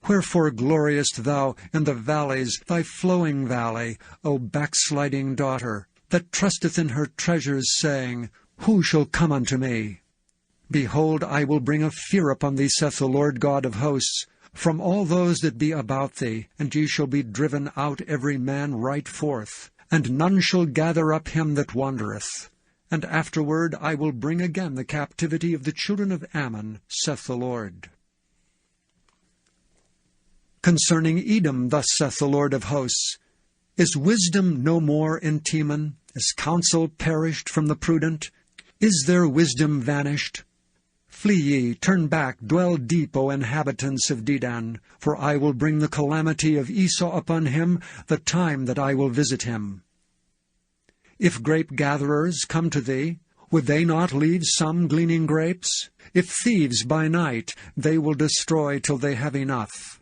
Wherefore gloriest thou in the valleys, thy flowing valley, O backsliding daughter, that trusteth in her treasures, saying, Who shall come unto me? Behold, I will bring a fear upon thee, saith the Lord God of hosts, from all those that be about thee, and ye shall be driven out every man right forth, and none shall gather up him that wandereth. And afterward I will bring again the captivity of the children of Ammon, saith the Lord. Concerning Edom, thus saith the Lord of hosts, Is wisdom no more in Teman? Is counsel perished from the prudent? Is their wisdom vanished? Flee ye, turn back, dwell deep, O inhabitants of Dedan, for I will bring the calamity of Esau upon him, the time that I will visit him. If grape-gatherers come to thee, would they not leave some gleaning grapes? If thieves by night, they will destroy till they have enough.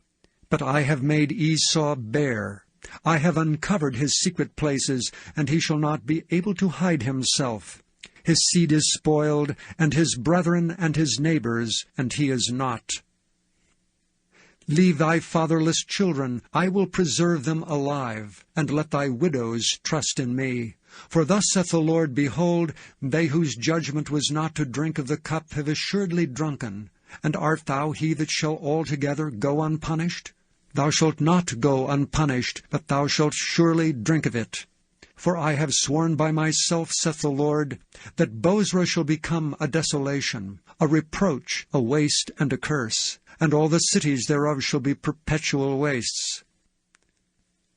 But I have made Esau bare. I have uncovered his secret places, and he shall not be able to hide himself. His seed is spoiled, and his brethren and his neighbors, and he is not. Leave thy fatherless children, I will preserve them alive, and let thy widows trust in me. For thus saith the Lord, Behold, they whose judgment was not to drink of the cup have assuredly drunken. And art thou he that shall altogether go unpunished? Thou shalt not go unpunished, but thou shalt surely drink of it. For I have sworn by myself, saith the Lord, that Bozrah shall become a desolation, a reproach, a waste, and a curse, and all the cities thereof shall be perpetual wastes.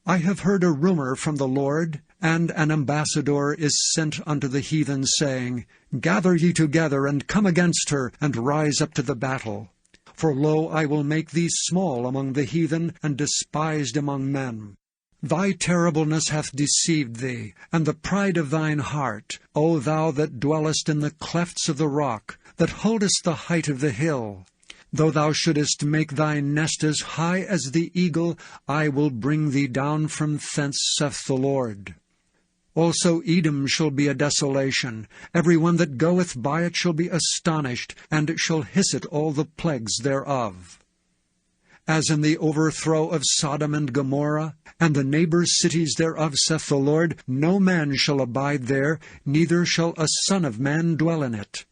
I have heard a rumor from the Lord, and an ambassador is sent unto the heathen, saying, Gather ye together, and come against her, and rise up to the battle. For lo, I will make thee small among the heathen, and despised among men. Thy terribleness hath deceived thee, and the pride of thine heart, O thou that dwellest in the clefts of the rock, that holdest the height of the hill. Though thou shouldest make thy nest as high as the eagle, I will bring thee down from thence, saith the Lord. Also Edom shall be a desolation. Every one that goeth by it shall be astonished, and shall hiss at all the plagues thereof. As in the overthrow of Sodom and Gomorrah, and the neighbor cities thereof, saith the Lord, no man shall abide there, neither shall a son of man dwell in it.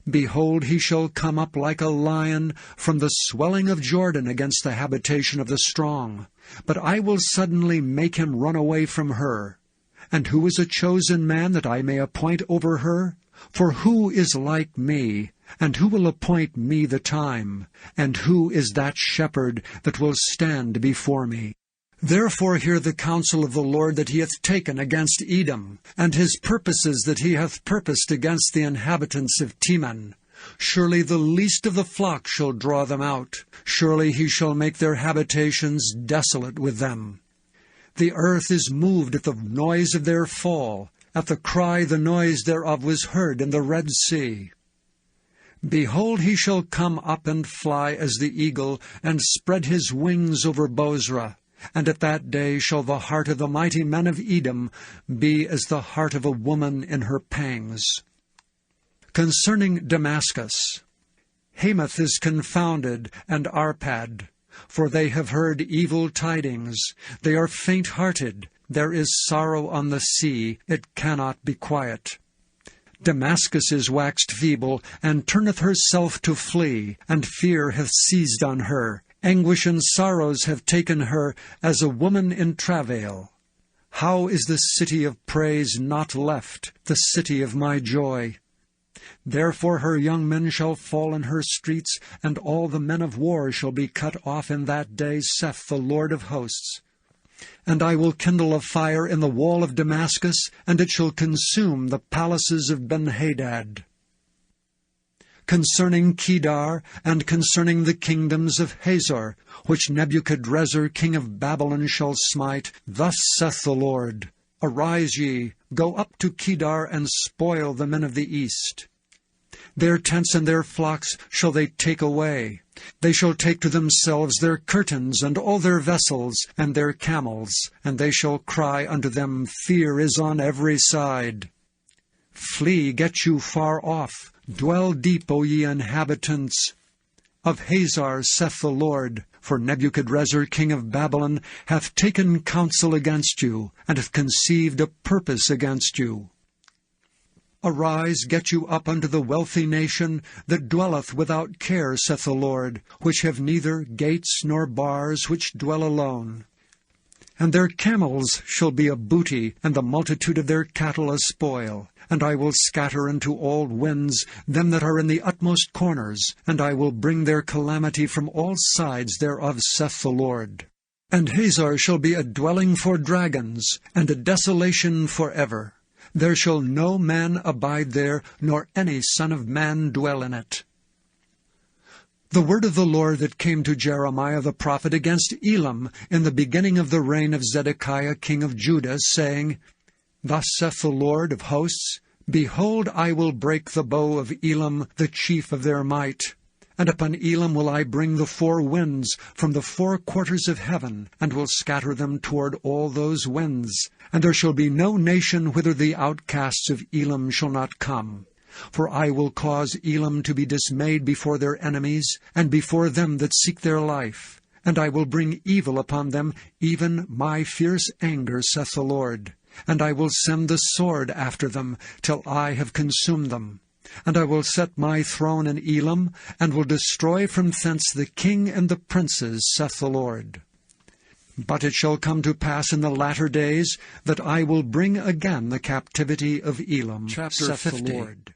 Behold, he shall come up like a lion from the swelling of Jordan against the habitation of the strong. But I will suddenly make him run away from her. And who is a chosen man that I may appoint over her? For who is like me? And who will appoint me the time? And who is that shepherd that will stand before me? Therefore hear the counsel of the Lord that he hath taken against Edom, and his purposes that he hath purposed against the inhabitants of Teman. Surely the least of the flock shall draw them out. Surely he shall make their habitations desolate with them. The earth is moved at the noise of their fall. At the cry the noise thereof was heard in the Red Sea. Behold, he shall come up and fly as the eagle, and spread his wings over Bozrah. And at that day shall the heart of the mighty men of Edom be as the heart of a woman in her pangs. Concerning Damascus, Hamath is confounded, and Arpad, for they have heard evil tidings. They are faint-hearted. There is sorrow on the sea. It cannot be quiet. Damascus is waxed feeble, and turneth herself to flee, and fear hath seized on her. Anguish and sorrows have taken her, as a woman in travail. How is the city of praise not left, the city of my joy? Therefore her young men shall fall in her streets, and all the men of war shall be cut off in that day, saith the Lord of hosts. And I will kindle a fire in the wall of Damascus, and it shall consume the palaces of Benhadad. Concerning Kedar, and concerning the kingdoms of Hazor, which Nebuchadrezzar king of Babylon shall smite, thus saith the Lord, Arise ye, go up to Kedar, and spoil the men of the east. Their tents and their flocks shall they take away. They shall take to themselves their curtains, and all their vessels, and their camels, and they shall cry unto them, Fear is on every side. Flee, get you far off. Dwell deep, O ye inhabitants of Hazor, saith the Lord, for Nebuchadrezzar king of Babylon hath taken counsel against you, and hath conceived a purpose against you. Arise, get you up unto the wealthy nation that dwelleth without care, saith the Lord, which have neither gates nor bars, which dwell alone. And their camels shall be a booty, and the multitude of their cattle a spoil. And I will scatter into all winds them that are in the utmost corners, and I will bring their calamity from all sides thereof, saith the Lord. And Hazor shall be a dwelling for dragons, and a desolation for ever. There shall no man abide there, nor any son of man dwell in it. The word of the Lord that came to Jeremiah the prophet against Elam in the beginning of the reign of Zedekiah king of Judah, saying, Thus saith the Lord of hosts, Behold, I will break the bow of Elam, the chief of their might. And upon Elam will I bring the four winds from the four quarters of heaven, and will scatter them toward all those winds. And there shall be no nation whither the outcasts of Elam shall not come. For I will cause Elam to be dismayed before their enemies, and before them that seek their life. And I will bring evil upon them, even my fierce anger, saith the Lord. And I will send the sword after them, till I have consumed them. And I will set my throne in Elam, and will destroy from thence the king and the princes, saith the Lord. But it shall come to pass in the latter days, that I will bring again the captivity of Elam, Chapter saith 50. the Lord.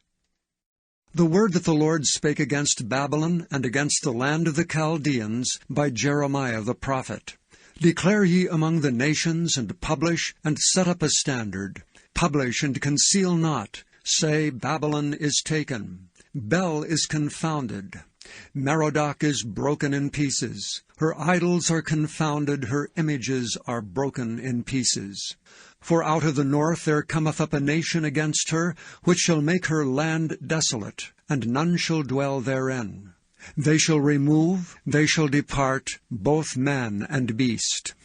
The word that the Lord spake against Babylon, and against the land of the Chaldeans, by Jeremiah the prophet. Declare ye among the nations, and publish, and set up a standard. Publish, and conceal not. Say, Babylon is taken. Bel is confounded. Merodach is broken in pieces. Her idols are confounded, her images are broken in pieces. For out of the north there cometh up a nation against her, which shall make her land desolate, and none shall dwell therein. They shall remove, they shall depart, both man and beast.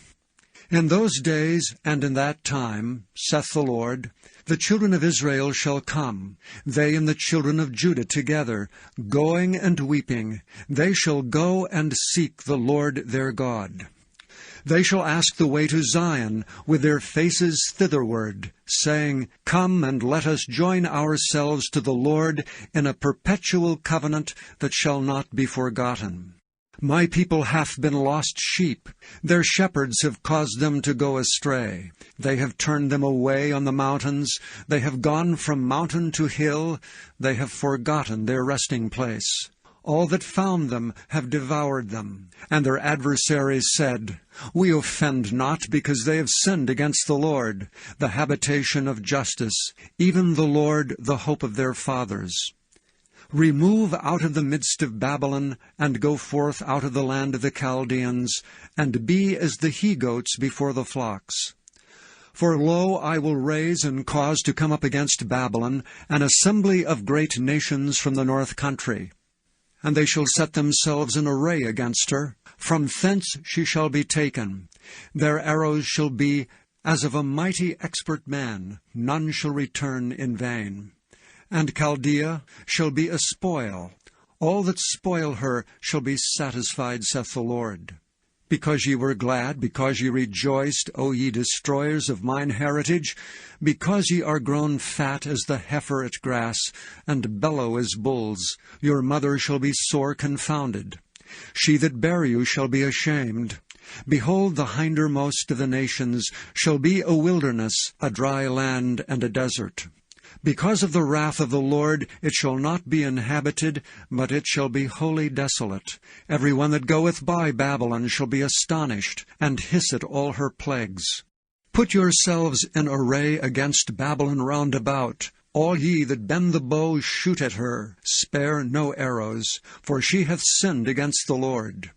In those days and in that time, saith the Lord, the children of Israel shall come, they and the children of Judah together, going and weeping. They shall go and seek the Lord their God. They shall ask the way to Zion, with their faces thitherward, saying, Come and let us join ourselves to the Lord in a perpetual covenant that shall not be forgotten. My people hath been lost sheep. Their shepherds have caused them to go astray. They have turned them away on the mountains. They have gone from mountain to hill. They have forgotten their resting place. All that found them have devoured them. And their adversaries said, We offend not, because they have sinned against the Lord, the habitation of justice, even the Lord, the hope of their fathers. Remove out of the midst of Babylon, and go forth out of the land of the Chaldeans, and be as the he-goats before the flocks. For lo, I will raise and cause to come up against Babylon an assembly of great nations from the north country. And they shall set themselves in array against her. From thence she shall be taken. Their arrows shall be as of a mighty expert man. None shall return in vain. And Chaldea shall be a spoil. All that spoil her shall be satisfied, saith the Lord. Because ye were glad, because ye rejoiced, O ye destroyers of mine heritage, because ye are grown fat as the heifer at grass, and bellow as bulls, your mother shall be sore confounded. She that bare you shall be ashamed. Behold, the hindermost of the nations shall be a wilderness, a dry land, and a desert. Because of the wrath of the Lord it shall not be inhabited, but it shall be wholly desolate. Every one that goeth by Babylon shall be astonished, and hiss at all her plagues. Put yourselves in array against Babylon round about. All ye that bend the bow, shoot at her. Spare no arrows, for she hath sinned against the Lord.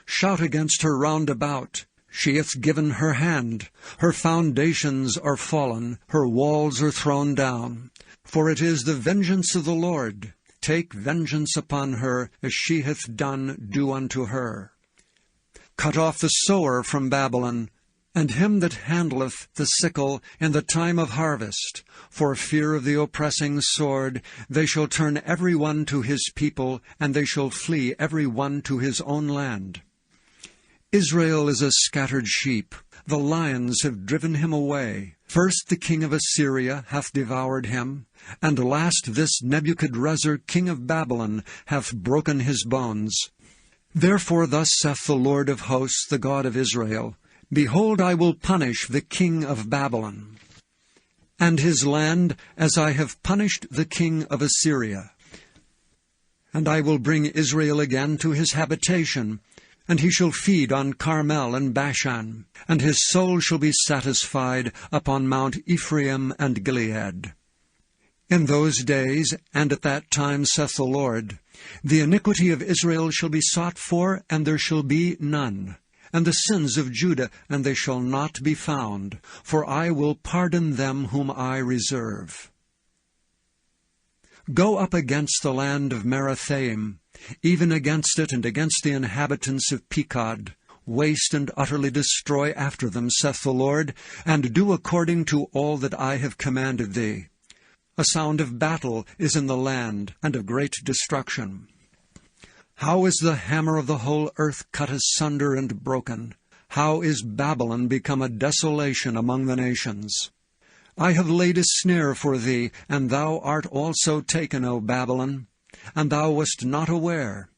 Shout against her round about. She hath given her hand. Her foundations are fallen, her walls are thrown down. For it is the vengeance of the Lord. Take vengeance upon her, as she hath done, do unto her. Cut off the sower from Babylon, and him that handleth the sickle in the time of harvest. For fear of the oppressing sword, they shall turn every one to his people, and they shall flee every one to his own land. Israel is a scattered sheep. The lions have driven him away. First the king of Assyria hath devoured him, and last this Nebuchadrezzar king of Babylon hath broken his bones. Therefore thus saith the Lord of hosts, the God of Israel, Behold, I will punish the king of Babylon, and his land, as I have punished the king of Assyria. And I will bring Israel again to his habitation, and he shall feed on Carmel and Bashan, and his soul shall be satisfied upon Mount Ephraim and Gilead. In those days, and at that time, saith the Lord, the iniquity of Israel shall be sought for, and there shall be none, and the sins of Judah, and they shall not be found, for I will pardon them whom I reserve. Go up against the land of Merathaim, even against it, and against the inhabitants of Pekod. Waste and utterly destroy after them, saith the Lord, and do according to all that I have commanded thee. A sound of battle is in the land, and of great destruction. How is the hammer of the whole earth cut asunder and broken? How is Babylon become a desolation among the nations? I have laid a snare for thee, and thou art also taken, O Babylon, and thou wast not aware.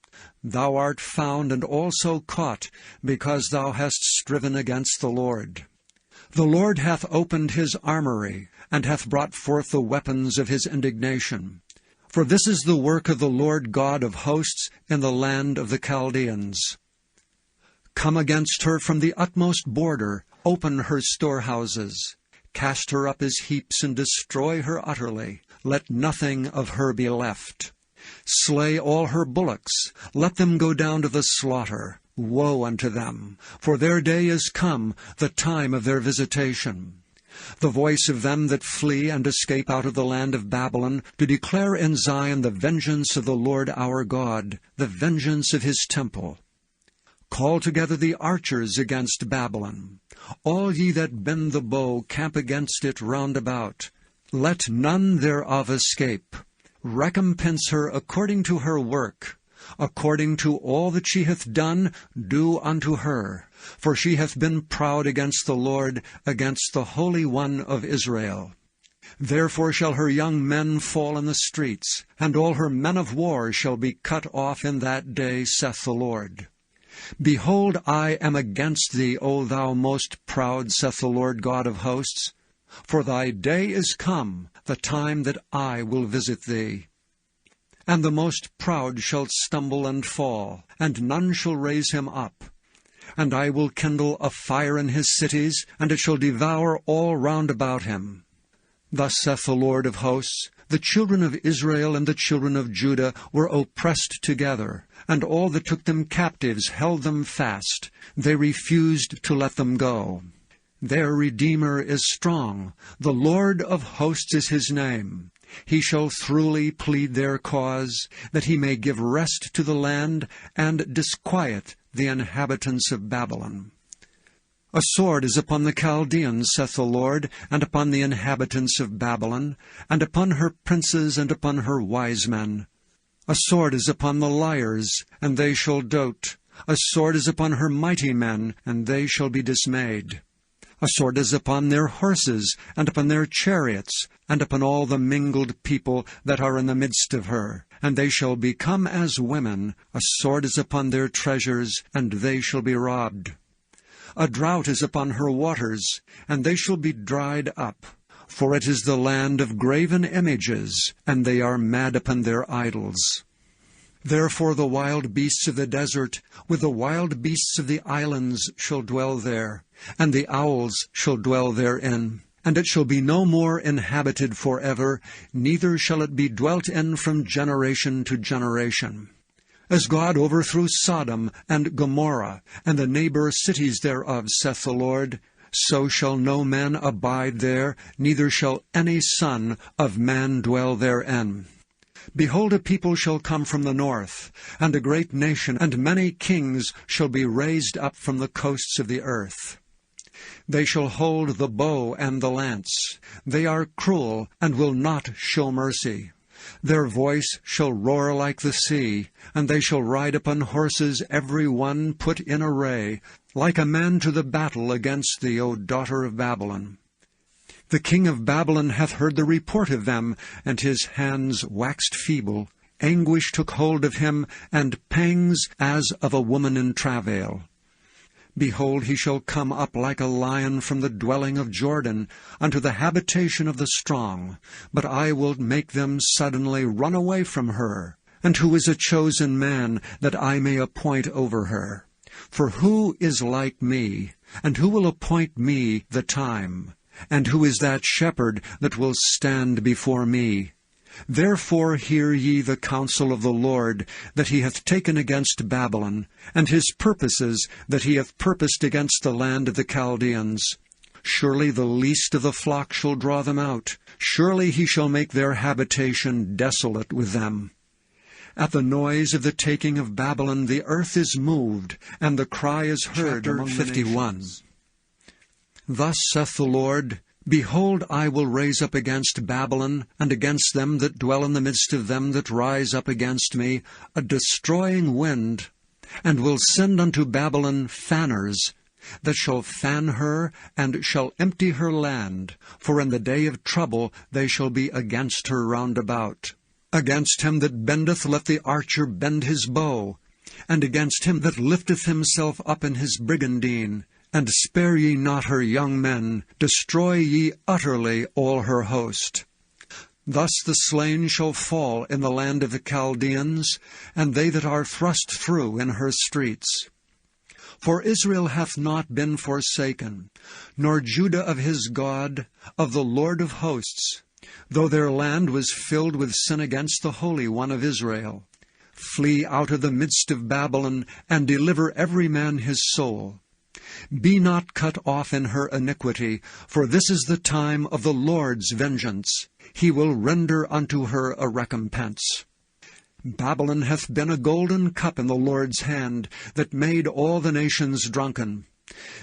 Thou art found and also caught, because thou hast striven against the Lord. The Lord hath opened his armory, and hath brought forth the weapons of his indignation. For this is the work of the Lord God of hosts in the land of the Chaldeans. Come against her from the utmost border, open her storehouses. Cast her up as heaps, and destroy her utterly. Let nothing of her be left. Slay all her bullocks. Let them go down to the slaughter. Woe unto them! For their day is come, the time of their visitation. The voice of them that flee and escape out of the land of Babylon, to declare in Zion the vengeance of the Lord our God, the vengeance of his temple. Call together the archers against Babylon. All ye that bend the bow, camp against it round about. Let none thereof escape. Recompense her according to her work. According to all that she hath done, do unto her. For she hath been proud against the Lord, against the Holy One of Israel. Therefore shall her young men fall in the streets, and all her men of war shall be cut off in that day, saith the Lord. Behold, I am against thee, O thou most proud, saith the Lord God of hosts. For thy day is come, the time that I will visit thee. And the most proud shall stumble and fall, and none shall raise him up. And I will kindle a fire in his cities, and it shall devour all round about him. Thus saith the Lord of hosts, the children of Israel and the children of Judah were oppressed together, and all that took them captives held them fast. They refused to let them go. Their Redeemer is strong. The Lord of hosts is his name. He shall throughly plead their cause, that he may give rest to the land, and disquiet the inhabitants of Babylon. A sword is upon the Chaldeans, saith the Lord, and upon the inhabitants of Babylon, and upon her princes, and upon her wise men. A sword is upon the liars, and they shall dote. A sword is upon her mighty men, and they shall be dismayed. A sword is upon their horses, and upon their chariots, and upon all the mingled people that are in the midst of her. And they shall become as women. A sword is upon their treasures, and they shall be robbed. A drought is upon her waters, and they shall be dried up. For it is the land of graven images, and they are mad upon their idols. Therefore the wild beasts of the desert, with the wild beasts of the islands, shall dwell there, and the owls shall dwell therein. And it shall be no more inhabited forever, neither shall it be dwelt in from generation to generation. As God overthrew Sodom and Gomorrah, and the neighbor cities thereof, saith the Lord, so shall no man abide there, neither shall any son of man dwell therein. Behold, a people shall come from the north, and a great nation, and many kings shall be raised up from the coasts of the earth. They shall hold the bow and the lance. They are cruel, and will not show mercy. Their voice shall roar like the sea, and they shall ride upon horses, every one put in array, like a man to the battle against thee, O daughter of Babylon. The king of Babylon hath heard the report of them, and his hands waxed feeble. Anguish took hold of him, and pangs as of a woman in travail. Behold, he shall come up like a lion from the dwelling of Jordan, unto the habitation of the strong. But I will make them suddenly run away from her. And who is a chosen man, that I may appoint over her? For who is like me, and who will appoint me the time? And who is that shepherd that will stand before me? Therefore hear ye the counsel of the Lord, that he hath taken against Babylon, and his purposes that he hath purposed against the land of the Chaldeans. Surely the least of the flock shall draw them out. Surely he shall make their habitation desolate with them. At the noise of the taking of Babylon the earth is moved, and the cry is heard among 51. Thus saith the Lord, Behold, I will raise up against Babylon, and against them that dwell in the midst of them that rise up against me, a destroying wind, and will send unto Babylon fanners, that shall fan her, and shall empty her land, for in the day of trouble they shall be against her round about. Against him that bendeth let the archer bend his bow, and against him that lifteth himself up in his brigandine. And spare ye not her young men, destroy ye utterly all her host. Thus the slain shall fall in the land of the Chaldeans, and they that are thrust through in her streets. For Israel hath not been forsaken, nor Judah of his God, of the Lord of hosts, though their land was filled with sin against the Holy One of Israel. Flee out of the midst of Babylon, and deliver every man his soul. Be not cut off in her iniquity, for this is the time of the Lord's vengeance. He will render unto her a recompense. Babylon hath been a golden cup in the Lord's hand, that made all the nations drunken.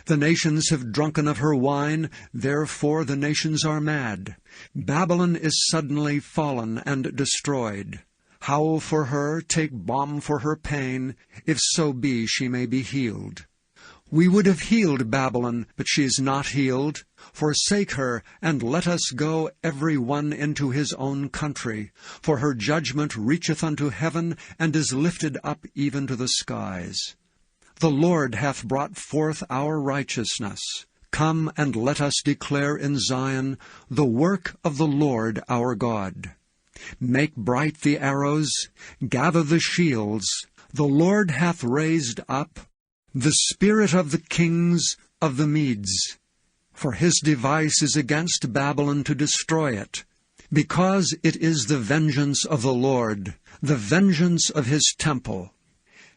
The nations have drunken of her wine, therefore the nations are mad. Babylon is suddenly fallen and destroyed. Howl for her, take balm for her pain, if so be she may be healed. We would have healed Babylon, but she is not healed. Forsake her, and let us go every one into his own country. For her judgment reacheth unto heaven, and is lifted up even to the skies. The Lord hath brought forth our righteousness. Come, and let us declare in Zion the work of the Lord our God. Make bright the arrows, gather the shields. The Lord hath raised up the spirit of the kings of the Medes, for his device is against Babylon to destroy it, because it is the vengeance of the Lord, the vengeance of his temple.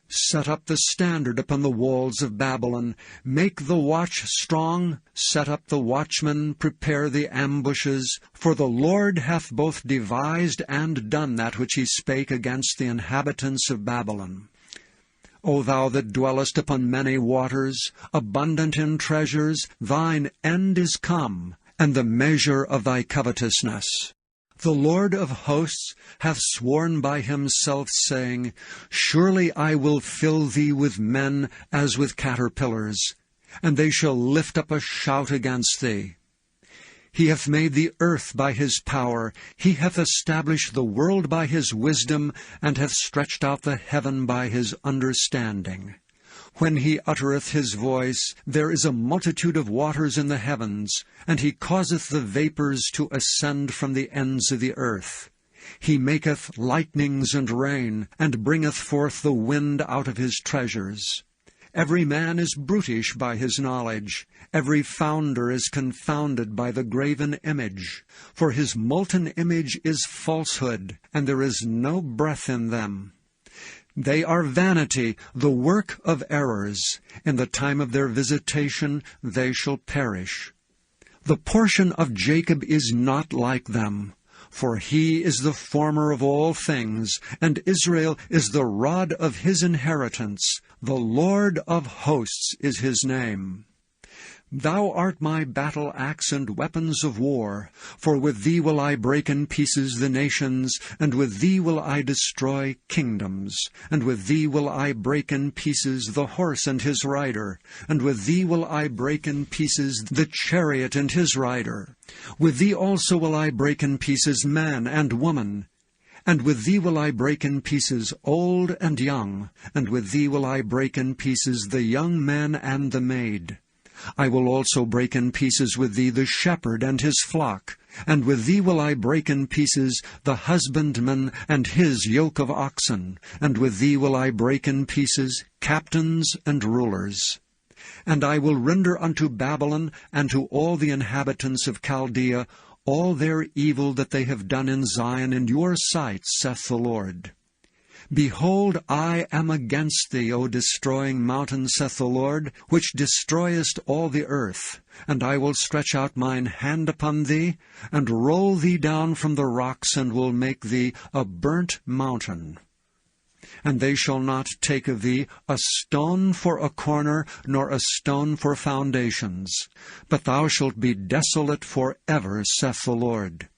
Set up the standard upon the walls of Babylon, make the watch strong, set up the watchmen, prepare the ambushes, for the Lord hath both devised and done that which he spake against the inhabitants of Babylon. O thou that dwellest upon many waters, abundant in treasures, thine end is come, and the measure of thy covetousness. The Lord of hosts hath sworn by himself, saying, Surely I will fill thee with men as with caterpillars, and they shall lift up a shout against thee. He hath made the earth by his power, he hath established the world by his wisdom, and hath stretched out the heaven by his understanding. When he uttereth his voice, there is a multitude of waters in the heavens, and he causeth the vapours to ascend from the ends of the earth. He maketh lightnings and rain, and bringeth forth the wind out of his treasures. Every man is brutish by his knowledge. Every founder is confounded by the graven image. For his molten image is falsehood, and there is no breath in them. They are vanity, the work of errors. In the time of their visitation they shall perish. The portion of Jacob is not like them, for he is the former of all things, and Israel is the rod of his inheritance. The Lord of hosts is his name. Thou art my battle-axe and weapons of war, for with thee will I break in pieces the nations, and with thee will I destroy kingdoms, and with thee will I break in pieces the horse and his rider, and with thee will I break in pieces the chariot and his rider. With thee also will I break in pieces man and woman, and with thee will I break in pieces old and young, and with thee will I break in pieces the young man and the maid. I will also break in pieces with thee the shepherd and his flock, and with thee will I break in pieces the husbandman and his yoke of oxen, and with thee will I break in pieces captains and rulers. And I will render unto Babylon and to all the inhabitants of Chaldea all their evil that they have done in Zion in your sight, saith the Lord. Behold, I am against thee, O destroying mountain, saith the Lord, which destroyest all the earth. And I will stretch out mine hand upon thee, and roll thee down from the rocks, and will make thee a burnt mountain. And they shall not take of thee a stone for a corner, nor a stone for foundations. But thou shalt be desolate for ever, saith the Lord.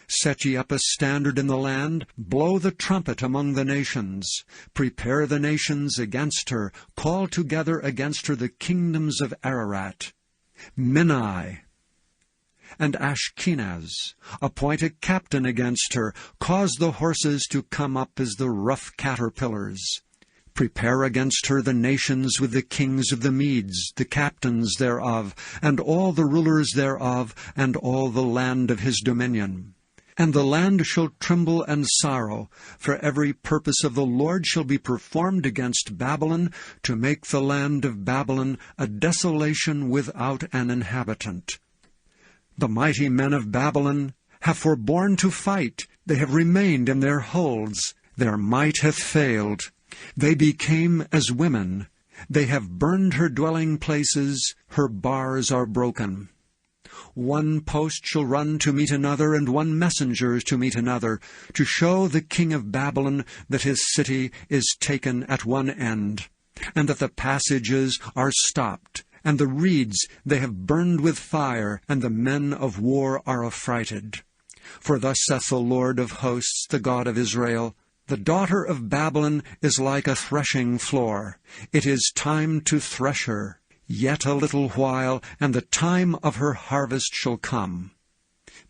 Set ye up a standard in the land, blow the trumpet among the nations. Prepare the nations against her, call together against her the kingdoms of Ararat, Minai, and Ashkenaz. Appoint a captain against her, cause the horses to come up as the rough caterpillars. Prepare against her the nations with the kings of the Medes, the captains thereof, and all the rulers thereof, and all the land of his dominion. And the land shall tremble and sorrow, for every purpose of the Lord shall be performed against Babylon, to make the land of Babylon a desolation without an inhabitant. The mighty men of Babylon have forborne to fight, they have remained in their holds, their might hath failed. They became as women, they have burned her dwelling places, her bars are broken. One post shall run to meet another, and one messenger to meet another, to show the king of Babylon that his city is taken at one end, and that the passages are stopped, and the reeds they have burned with fire, and the men of war are affrighted. For thus saith the Lord of hosts, the God of Israel, the daughter of Babylon is like a threshing floor. It is time to thresh her. Yet a little while, and the time of her harvest shall come.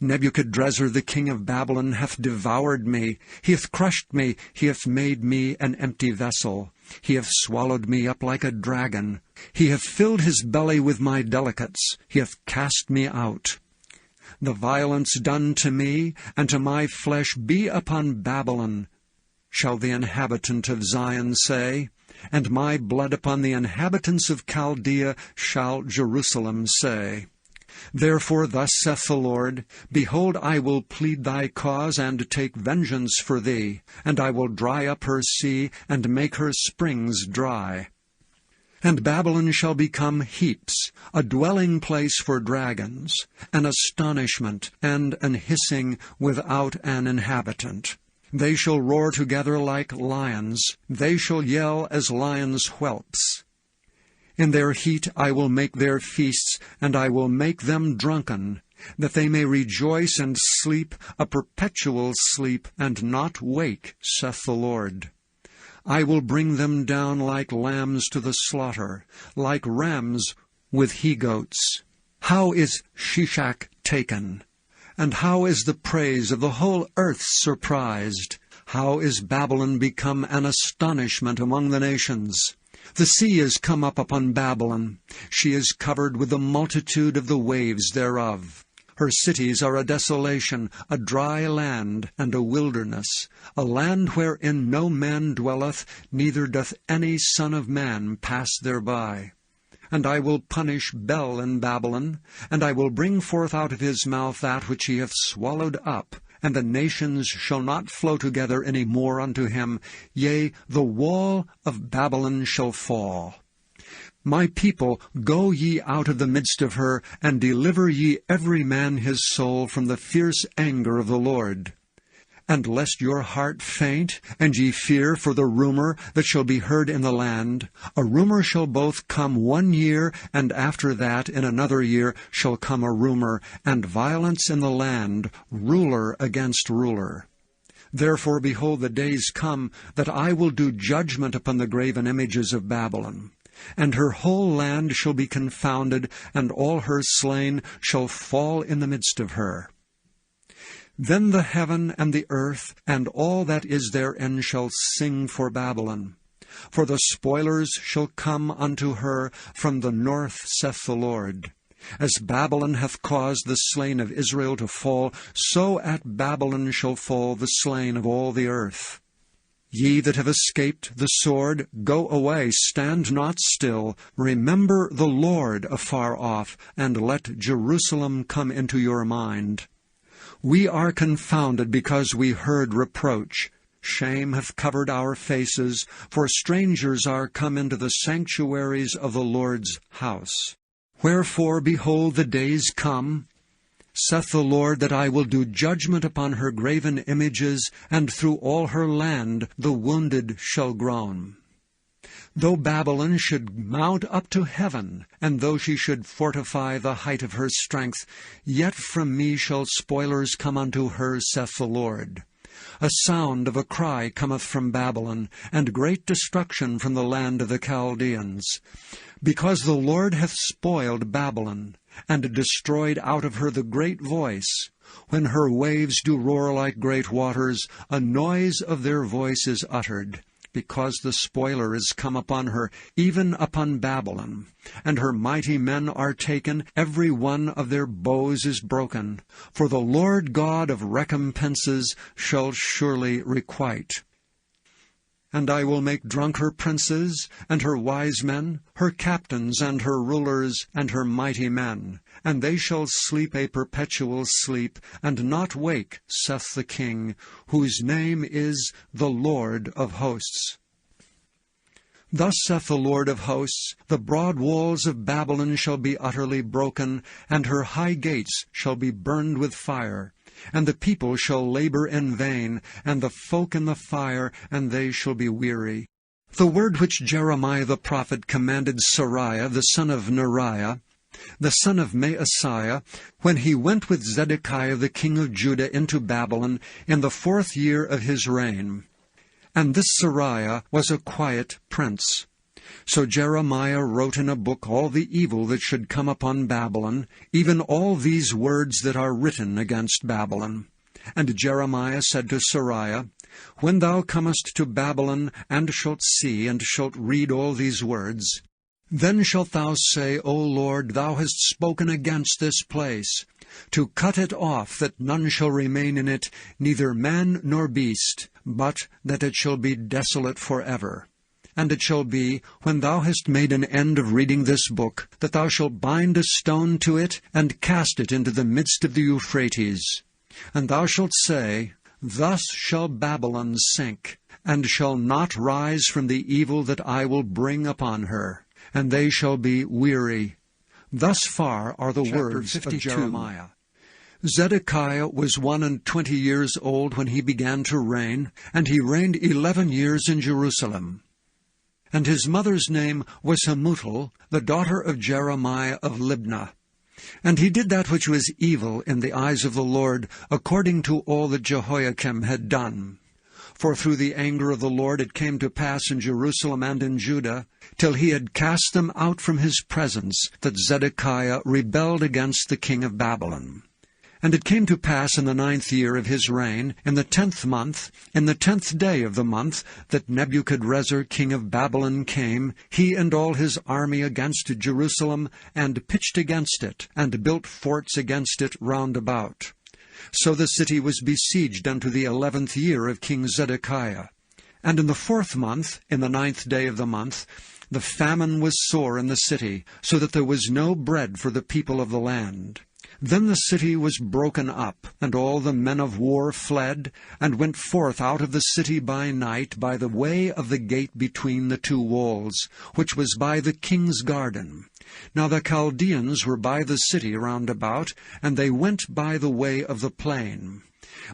Nebuchadrezzar the king of Babylon hath devoured me. He hath crushed me. He hath made me an empty vessel. He hath swallowed me up like a dragon. He hath filled his belly with my delicates. He hath cast me out. The violence done to me and to my flesh be upon Babylon, shall the inhabitant of Zion say, and my blood upon the inhabitants of Chaldea shall Jerusalem say. Therefore thus saith the Lord, Behold, I will plead thy cause, and take vengeance for thee, and I will dry up her sea, and make her springs dry. And Babylon shall become heaps, a dwelling place for dragons, an astonishment, and an hissing without an inhabitant. They shall roar together like lions, they shall yell as lions' whelps. In their heat I will make their feasts, and I will make them drunken. that they may rejoice and sleep a perpetual sleep, and not wake, saith the Lord. I will bring them down like lambs to the slaughter, like rams with he-goats. How is Shishak taken? And how is the praise of the whole earth surprised? How is Babylon become an astonishment among the nations? The sea is come up upon Babylon. She is covered with the multitude of the waves thereof. Her cities are a desolation, a dry land, and a wilderness, a land wherein no man dwelleth, neither doth any son of man pass thereby. And I will punish Bel in Babylon, and I will bring forth out of his mouth that which he hath swallowed up, and the nations shall not flow together any more unto him. Yea, the wall of Babylon shall fall. My people, go ye out of the midst of her, and deliver ye every man his soul from the fierce anger of the Lord. And lest your heart faint, and ye fear for the rumor that shall be heard in the land, a rumor shall both come 1 year, and after that in another year shall come a rumor, and violence in the land, ruler against ruler. Therefore, behold, the days come that I will do judgment upon the graven images of Babylon. And her whole land shall be confounded, and all her slain shall fall in the midst of her. Then the heaven and the earth and all that is therein shall sing for Babylon. For the spoilers shall come unto her from the north, saith the Lord. As Babylon hath caused the slain of Israel to fall, so at Babylon shall fall the slain of all the earth. Ye that have escaped the sword, go away, stand not still. Remember the Lord afar off, and let Jerusalem come into your mind. We are confounded because we heard reproach. Shame hath covered our faces, for strangers are come into the sanctuaries of the Lord's house. Wherefore, behold, the days come, saith the Lord, that I will do judgment upon her graven images, and through all her land the wounded shall groan. Though Babylon should mount up to heaven, and though she should fortify the height of her strength, yet from me shall spoilers come unto her, saith the Lord. A sound of a cry cometh from Babylon, and great destruction from the land of the Chaldeans. Because the Lord hath spoiled Babylon, and destroyed out of her the great voice. When her waves do roar like great waters, a noise of their voice is uttered. Because the spoiler is come upon her, even upon Babylon. And her mighty men are taken, every one of their bows is broken. For the Lord God of recompenses shall surely requite. And I will make drunk her princes, and her wise men, her captains, and her rulers, and her mighty men. And they shall sleep a perpetual sleep, and not wake, saith the King, whose name is the Lord of hosts. Thus saith the Lord of hosts, the broad walls of Babylon shall be utterly broken, and her high gates shall be burned with fire. And the people shall labor in vain, and the folk in the fire, and they shall be weary. The word which Jeremiah the prophet commanded Seraiah the son of Neriah, the son of Maaseiah, when he went with Zedekiah the king of Judah into Babylon in the 4th year of his reign. And this Seraiah was a quiet prince. So Jeremiah wrote in a book all the evil that should come upon Babylon, even all these words that are written against Babylon. And Jeremiah said to Seraiah, When thou comest to Babylon, and shalt see, and shalt read all these words, then shalt thou say, O Lord, thou hast spoken against this place, to cut it off, that none shall remain in it, neither man nor beast, but that it shall be desolate forever. And it shall be, when thou hast made an end of reading this book, that thou shalt bind a stone to it, and cast it into the midst of the Euphrates. And thou shalt say, Thus shall Babylon sink, and shall not rise from the evil that I will bring upon her, and they shall be weary. Thus far are the words of Jeremiah. Zedekiah was 21 years old when he began to reign, and he reigned 11 years in Jerusalem. And his mother's name was Hamutal, the daughter of Jeremiah of Libnah. And he did that which was evil in the eyes of the Lord, according to all that Jehoiakim had done. For through the anger of the Lord it came to pass in Jerusalem and in Judah, till he had cast them out from his presence, that Zedekiah rebelled against the king of Babylon. And it came to pass in the 9th year of his reign, in the 10th month, in the 10th day of the month, that Nebuchadrezzar king of Babylon came, he and all his army against Jerusalem, and pitched against it, and built forts against it round about. So the city was besieged unto the 11th year of King Zedekiah. And in the 4th month, in the 9th day of the month, the famine was sore in the city, so that there was no bread for the people of the land. Then the city was broken up, and all the men of war fled, and went forth out of the city by night by the way of the gate between the two walls, which was by the king's garden. Now the Chaldeans were by the city round about, and they went by the way of the plain.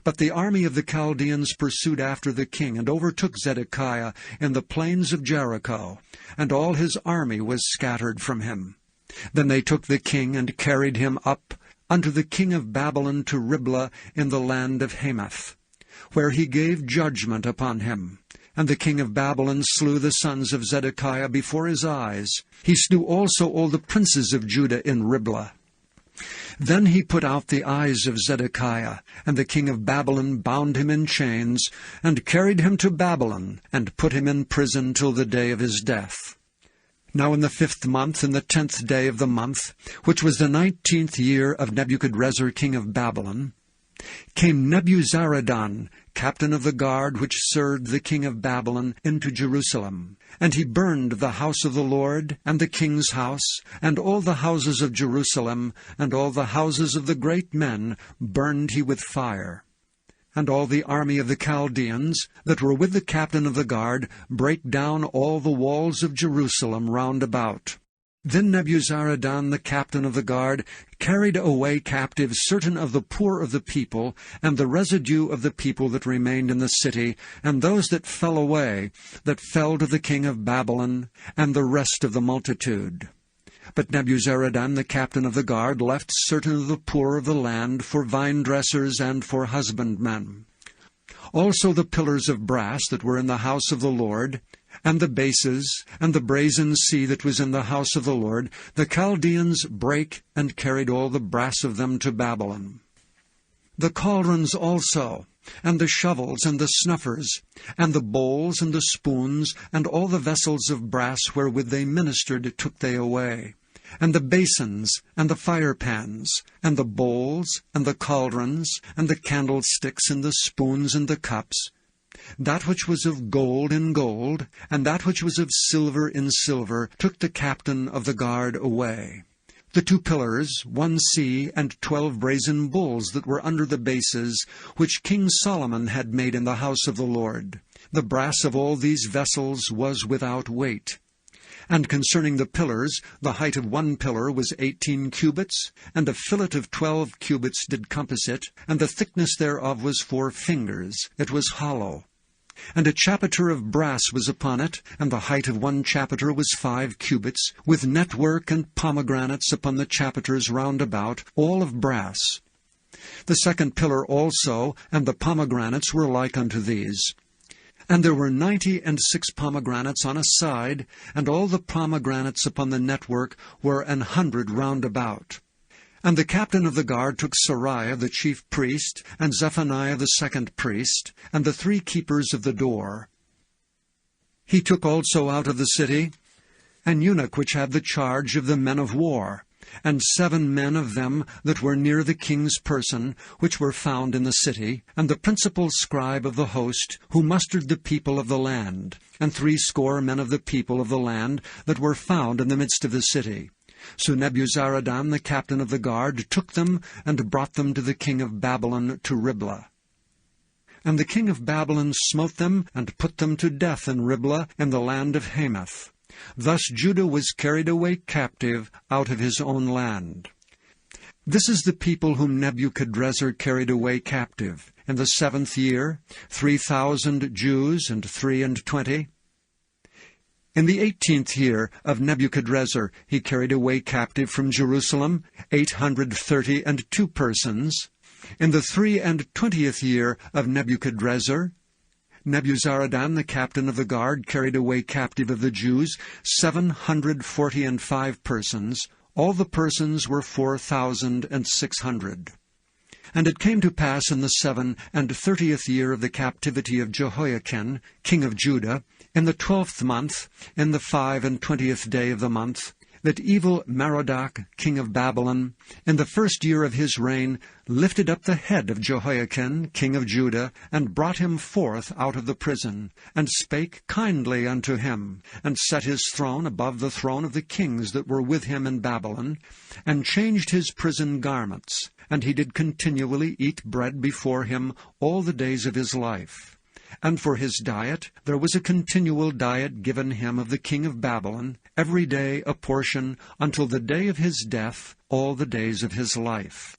But the army of the Chaldeans pursued after the king, and overtook Zedekiah in the plains of Jericho, and all his army was scattered from him. Then they took the king, and carried him up unto the king of Babylon to Riblah in the land of Hamath, where he gave judgment upon him. And the king of Babylon slew the sons of Zedekiah before his eyes. He slew also all the princes of Judah in Riblah. Then he put out the eyes of Zedekiah, and the king of Babylon bound him in chains, and carried him to Babylon, and put him in prison till the day of his death. Now in the 5th month, in the 10th day of the month, which was the 19th year of Nebuchadrezzar king of Babylon, came Nebuzaradan, captain of the guard which served the king of Babylon, into Jerusalem. And he burned the house of the Lord, and the king's house, and all the houses of Jerusalem, and all the houses of the great men burned he with fire. And all the army of the Chaldeans that were with the captain of the guard brake down all the walls of Jerusalem round about. Then Nebuzaradan the captain of the guard carried away captive certain of the poor of the people, and the residue of the people that remained in the city, and those that fell away, that fell to the king of Babylon, and the rest of the multitude. But Nebuzaradan the captain of the guard left certain of the poor of the land for vine-dressers and for husbandmen. Also the pillars of brass that were in the house of the Lord, and the bases, and the brazen sea that was in the house of the Lord, the Chaldeans brake and carried all the brass of them to Babylon. The cauldrons also, and the shovels, and the snuffers, and the bowls, and the spoons, and all the vessels of brass wherewith they ministered took they away, and the basins, and the firepans, and the bowls, and the cauldrons, and the candlesticks, and the spoons, and the cups. That which was of gold in gold, and that which was of silver in silver, took the captain of the guard away. The 2 pillars, 1 sea, and 12 brazen bulls that were under the bases, which King Solomon had made in the house of the Lord. The brass of all these vessels was without weight. And concerning the pillars, the height of 1 pillar was 18 cubits, and a fillet of 12 cubits did compass it, and the thickness thereof was 4 fingers. It was hollow. And a chapiter of brass was upon it, and the height of 1 chapiter was 5 cubits, with network and pomegranates upon the chapiters round about, all of brass. The 2nd pillar also, and the pomegranates were like unto these. And there were 96 pomegranates on a side, and all the pomegranates upon the network were 100 round about. And the captain of the guard took Seraiah the chief priest, and Zephaniah the 2nd priest, and the 3 keepers of the door. He took also out of the city an eunuch which had the charge of the men of war, and 7 men of them that were near the king's person, which were found in the city, and the principal scribe of the host, who mustered the people of the land, and 60 men of the people of the land that were found in the midst of the city. So Nebuzaradan the captain of the guard took them, and brought them to the king of Babylon to Riblah. And the king of Babylon smote them, and put them to death in Riblah in the land of Hamath. Thus Judah was carried away captive out of his own land. This is the people whom Nebuchadrezzar carried away captive. In the 7th year, 3,000 Jews and 23. In the 18th year of Nebuchadrezzar, he carried away captive from Jerusalem 832 persons. In the 23rd year of Nebuchadrezzar, Nebuzaradan, the captain of the guard, carried away captive of the Jews 745 persons. All the persons were 4,600. And it came to pass in the 37th year of the captivity of Jehoiachin, king of Judah, in the 12th month, in the 25th day of the month, that evil Merodach, king of Babylon, in the 1st year of his reign, lifted up the head of Jehoiachin, king of Judah, and brought him forth out of the prison, and spake kindly unto him, and set his throne above the throne of the kings that were with him in Babylon, and changed his prison garments, and he did continually eat bread before him all the days of his life. And for his diet there was a continual diet given him of the king of Babylon, every day a portion, until the day of his death, all the days of his life.